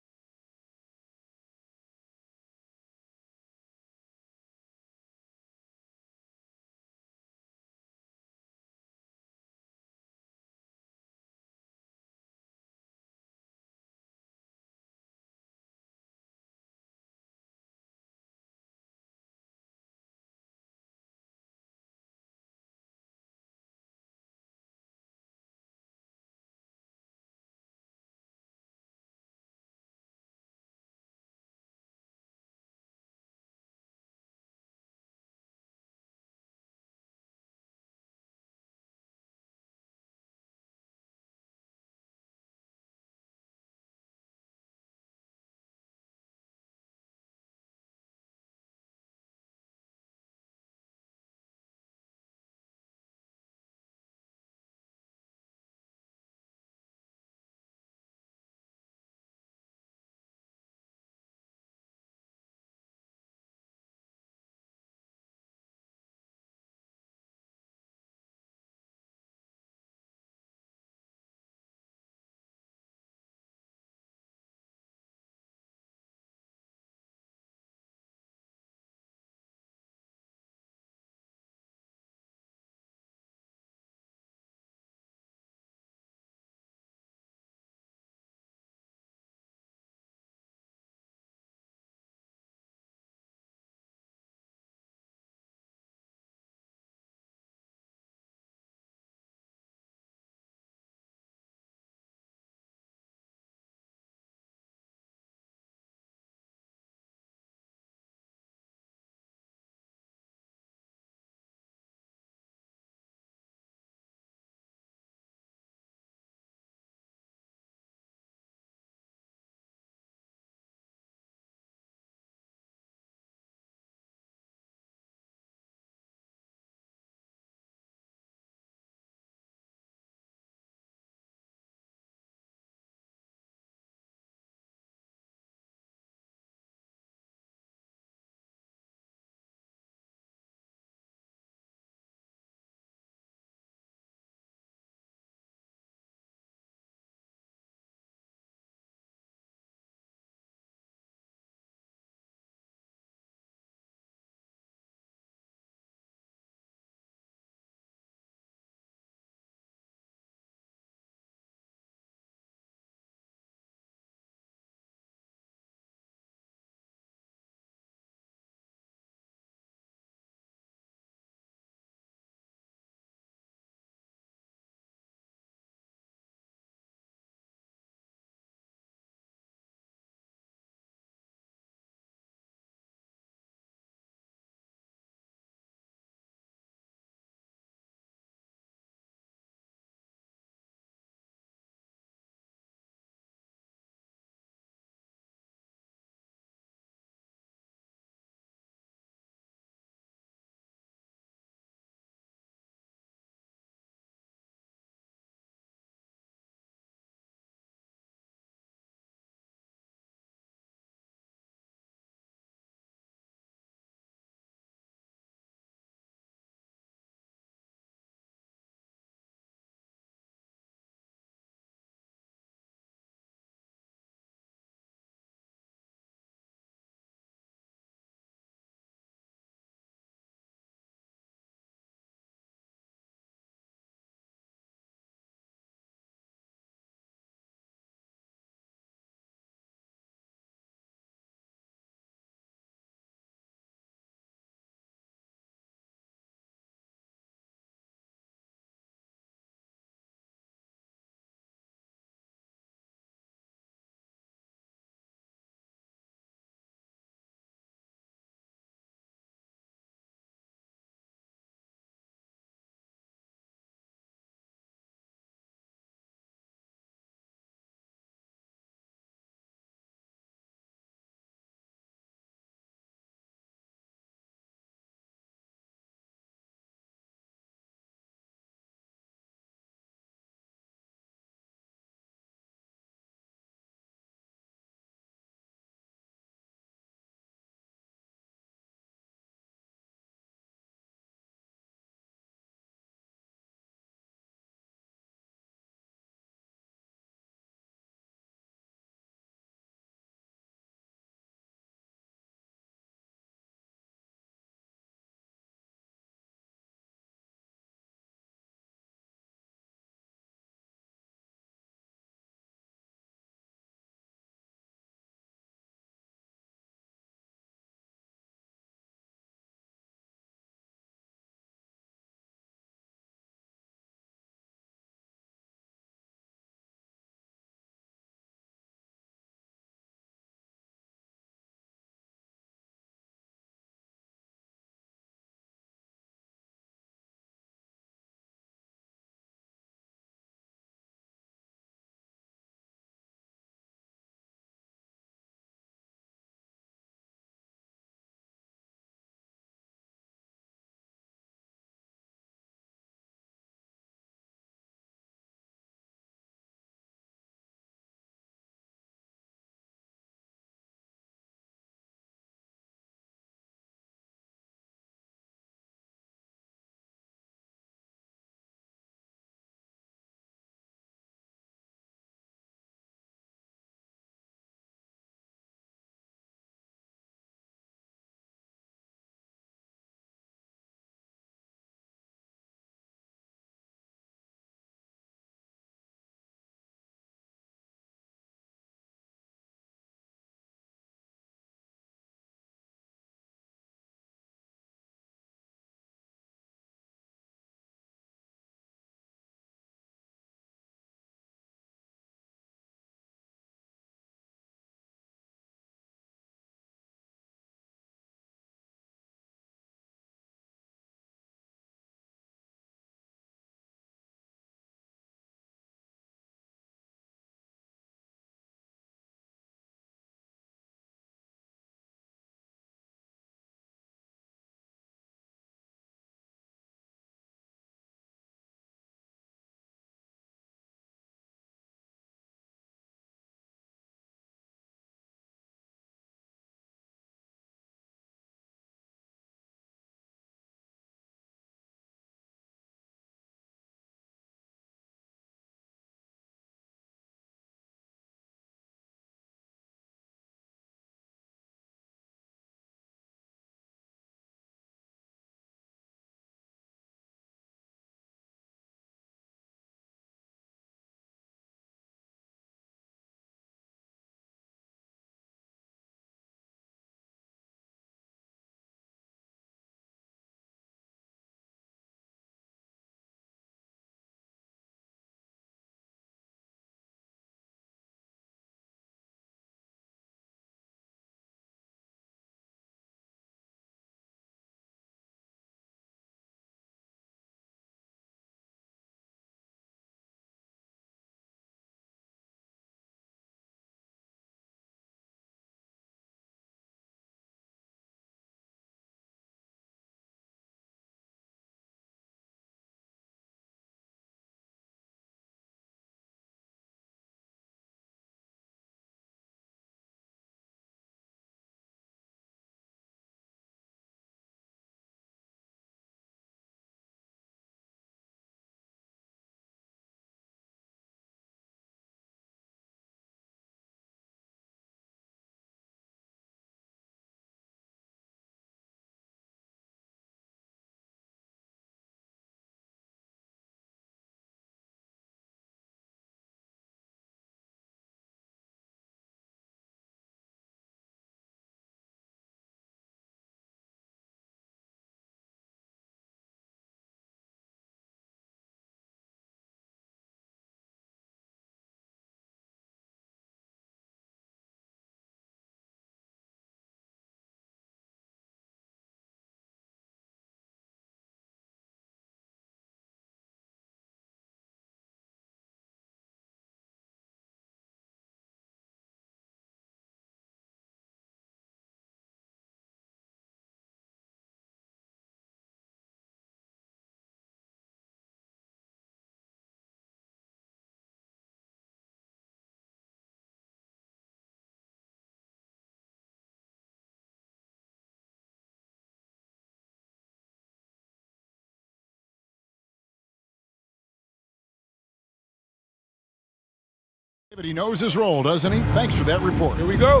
Speaker 6: But he knows his role, doesn't he? Thanks for that report.
Speaker 14: Here we go.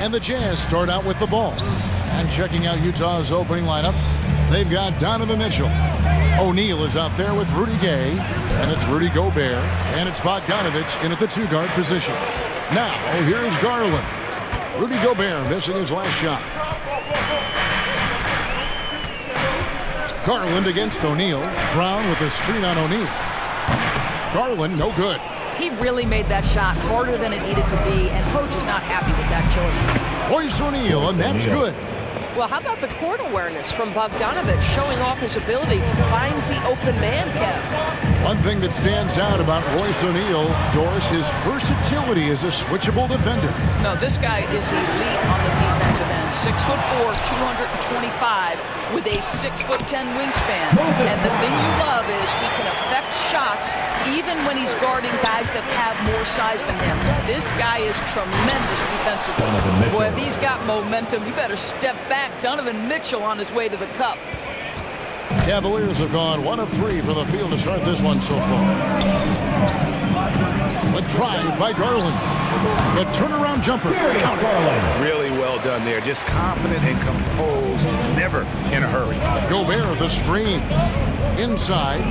Speaker 6: And the Jazz start out with the ball. And checking out Utah's opening lineup, they've got Donovan Mitchell. O'Neal is out there with Rudy Gay, and it's Rudy Gobert, and it's Bogdanovich in at the two-guard position. Now, here's Garland. Rudy Gobert missing his last shot. Garland against O'Neal. Brown with a screen on O'Neal. Garland, no good.
Speaker 8: He really made that shot harder than it needed to be, and coach is not happy with that choice.
Speaker 6: Royce O'Neal, and that's good.
Speaker 15: Well, how about the court awareness from Bogdanovich showing off his ability to find the open man, Kev?
Speaker 6: One thing that stands out about Royce O'Neal, Doris, his versatility as a switchable defender.
Speaker 8: No, this guy is elite on the defensive end. 6'4", 225, with a 6'10" wingspan. And the thing you love is he can affect shots even when he's guarding guys that have more size than him. This guy is tremendous defensively. Boy, if he's got momentum, you better step back. Donovan Mitchell on his way to the cup.
Speaker 6: Cavaliers have gone 1 of 3 from the field to start this one so far. A drive by Garland. The turnaround jumper.
Speaker 11: Really well done there. Just confident and composed. Never in a hurry.
Speaker 6: Gobert the screen. Inside.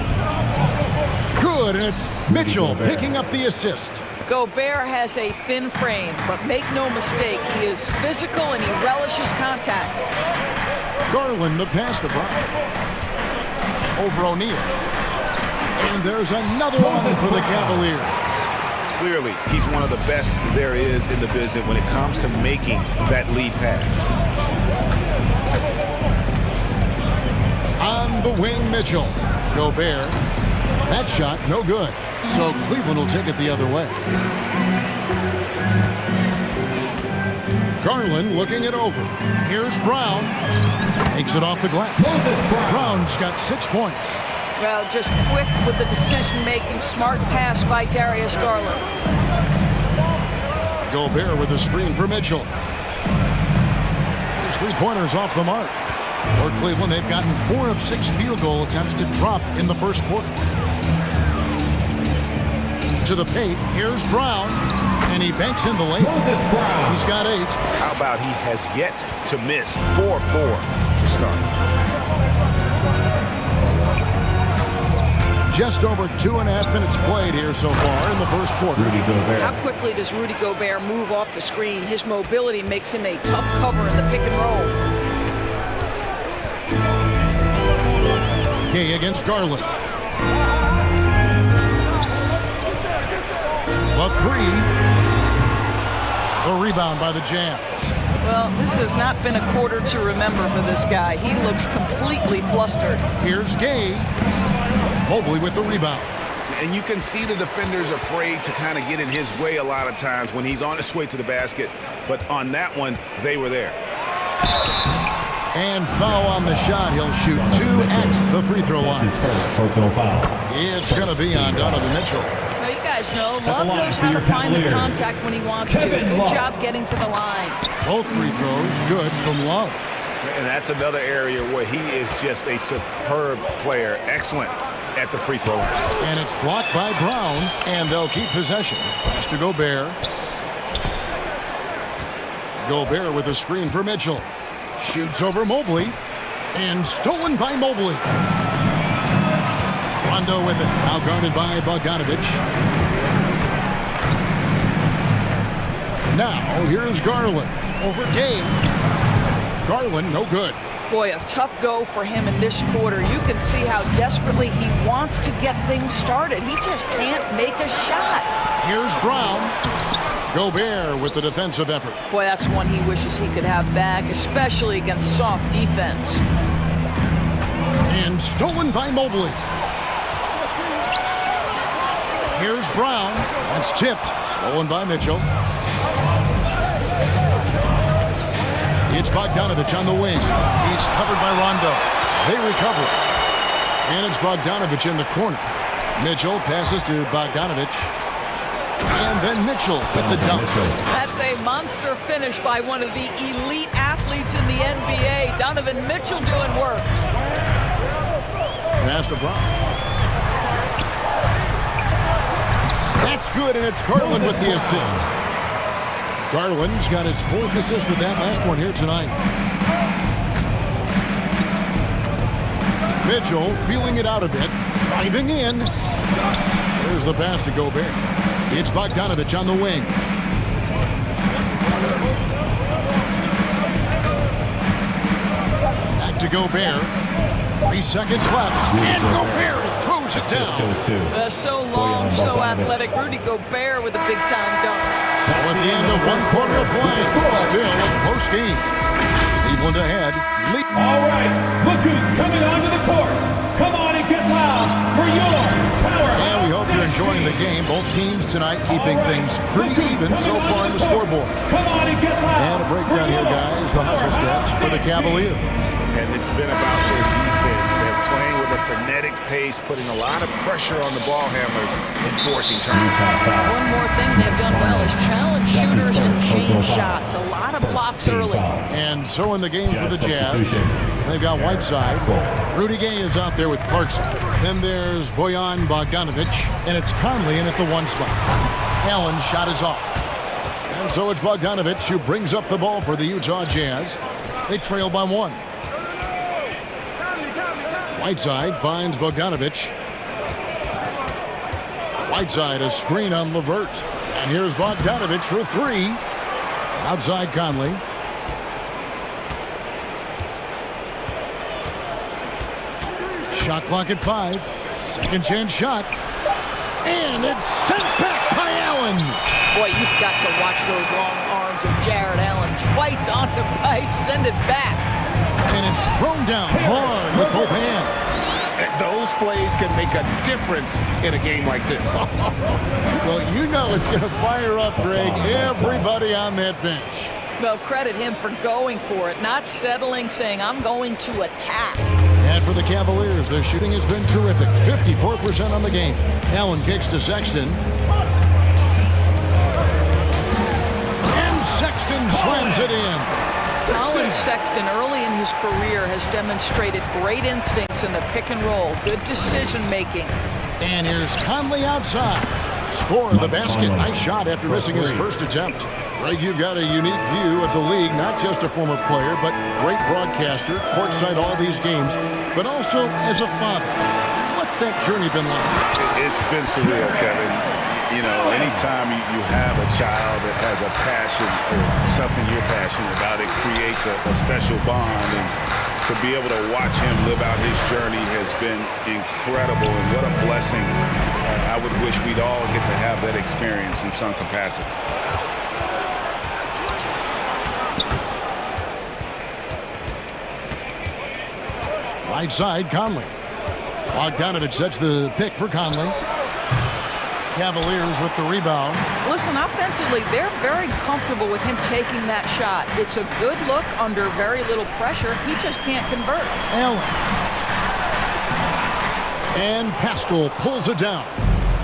Speaker 6: Good, and it's Mitchell picking up the assist.
Speaker 8: Gobert has a thin frame, but make no mistake, he is physical and he relishes contact.
Speaker 6: Garland the pass to Brown. Over O'Neal. And there's another one for the Cavaliers.
Speaker 11: Clearly, he's one of the best there is in the business when it comes to making that lead pass.
Speaker 6: On the wing, Mitchell. Gobert. That shot, no good. So Cleveland will take it the other way. Garland looking it over. Here's Brown. Makes it off the glass. Brown's got 6 points.
Speaker 8: Well, just quick with the decision-making, smart pass by Darius Garland.
Speaker 6: Gobert with a screen for Mitchell. His three-pointers off the mark. For Cleveland, they've gotten 4 of 6 field goal attempts to drop in the first quarter. To the paint, here's Brown, and he banks in the lane. He's got 8.
Speaker 11: How about he has yet to miss 4-4 to start.
Speaker 6: Just over 2.5 minutes played here so far in the first quarter.
Speaker 8: How quickly does Rudy Gobert move off the screen? His mobility makes him a tough cover in the pick and roll.
Speaker 6: Gay against Garland. The 3. The rebound by the Jazz.
Speaker 8: Well, this has not been a quarter to remember for this guy. He looks completely flustered.
Speaker 6: Here's Gay. Mobley with the rebound.
Speaker 11: And you can see the defenders afraid to kind of get in his way a lot of times when he's on his way to the basket. But on that one, they were there.
Speaker 6: And foul on the shot. He'll shoot 2 at the free throw line. It's going to be on Donovan Mitchell.
Speaker 8: Well, you guys know, Love knows how to find the contact when he wants to. Good job getting to the line.
Speaker 6: Both free throws good from Love.
Speaker 11: And that's another area where he is just a superb player. Excellent at the free throw line.
Speaker 6: And it's blocked by Brown, and they'll keep possession. Pass to Gobert. Gobert with a screen for Mitchell. Shoots over Mobley, and stolen by Mobley. Rondo with it, now guarded by Bogdanovich. Now, here's Garland, over Gay. Garland, no good.
Speaker 8: Boy, a tough go for him in this quarter. You can see how desperately he wants to get things started. He just can't make a shot.
Speaker 6: Here's Brown. Gobert with the defensive effort.
Speaker 8: Boy, that's one he wishes he could have back, especially against soft defense.
Speaker 6: And stolen by Mobley. Here's Brown. That's tipped. Stolen by Mitchell. It's Bogdanovich on the wing. He's covered by Rondo. They recover it. And it's Bogdanovich in the corner. Mitchell passes to Bogdanovich. And then Mitchell with the dunk.
Speaker 8: That's a monster finish by one of the elite athletes in the NBA. Donovan Mitchell doing work.
Speaker 6: Pass to Brown. That's good, and it's Garland with the assist. Garland's got his 4th assist with that last one here tonight. Mitchell feeling it out a bit, driving in. There's the pass to Gobert. It's Bogdanovich on the wing. Back to Gobert. 3 seconds left, and Gobert throws it down.
Speaker 8: So long, so athletic. Rudy Gobert with a big-time dunk.
Speaker 6: So at the end of 1 quarter of play, still a close game. Cleveland ahead.
Speaker 4: All right, look who's coming onto the court. Come on and get loud for your power.
Speaker 6: And we hope you're enjoying the game. Both teams tonight keeping things pretty even so far on the scoreboard.
Speaker 4: Come on and get loud.
Speaker 6: And a breakdown here, guys. The hustle stats for the Cavaliers.
Speaker 11: And it's been about their defense. They're playing with a frenetic pace, putting a lot of pressure on the ball handlers and forcing turnovers.
Speaker 8: One more thing they've done well is challenge shooters and change shots. A lot of blocks early.
Speaker 6: And so in the game for the Jazz, they've got Whiteside. Rudy Gay is out there with Clarkson. Then there's Bojan Bogdanovich, and it's Conley in at the 1 spot. Allen's shot is off. And so it's Bogdanovich who brings up the ball for the Utah Jazz. They trail by 1. Whiteside finds Bogdanovich. Whiteside a screen on LeVert. And here's Bogdanovich for 3. Outside Conley. Shot clock at 5. Second chance shot. And it's sent back by Allen.
Speaker 8: Boy, you've got to watch those long arms of Jared Allen. Twice on the pipe, send it back.
Speaker 6: And it's thrown down hard with both hands.
Speaker 11: Those plays can make a difference in a game like this.
Speaker 6: Well, you know it's going to fire up, Greg, everybody on that bench.
Speaker 8: Well, credit him for going for it, not settling, saying, I'm going to attack.
Speaker 6: And for the Cavaliers, their shooting has been terrific. 54% on the game. Allen kicks to Sexton. And Sexton slams it in.
Speaker 8: Colin Sexton, early in his career, has demonstrated great instincts in the pick and roll. Good decision-making.
Speaker 6: And here's Conley outside. Score the basket. Nice shot after missing his first attempt. Greg, you've got a unique view of the league, not just a former player, but great broadcaster, courtside all these games, but also as a father. What's that journey been like?
Speaker 11: It's been surreal, Kevin. You know, anytime you have a child that has a passion for something you're passionate about, it creates a special bond. And to be able to watch him live out his journey has been incredible. And what a blessing. I would wish we'd all get to have that experience in some capacity.
Speaker 6: Right side, Conley. Bogdanovich sets the pick for Conley. Cavaliers with the rebound.
Speaker 8: Listen, offensively, they're very comfortable with him taking that shot. It's a good look under very little pressure. He just can't convert.
Speaker 6: Allen. And Pascal pulls it down.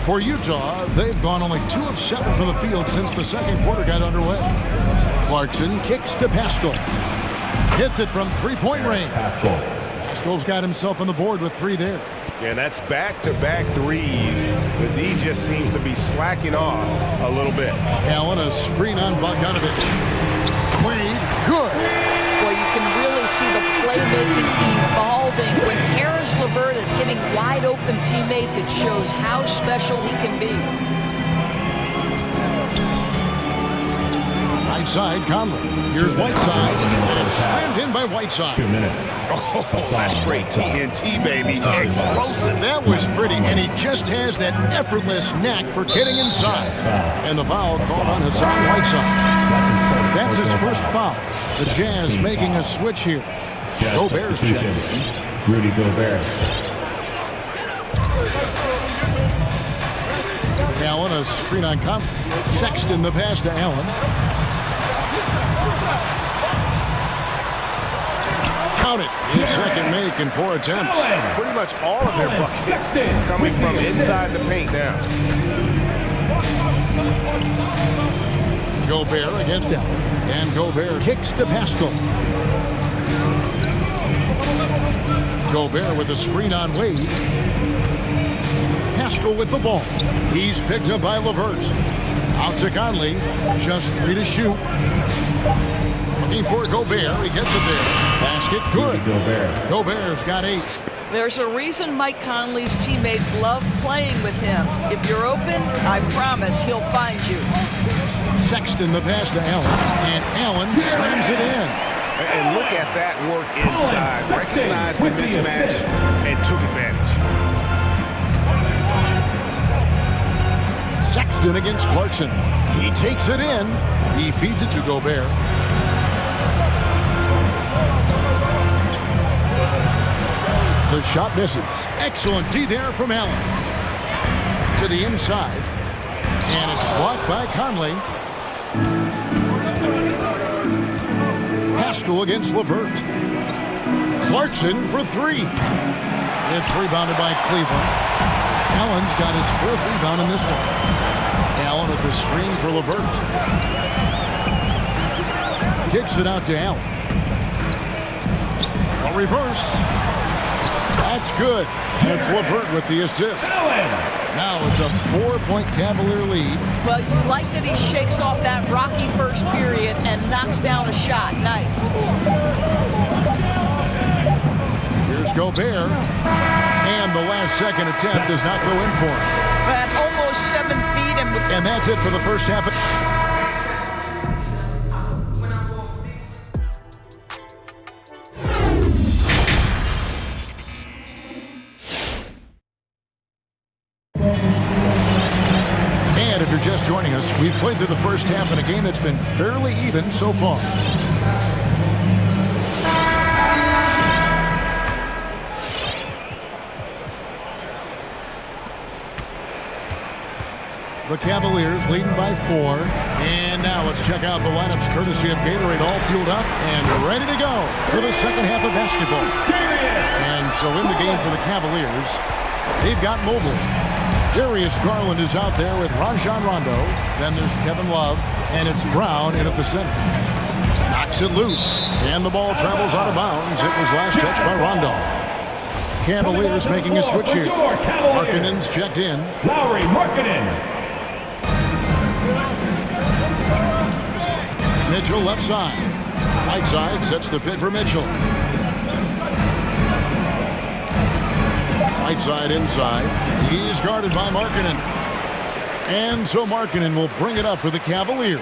Speaker 6: For Utah, they've gone only 2 of 7 from the field since the second quarter got underway. Clarkson kicks to Pascal. Hits it from 3-point range. Pascal's got himself on the board with 3 there.
Speaker 11: And that's back-to-back threes. The D just seems to be slacking off a little bit.
Speaker 6: Allen, a screen on Bogdanovich. Wade, good.
Speaker 8: Boy, you can really see the playmaking evolving. When Karis LeVert is hitting wide-open teammates, it shows how special he can be.
Speaker 6: Right side, Conley. Here's Whiteside, and it's slammed in by Whiteside.
Speaker 13: 2 minutes.
Speaker 11: Oh, that's straight TNT, baby. Explosive.
Speaker 6: That was pretty, and he just has that effortless knack for getting inside. And the foul called on Hassan Whiteside. That's his first foul. The Jazz making a switch here. Gobert's checking.
Speaker 13: Rudy Gobert.
Speaker 6: Allen, a screen on Conley. Sexton, the pass to Allen. Count it. His second make in 4 attempts.
Speaker 11: Pretty much all of their buckets coming from inside the paint now.
Speaker 6: Gobert against Allen. And Gobert kicks to Pascal. Gobert with a screen on Wade. Haskell with the ball. He's picked up by Levert. Out to Conley. Just 3 to shoot. Looking for Gobert. He gets it there. Basket good. Gobert's got 8.
Speaker 8: There's a reason Mike Conley's teammates love playing with him. If you're open, I promise he'll find you.
Speaker 6: Sexton the pass to Allen. And Allen slams it in.
Speaker 9: And look at that work inside. Recognized the mismatch and took advantage.
Speaker 6: Sexton against Clarkson. He takes it in. He feeds it to Gobert. The shot misses. Excellent D there from Allen. To the inside. And it's blocked by Conley. Haskell against Levert. Clarkson for 3. It's rebounded by Cleveland. Allen's got his 4th rebound in this one. Allen at the screen for Levert. Kicks it out to Allen. A reverse. That's good. That's Levert with the assist. Now it's a 4-point Cavalier lead.
Speaker 8: Well, you like that he shakes off that rocky first period and knocks down a shot. Nice.
Speaker 6: Here's Gobert. And the last second attempt does not go in for him.
Speaker 8: At almost 7 feet.
Speaker 6: And that's it for the first half. And if you're just joining us, we've played through the first half in a game that's been fairly even so far. The Cavaliers leading by 4. And now let's check out the lineups courtesy of Gatorade, all fueled up and ready to go for the second half of basketball. And so in the game for the Cavaliers, they've got Mobile. Darius Garland is out there with Rajon Rondo. Then there's Kevin Love, and it's Brown in at the center. Knocks it loose, and the ball travels out of bounds. It was last touched by Rondo. Cavaliers making a switch here. Markkanen's checked in.
Speaker 4: Lowry Markkanen.
Speaker 6: Mitchell left side. Right side sets the pit for Mitchell. Right side inside. He's guarded by Markkanen. And so Markkanen will bring it up for the Cavaliers.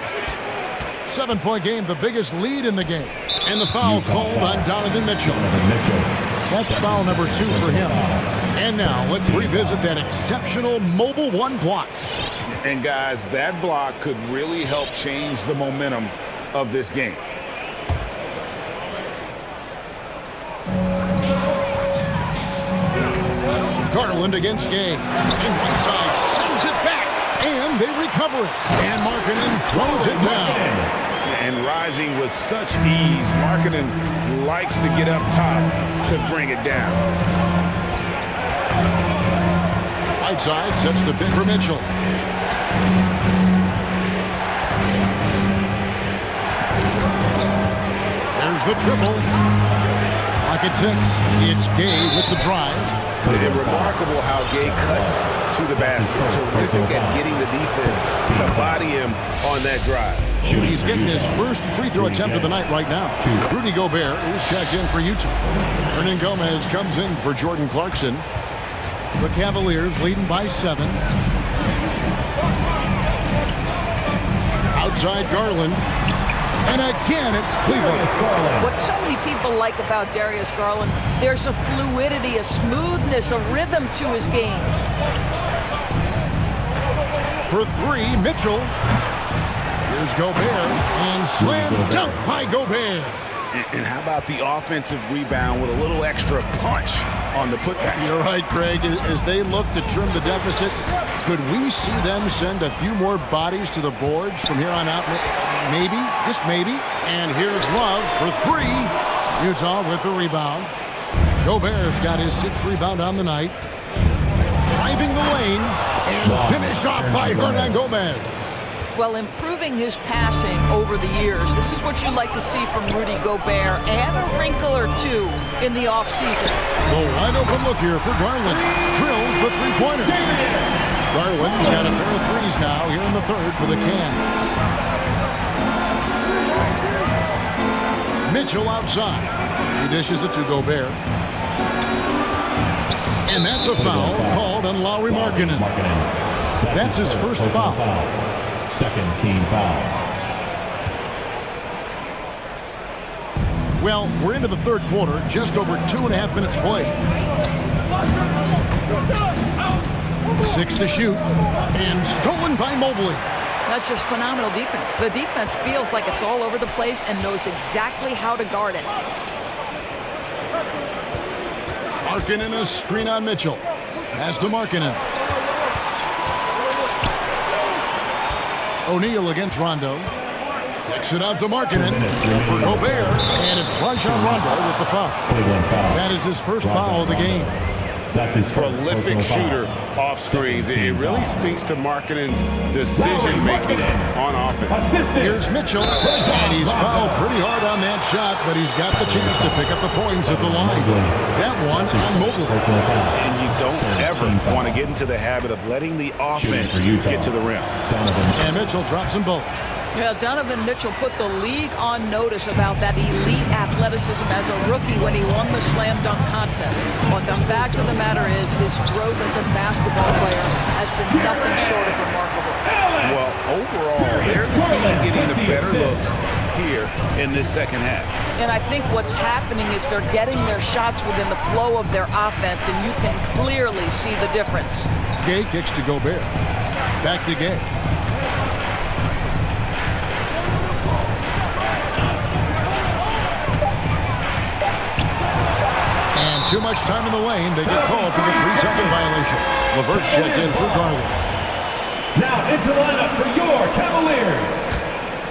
Speaker 6: 7-point game, the biggest lead in the game. And the foul called on Donovan Mitchell. That's foul number 2 for him. And now let's revisit that exceptional Mobile 1 block.
Speaker 9: And guys, that block could really help change the momentum of this game.
Speaker 6: Garland against Gay. And right side sends it back. And they recover it. And Markkanen throws it down.
Speaker 9: And rising with such ease, Markkanen likes to get up top to bring it down.
Speaker 6: Right side sets the pin for Mitchell. There's the triple. Lock at 6. It's Gay with the drive.
Speaker 9: And remarkable how Gay cuts to the basket. Terrific at getting the defense to body him on that drive.
Speaker 6: He's getting his first free throw attempt of the night right now. Rudy Gobert is checked in for Utah. Hernan Gomez comes in for Jordan Clarkson. The Cavaliers leading by 7. Outside Garland. And again, it's Cleveland.
Speaker 8: What so many people like about Darius Garland, there's a fluidity, a smoothness, a rhythm to his game.
Speaker 6: For 3, Mitchell. Here's Gobert. And slam dunk by Gobert.
Speaker 9: And how about the offensive rebound with a little extra punch on the putback?
Speaker 6: You're right, Craig. As they look to trim the deficit, could we see them send a few more bodies to the boards from here on out? Maybe, just maybe. And here's Love for 3. Utah with the rebound. Gobert's got his 6th rebound on the night. Driving the lane and finished off by Hernan Gomez.
Speaker 8: Well, improving his passing over the years, this is what you like to see from Rudy Gobert, and a wrinkle or two in the offseason.
Speaker 6: The wide open look here for Garland. Drills the a three-pointer. Garland's got a pair of threes now here in the third for the Cans. Mitchell outside. He dishes it to Gobert. And that's a foul called on Lauri Markkanen. That's his first foul.
Speaker 13: Second team foul.
Speaker 6: Well, we're into the third quarter, just over 2.5 minutes played. 6 to shoot, and stolen by Mobley.
Speaker 8: That's just phenomenal defense. The defense feels like it's all over the place and knows exactly how to guard it.
Speaker 6: Markkanen a screen on Mitchell. Pass to Markkanen. O'Neal against Rondo. Kicks it out to Markkanen for Gobert, and it's Rajon Rondo with the foul. That is his first foul of the game.
Speaker 9: That's his prolific shooter off screens. It really speaks to Markkanen's decision-making on offense.
Speaker 6: Here's Mitchell, and he's fouled pretty hard on that shot, but he's got the chance to pick up the points at the line. That one on Mobley.
Speaker 9: And you don't ever want to get into the habit of letting the offense get to the rim.
Speaker 6: And Mitchell drops them both.
Speaker 8: Yeah, Donovan Mitchell put the league on notice about that elite athleticism as a rookie when he won the slam dunk contest. But the fact of the matter is his growth as a basketball player has been nothing short of remarkable.
Speaker 9: Well, overall, they're the team getting the better looks here in this second half.
Speaker 8: And I think what's happening is they're getting their shots within the flow of their offense, and you can clearly see the difference.
Speaker 6: Gay kicks to Gobert. Back to Gay. And too much time in the lane. They get called for the 3-second violation. LeVert's checked in for Garland.
Speaker 4: Now into lineup for your Cavaliers,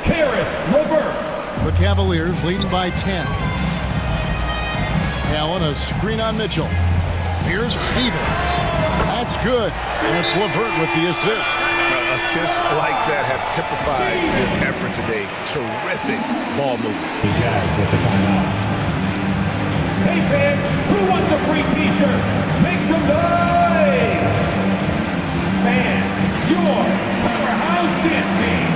Speaker 4: Karis LeVert.
Speaker 6: The Cavaliers leading by 10. Allen a screen on Mitchell. Here's Stevens. That's good. And it's LeVert with the assist.
Speaker 9: Assists like that have typified their effort today. Terrific ball movement.
Speaker 13: The Jazz with the timeout.
Speaker 4: Hey fans, who wants a free t-shirt? Make some noise! Fans, your powerhouse dance team.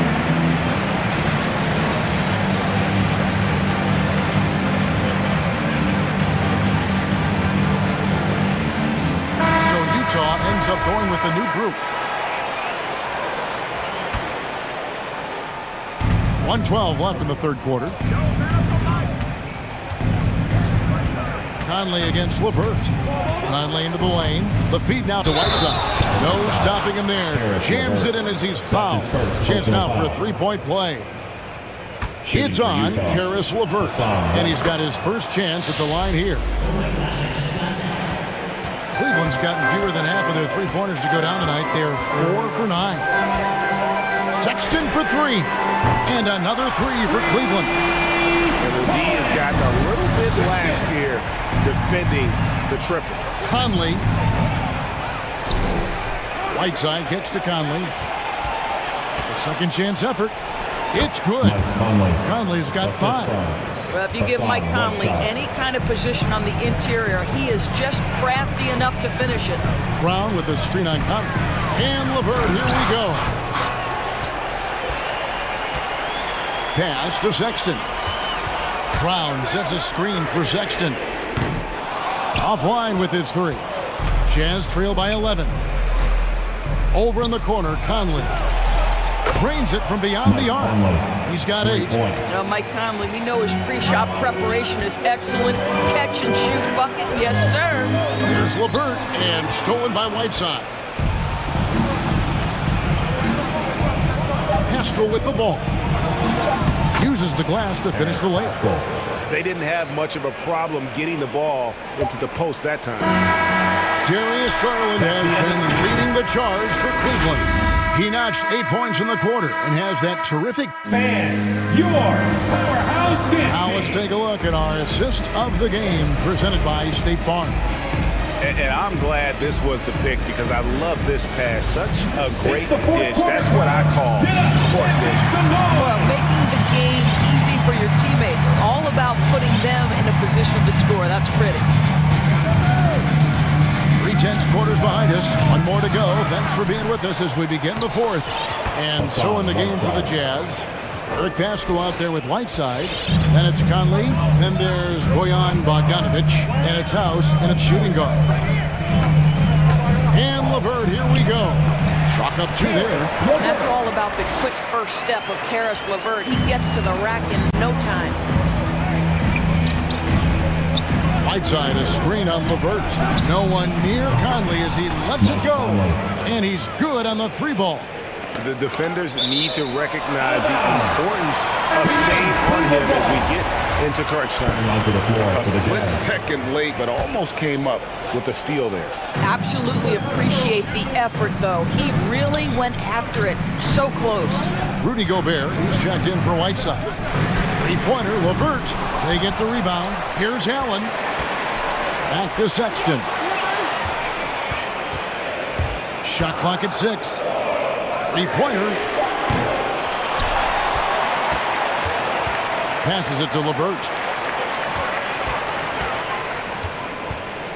Speaker 6: So Utah ends up going with the new group. 1:12 left in the third quarter. Conley against LeVert. Conley into the lane. The feed now to Whiteside. No stopping him there. Jams it in as he's fouled. Chance now for a three-point play. It's on Karis LeVert. And he's got his first chance at the line here. Cleveland's gotten fewer than half of their three-pointers to go down tonight. They're 4 for 9. Sexton for 3. And another 3 for Cleveland.
Speaker 9: And the D has gotten a little bit last here defending the triple.
Speaker 6: Conley. Whiteside gets to Conley. A second chance effort. It's good. Conley's got 5.
Speaker 8: Well, if you give Mike Conley any kind of position on the interior, he is just crafty enough to finish it.
Speaker 6: Brown with a screen on Conley. And LeVert, here we go. Pass to Sexton. Brown sets a screen for Sexton. Offline with his 3. Jazz trail by 11. Over in the corner, Conley. Drains it from beyond the arc. He's got 8.
Speaker 8: Now, Mike Conley, we know his pre-shot preparation is excellent. Catch and shoot bucket, yes, sir.
Speaker 6: Here's LeVert, and stolen by Whiteside. Haskell with the ball. Uses the glass to finish the layup.
Speaker 9: They didn't have much of a problem getting the ball into the post that time.
Speaker 6: Darius Garland has been leading the charge for Cleveland. He notched 8 points in the quarter and has that terrific...
Speaker 4: Fans, your powerhouse dance.
Speaker 6: Now let's take a look at our assist of the game presented by State Farm.
Speaker 9: And I'm glad this was the pick because I love this pass. Such a great dish. That's what I call court dish.
Speaker 8: Well, making the game easy for your teammates. All about putting them in a position to score. That's pretty.
Speaker 6: 3:10 quarter's behind us. One more to go. Thanks for being with us as we begin the fourth. And so in the game for the Jazz, Eric Pasco out there with Whiteside. Then it's Conley. Then there's Bojan Bogdanovic. And it's House in its shooting guard. And LeVert, here we go. Chalk up two there.
Speaker 8: That's all about the quick first step of Karis LeVert. He gets to the rack in no time.
Speaker 6: Whiteside, a screen on LeVert. No one near Conley as he lets it go. And he's good on the three ball.
Speaker 11: The defenders need to recognize the importance of staying on him as we get into crunch time. A split second late, but almost came up with the steal there.
Speaker 8: Absolutely appreciate the effort, though. He really went after it. So close.
Speaker 6: Rudy Gobert, who's checked in for Whiteside. Three-pointer, LeVert. They get the rebound. Here's Allen. Back to Sexton. Shot clock at 6. Three-pointer. Passes it to LeVert.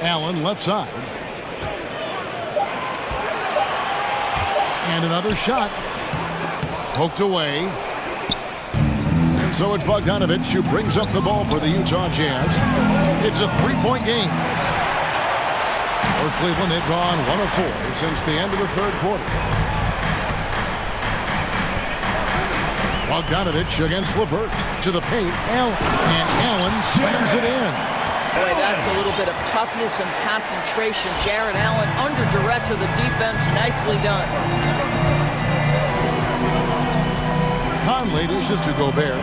Speaker 6: Allen left side. And another shot. Poked away. And so it's Bogdanovic who brings up the ball for the Utah Jazz. It's a three-point game. For Cleveland, they've gone 1 of 4 since the end of the third quarter. Bogdanovic against LeVert to the paint. Allen. And Allen slams it in.
Speaker 8: Boy, that's a little bit of toughness and concentration. Jarrett Allen under duress of the defense. Nicely done.
Speaker 6: Conley dishes to Gobert.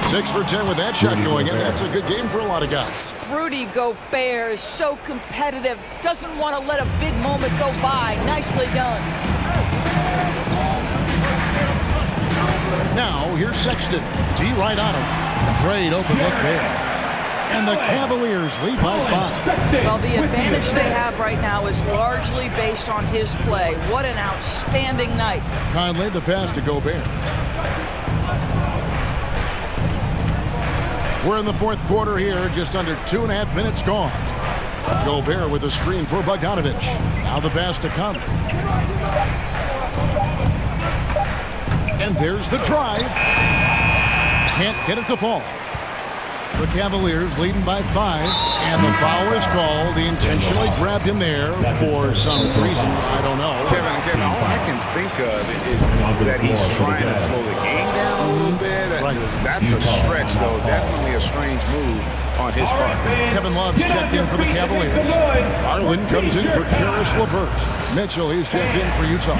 Speaker 6: 6 for 10 with that shot going in. That's a good game for a lot of guys.
Speaker 8: Rudy Gobert is so competitive. Doesn't want to let a big moment go by. Nicely done.
Speaker 6: Now, here's Sexton. D right on him. Great open look there. And the Cavaliers lead by 5.
Speaker 8: Well, the advantage they have right now is largely based on his play. What an outstanding night.
Speaker 6: Conley, the pass to Gobert. We're in the fourth quarter here, just under 2.5 minutes gone. Gobert with a screen for Bogdanovic. Now the pass to Conley. And there's the drive. Can't get it to fall. The Cavaliers leading by 5, and the foul is called. He intentionally grabbed him there for some reason. I don't know.
Speaker 11: Kevin, all I can think of is that he's trying to slow the game down a little bit.
Speaker 6: Right.
Speaker 11: That's a stretch, though. Definitely a strange move on his part.
Speaker 6: Kevin Love's checked in for the Cavaliers. Garland comes in for Karis LeVert. Mitchell, he's checked in for Utah.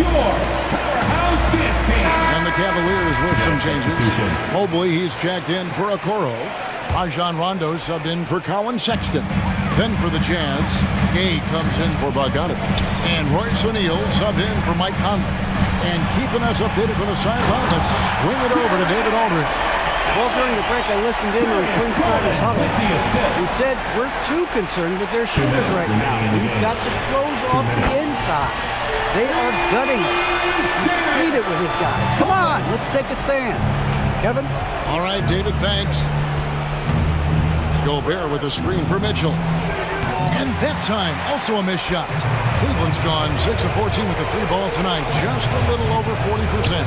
Speaker 6: And the Cavaliers with some changes. Mobley, he's checked in for Okoro. Rajon Rondo subbed in for Colin Sexton. Then for the Jazz, Gay comes in for Bogdanovic. And Royce O'Neal subbed in for Mike Conley. And keeping us updated from the sideline, let's swing it over to David Aldridge.
Speaker 7: Well, during the break, I listened in on Quinn Snyder's huddle. He said, we're too concerned with their shooters right now. We've got to close off the inside. They are gutting us. Lead it with his guys. Come on, let's take a stand. Kevin?
Speaker 6: All right, David, thanks. Gobert with a screen for Mitchell. And that time, also a missed shot. Cleveland's gone 6 of 14 with the 3 ball tonight. Just a little over 40%.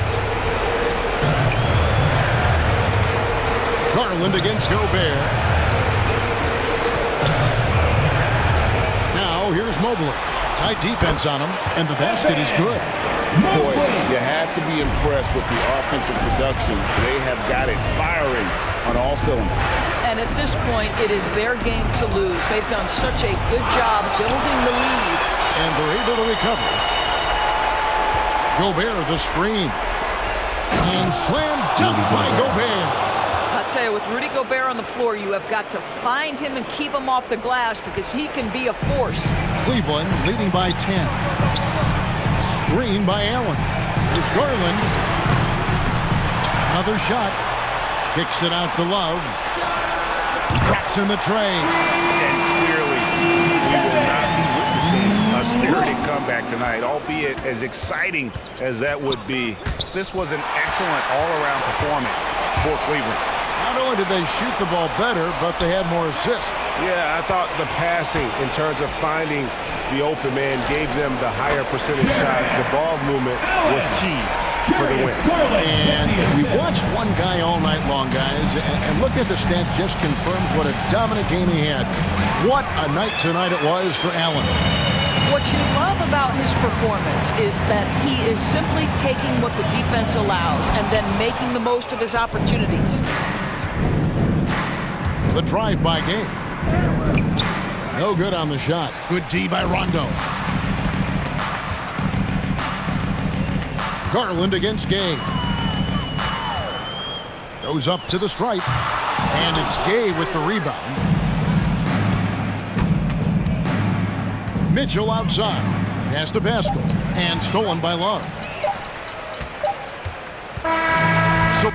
Speaker 6: Garland against Gobert. Now, here's Mobley. Tight defense on him, and the basket is good.
Speaker 11: Boy, you have to be impressed with the offensive production. They have got it firing on all cylinders.
Speaker 8: And at this point, it is their game to lose. They've done such a good job building the lead.
Speaker 6: And they're able to recover. Gobert, the screen. And slam dunk by Gobert.
Speaker 8: I'll tell you, with Rudy Gobert on the floor, you have got to find him and keep him off the glass because he can be a force.
Speaker 6: Cleveland leading by 10. Screen by Allen. Here's Garland. Another shot. Kicks it out to Love. Drops in the tray.
Speaker 11: And clearly, we will not be witnessing a spirited comeback tonight, albeit as exciting as that would be. This was an excellent all-around performance for Cleveland.
Speaker 6: Not only did they shoot the ball better, but they had more assists.
Speaker 9: Yeah, I thought the passing in terms of finding the open man gave them the higher percentage shots. The ball movement was key for the win.
Speaker 6: And we watched one guy all night long, guys, and look at the stats just confirms what a dominant game he had. What a night tonight it was for Allen.
Speaker 8: What you love about his performance is that he is simply taking what the defense allows and then making the most of his opportunities.
Speaker 6: The drive-by game. No good on the shot. Good D by Rondo. Garland against Gay. Goes up to the stripe. And it's Gay with the rebound. Mitchell outside. Pass to Pascal. And stolen by Love. So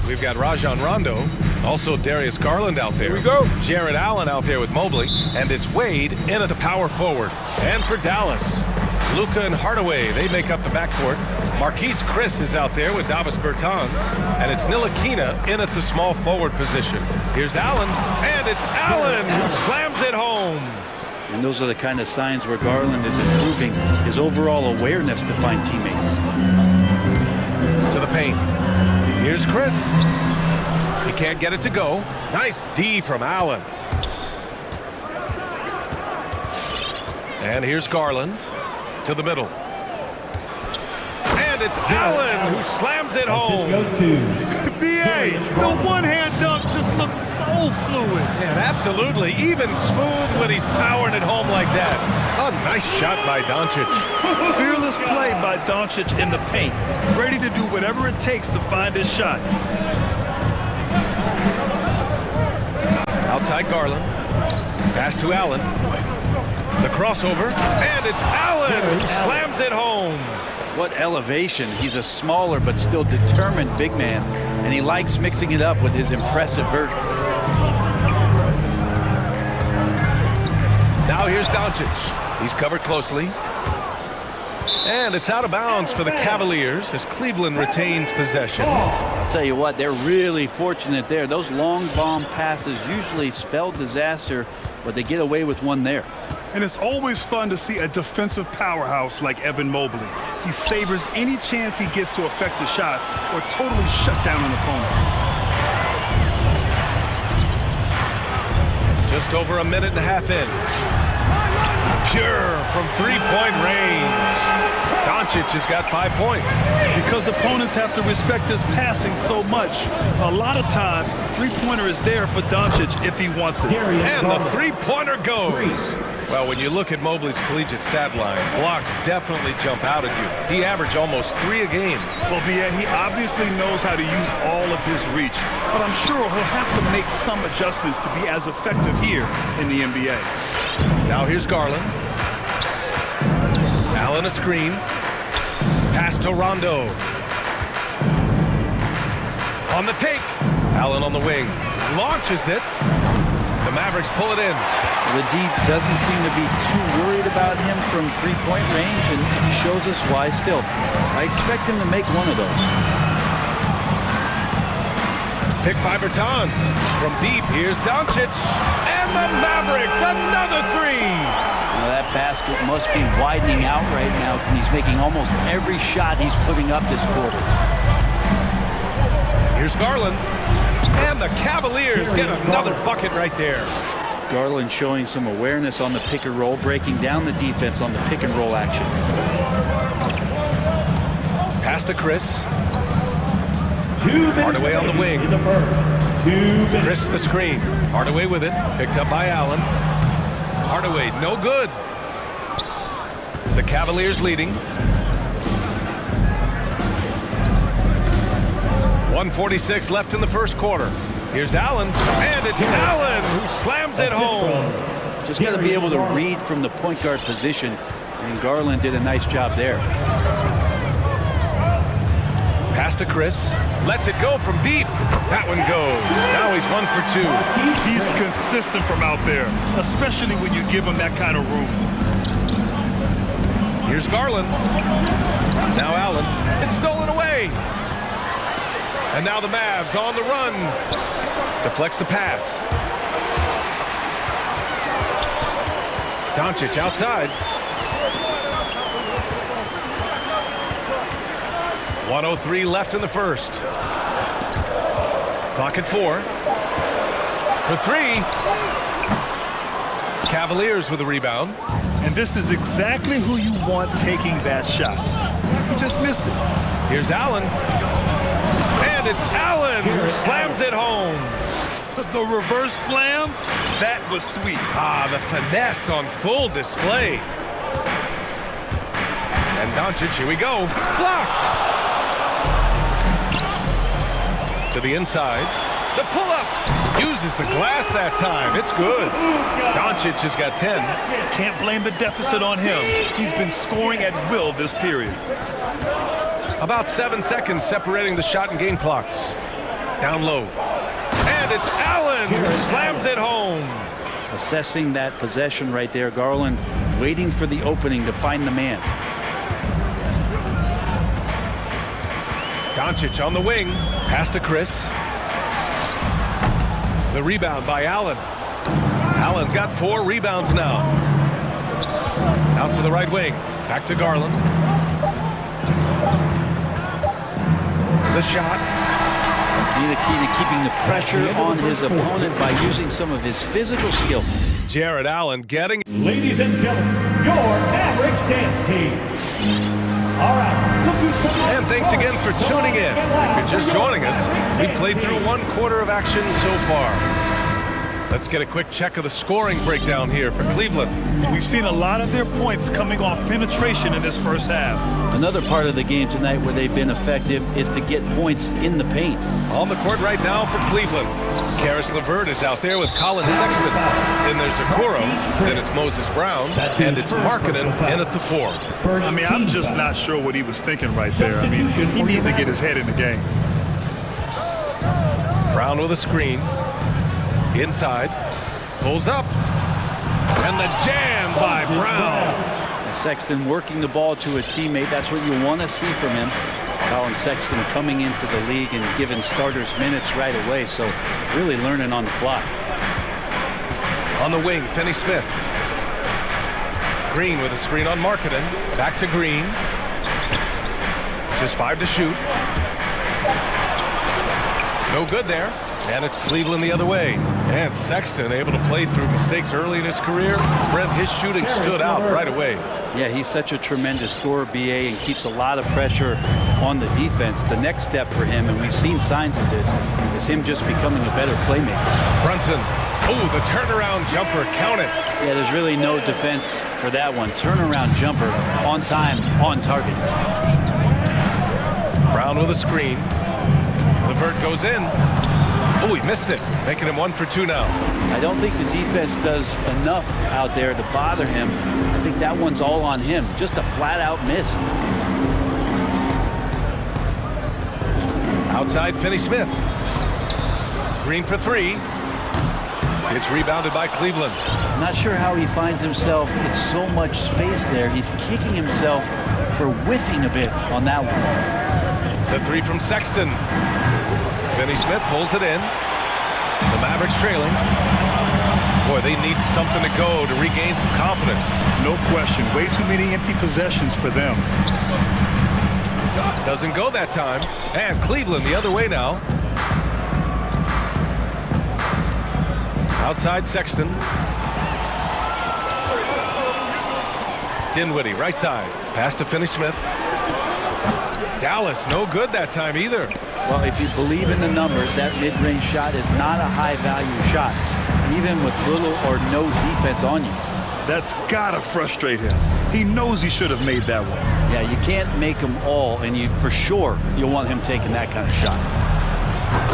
Speaker 1: We've got Rajon Rondo, also Darius Garland out there.
Speaker 2: Here we go.
Speaker 1: Jared Allen out there with Mobley, and it's Wade in at the power forward. And for Dallas, Luka and Hardaway, they make up the backcourt. Marquise Chris is out there with Davis Bertans, and it's Ntilikina in at the small forward position. Here's Allen, and it's Allen who slams it home.
Speaker 12: And those are the kind of signs where Garland is improving his overall awareness to find teammates.
Speaker 1: To the paint. Here's Chris. He can't get it to go. Nice D from Allen. And here's Garland to the middle. And it's Allen who slams it home.
Speaker 3: B.A., the one-hand dunk just looks so fluid.
Speaker 1: And absolutely, even smooth when he's powering it home like that. A nice shot by Doncic.
Speaker 3: Fearless play by Doncic in the paint. Ready to do whatever it takes to find his shot.
Speaker 1: Outside Garland. Pass to Allen. The crossover. And it's Allen who slams it home.
Speaker 12: What elevation. He's a smaller but still determined big man, and he likes mixing it up with his impressive vert.
Speaker 1: Now here's Doncic. He's covered closely. And it's out of bounds for the Cavaliers as Cleveland retains possession.
Speaker 12: I'll tell you what, they're really fortunate there. Those long bomb passes usually spell disaster, but they get away with one there.
Speaker 3: And it's always fun to see a defensive powerhouse like Evan Mobley. He savors any chance he gets to affect a shot or totally shut down an opponent.
Speaker 1: Just over a minute and a half in. Pure from three-point range. Doncic has got 5 points.
Speaker 3: Because opponents have to respect his passing so much, a lot of times, three-pointer is there for Doncic if he wants it.
Speaker 1: And the three-pointer goes. Well, when you look at Mobley's collegiate stat line, blocks definitely jump out at you. He averaged almost 3 a game.
Speaker 3: Well, yeah, he obviously knows how to use all of his reach, but I'm sure he'll have to make some adjustments to be as effective here in the NBA.
Speaker 1: Now here's Garland. Allen a screen. Pass to Rondo. On the take. Allen on the wing. Launches it. The Mavericks pull it in.
Speaker 12: The D doesn't seem to be too worried about him from three-point range, and he shows us why still. I expect him to make one of those.
Speaker 1: Pick by Bertans. From deep, here's Doncic. And the Mavericks, another three.
Speaker 12: Now that basket must be widening out right now, and he's making almost every shot he's putting up this quarter.
Speaker 1: Here's Garland. And the Cavaliers get another bucket right there.
Speaker 12: Garland showing some awareness on the pick and roll, breaking down the defense on the pick and roll action.
Speaker 1: Pass to Chris. Hardaway on the wing. Chris the screen. Hardaway with it. Picked up by Allen. Hardaway, no good. The Cavaliers leading. 1:46 left in the first quarter. Here's Allen, and it's Allen who slams it home.
Speaker 12: Just got to be able to read from the point guard position, and Garland did a nice job there.
Speaker 1: Pass to Chris, lets it go from deep. That one goes. Now he's 1 for 2.
Speaker 3: He's consistent from out there, especially when you give him that kind of room.
Speaker 1: Here's Garland. Now Allen. It's stolen away. And now the Mavs on the run. Deflects the pass. Doncic outside. 1:03 left in the first. Clock at 4. For 3. Cavaliers with a rebound.
Speaker 3: And this is exactly who you want taking that shot. He just missed it.
Speaker 1: Here's Allen. And it's Allen who slams it home.
Speaker 3: The reverse slam, that was sweet.
Speaker 1: Ah, the finesse on full display. And Doncic, here we go. Blocked. To the inside. The pull-up. Uses the glass that time. It's good. Doncic has got 10.
Speaker 3: Can't blame the deficit on him. He's been scoring at will this period.
Speaker 1: About 7 seconds separating the shot and game clocks. Down low. And it's Allen who slams it home.
Speaker 12: Assessing that possession right there. Garland waiting for the opening to find the man.
Speaker 1: Doncic on the wing. Pass to Chris. The rebound by Allen. Allen's got 4 rebounds now. Out to the right wing. Back to Garland. The shot.
Speaker 12: Ntilikina keeping the pressure on his opponent by using some of his physical skill.
Speaker 1: Jared Allen getting...
Speaker 4: Ladies and gentlemen, your average dance team. All right.
Speaker 1: And thanks again for tuning in. If you're just joining us, we played through 1/4 of action so far. Let's get a quick check of the scoring breakdown here for Cleveland.
Speaker 3: We've seen a lot of their points coming off penetration in this first half.
Speaker 12: Another part of the game tonight where they've been effective is to get points in the paint.
Speaker 1: On the court right now for Cleveland, Karis LeVert is out there with Colin Sexton. Then there's Okoro, then it's Moses Brown, and it's Markkanen in at the 4.
Speaker 3: I mean, I'm just not sure what he was thinking right there. I mean, he needs to get his head in the game.
Speaker 1: Brown with a screen. Inside, pulls up, and the jam by Brown.
Speaker 12: And Sexton working the ball to a teammate. That's what you want to see from him. Colin Sexton coming into the league and giving starters minutes right away, so really learning on the fly.
Speaker 1: On the wing, Finney Smith. Green with a screen on Markkanen. Back to Green. Just 5 to shoot. No good there. And it's Cleveland the other way. And Sexton able to play through mistakes early in his career. Brent, his shooting stood out right away.
Speaker 12: Yeah, he's such a tremendous scorer, BA, and keeps a lot of pressure on the defense. The next step for him, and we've seen signs of this, is him just becoming a better playmaker.
Speaker 1: Brunson. Oh, the turnaround jumper. Count it.
Speaker 12: Yeah, there's really no defense for that one. Turnaround jumper, on time, on target.
Speaker 1: Brown with a screen. LeVert goes in. Oh, he missed it, making him 1 for 2 now.
Speaker 12: I don't think the defense does enough out there to bother him. I think that one's all on him. Just a flat-out miss.
Speaker 1: Outside, Finney Smith. Green for 3. It's rebounded by Cleveland.
Speaker 12: Not sure how he finds himself in so much space there. He's kicking himself for whiffing a bit on that one.
Speaker 1: The 3 from Sexton. Finney Smith pulls it in. The Mavericks trailing. Boy, they need something to go to regain some confidence.
Speaker 3: No question. Way too many empty possessions for them.
Speaker 1: Doesn't go that time. And Cleveland the other way now. Outside Sexton. Dinwiddie, right side. Pass to Finney Smith. Dallas, no good that time either.
Speaker 12: Well, if you believe in the numbers, that mid-range shot is not a high-value shot, even with little or no defense on you.
Speaker 3: That's gotta frustrate him. He knows he should have made that one.
Speaker 12: Yeah, you can't make them all, and you for sure you'll want him taking that kind of shot.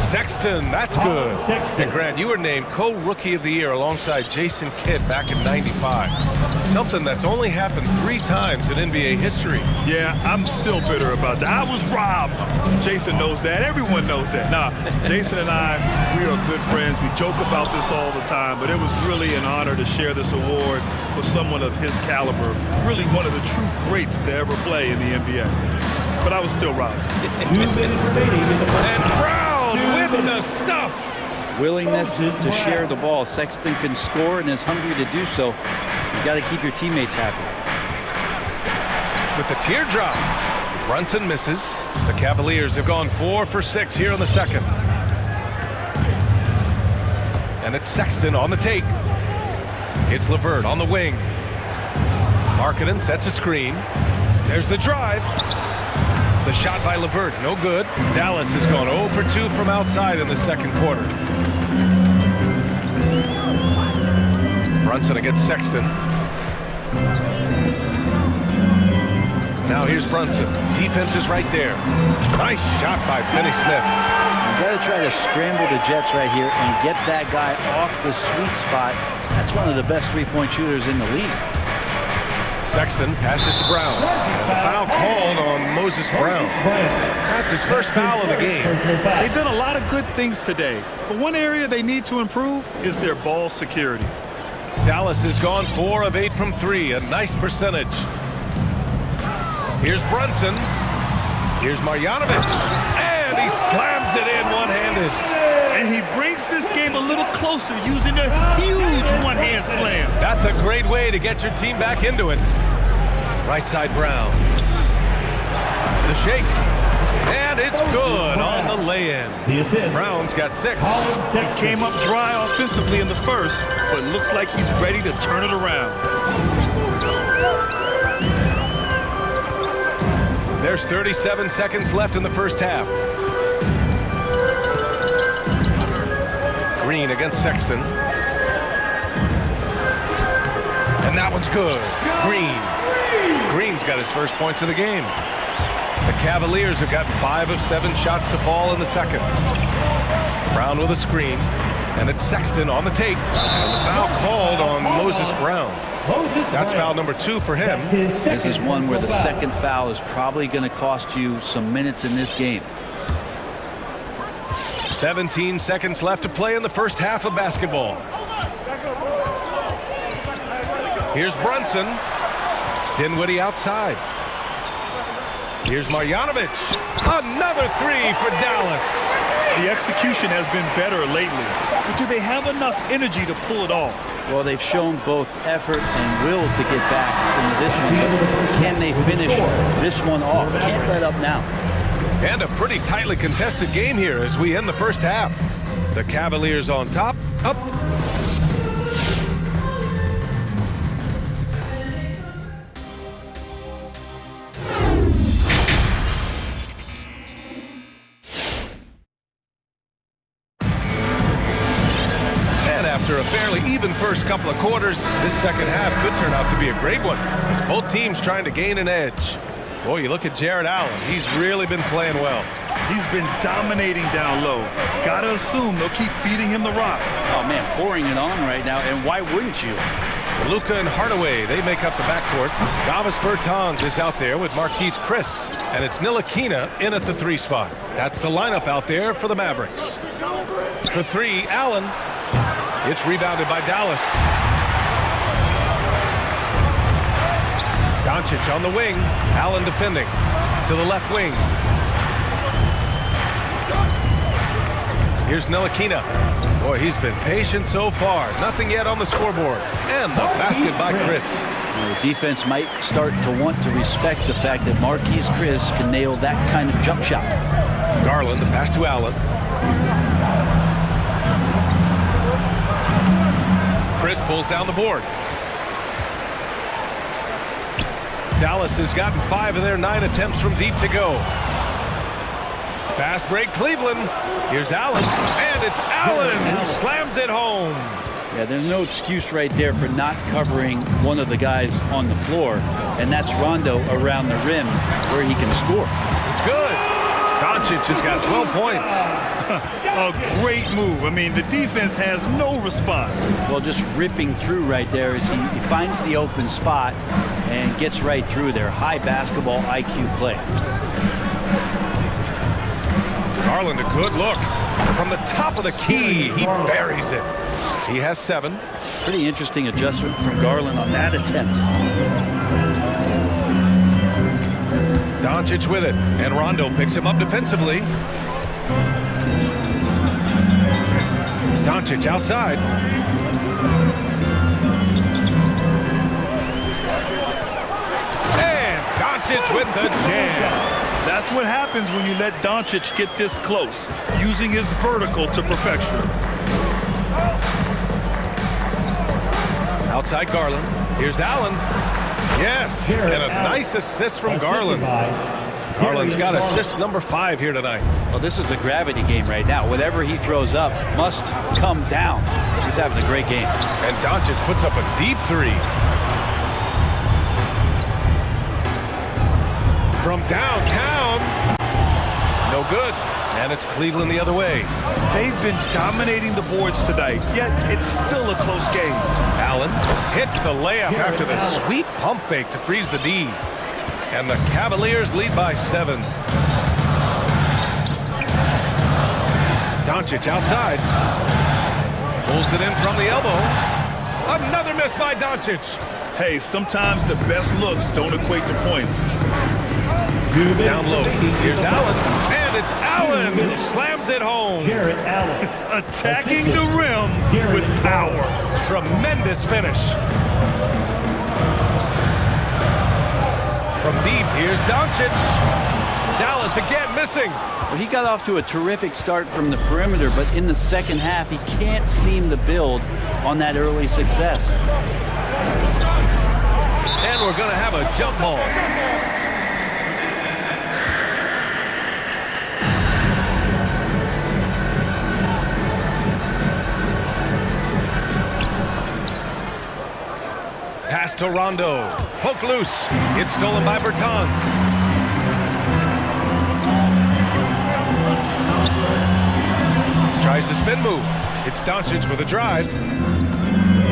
Speaker 1: Sexton, that's good. And Grant, you were named co-rookie of the year alongside Jason Kidd back in '95. Something that's only happened 3 times in NBA history.
Speaker 3: Yeah, I'm still bitter about that. I was robbed. Jason knows that. Everyone knows that. Nah, Jason and I, we are good friends. We joke about this all the time, but it was really an honor to share this award with someone of his caliber. Really one of the true greats to ever play in the NBA. But I was still robbed.
Speaker 1: And Brown with the stuff.
Speaker 12: Willingness to share the ball. Sexton can score and is hungry to do so. You got to keep your teammates happy.
Speaker 1: With the teardrop, Brunson misses. The Cavaliers have gone 4 for 6 here in the second. And it's Sexton on the take. It's LeVert on the wing. Markkanen sets a screen. There's the drive. The shot by LeVert, no good. Dallas has gone 0 for 2 from outside in the second quarter. Brunson against Sexton. Now here's Brunson. Defense is right there. Nice shot by Finney Smith.
Speaker 12: You got to try to scramble the Jets right here and get that guy off the sweet spot. That's one of the best three-point shooters in the league.
Speaker 1: Sexton passes to Brown. And the foul called on Moses Brown. That's his first foul of the game.
Speaker 3: They've done a lot of good things today, but one area they need to improve is their ball security.
Speaker 1: Dallas has gone 4 of 8 from 3, a nice percentage. Here's Brunson. Here's Marjanovic. And he slams it in one-handed.
Speaker 3: And he brings this game a little closer using a huge one-hand slam.
Speaker 1: That's a great way to get your team back into it. Right side Brown. The shake. And it's good on the lay-in. Brown's got 6.
Speaker 3: He came up dry offensively in the first, but looks like he's ready to turn it around.
Speaker 1: There's 37 seconds left in the first half. Green against Sexton. And that one's good. Green's got his first points of the game. The Cavaliers have got 5 of 7 shots to fall in the second. Brown with a screen. And it's Sexton on the take. And the foul called on Moses Brown. That's foul number 2 for him.
Speaker 12: This is one where the second foul is probably going to cost you some minutes in this game.
Speaker 1: 17 seconds left to play in the first half of basketball. Here's Brunson. Dinwiddie outside. Here's Marjanovic. Another 3 for Dallas.
Speaker 3: The execution has been better lately, but do they have enough energy to pull it off?
Speaker 12: Well, they've shown both effort and will to get back into this one. But can they finish this one off? Can't let up now.
Speaker 1: And a pretty tightly contested game here as we end the first half. The Cavaliers on top, up. And after a fairly even first couple of quarters, this second half could turn out to be a great one as both teams trying to gain an edge. Boy, you look at Jared Allen. He's really been playing well.
Speaker 3: He's been dominating down low. Gotta assume they'll keep feeding him the rock.
Speaker 12: Oh, man, pouring it on right now, and why wouldn't you?
Speaker 1: Luka and Hardaway, they make up the backcourt. Davis Bertans is out there with Marquise Chris. And it's Ntilikina in at the 3 spot. That's the lineup out there for the Mavericks. For 3, Allen. It's rebounded by Dallas. Doncic on the wing. Allen defending. To the left wing. Here's Ntilikina. Boy, he's been patient so far. Nothing yet on the scoreboard. And the basket by Chris.
Speaker 12: Well, the defense might start to want to respect the fact that Marquise Chris can nail that kind of jump shot.
Speaker 1: Garland, the pass to Allen. Chris pulls down the board. Dallas has gotten 5 of their 9 attempts from deep to go. Fast break, Cleveland. Here's Allen, and it's Allen who slams it home.
Speaker 12: Yeah, there's no excuse right there for not covering one of the guys on the floor, and that's Rondo around the rim where he can score.
Speaker 1: It's good. Doncic has got 12 points.
Speaker 3: A great move. I mean, the defense has no response.
Speaker 12: Well, just ripping through right there as he finds the open spot and gets right through there. High basketball IQ play.
Speaker 1: Garland, a good look. From the top of the key, he buries it. He has 7.
Speaker 12: Pretty interesting adjustment from Garland on that attempt.
Speaker 1: Doncic with it, and Rondo picks him up defensively. Doncic outside. And Doncic with the jam.
Speaker 3: That's what happens when you let Doncic get this close, using his vertical to perfection.
Speaker 1: Outside Garland. Here's Allen. Yes, and a nice assist from Garland. Garland's got assist number 5 here tonight.
Speaker 12: Well, this is a gravity game right now. Whatever he throws up must come down. He's having a great game.
Speaker 1: And Doncic puts up a deep 3. From downtown. No good. And it's Cleveland the other way.
Speaker 3: They've been dominating the boards tonight, yet it's still a close game.
Speaker 1: Allen hits the layup after the sweet pump fake to freeze the D. And the Cavaliers lead by 7. Doncic outside. Pulls it in from the elbow. Another miss by Doncic.
Speaker 3: Hey, sometimes the best looks don't equate to points.
Speaker 1: Down low. Here's Allen. And it's Allen who slams it home.
Speaker 3: Attacking the rim with power.
Speaker 1: Tremendous finish. From deep, here's Doncic. Dallas again missing.
Speaker 12: Well, he got off to a terrific start from the perimeter, but in the second half, he can't seem to build on that early success.
Speaker 1: And we're going to have a jump ball. Pass to Rondo. Poke loose. It's stolen by Bertans. Tries the spin move. It's Doncic with a drive.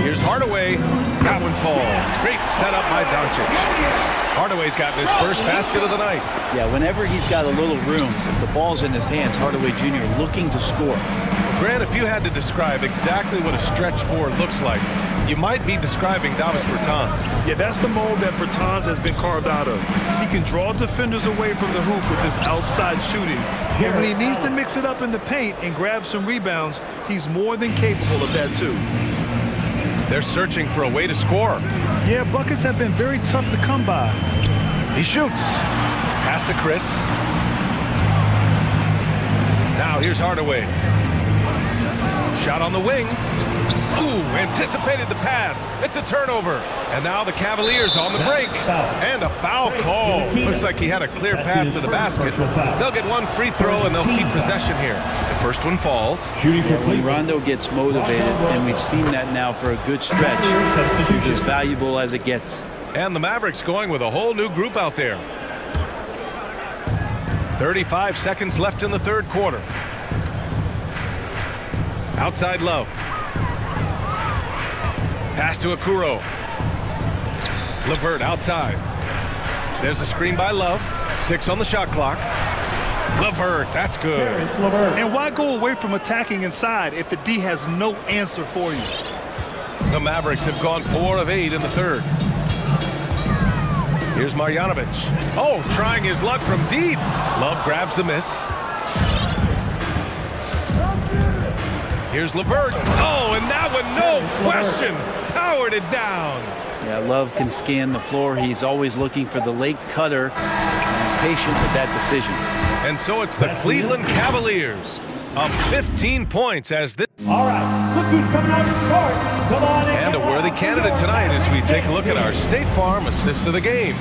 Speaker 1: Here's Hardaway. That one falls. Great setup by Doncic. Hardaway's gotten his first basket of the night.
Speaker 12: Yeah, whenever he's got a little room, if the ball's in his hands, Hardaway Jr. looking to score.
Speaker 1: Grant, if you had to describe exactly what a stretch four looks like, you might be describing Davis Bertans.
Speaker 3: Yeah, that's the mold that Bertans has been carved out of. He can draw defenders away from the hoop with this outside shooting. And when he needs to mix it up in the paint and grab some rebounds, he's more than capable of that too.
Speaker 1: They're searching for a way to score.
Speaker 3: Yeah, buckets have been very tough to come by.
Speaker 1: He shoots. Pass to Chris. Now here's Hardaway. Shot on the wing. Ooh, anticipated the pass. It's a turnover. And now the Cavaliers on the break. And a foul call. Looks like he had a clear path to the basket. They'll get one free throw and they'll keep possession here. The first one falls.
Speaker 12: When Rondo gets motivated, and we've seen that now for a good stretch, he's as valuable as it gets.
Speaker 1: And the Mavericks going with a whole new group out there. 35 seconds left in the third quarter. Outside Love. Pass to Okoro. LeVert outside. There's a screen by Love. 6 on the shot clock. LeVert, that's good.
Speaker 3: And why go away from attacking inside if the D has no answer for you?
Speaker 1: The Mavericks have gone 4 of 8 in the third. Here's Marjanovic. Oh, trying his luck from deep. Love grabs the miss. Here's LeVert. Oh, and that one, no question, powered it down.
Speaker 12: Yeah, Love can scan the floor. He's always looking for the late cutter and patient with that decision.
Speaker 1: And so it's the Cleveland Cavaliers of 15 points as this.
Speaker 4: All right, look who's coming out of the court. Come on in.
Speaker 1: And a worthy candidate tonight as we take a look at our State Farm assist of the game.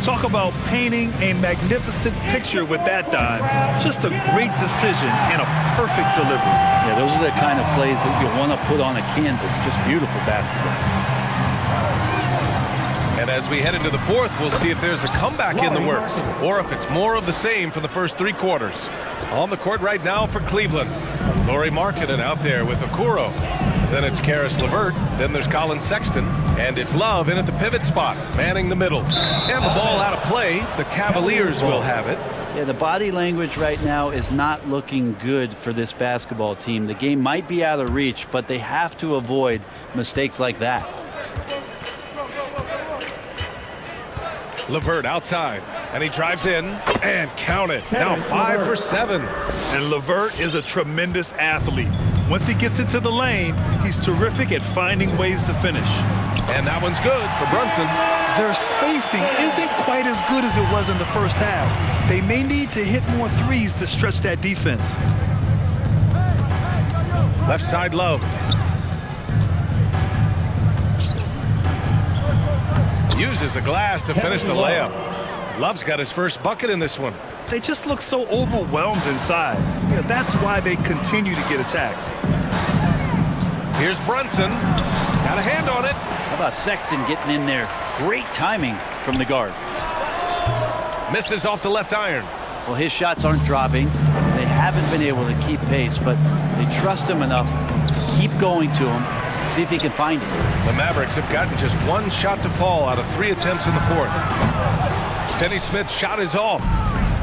Speaker 3: Talk about painting a magnificent picture with that dive. Just a great decision and a perfect delivery.
Speaker 12: Yeah, those are the kind of plays that you want to put on a canvas. Just beautiful basketball.
Speaker 1: And as we head into the fourth, we'll see if there's a comeback in the works or if it's more of the same for the first 3 quarters. On the court right now for Cleveland, Lauri Markkanen out there with Okoro. Then it's Karis LeVert. Then there's Colin Sexton. And it's Love in at the pivot spot, manning the middle. And the ball out of play. The Cavaliers will have it.
Speaker 12: Yeah, the body language right now is not looking good for this basketball team. The game might be out of reach, but they have to avoid mistakes like that.
Speaker 1: LeVert outside, and he drives in, and count it. Now 5 for 7.
Speaker 3: And LeVert is a tremendous athlete. Once he gets into the lane, he's terrific at finding ways to finish.
Speaker 1: And that one's good for Brunson.
Speaker 3: Their spacing isn't quite as good as it was in the first half. They may need to hit more threes to stretch that defense.
Speaker 1: Left side Love. Uses the glass to finish the layup. Love's got his first bucket in this one.
Speaker 3: They just look so overwhelmed inside. Yeah, that's why they continue to get attacked.
Speaker 1: Here's Brunson. Got a hand on it.
Speaker 12: How about Sexton getting in there? Great timing from the guard.
Speaker 1: Misses off the left iron.
Speaker 12: Well, his shots aren't dropping. They haven't been able to keep pace, but they trust him enough to keep going to him, see if he can find it.
Speaker 1: The Mavericks have gotten just one shot to fall out of 3 attempts in the fourth. Finney Smith's shot is off.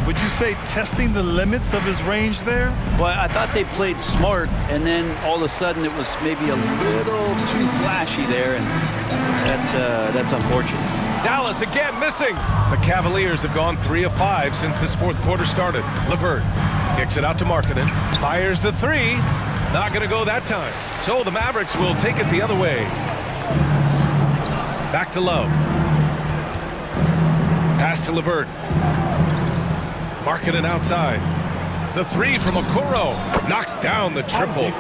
Speaker 3: Would you say testing the limits of his range there?
Speaker 12: Well, I thought they played smart, and then all of a sudden it was maybe a little too flashy there, and that's unfortunate.
Speaker 1: Dallas again missing. The Cavaliers have gone 3 of 5 since this fourth quarter started. LeVert kicks it out to Markkanen, fires the 3. Not going to go that time. So the Mavericks will take it the other way. Back to Love. Pass to LeVert. Markkanen outside. The 3 from Okoro knocks down the triple.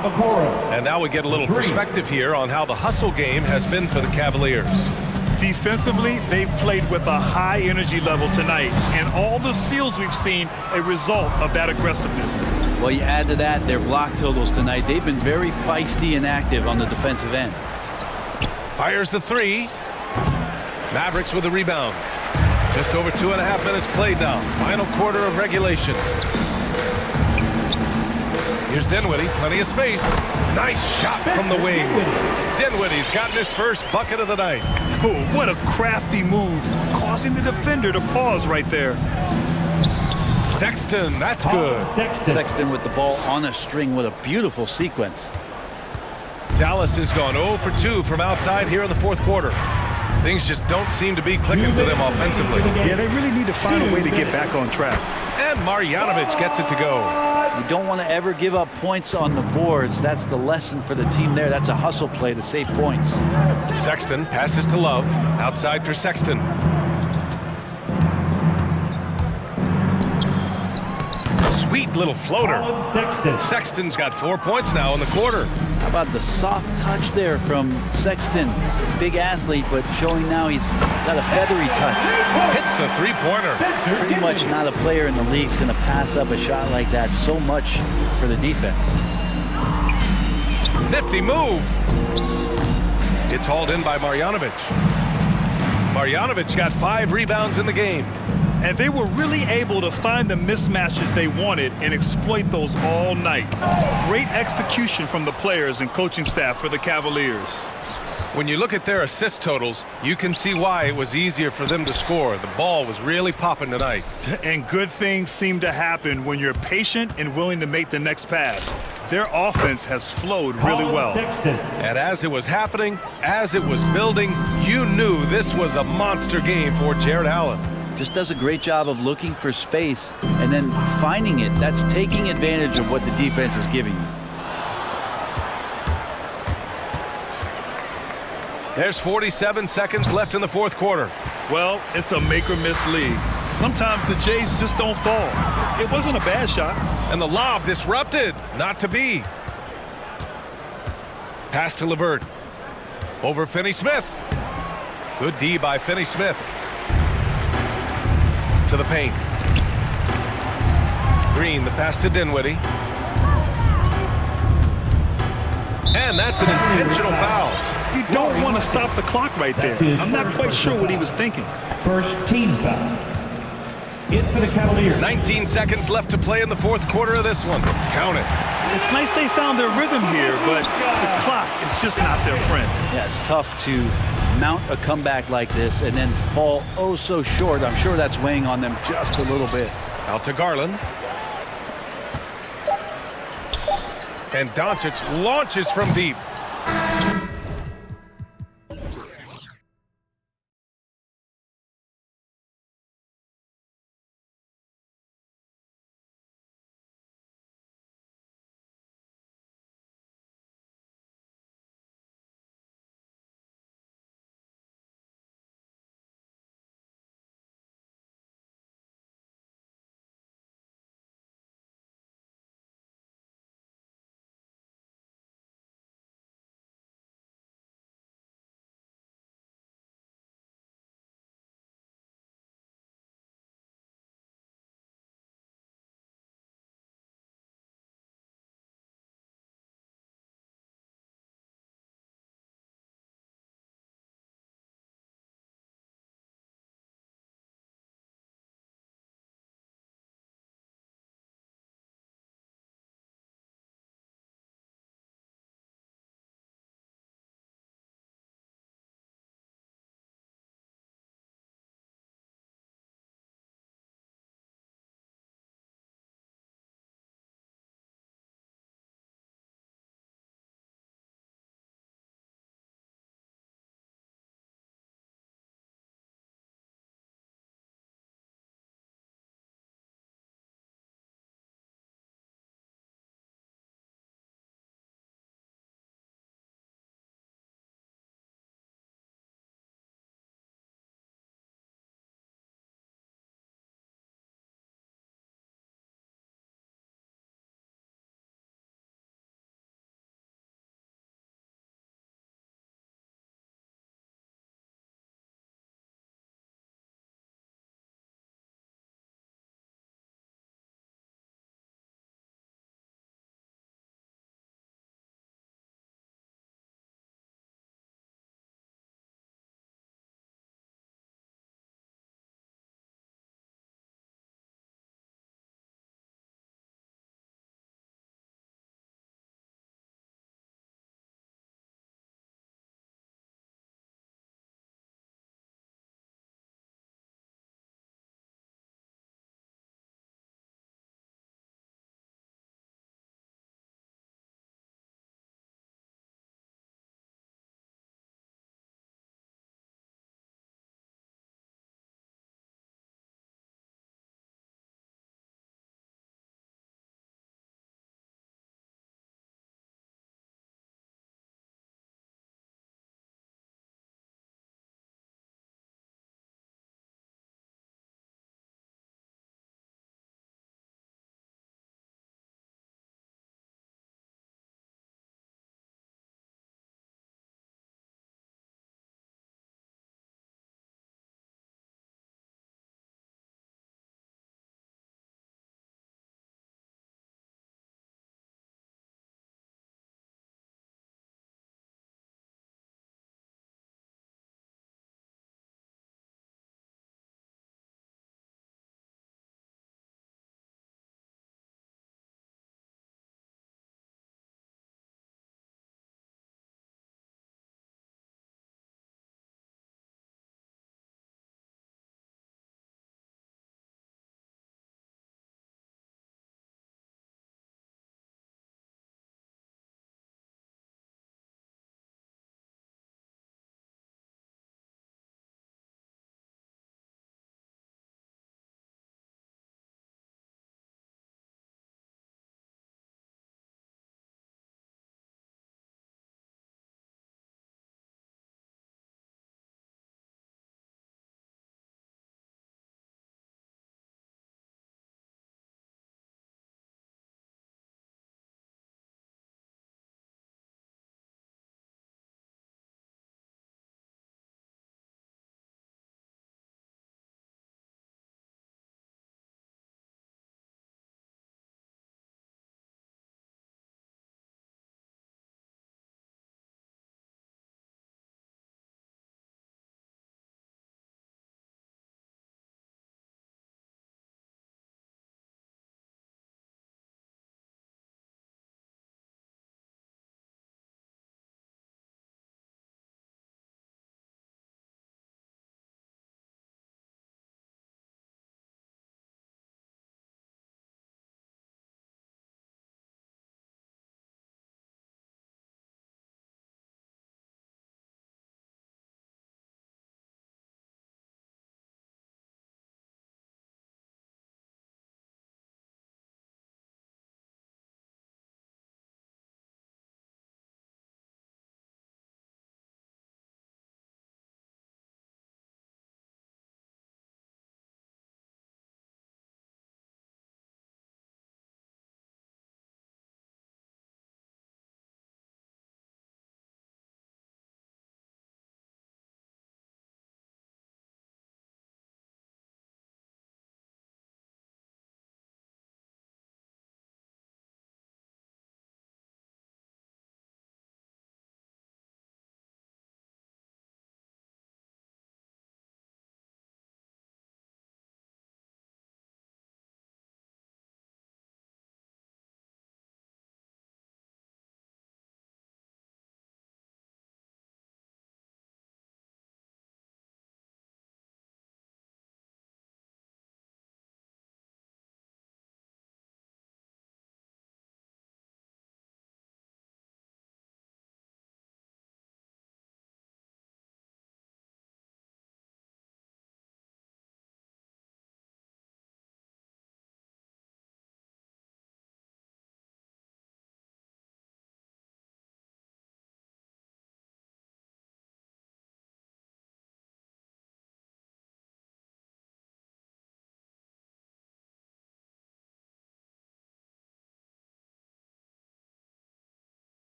Speaker 1: And now we get a little perspective here on how the hustle game has been for the Cavaliers.
Speaker 3: Defensively, they've played with a high energy level tonight, and all the steals we've seen a result of that aggressiveness.
Speaker 12: Well, you add to that their block totals tonight. They've been very feisty and active on the defensive end.
Speaker 1: Fires the 3. Mavericks with a rebound. Just over 2.5 minutes played now. Final quarter of regulation. Here's Dinwiddie, plenty of space. Nice shot from the wing. Dinwiddie's gotten his first bucket of the night.
Speaker 3: Oh, what a crafty move, causing the defender to pause right there.
Speaker 1: Sexton, that's good.
Speaker 12: Sexton with the ball on a string with a beautiful sequence.
Speaker 1: Dallas has gone 0 for 2 from outside here in the fourth quarter. Things just don't seem to be clicking for them offensively.
Speaker 3: Yeah, they really need to find a way to get back on track.
Speaker 1: And Marjanovic gets it to go.
Speaker 12: You don't want to ever give up points on the boards. That's the lesson for the team there. That's a hustle play to save points.
Speaker 1: Sexton passes to Love. Outside for Sexton. Sweet little floater. Sexton's got 4 points now in the quarter.
Speaker 12: How about the soft touch there from Sexton? Big athlete, but showing now he's got a feathery touch.
Speaker 1: Hits a three-pointer.
Speaker 12: Pretty much not a player in the league's going to pass up a shot like that. So much for the defense.
Speaker 1: Nifty move. It's hauled in by Marjanovic. Marjanovic got 5 rebounds in the game.
Speaker 3: And they were really able to find the mismatches they wanted and exploit those all night. Great execution from the players and coaching staff for the Cavaliers.
Speaker 1: When you look at their assist totals, you can see why it was easier for them to score. The ball was really popping tonight.
Speaker 3: And good things seem to happen when you're patient and willing to make the next pass. Their offense has flowed really well.
Speaker 1: And as it was happening, as it was building, you knew this was a monster game for Jared Allen.
Speaker 12: Just does a great job of looking for space and then finding it. That's taking advantage of what the defense is giving you.
Speaker 1: There's 47 seconds left in the fourth quarter.
Speaker 3: Well, it's a make or miss league. Sometimes the Jays just don't fall. It wasn't a bad shot.
Speaker 1: And the lob disrupted. Not to be. Pass to LeVert. Over Finney Smith. Good D by Finney Smith. To the paint. Green, the pass to Dinwiddie. And that's an intentional foul.
Speaker 3: You don't want to stop the clock right there. I'm not quite sure what he was thinking.
Speaker 4: First team foul. In for the Cavaliers.
Speaker 1: 19 seconds left to play in the fourth quarter of this one. Count it.
Speaker 3: It's nice they found their rhythm here, but the clock is just not their friend.
Speaker 12: Yeah, it's tough to mount a comeback like this and then fall oh so short. I'm sure that's weighing on them just a little bit.
Speaker 1: Out to Garland. And Doncic launches from deep.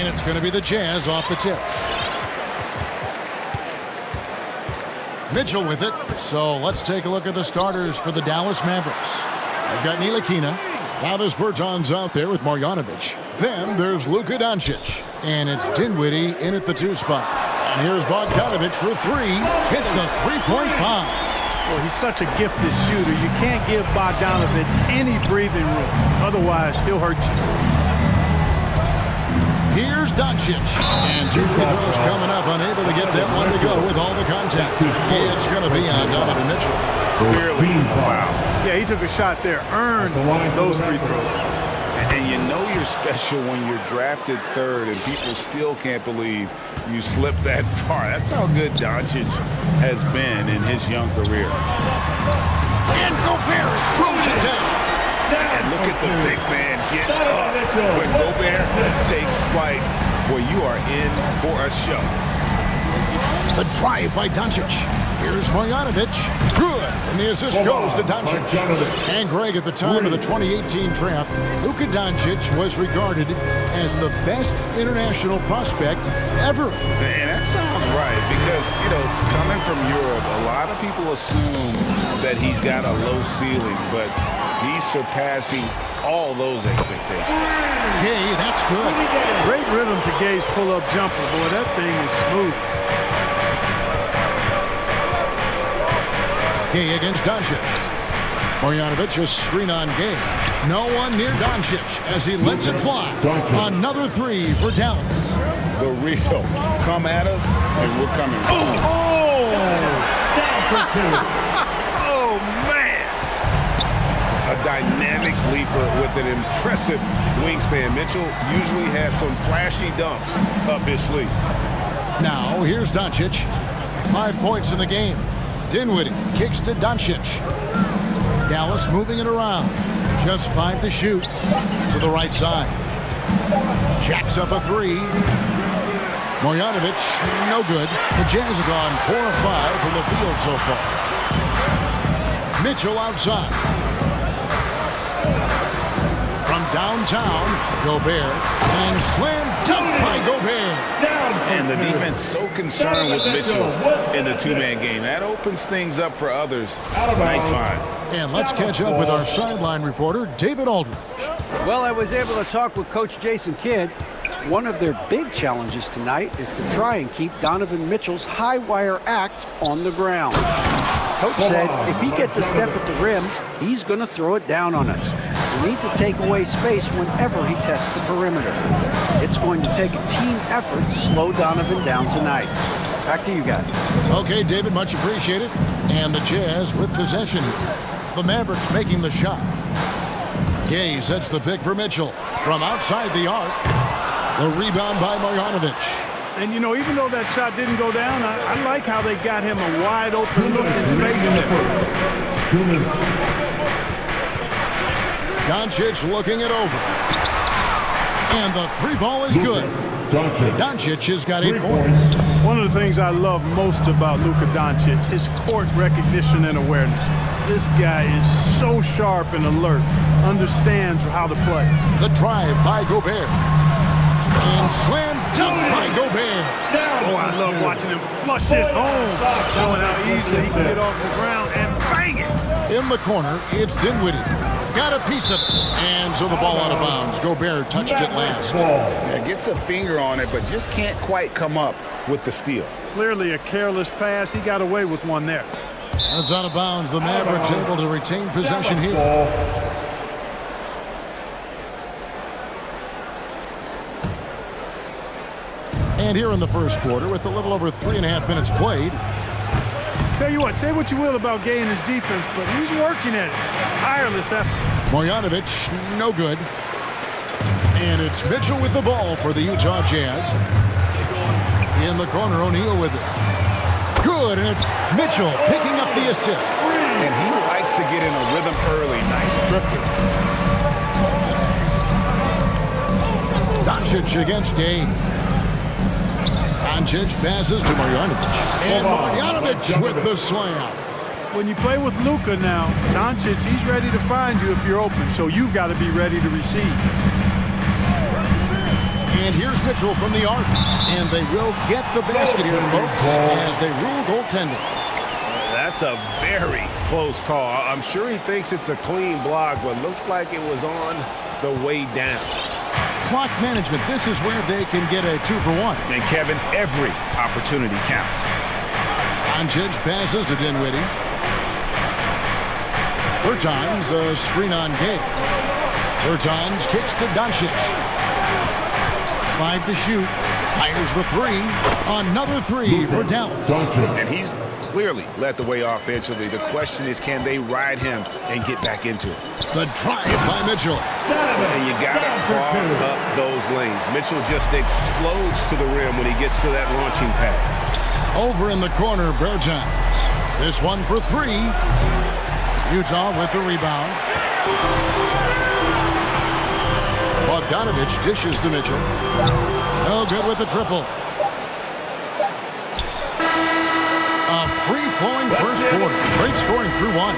Speaker 6: And it's going to be the Jazz off the tip. Mitchell with it. So let's take a look at the starters for the Dallas Mavericks. I've got Ntilikina. Travis Bertans out there with Marjanovic. Then there's Luka Doncic. And it's Dinwiddie in at the 2 spot. And here's Bogdanovic for 3. Hits the three-point bomb.
Speaker 2: Well, he's such a gifted shooter. You can't give Bogdanovic any breathing room. Otherwise, he'll hurt you.
Speaker 6: Here's Doncic. And 2 free throws coming up. Unable to get that one to go with all the contact. It's going to be on Donovan Mitchell.
Speaker 9: Clearly foul.
Speaker 2: Yeah, he took a shot there. Earned those free throws.
Speaker 11: And you know you're special when you're drafted 3rd and people still can't believe you slipped that far. That's how good Doncic has been in his young career.
Speaker 6: And Gobert throws it down.
Speaker 11: And look at the big man get up. When Gobert takes flight, well, you are in for a show.
Speaker 6: The drive by Doncic. Here's Marjanovic. Good. And the assist goes to Doncic. And Greg, at the time of the 2018 draft, Luka Doncic was regarded as the best international prospect ever.
Speaker 11: And that sounds right because, you know, coming from Europe, a lot of people assume that he's got a low ceiling, but he's surpassing all those expectations.
Speaker 6: Hey, that's good.
Speaker 2: Great rhythm to Gay's pull-up jumper. Boy, that thing is smooth.
Speaker 6: Gay against Doncic. Marjanovic just screen on Gay. No one near Doncic as he lets it fly. Another 3 for Dallas.
Speaker 11: The real. Come at us, and we're coming.
Speaker 9: Oh, man.
Speaker 11: A dynamic leaper with an impressive wingspan. Mitchell usually has some flashy dunks up his sleeve.
Speaker 6: Now, here's Doncic. 5 points in the game. Dinwiddie kicks to Doncic. Dallas moving it around. Just 5 to shoot. To the right side. Jacks up a 3. Marjanovic, no good. The Jazz have gone 4 of 5 from the field so far. Mitchell outside. From downtown, Gobert. And slam dunk by Gobert.
Speaker 11: And the defense so concerned with Mitchell in the 2-man game. That opens things up for others. Nice find.
Speaker 6: And let's catch up with our sideline reporter, David Aldridge.
Speaker 7: Well, I was able to talk with Coach Jason Kidd. One of their big challenges tonight is to try and keep Donovan Mitchell's high wire act on the ground. Coach said if he gets a step at the rim, he's going to throw it down on us. We need to take away space whenever he tests the perimeter. It's going to take a team effort to slow Donovan down tonight. Back to you guys.
Speaker 6: Okay, David, much appreciated. And the Jazz with possession. The Mavericks making the shot. Gay sets the pick for Mitchell. From outside the arc, the rebound by Marjanovic.
Speaker 2: And, you know, even though that shot didn't go down, I like how they got him a wide open look in space there.
Speaker 6: Doncic looking it over. And the 3 ball is good. Doncic has got 8 points.
Speaker 2: One of the things I love most about Luka Doncic, his court recognition and awareness. This guy is so sharp and alert, understands how to play.
Speaker 6: The drive by Gobert. And slam dunk by Gobert.
Speaker 2: Oh, I love watching him flush it home, showing how easily he can get off the ground and bang it.
Speaker 6: In the corner, it's Dinwiddie. Got a piece of it. And so the ball out of bounds. Gobert touched it last.
Speaker 11: Yeah, gets a finger on it, but just can't quite come up with the steal.
Speaker 2: Clearly a careless pass. He got away with one there.
Speaker 6: That's out of bounds. The Mavericks able to retain possession here. And here in the first quarter, with a little over 3.5 minutes played.
Speaker 2: Tell you what, say what you will about Gay and his defense, but he's working at it. Tireless effort.
Speaker 6: Marjanovic, no good. And it's Mitchell with the ball for the Utah Jazz. In the corner, O'Neal with it. Good, and it's Mitchell picking up the assist.
Speaker 11: And he likes to get in a rhythm early. Nice triplet.
Speaker 6: Doncic against Gay. Doncic passes to Marjanovic. And Marjanovic with the slam.
Speaker 2: When you play with Luka now, Doncic, he's ready to find you if you're open, so you've got to be ready to receive.
Speaker 6: And here's Mitchell from the arc. And they will get the basket here, folks, as they rule goaltending.
Speaker 9: That's a very close call. I'm sure he thinks it's a clean block, but looks like it was on the way down.
Speaker 6: Clock management, this is where they can get a 2-for-1.
Speaker 9: And Kevin, every opportunity counts.
Speaker 6: Doncic passes to Dinwiddie. Bertans, a screen on Gay. Bertans kicks to Doncic. 5 to shoot. Fires the 3. Another 3 for Dallas.
Speaker 9: And he's clearly led the way offensively. The question is, can they ride him and get back into it?
Speaker 6: The drive by Mitchell.
Speaker 9: And you got to clog up those lanes. Mitchell just explodes to the rim when he gets to that launching pad.
Speaker 6: Over in the corner, Bertans. This one for 3. Utah with the rebound. Bogdanovich dishes to Mitchell. No good with the triple. A free-flowing first quarter. Great scoring through 1.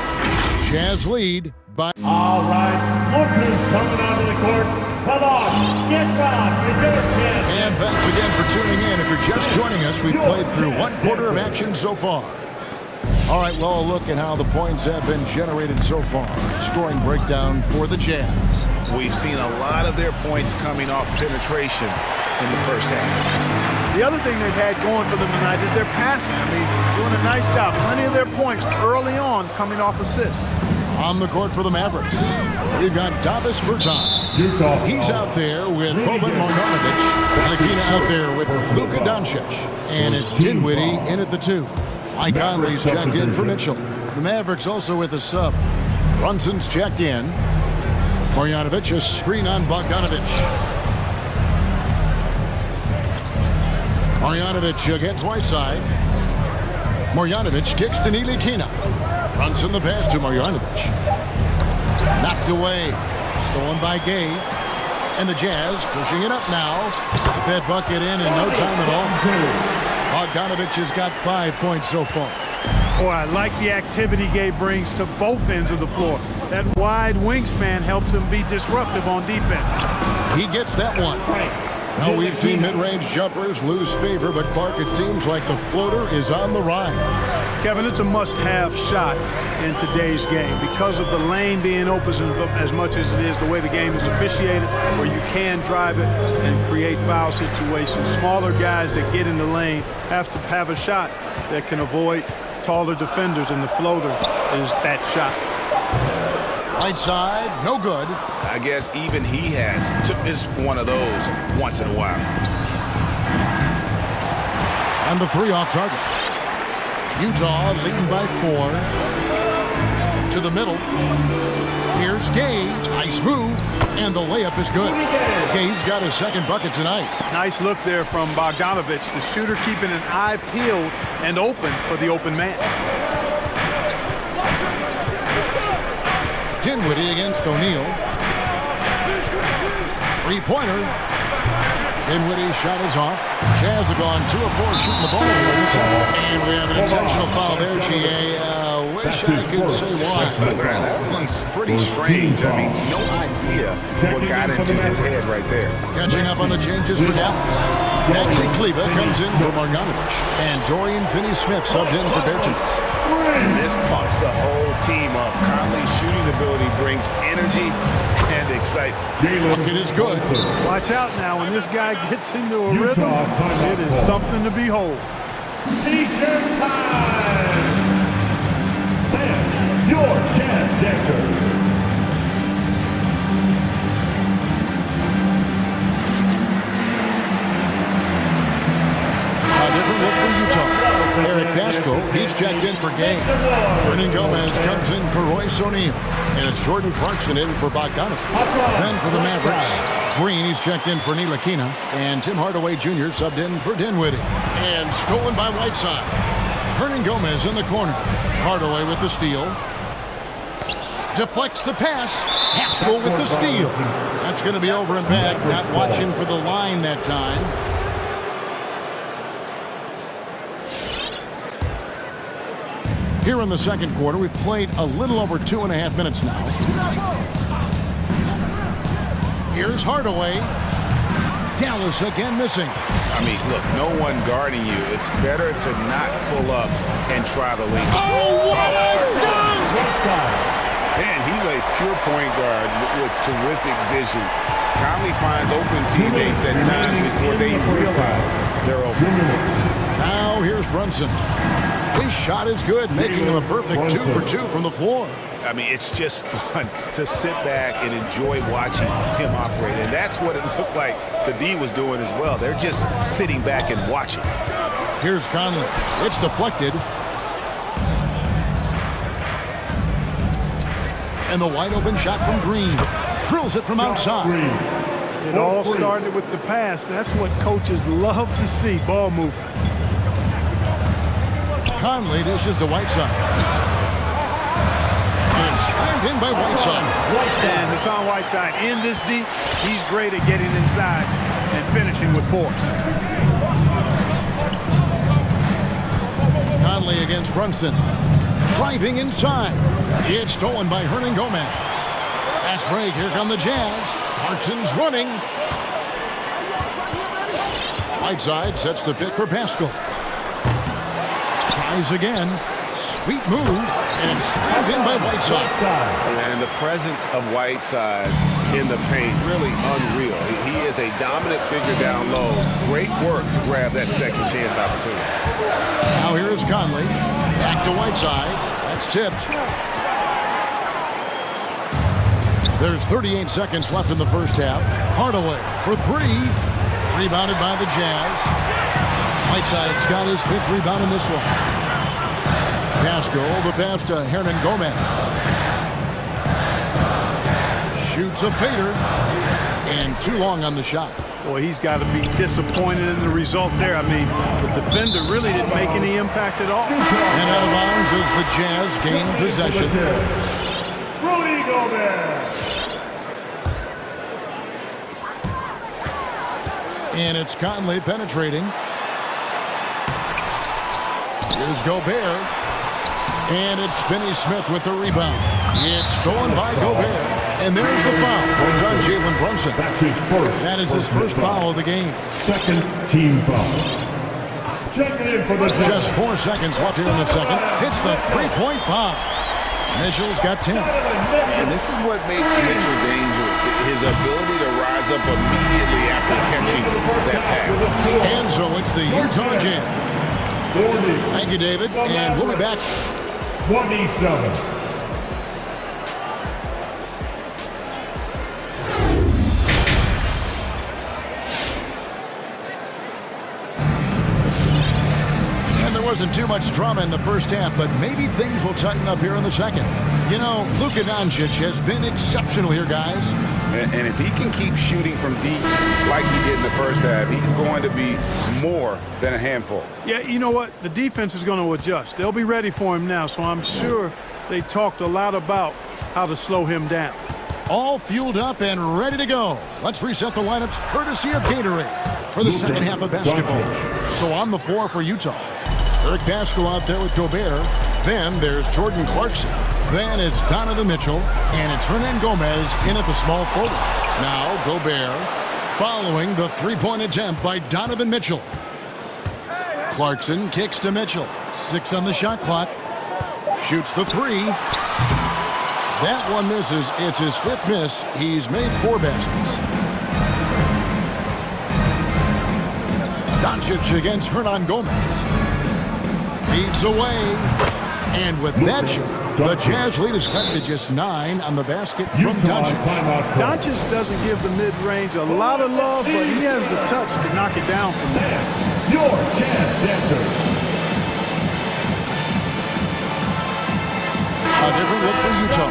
Speaker 6: Jazz lead by...
Speaker 4: All right, look who's coming onto the court. Come on, get back in your chance.
Speaker 6: And thanks again for tuning in. If you're just joining us, we've played through 1 quarter of action so far. All right, well, a look at how the points have been generated so far. Scoring breakdown for the Jazz.
Speaker 9: We've seen a lot of their points coming off penetration in the first half.
Speaker 2: The other thing they've had going for them tonight is their passing. I mean, doing a nice job. Plenty of their points early on coming off assists.
Speaker 6: On the court for the Mavericks, we've got Davis Bertans. He's out there with Boban Marjanovic. Lakina out there with Luka Doncic. And it's Dinwiddie in at the 2. Mike Conley's checked in for Mitchell. The Mavericks also with a sub. Brunson's checked in. Marjanovic, a screen on Bogdanovich. Marjanovic against Whiteside. Marjanovic kicks to Lakina. Brunson the pass to Marjanovic. Knocked away. Stolen by Gay. And the Jazz pushing it up now. Get that bucket in no time at all. Bogdanovich has got 5 points so far.
Speaker 2: Boy, I like the activity Gabe brings to both ends of the floor. That wide wingspan helps him be disruptive on defense.
Speaker 6: He gets that one. Now we've seen mid-range jumpers lose favor, but Clark, it seems like the floater is on the rise.
Speaker 2: Kevin, it's a must-have shot in today's game because of the lane being open as much as it is, the way the game is officiated, where you can drive it and create foul situations. Smaller guys that get in the lane have to have a shot that can avoid taller defenders, and the floater is that shot.
Speaker 6: Right side, no good.
Speaker 9: I guess even he has to miss one of those once in a while.
Speaker 6: And the 3 off target. Utah leading by 4. To the middle. Here's Gay. Nice move. And the layup is good. Gay's got his 2nd bucket tonight.
Speaker 2: Nice look there from Bogdanovich. The shooter keeping an eye peeled and open for the open man.
Speaker 6: Dinwiddie against O'Neal. 3-pointer. Dinwiddie's shot is off. Jazz have gone 2 of 4 shooting the ball here in the second. And we have an intentional foul there, GA. Wish I could say why.
Speaker 9: That one's pretty strange. I mean, no idea what got into his head right there.
Speaker 6: Catching up on the changes for Dallas. Maxi Kleber comes in for Marjanovic. And Dorian Finney-Smith subbed in for Bertans.
Speaker 9: And this pumps the whole team up. Conley's shooting ability brings energy and excitement.
Speaker 6: Bucket is good.
Speaker 2: Watch out now. When this guy gets into a rhythm, it is something to behold.
Speaker 4: T-shirt time! Then, your chance dancer.
Speaker 6: A different look for Utah. Eric Pasco, he's checked in for Gay. Vernon Gomez comes in for Royce O'Neal. And it's Jordan Clarkson in for Bogdanovich. Then for the Mavericks, Green, he's checked in for Lakina. And Tim Hardaway Jr. subbed in for Dinwiddie. And stolen by Whiteside. Vernon Gomez in the corner. Hardaway with the steal. Deflects the pass. Pasco with the steal. That's going to be over and back. Not watching for the line that time. Here in the second quarter, we've played a little over 2.5 minutes now. Here's Hardaway. Dallas again missing.
Speaker 11: I mean, look, no one guarding you. It's better to not pull up and try the lead.
Speaker 6: Oh, what a dunk!
Speaker 11: Man, he's a pure point guard with terrific vision. Conley finds open teammates at times before they realize they're open.
Speaker 6: Now here's Brunson. His shot is good, making him a perfect 2 for 2 from the floor.
Speaker 11: I mean, it's just fun to sit back and enjoy watching him operate. And that's what it looked like the D was doing as well. They're just sitting back and watching.
Speaker 6: Here's Conley. It's deflected. And the wide open shot from Green. Drills it from outside.
Speaker 2: It all started with the pass. That's what coaches love to see, ball movement.
Speaker 6: Conley dishes to Whiteside. And slammed in by Whiteside.
Speaker 2: And Hassan Whiteside in this deep, he's great at getting inside and finishing with force.
Speaker 6: Conley against Brunson. Driving inside. It's stolen by Hernan Gomez. Fast break. Here come the Jazz. Clarkson's running. Whiteside sets the pick for Pascal. Tries again. Sweet move. And it's slammed in by Whiteside.
Speaker 11: And the presence of Whiteside in the paint, really unreal. He is a dominant figure down low. Great work to grab that second chance opportunity.
Speaker 6: Now here is Conley. Back to Whiteside. That's tipped. There's 38 seconds left in the first half. Hardaway for 3. Rebounded by the Jazz. Whiteside's got his 5th rebound in this one. Pascal, the pass to Hernan Gomez. Shoots a fader. And too long on the shot.
Speaker 2: Boy, he's got to be disappointed in the result there. I mean, the defender really didn't make any impact at all.
Speaker 6: And out of bounds as the Jazz gain possession.
Speaker 4: Rudy Gobert.
Speaker 6: And it's Conley penetrating. Here's Gobert. And it's Finney Smith with the rebound. It's stolen by Gobert. And there's the foul. It's on Jalen Brunson.
Speaker 13: That's his first.
Speaker 6: That is his first foul of the game.
Speaker 13: Second team foul. Checking in for the
Speaker 6: Just 4 seconds left here in the second. Hits the three-point bomb. Mitchell's got 10.
Speaker 11: And this is what makes Mitchell dangerous. His ability to rise up immediately after catching that pass.
Speaker 6: And so it's the Utah Jazz. Thank you, David. And we'll be back.
Speaker 13: 27.
Speaker 6: Wasn't too much drama in the first half, but maybe things will tighten up here in the second. You know, Luka Doncic has been exceptional here, guys.
Speaker 11: And if he can keep shooting from deep like he did in the first half, he's going to be more than a handful.
Speaker 2: Yeah, you know what? The defense is going to adjust. They'll be ready for him now, so I'm sure they talked a lot about how to slow him down.
Speaker 6: All fueled up and ready to go. Let's reset the lineups courtesy of Gatorade for the second half of basketball. So on the floor for Utah. Eric Pascal out there with Gobert. Then there's Jordan Clarkson. Then it's Donovan Mitchell. And it's Hernan Gomez in at the small forward. Now Gobert following the three-point attempt by Donovan Mitchell. Clarkson kicks to Mitchell. 6 on the shot clock. Shoots the 3. That one misses. It's his 5th miss. He's made 4 baskets. Doncic against Hernan Gomez. Feeds away. And with that shot, the Jazz lead is cut to just 9 on the basket from Doncic.
Speaker 2: Doncic doesn't give the mid-range a lot of love, but he has the touch to knock it down from there.
Speaker 13: Your Jazz dancers.
Speaker 6: A different look for Utah.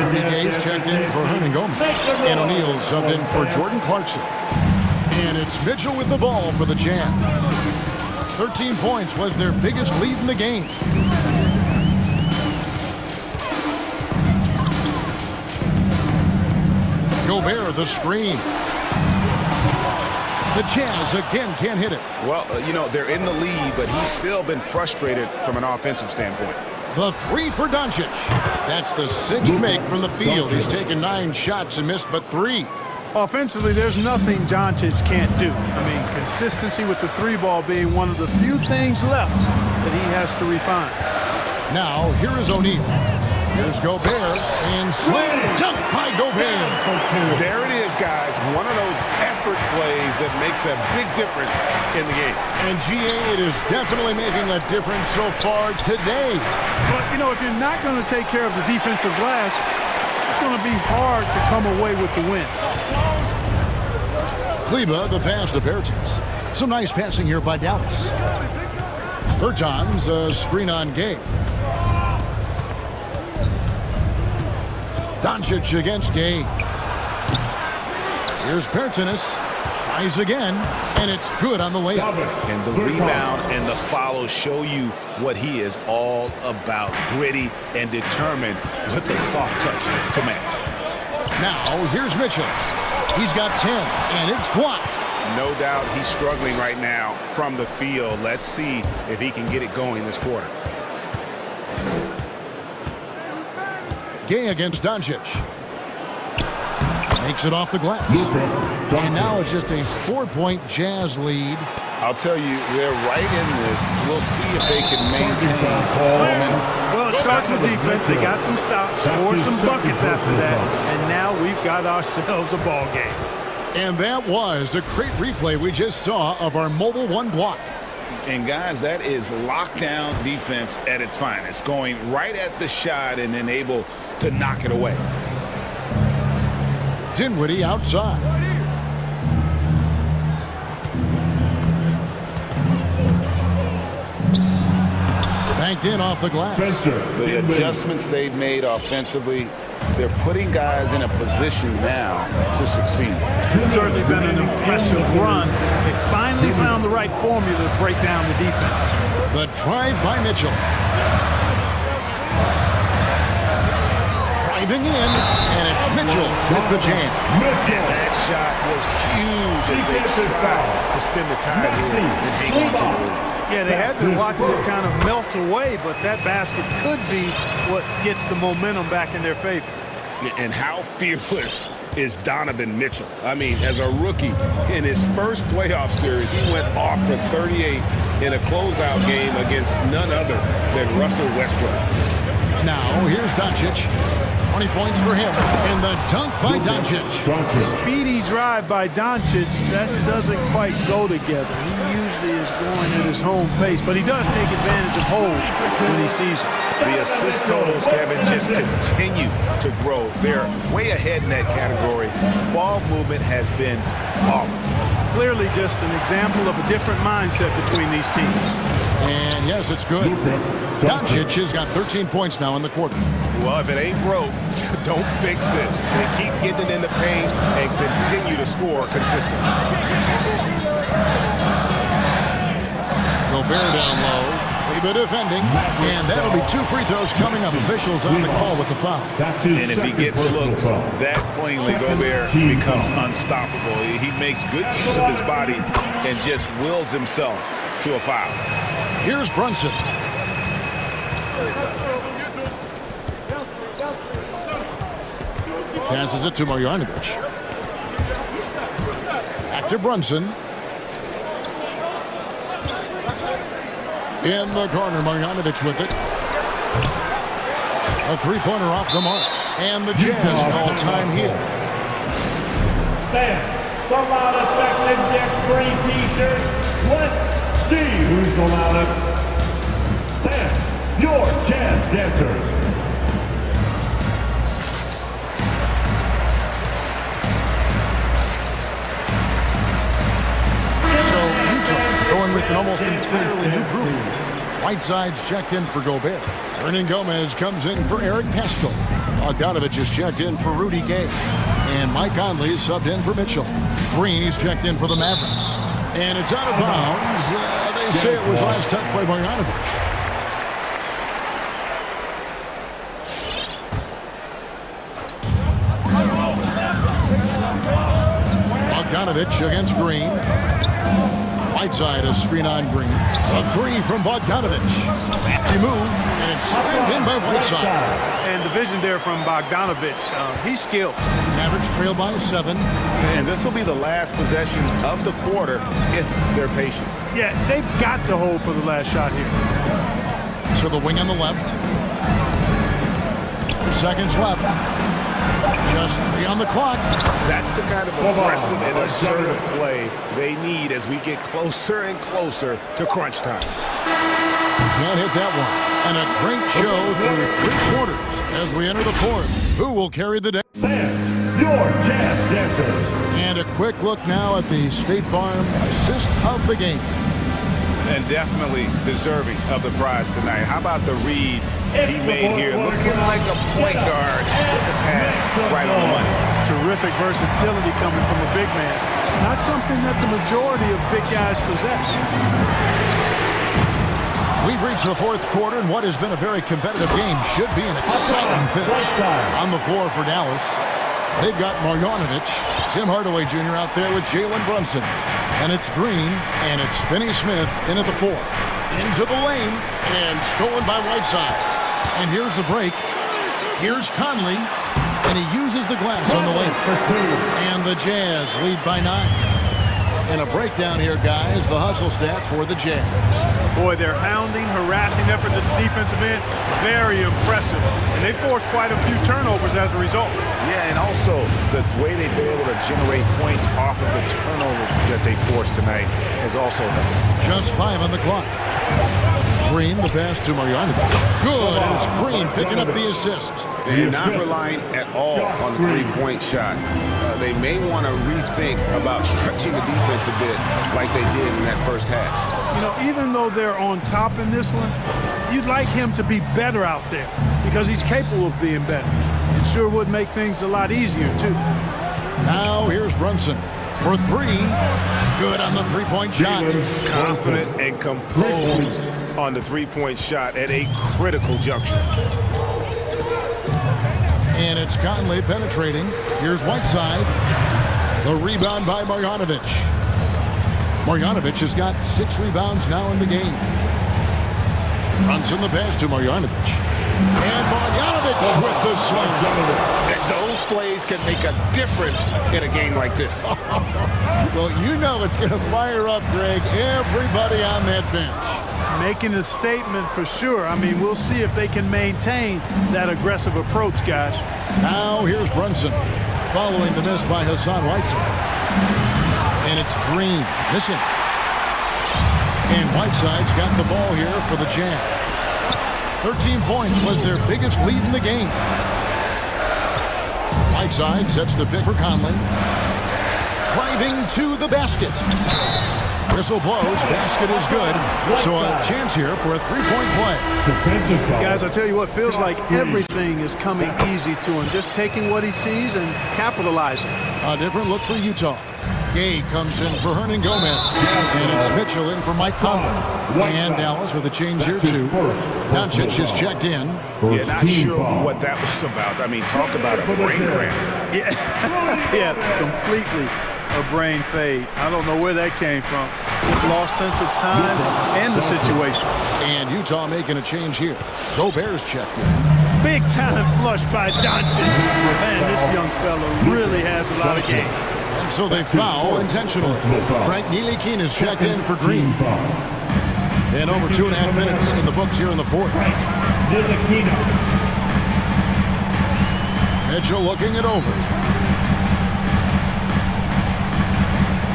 Speaker 6: Rudy Gay's checked in for Hernan Gomez. And O'Neal subbed in for Jordan Clarkson. And it's Mitchell with the ball for the Jazz. 13 points was their biggest lead in the game. Gobert the screen. The Jazz again can't hit it.
Speaker 11: Well, you know, they're in the lead, but he's still been frustrated from an offensive standpoint.
Speaker 6: The 3 for Doncic. That's the 6th make from the field. He's taken 9 shots and missed but 3.
Speaker 2: Offensively, there's nothing Doncic can't do. I mean, consistency with the three ball being one of the few things left that he has to refine.
Speaker 6: Now, here is O'Neal. Here's Gobert, and slam dunk by Gobert.
Speaker 9: There it is, guys. One of those effort plays that makes a big difference in the game.
Speaker 6: And GA, it is definitely making a difference so far today.
Speaker 2: But, you know, if you're not going to take care of the defensive glass, it's going to be hard to come away with the win.
Speaker 6: Kleba, the pass to Bertans. Some nice passing here by Dallas. Bertans, a screen on Gay. Doncic against Gay. Here's Bertans. Tries again, and it's good on the layup.
Speaker 11: And the rebound and the follow show you what he is all about. Gritty and determined with a soft touch to match.
Speaker 6: Now, here's Mitchell. He's got 10, and it's blocked.
Speaker 9: No doubt he's struggling right now from the field. Let's see if he can get it going this quarter.
Speaker 6: Gay against Doncic. Makes it off the glass. And now it's just a 4-point Jazz lead.
Speaker 9: I'll tell you, they're right in this. We'll see if they can maintain momentum.
Speaker 2: Well, it starts with defense. They got some stops, scored some buckets after that, and now we've got ourselves a ball game.
Speaker 6: And that was a great replay we just saw of our mobile one block.
Speaker 9: And guys, that is lockdown defense at its finest, going right at the shot and then able to knock it away.
Speaker 6: Dinwiddie outside. Banked in off the glass.
Speaker 9: The adjustments they've made offensively, they're putting guys in a position now to succeed.
Speaker 2: It's certainly been an impressive run. They finally found the right formula to break down the defense.
Speaker 6: The drive by Mitchell. Driving in, and it's Mitchell with the jam.
Speaker 11: And that shot was huge as they tried to stem the tide here and hang on to the lead.
Speaker 2: Yeah, they had been watching it kind of melt away, but that basket could be what gets the momentum back in their favor.
Speaker 9: And how fearless is Donovan Mitchell? I mean, as a rookie, in his first playoff series, he went off for 38 in a closeout game against none other than Russell Westbrook.
Speaker 6: Now, here's Doncic. 20 points for him. And the dunk by Doncic.
Speaker 2: Speedy drive by Doncic. That doesn't quite go together. He usually is going at his home pace, but he does take advantage of holes when he sees them.
Speaker 9: The assist totals, Kevin, just continue to grow. They're way ahead in that category. Ball movement has been flawless.
Speaker 2: Clearly just an example of a different mindset between these teams.
Speaker 6: And yes, it's good. Doncic has got 13 points now in the quarter.
Speaker 9: Well, if it ain't broke, don't fix it. And keep getting it in the paint and continue to score consistently.
Speaker 6: Gobert down low. Kleba defending. And that'll be 2 free throws coming up. Officials on the call with the foul.
Speaker 9: And if he gets looks that cleanly, Gobert becomes unstoppable. He makes good use of his body and just wills himself to a foul.
Speaker 6: Here's Brunson. Passes it to Marjanovic. Back to Brunson. In the corner, Marjanovic with it. A three-pointer off the mark. And the Jazz call time here.
Speaker 4: Fans, the loudest section gets free t-shirts. Let's see who's the loudest. Fans, your Jazz dancers.
Speaker 6: Going with an almost entirely new group. Whiteside's checked in for Gobert. Hernan Gomez comes in for Eric Pascal. Bogdanovich is checked in for Rudy Gay. And Mike Conley is subbed in for Mitchell. Green is checked in for the Mavericks. And it's out of bounds. They say it was last touched by Marjanovic. Bogdanovich against Green. Whiteside, a screen on Green. A three from Bogdanovich. Crafty move, and it's slammed in by Whiteside.
Speaker 2: And the vision there from Bogdanovich. He's skilled.
Speaker 6: Mavericks trail by 7.
Speaker 11: And this will be the last possession of the quarter if they're patient.
Speaker 2: Yeah, they've got to hold for the last shot here.
Speaker 6: To the wing on the left. 3 seconds left. Just 3 on the clock.
Speaker 11: That's the kind of aggressive and assertive play they need as we get closer and closer to crunch time.
Speaker 6: Can't hit that one. And a great show through 3 quarters as we enter the 4th. Who will carry the day?
Speaker 13: Your jazz dancer.
Speaker 6: And a quick look now at the State Farm assist of the game.
Speaker 11: And definitely deserving of the prize tonight. How about the read he made here? Looking like a point guard with the pass right on the money.
Speaker 2: Terrific versatility coming from a big man. Not something that the majority of big guys possess.
Speaker 6: We've reached the 4th quarter, and what has been a very competitive game should be an exciting finish. On the floor for Dallas, they've got Marjanovic, Tim Hardaway Jr. out there with Jalen Brunson. And it's Green, and it's Finney-Smith in at the 4. Into the lane, and stolen by Whiteside. And here's the break. Here's Conley, and he uses the glass on the lane. And the Jazz lead by 9. And a breakdown here, guys, the hustle stats for the Jazz.
Speaker 2: Boy, their hounding, harassing effort at the defensive end, very impressive. And they forced quite a few turnovers as a result.
Speaker 11: Yeah, and also the way they've been able to generate points off of the turnovers that they forced tonight has also helped.
Speaker 6: Just 5 on the clock. Green, the pass to Marjanovic. Good, and it's Green picking up the assist.
Speaker 11: And not relying at all on the three-point shot. They may want to rethink about stretching the defense a bit like they did in that first half.
Speaker 2: You know, even though they're on top in this one, you'd like him to be better out there because he's capable of being better. It sure would make things a lot easier, too.
Speaker 6: Now here's Brunson for 3. Good on the three-point shot.
Speaker 11: Confident and composed on the three-point shot at a critical juncture.
Speaker 6: And it's Conley penetrating. Here's Whiteside. The rebound by Marjanovic. Marjanovic has got 6 rebounds now in the game. Runs in the pass to Marjanovic. And Marjanovic with the slam.
Speaker 11: Those plays can make a difference in a game like this.
Speaker 6: Well, you know it's going to fire up, Greg, everybody on that bench.
Speaker 2: Making a statement for sure. I mean, we'll see if they can maintain that aggressive approach, guys.
Speaker 6: Now here's Brunson following the miss by Hassan Whiteside. And it's Green missing. And Whiteside's got the ball here for the Jazz. 13 points was their biggest lead in the game. Whiteside sets the pick for Conley. Driving to the basket. Whistle blows, basket is good. So a chance here for a 3-point play.
Speaker 2: Guys, I tell you what, feels like everything is coming easy to him. Just taking what he sees and capitalizing.
Speaker 6: A different look for Utah. Gay comes in for Hernan Gomez. And it's Mitchell in for Mike Conley. And Dallas with a change here too. Doncic is checked in.
Speaker 11: Yeah, not sure what that was about. I mean, talk about a brain cramp.
Speaker 2: Yeah, completely a brain fade. I don't know where that came from. Just lost sense of time and the situation.
Speaker 6: And Utah making a change here. Gobert's checked in.
Speaker 2: Big time flush by Doncic. Man, this young fella really has a lot of game.
Speaker 6: And so they foul intentionally. Frank Ntilikina is checked in for Green. And over 2.5 minutes in the books here in the 4th. Mitchell looking it over.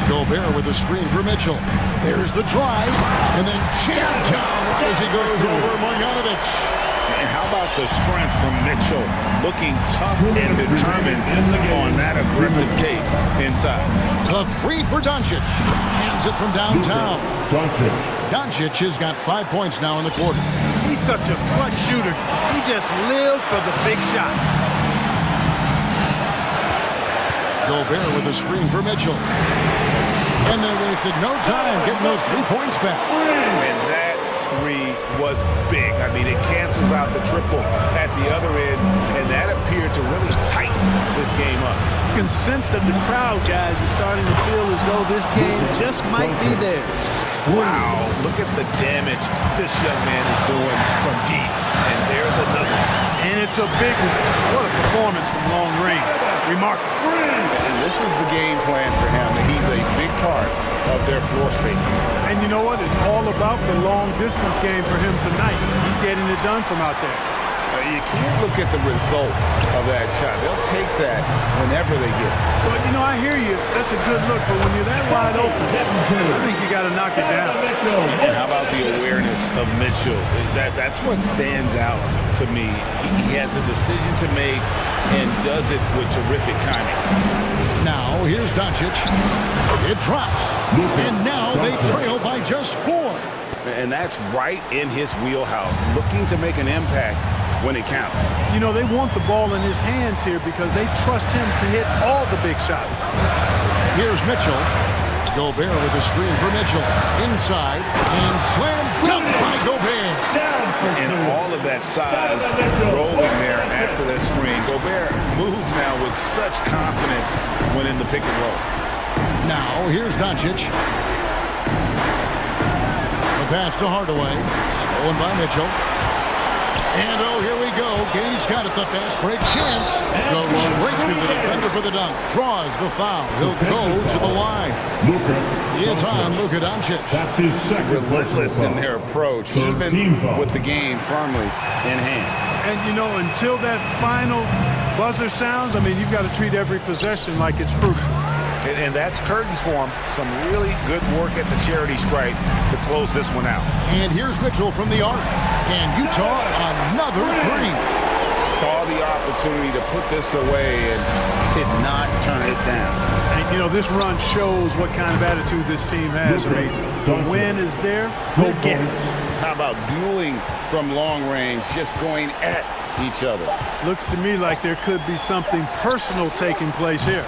Speaker 6: Gobert with a screen for Mitchell. There's the drive, and then jammed down as he goes over Marjanovic.
Speaker 11: And how about the strength from Mitchell, looking tough and determined on that aggressive tape inside.
Speaker 6: The 3 for Doncic. Hands it from downtown. Doncic has got 5 points now in the quarter.
Speaker 2: He's such a clutch shooter. He just lives for the big shot.
Speaker 6: Gobert with a screen for Mitchell. And they wasted no time getting those 3 points back.
Speaker 11: And that three was big. I mean, it cancels out the triple at the other end, and that appeared to really tighten this game up.
Speaker 2: You can sense that the crowd, guys, is starting to feel as though this game just might be theirs.
Speaker 11: Wow, look at the damage this young man is doing from deep. And there's another.
Speaker 2: And it's a big one. What a performance from long range. Remarkable.
Speaker 11: And this is the game plan for him. He's a big part of their floor spacing.
Speaker 2: And you know what? It's all about the long distance game for him tonight. He's getting it done from out there.
Speaker 11: You can't look at the result of that shot. They'll take that whenever they get it.
Speaker 2: Well, you know, I hear you. That's a good look, but when you're that wide open, I think you got to knock it down.
Speaker 11: And how about the awareness of Mitchell? That's what stands out to me. He has a decision to make and does it with terrific timing.
Speaker 6: Now, here's Doncic. It drops. And now they trail by just 4.
Speaker 11: And that's right in his wheelhouse, looking to make an impact when it counts.
Speaker 2: You know, they want the ball in his hands here because they trust him to hit all the big shots.
Speaker 6: Here's Mitchell. Gobert with a screen for Mitchell. Inside, and slam dunk by Gobert.
Speaker 11: And all of that size rolling there after that screen. Gobert moves now with such confidence when in the pick and roll.
Speaker 6: Now, here's Doncic. The pass to Hardaway. Stolen by Mitchell. And oh, here we go. Gage got it, the fast break chance. Goes straight through the defender for the dunk. Draws the foul. He'll go to the line. It's on Luka Doncic.
Speaker 13: That's his second
Speaker 11: Relentless in their approach, even with the game firmly in hand.
Speaker 2: And, you know, until that final buzzer sounds, I mean, you've got to treat every possession like it's crucial.
Speaker 11: And that's curtains for him. Some really good work at the charity stripe to close this one out.
Speaker 6: And here's Mitchell from the arc. And Utah, another 3.
Speaker 11: Saw the opportunity to put this away and did not turn it down.
Speaker 2: And, you know, this run shows what kind of attitude this team has. I mean, the win is there. Go get it.
Speaker 11: How about dueling from long range, just going at each other?
Speaker 2: Looks to me like there could be something personal taking place here.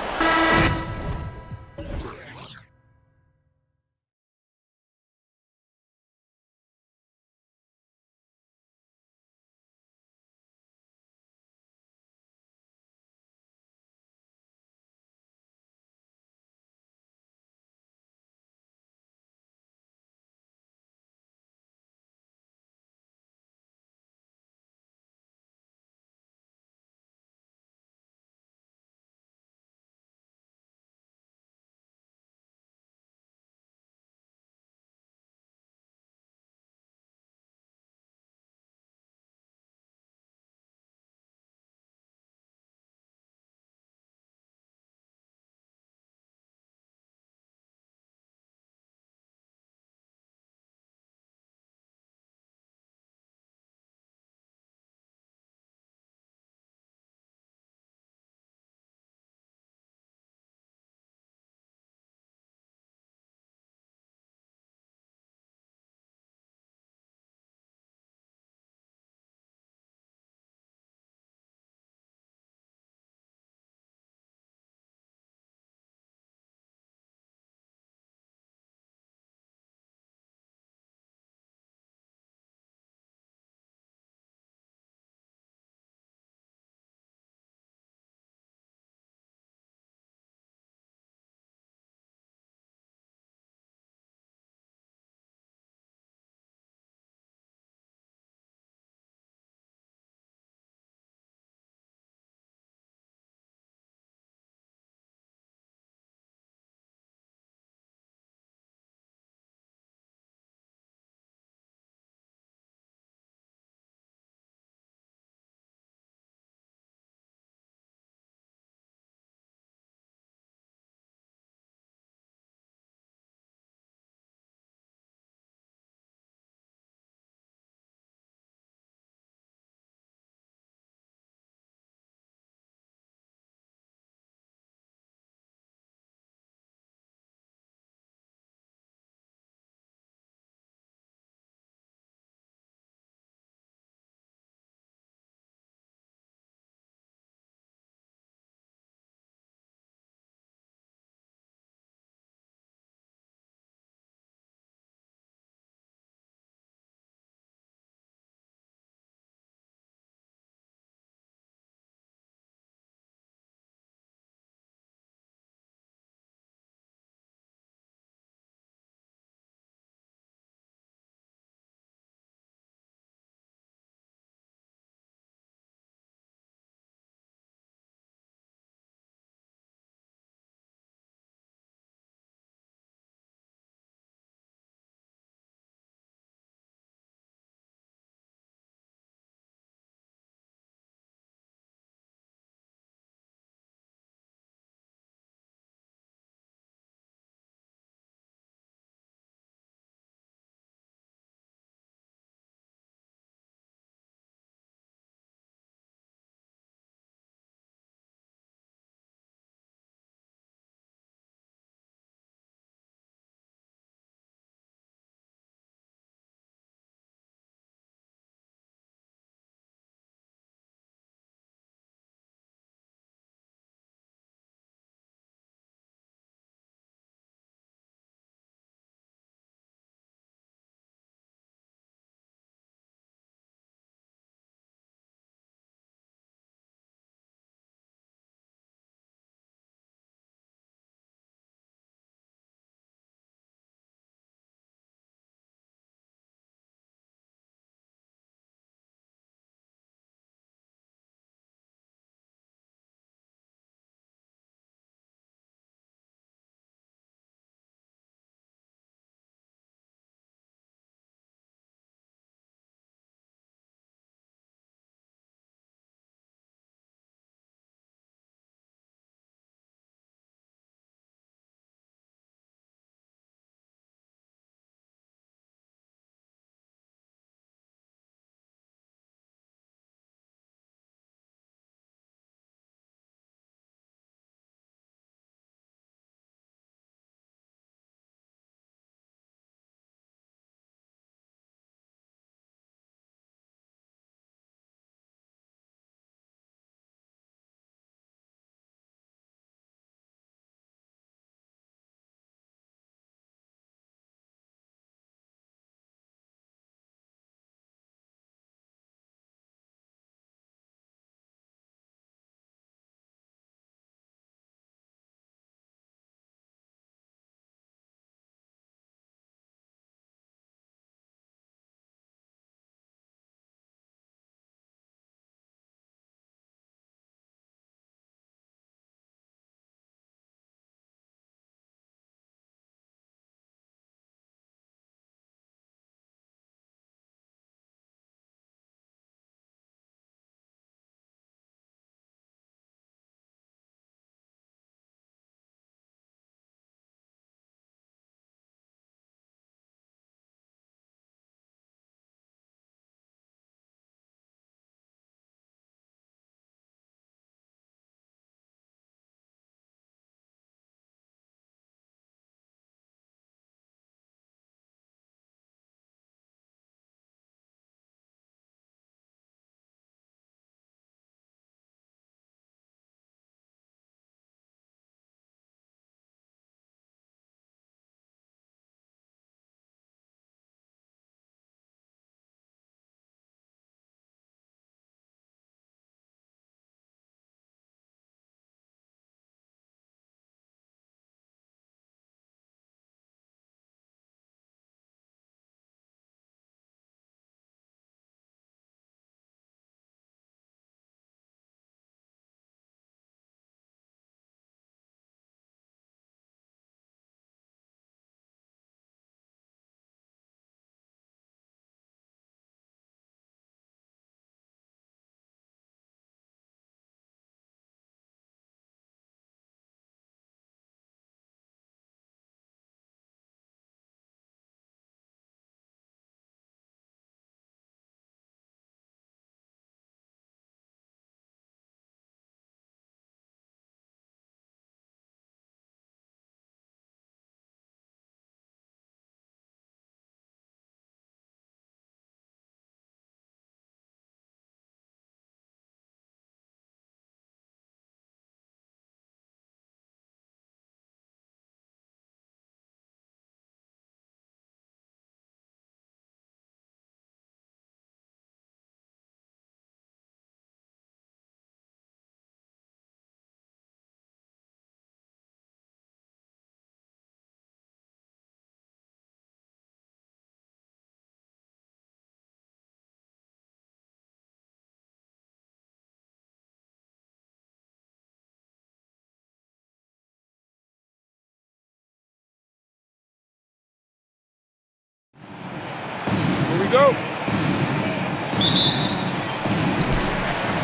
Speaker 14: we go.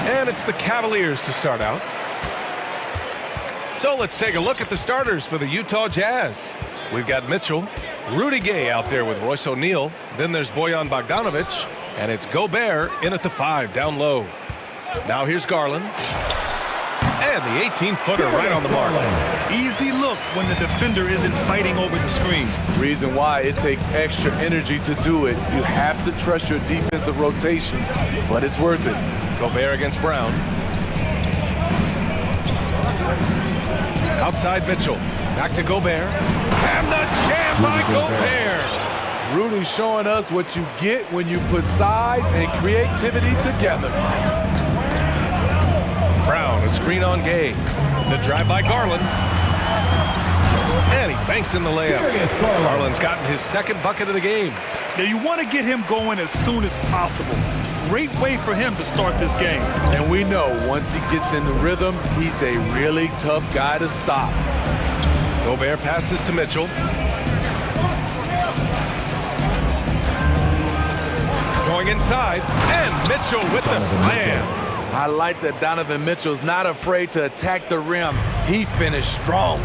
Speaker 1: And it's the Cavaliers to start out. So let's take a look at the starters for the Utah Jazz. We've got Mitchell, Rudy Gay out there with Royce O'Neal. Then there's Bojan Bogdanovic, and it's Gobert in at the 5 down low. Now here's Garland. And the 18-footer right on the mark.
Speaker 3: Easy look when the defender isn't fighting over the screen.
Speaker 14: Reason why it takes extra energy to do it. You have to trust your defensive rotations, but it's worth it.
Speaker 1: Gobert against Brown. Outside Mitchell. Back to Gobert. And the jam by Gobert.
Speaker 14: Rudy showing us what you get when you put size and creativity together.
Speaker 1: Brown, a screen on Gay. The drive by Garland. And he banks in the layup. Garland's gotten his second bucket of the game.
Speaker 3: Now you want to get him going as soon as possible. Great way for him to start this game.
Speaker 14: And we know once he gets in the rhythm, he's a really tough guy to stop.
Speaker 1: Gobert passes to Mitchell. Going inside, and Mitchell with the slam.
Speaker 14: I like that Donovan Mitchell's not afraid to attack the rim. He finished strong.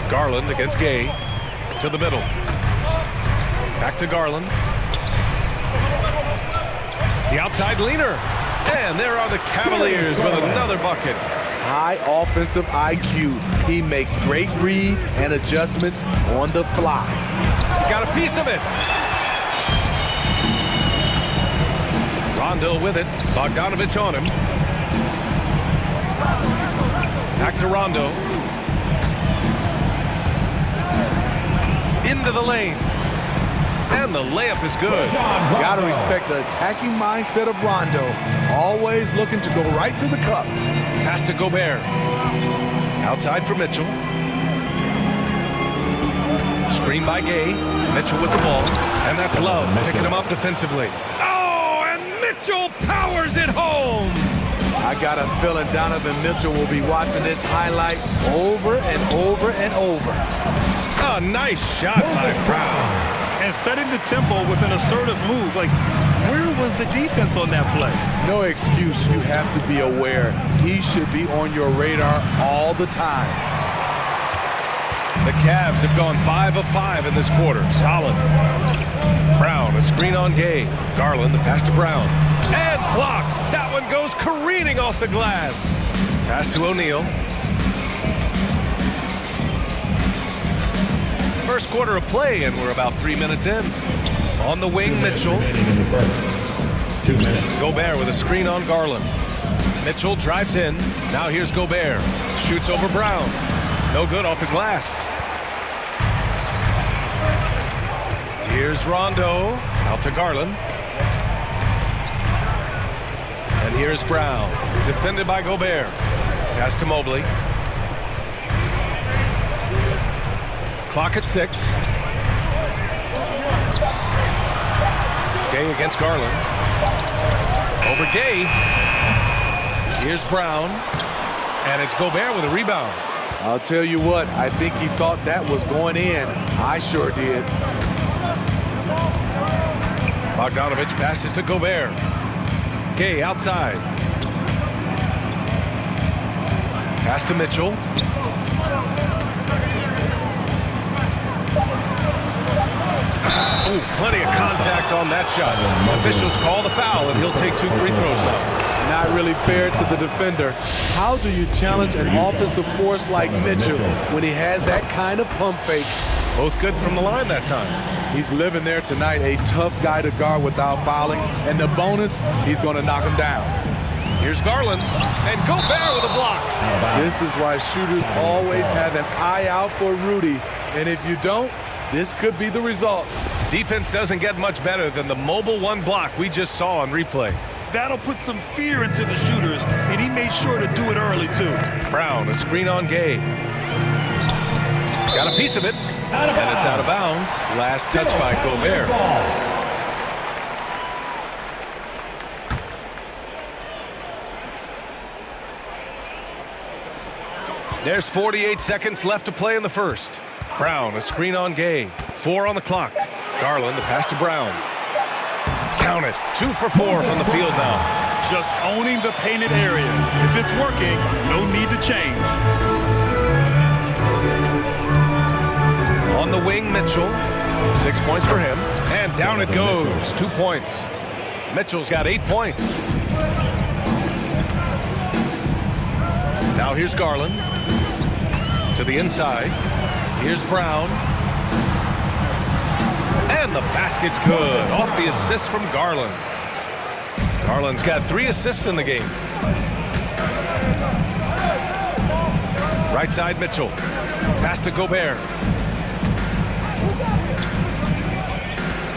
Speaker 1: Garland against Gay. To the middle. Back to Garland. The outside leaner. And there are the Cavaliers with another bucket.
Speaker 14: High offensive IQ. He makes great reads and adjustments on the fly.
Speaker 1: He got a piece of it. Rondo with it. Bogdanovic on him. Back to Rondo. Into the lane. And the layup is good.
Speaker 14: Got to respect the attacking mindset of Rondo. Always looking to go right to the cup.
Speaker 1: Pass to Gobert. Outside for Mitchell. Screen by Gay. Mitchell with the ball. And that's Love picking him up defensively. Oh, and Mitchell powers it home.
Speaker 14: I got a feeling Donovan Mitchell will be watching this highlight over and over and over.
Speaker 1: A nice shot by Brown.
Speaker 3: And setting the tempo with an assertive move. Like, where was the defense on that play?
Speaker 14: No excuse. You have to be aware. He should be on your radar all the time.
Speaker 1: The Cavs have gone 5 of 5 in this quarter. Solid. Brown, a screen on Gay. Garland, the pass to Brown. And blocked. That one goes careening off the glass. Pass to O'Neal. First quarter of play, and we're about 3 minutes in. On the wing, Mitchell.
Speaker 13: 2 minutes.
Speaker 1: Gobert with a screen on Garland. Mitchell drives in. Now here's Gobert. Shoots over Brown. No good off the glass. Here's Rondo. Out to Garland. And here's Brown. Defended by Gobert. Pass to Mobley. Clock at 6. Gay against Garland. Over Gay. Here's Brown. And it's Gobert with a rebound.
Speaker 14: I'll tell you what, I think he thought that was going in. I sure did.
Speaker 1: Bogdanovic passes to Gobert. Gay outside. Pass to Mitchell. Ooh, plenty of contact on that shot. Officials call the foul, and he'll take 2 free throws now.
Speaker 14: Not really fair to the defender. How do you challenge an offensive force like Mitchell when he has that kind of pump fake?
Speaker 1: Both good from the line that time.
Speaker 14: He's living there tonight, a tough guy to guard without fouling. And the bonus, he's going to knock him down.
Speaker 1: Here's Garland, and Gobert with a block.
Speaker 14: This is why shooters always have an eye out for Rudy. And if you don't, this could be the result.
Speaker 1: Defense doesn't get much better than the mobile 1 block we just saw on replay.
Speaker 3: That'll put some fear into the shooters, and he made sure to do it early, too.
Speaker 1: Brown, a screen on Gay. Got a piece of it, and it's out of bounds. Last touch by Gobert. There's 48 seconds left to play in the first. Brown, a screen on Gay. 4 on the clock. Garland, the pass to Brown. Count it. 2 for 4 from the field now.
Speaker 3: Just owning the painted area. If it's working, no need to change.
Speaker 1: On the wing, Mitchell. 6 points for him. And down it goes. 2 points. Mitchell's got 8 points. Now here's Garland. To the inside. Here's Brown. And the basket's good. Off the assist from Garland. Garland's got 3 assists in the game. Right side, Mitchell. Pass to Gobert.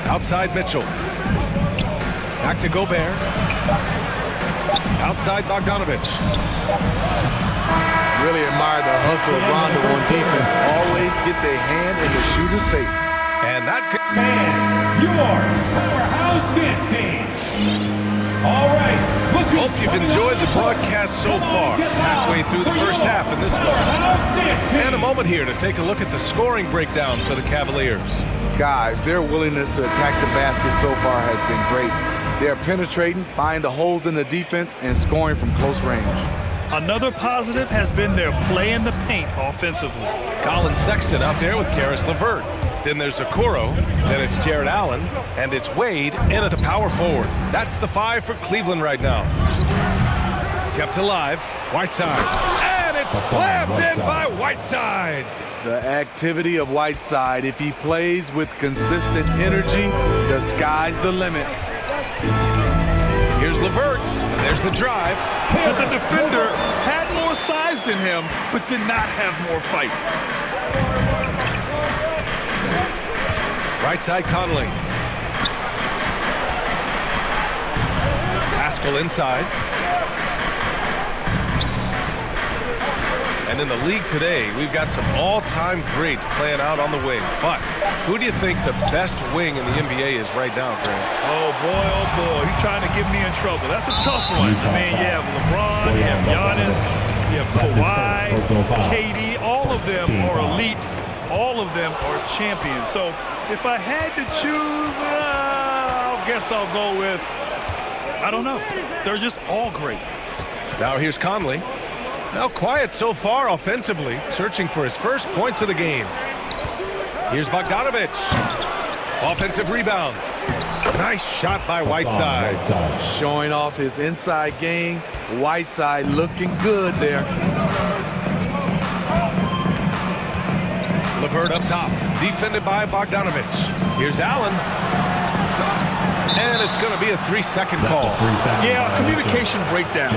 Speaker 1: Outside, Mitchell. Back to Gobert. Outside, Bogdanovich.
Speaker 14: Really admire the hustle of Rondo on defense. Always gets a hand in the shooter's face.
Speaker 1: And that could...
Speaker 4: And your powerhouse dance team. All right.
Speaker 1: Hope you've enjoyed the broadcast so far. Halfway through the first half in this one. And a moment here to take a look at the scoring breakdown for the Cavaliers.
Speaker 14: Guys, their willingness to attack the basket so far has been great. They're penetrating, finding the holes in the defense, and scoring from close range.
Speaker 3: Another positive has been their play in the paint offensively.
Speaker 1: Colin Sexton out there with Karis LeVert. Then there's Okoro, then it's Jared Allen, and it's Wade in at the power forward. That's the 5 for Cleveland right now. Kept alive, Whiteside. And it's slammed in by Whiteside.
Speaker 14: The activity of Whiteside, if he plays with consistent energy, the sky's the limit.
Speaker 1: Here's LeVert, and there's the drive.
Speaker 3: But the defender had more size than him, but did not have more fight.
Speaker 1: Right side, Conley. Pascal inside. And in the league today, we've got some all-time greats playing out on the wing. But who do you think the best wing in the NBA is right now, Grant?
Speaker 3: Oh, boy, you're trying to get me in trouble. That's a tough one. I mean, you have LeBron, you have Giannis, you have Kawhi, KD. All of them are elite. All of them are champions. So if I had to choose, I guess I'll go with, I don't know. They're just all great.
Speaker 1: Now here's Conley. Now quiet so far offensively, searching for his first points of the game. Here's Bogdanovich. Offensive rebound. Nice shot by Whiteside.
Speaker 14: Showing off his inside game. Whiteside looking good there.
Speaker 1: LeVert up top, defended by Bogdanovich. Here's Allen. And it's going to be a 3-second call.
Speaker 3: Yeah, communication breakdown.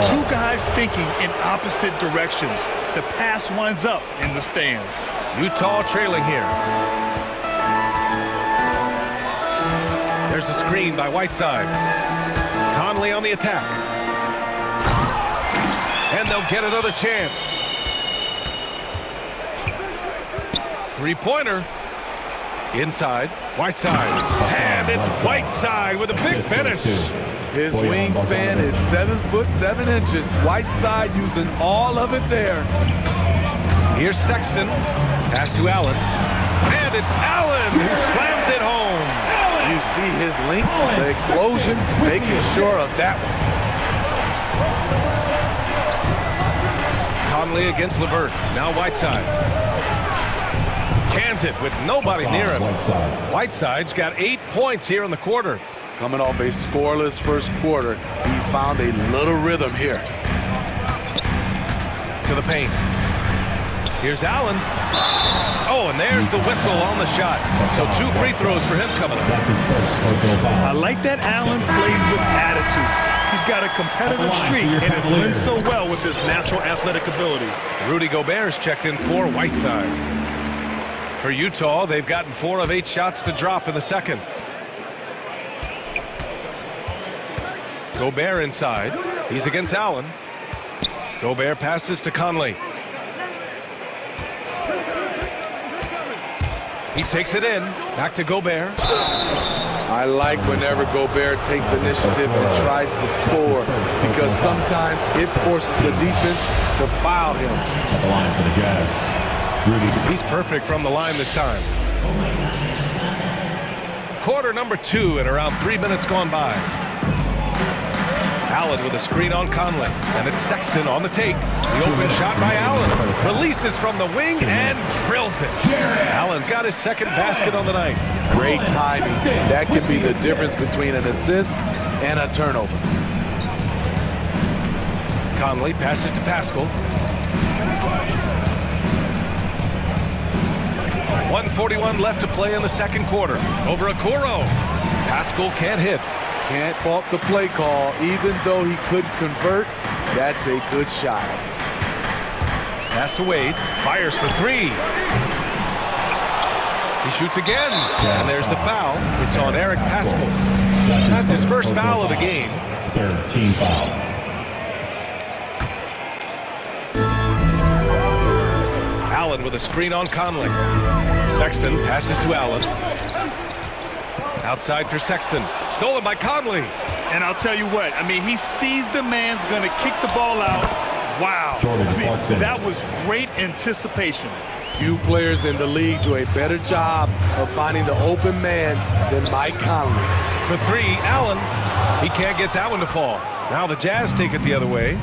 Speaker 3: 2 guys thinking in opposite directions. The pass winds up in the stands.
Speaker 1: Utah trailing here. There's a screen by Whiteside. Conley on the attack. And they'll get another chance. 3-pointer. Inside, Whiteside. And it's Whiteside with a big finish.
Speaker 14: His wingspan is 7 foot 7 inches. Whiteside using all of it there.
Speaker 1: Here's Sexton. Pass to Allen. And it's Allen who slams it home.
Speaker 14: You see his length, the explosion, making sure of that one.
Speaker 1: Conley against LeVert. Now Whiteside. Cans it with nobody near him. Whiteside's got 8 points here in the quarter.
Speaker 14: Coming off a scoreless first quarter, he's found a little rhythm here.
Speaker 1: To the paint. Here's Allen. Oh, and there's the whistle on the shot. So 2 free throws for him coming up.
Speaker 3: I like that Allen plays with attitude. He's got a competitive streak, and it blends so well with his natural athletic ability.
Speaker 1: Rudy Gobert's checked in for Whiteside. For Utah, they've gotten 4 of 8 shots to drop in the second. Gobert inside. He's against Allen. Gobert passes to Conley. He takes it in. Back to Gobert.
Speaker 14: I like whenever Gobert takes initiative and tries to score, because sometimes it forces the defense to foul him.
Speaker 13: At the line for the Jazz.
Speaker 1: He's perfect from the line this time. Quarter number 2 and around 3 minutes gone by. Allen with a screen on Conley, and it's Sexton on the take. The open shot by Allen. Releases from the wing and drills it. Allen's got his second basket on the night.
Speaker 14: Great timing. That can be the difference between an assist and a turnover.
Speaker 1: Conley passes to Pascal. 1:41 left to play in the second quarter. Over Okoro. Pascal can't hit.
Speaker 14: Can't fault the play call. Even though he couldn't convert, that's a good shot.
Speaker 1: Pass to Wade. Fires for 3. He shoots again. And there's the foul. It's on Eric Pascal. That's his first foul of the game.
Speaker 13: Third team foul.
Speaker 1: Allen with a screen on Conley. Sexton passes to Allen. Outside for Sexton. Stolen by Conley.
Speaker 3: And I'll tell you what, I mean, he sees the man's going to kick the ball out. Wow. That was great anticipation.
Speaker 14: Few players in the league do a better job of finding the open man than Mike Conley.
Speaker 1: For 3, Allen. He can't get that one to fall. Now the Jazz take it the other way.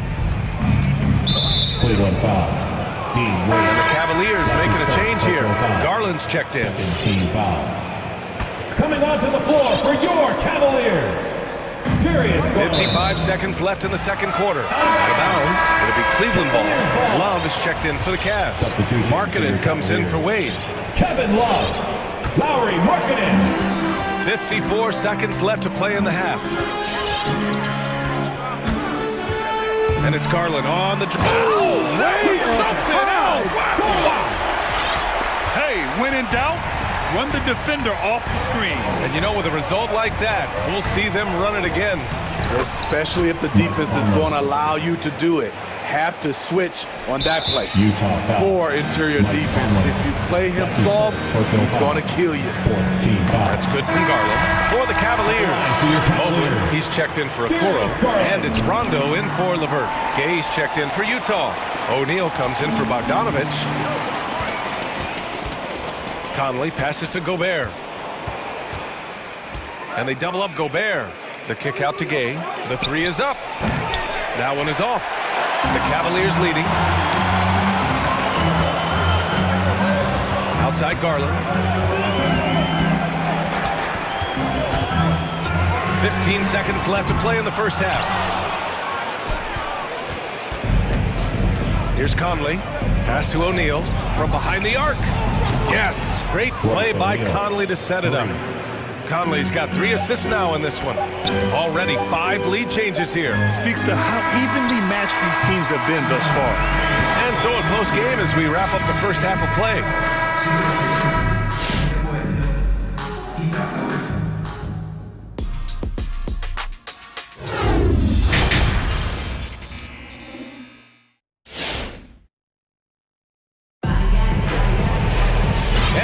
Speaker 13: Cleveland foul.
Speaker 1: And the Cavaliers making a change here. Garland's checked in.
Speaker 13: Team foul. Coming onto the floor for your Cavaliers, Darius Garland.
Speaker 1: 55 seconds left in the second quarter. Out of bounds. It'll be Cleveland ball. Love is checked in for the Cavs. Markkanen comes in for Wade.
Speaker 13: Kevin Love. Lowry Markkanen.
Speaker 1: 54 seconds left to play in the half. And it's Garland on the drive. Oh, something else. Wow.
Speaker 3: Hey, when in doubt, run the defender off the screen.
Speaker 1: And you know, with a result like that, we'll see them run it again.
Speaker 14: Especially if the defense is going to allow you to do it. Have to switch on that play. Poor interior defense. If you play him soft, he's going to kill you.
Speaker 1: That's good from Garland. For the Cavaliers, Mobley, he's checked in for Okoro. And it's Rondo in for LeVert. Gay's checked in for Utah. O'Neal comes in for Bogdanovich. Conley passes to Gobert. And they double up Gobert. The kick out to Gay. The 3 is up. That one is off. The Cavaliers leading. Outside Garland. 15 seconds left to play in the first half. Here's Conley. Pass to O'Neal from behind the arc. Yes, great play by Conley to set it up. Conley's got 3 assists now in this one. Already 5 lead changes here.
Speaker 3: Speaks to how evenly matched these teams have been thus far.
Speaker 1: And so a close game as we wrap up the first half of play.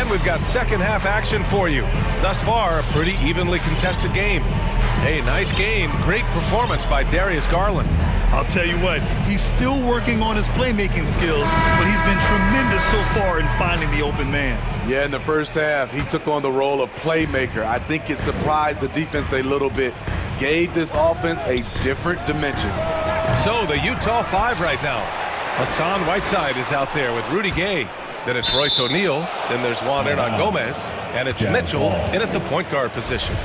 Speaker 1: We've got second half action for you. Thus far, a pretty evenly contested game. Hey, nice game. Great performance by Darius Garland.
Speaker 3: I'll tell you what, he's still working on his playmaking skills, but he's been tremendous so far in finding the open man.
Speaker 14: Yeah, in the first half, he took on the role of playmaker. I think it surprised the defense a little bit. Gave this offense a different dimension.
Speaker 1: So the Utah 5 right now. Hassan Whiteside is out there with Rudy Gay. Then it's Royce O'Neal. Then there's Juan Hernan Gomez. And it's Mitchell in at the point guard position.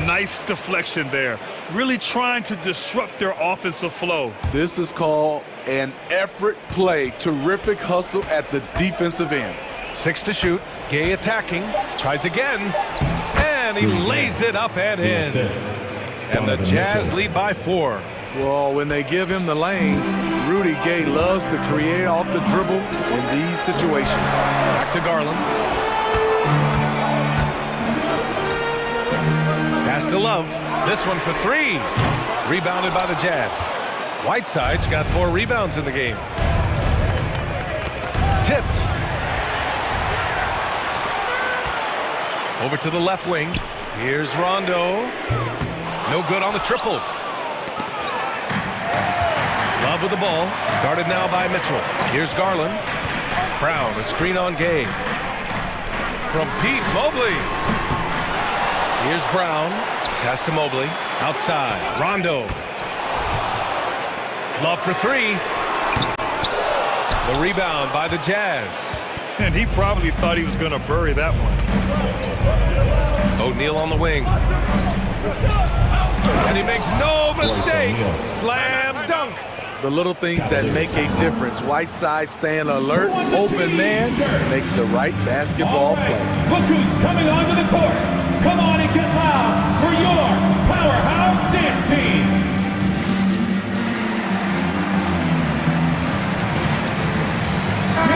Speaker 3: Nice deflection there. Really trying to disrupt their offensive flow.
Speaker 14: This is called an effort play. Terrific hustle at the defensive end.
Speaker 1: 6 to shoot. Gay attacking. Tries again. And he lays it up and in. And the Jazz lead by 4.
Speaker 14: Well, when they give him the lane, Rudy Gay loves to create off the dribble in these situations.
Speaker 1: Back to Garland. Pass to Love. This one for 3. Rebounded by the Jazz. Whiteside's got 4 rebounds in the game. Tipped. Over to the left wing. Here's Rondo. No good on the triple. Love with the ball. Guarded now by Mitchell. Here's Garland. Brown, a screen on Gay. From deep, Mobley. Here's Brown. Pass to Mobley. Outside. Rondo. Love for three. The rebound by the Jazz.
Speaker 3: And he probably thought he was going to bury that one.
Speaker 1: O'Neal on the wing. And he makes no mistake. Slam dunk.
Speaker 14: The little things that make a difference. Whiteside staying alert. Open man makes the right basketball play.
Speaker 13: Look who's coming onto the court. Come on and get loud for your powerhouse dance team.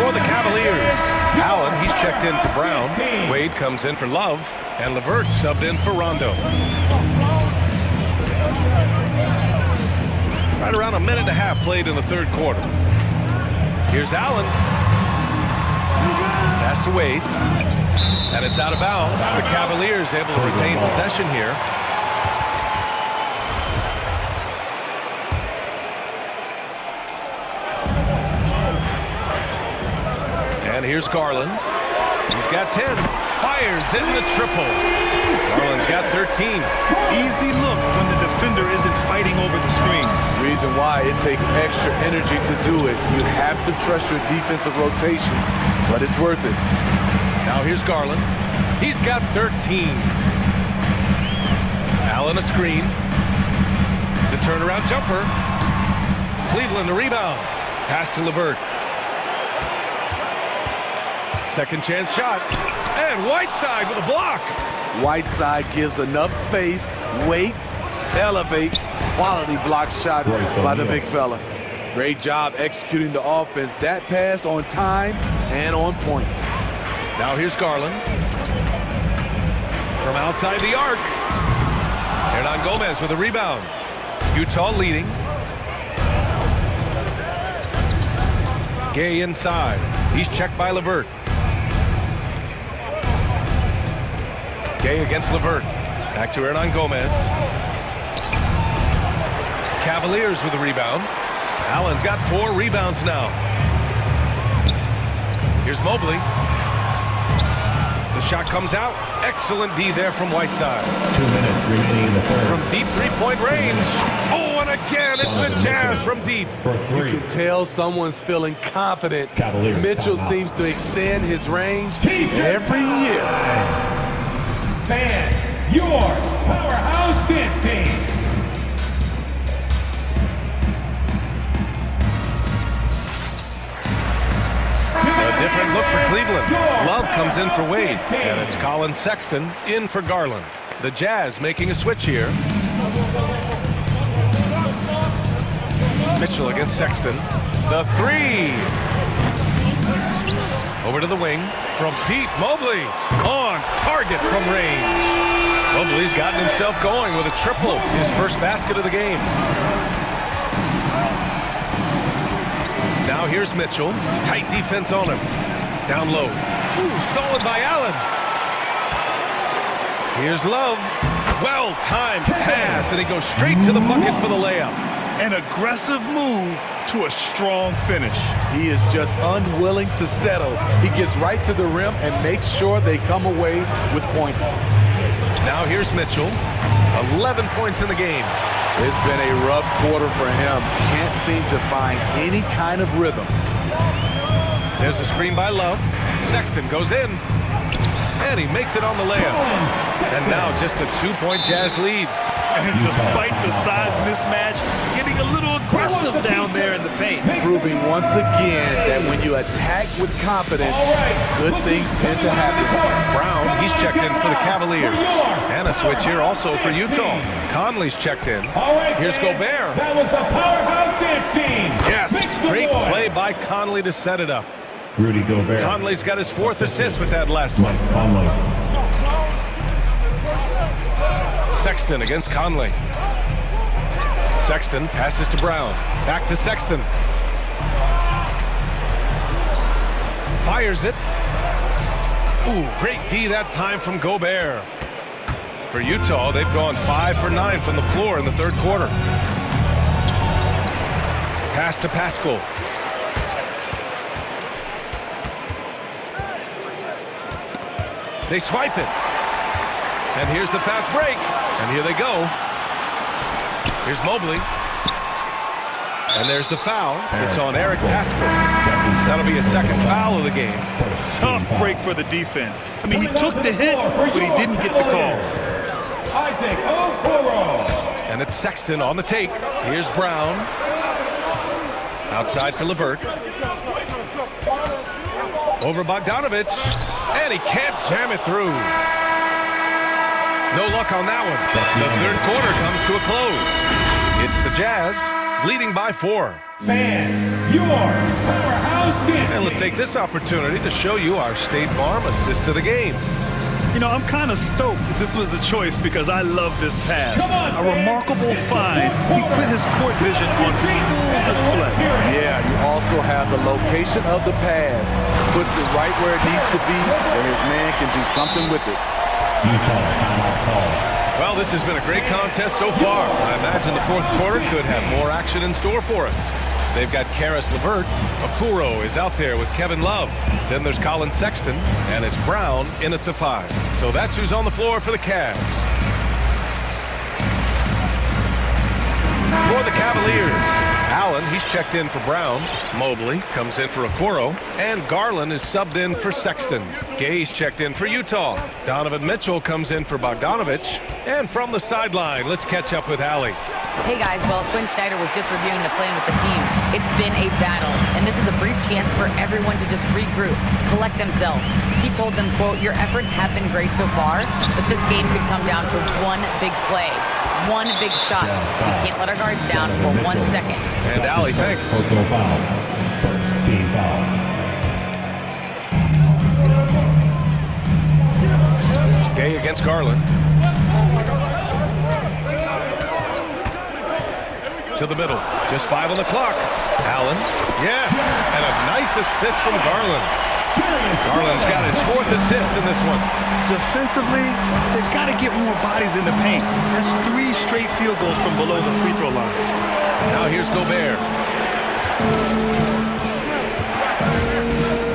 Speaker 1: For the Cavaliers, Allen, he's checked in for Brown. Wade comes in for Love, and LeVert subbed in for Rondo. Right around a minute and a half played in the third quarter. Here's Allen. Pass to Wade. And it's out of bounds. The Cavaliers able to retain possession here. And here's Garland. He's got 10. Fires in the triple. Garland's got 13.
Speaker 3: Easy look when the defender isn't fighting over the screen.
Speaker 14: Reason why it takes extra energy to do it. You have to trust your defensive rotations, but it's worth it.
Speaker 1: Now here's Garland. He's got 13. Allen a screen. The turnaround jumper. Cleveland the rebound. Pass to LeVert. Second chance shot. And Whiteside with a block.
Speaker 14: Whiteside gives enough space, waits, elevates. Quality block shot by the big fella. Great job executing the offense. That pass on time and on point.
Speaker 1: Now here's Garland. From outside the arc. Hernan Gomez with a rebound. Utah leading. Gay inside. He's checked by LeVert. Gay against LeVert. Back to Hernan Gomez. Cavaliers with a rebound. Allen's got 4 rebounds now. Here's Mobley. The shot comes out. Excellent D there from Whiteside.
Speaker 13: 2 minutes remaining in the third.
Speaker 1: From deep three-point range. Oh, and again, it's the Jazz from deep.
Speaker 14: You can tell someone's feeling confident.
Speaker 13: Cavaliers
Speaker 14: Mitchell
Speaker 13: timeout.
Speaker 14: seems to extend his range
Speaker 13: T-shirt
Speaker 14: every year.
Speaker 13: Fans, your powerhouse dance team.
Speaker 1: A different look for Cleveland. Love comes in for Wade, and it's Colin Sexton in for Garland. The Jazz making a switch here. Mitchell against Sexton. The three. Over to the wing. From deep, Mobley. On target from range. Mobley's gotten himself going with a triple. His first basket of the game. Now here's Mitchell. Tight defense on him. Down low. Ooh, stolen by Allen. Here's Love. Well-timed pass, and he goes straight to the bucket for the layup.
Speaker 3: An aggressive move to a strong finish.
Speaker 14: He is just unwilling to settle. He gets right to the rim and makes sure they come away with points.
Speaker 1: Now here's Mitchell. 11 points in the game.
Speaker 14: It's been a rough quarter for him. Can't seem to find any kind of rhythm.
Speaker 1: There's a screen by Love. Sexton goes in. And he makes it on the layup. And now just a 2-point Jazz lead.
Speaker 3: And despite the size mismatch, getting a little aggressive down there in the paint.
Speaker 14: Proving once again that when you attack with confidence, good things tend to happen.
Speaker 1: Brown, he's checked in for the Cavaliers. And a switch here also for Utah. Conley's checked in. Here's Gobert.
Speaker 13: That was the powerhouse dance team.
Speaker 1: Yes, great play by Conley to set it up.
Speaker 13: Rudy Gobert.
Speaker 1: Conley's got his 4th assist with that last one.
Speaker 13: Conley.
Speaker 1: Sexton against Conley. Sexton passes to Brown. Back to Sexton. Fires it. Ooh, great D that time from Gobert. For Utah, they've gone 5 for 9 from the floor in the third quarter. Pass to Pascal. They swipe it. And here's the fast break. And here they go. Here's Mobley. And there's the foul. It's on Eric Pascal. That'll be a second foul of the game.
Speaker 3: Tough break for the defense. I mean, he took the hit, but he didn't get the call.
Speaker 1: And it's Sexton on the take. Here's Brown. Outside for LeVert. Over Bogdanovich. And he can't jam it through. No luck on that one. The third quarter comes to a close. It's the Jazz leading by 4.
Speaker 13: Fans, your powerhouse dancing.
Speaker 1: And let's take this opportunity to show you our State Farm assist to the game.
Speaker 3: You know, I'm kind of stoked that this was a choice because I love this pass. A remarkable find. He put his court vision on full display.
Speaker 14: Yeah, you also have the location of the pass. Puts it right where it needs to be, where his man can do something with it.
Speaker 1: Well, this has been a great contest so far. I imagine the fourth quarter could have more action in store for us. They've got Karis LeVert. Okoro is out there with Kevin Love. Then there's Colin Sexton, and it's Brown in at the 5. So that's who's on the floor for the Cavs. For the Cavaliers, Allen, he's checked in for Brown. Mobley comes in for Okoro. And Garland is subbed in for Sexton. Gay's checked in for Utah. Donovan Mitchell comes in for Bogdanovich. And from the sideline, let's catch up with Allie.
Speaker 5: Hey guys, well, Quinn Snyder was just reviewing the plan with the team. It's been a battle, and this is a brief chance for everyone to just regroup, collect themselves. He told them, quote, your efforts have been great so far, but this game could come down to one big play, one big shot. We can't let our guards down for 1 second.
Speaker 1: And Allie, thanks.
Speaker 13: Personal foul. First team foul.
Speaker 1: Gay against Garland. To the middle. Just 5 on the clock. Allen. Yes. And a nice assist from Garland. Garland's got his 4th assist in this one.
Speaker 3: Defensively, they've got to get more bodies in the paint. That's 3 straight field goals from below the free throw line.
Speaker 1: Now here's Gobert.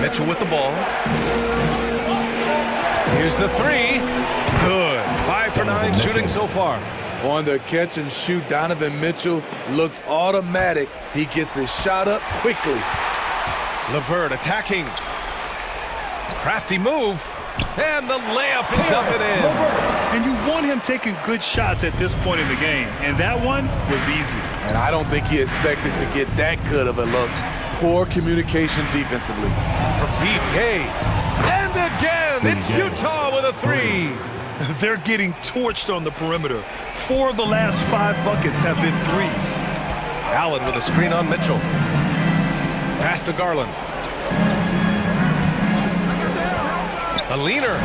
Speaker 1: Mitchell with the ball. Here's the 3. Good. 5 for 9 shooting so far.
Speaker 14: On the catch and shoot, Donovan Mitchell looks automatic. He gets his shot up quickly.
Speaker 1: LeVert attacking. Crafty move. And the layup is up and in.
Speaker 3: And you want him taking good shots at this point in the game. And that one was easy.
Speaker 14: And I don't think he expected to get that good of a look. Poor communication defensively.
Speaker 1: From deep, Gay. And again, it's Utah with a 3.
Speaker 3: They're getting torched on the perimeter. 4 of the last 5 buckets have been 3s.
Speaker 1: Allen with a screen on Mitchell. Pass to Garland. A leaner.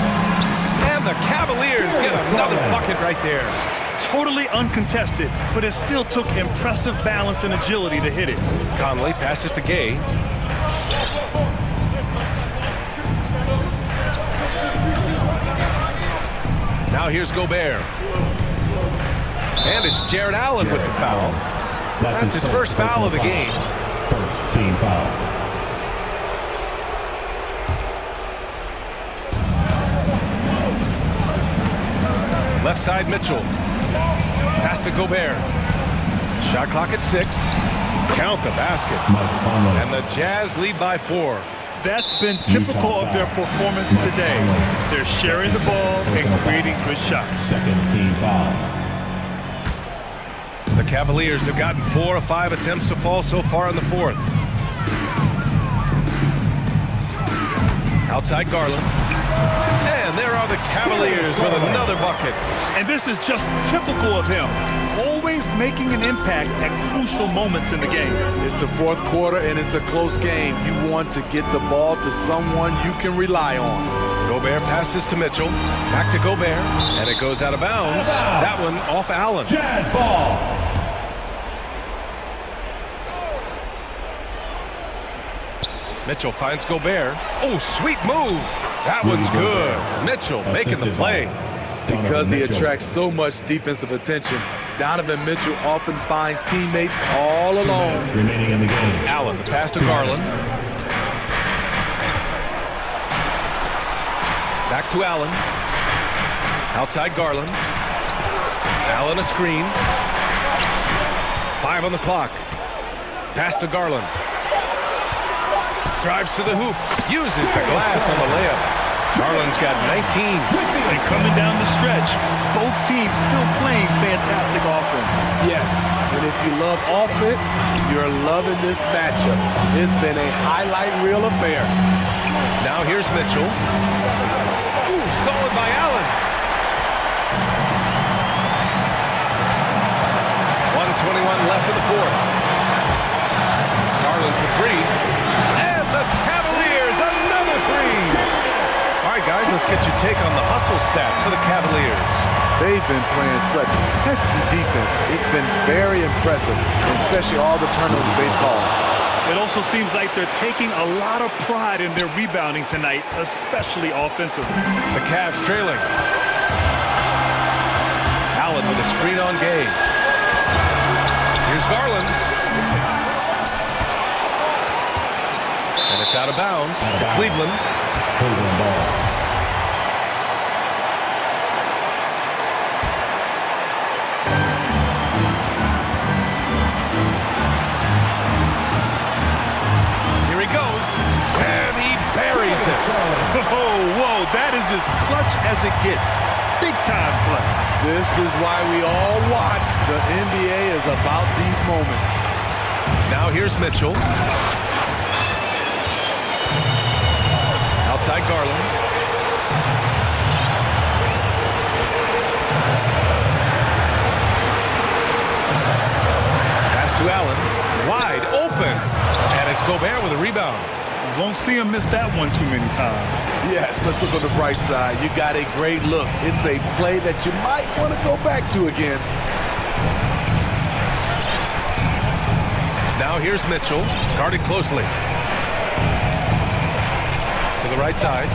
Speaker 1: And the Cavaliers get another bucket right there.
Speaker 3: Totally uncontested, but it still took impressive balance and agility to hit it.
Speaker 1: Conley passes to Gay. Now here's Gobert. And it's Jared Allen with the foul. That's his first foul of the game.
Speaker 13: First team foul.
Speaker 1: Left side Mitchell. Pass to Gobert. Shot clock at 6. Count the basket. And the Jazz lead by 4.
Speaker 3: That's been typical of their performance today. They're sharing the ball and creating good shots.
Speaker 13: Second team foul.
Speaker 1: The Cavaliers have gotten 4 of 5 attempts to fall so far in the 4th. Outside Garland. And there are the Cavaliers with another bucket.
Speaker 3: And this is just typical of him. Always making an impact at crucial moments in the game.
Speaker 14: It's the 4th quarter and it's a close game. You want to get the ball to someone you can rely on.
Speaker 1: Gobert passes to Mitchell. Back to Gobert. And it goes out of bounds. That one off Allen.
Speaker 13: Jazz ball.
Speaker 1: Mitchell finds Gobert. Oh, sweet move. That one's good. Mitchell making the play.
Speaker 14: Because he attracts so much defensive attention, Donovan Mitchell often finds teammates all alone.
Speaker 13: Remaining in the game.
Speaker 1: Allen, the pass to Garland. Back to Allen. Outside Garland. Allen a screen. 5 on the clock. Pass to Garland. Drives to the hoop. Uses the glass on the layup. Garland's got 19.
Speaker 3: And coming down the stretch, both teams still playing fantastic offense.
Speaker 14: Yes, and if you love offense, you're loving this matchup. It's been a highlight reel affair.
Speaker 1: Now here's Mitchell. Ooh, stolen by Allen. 1:21 left in the fourth. Garland for 3. And the Cavaliers, another 3. All right, guys, let's get your take on the hustle stats for the Cavaliers.
Speaker 14: They've been playing such pesky defense. It's been very impressive, especially all the turnovers they've caused.
Speaker 3: It also seems like they're taking a lot of pride in their rebounding tonight, especially offensively.
Speaker 1: The Cavs trailing. Allen with a screen on Gay. Here's Garland. And it's out of bounds to Cleveland. Here he goes, and he buries it.
Speaker 3: Whoa, that is as clutch as it gets. Big time play.
Speaker 14: This is why we all watch. The NBA is about these moments.
Speaker 1: Now here's Mitchell. Outside Garland. Pass to Allen. Wide open. And it's Gobert with a rebound.
Speaker 3: You won't see him miss that one too many times.
Speaker 14: Yes, let's look on the bright side. You got a great look. It's a play that you might want to go back to again.
Speaker 1: Now here's Mitchell. Guarded closely. To the right side.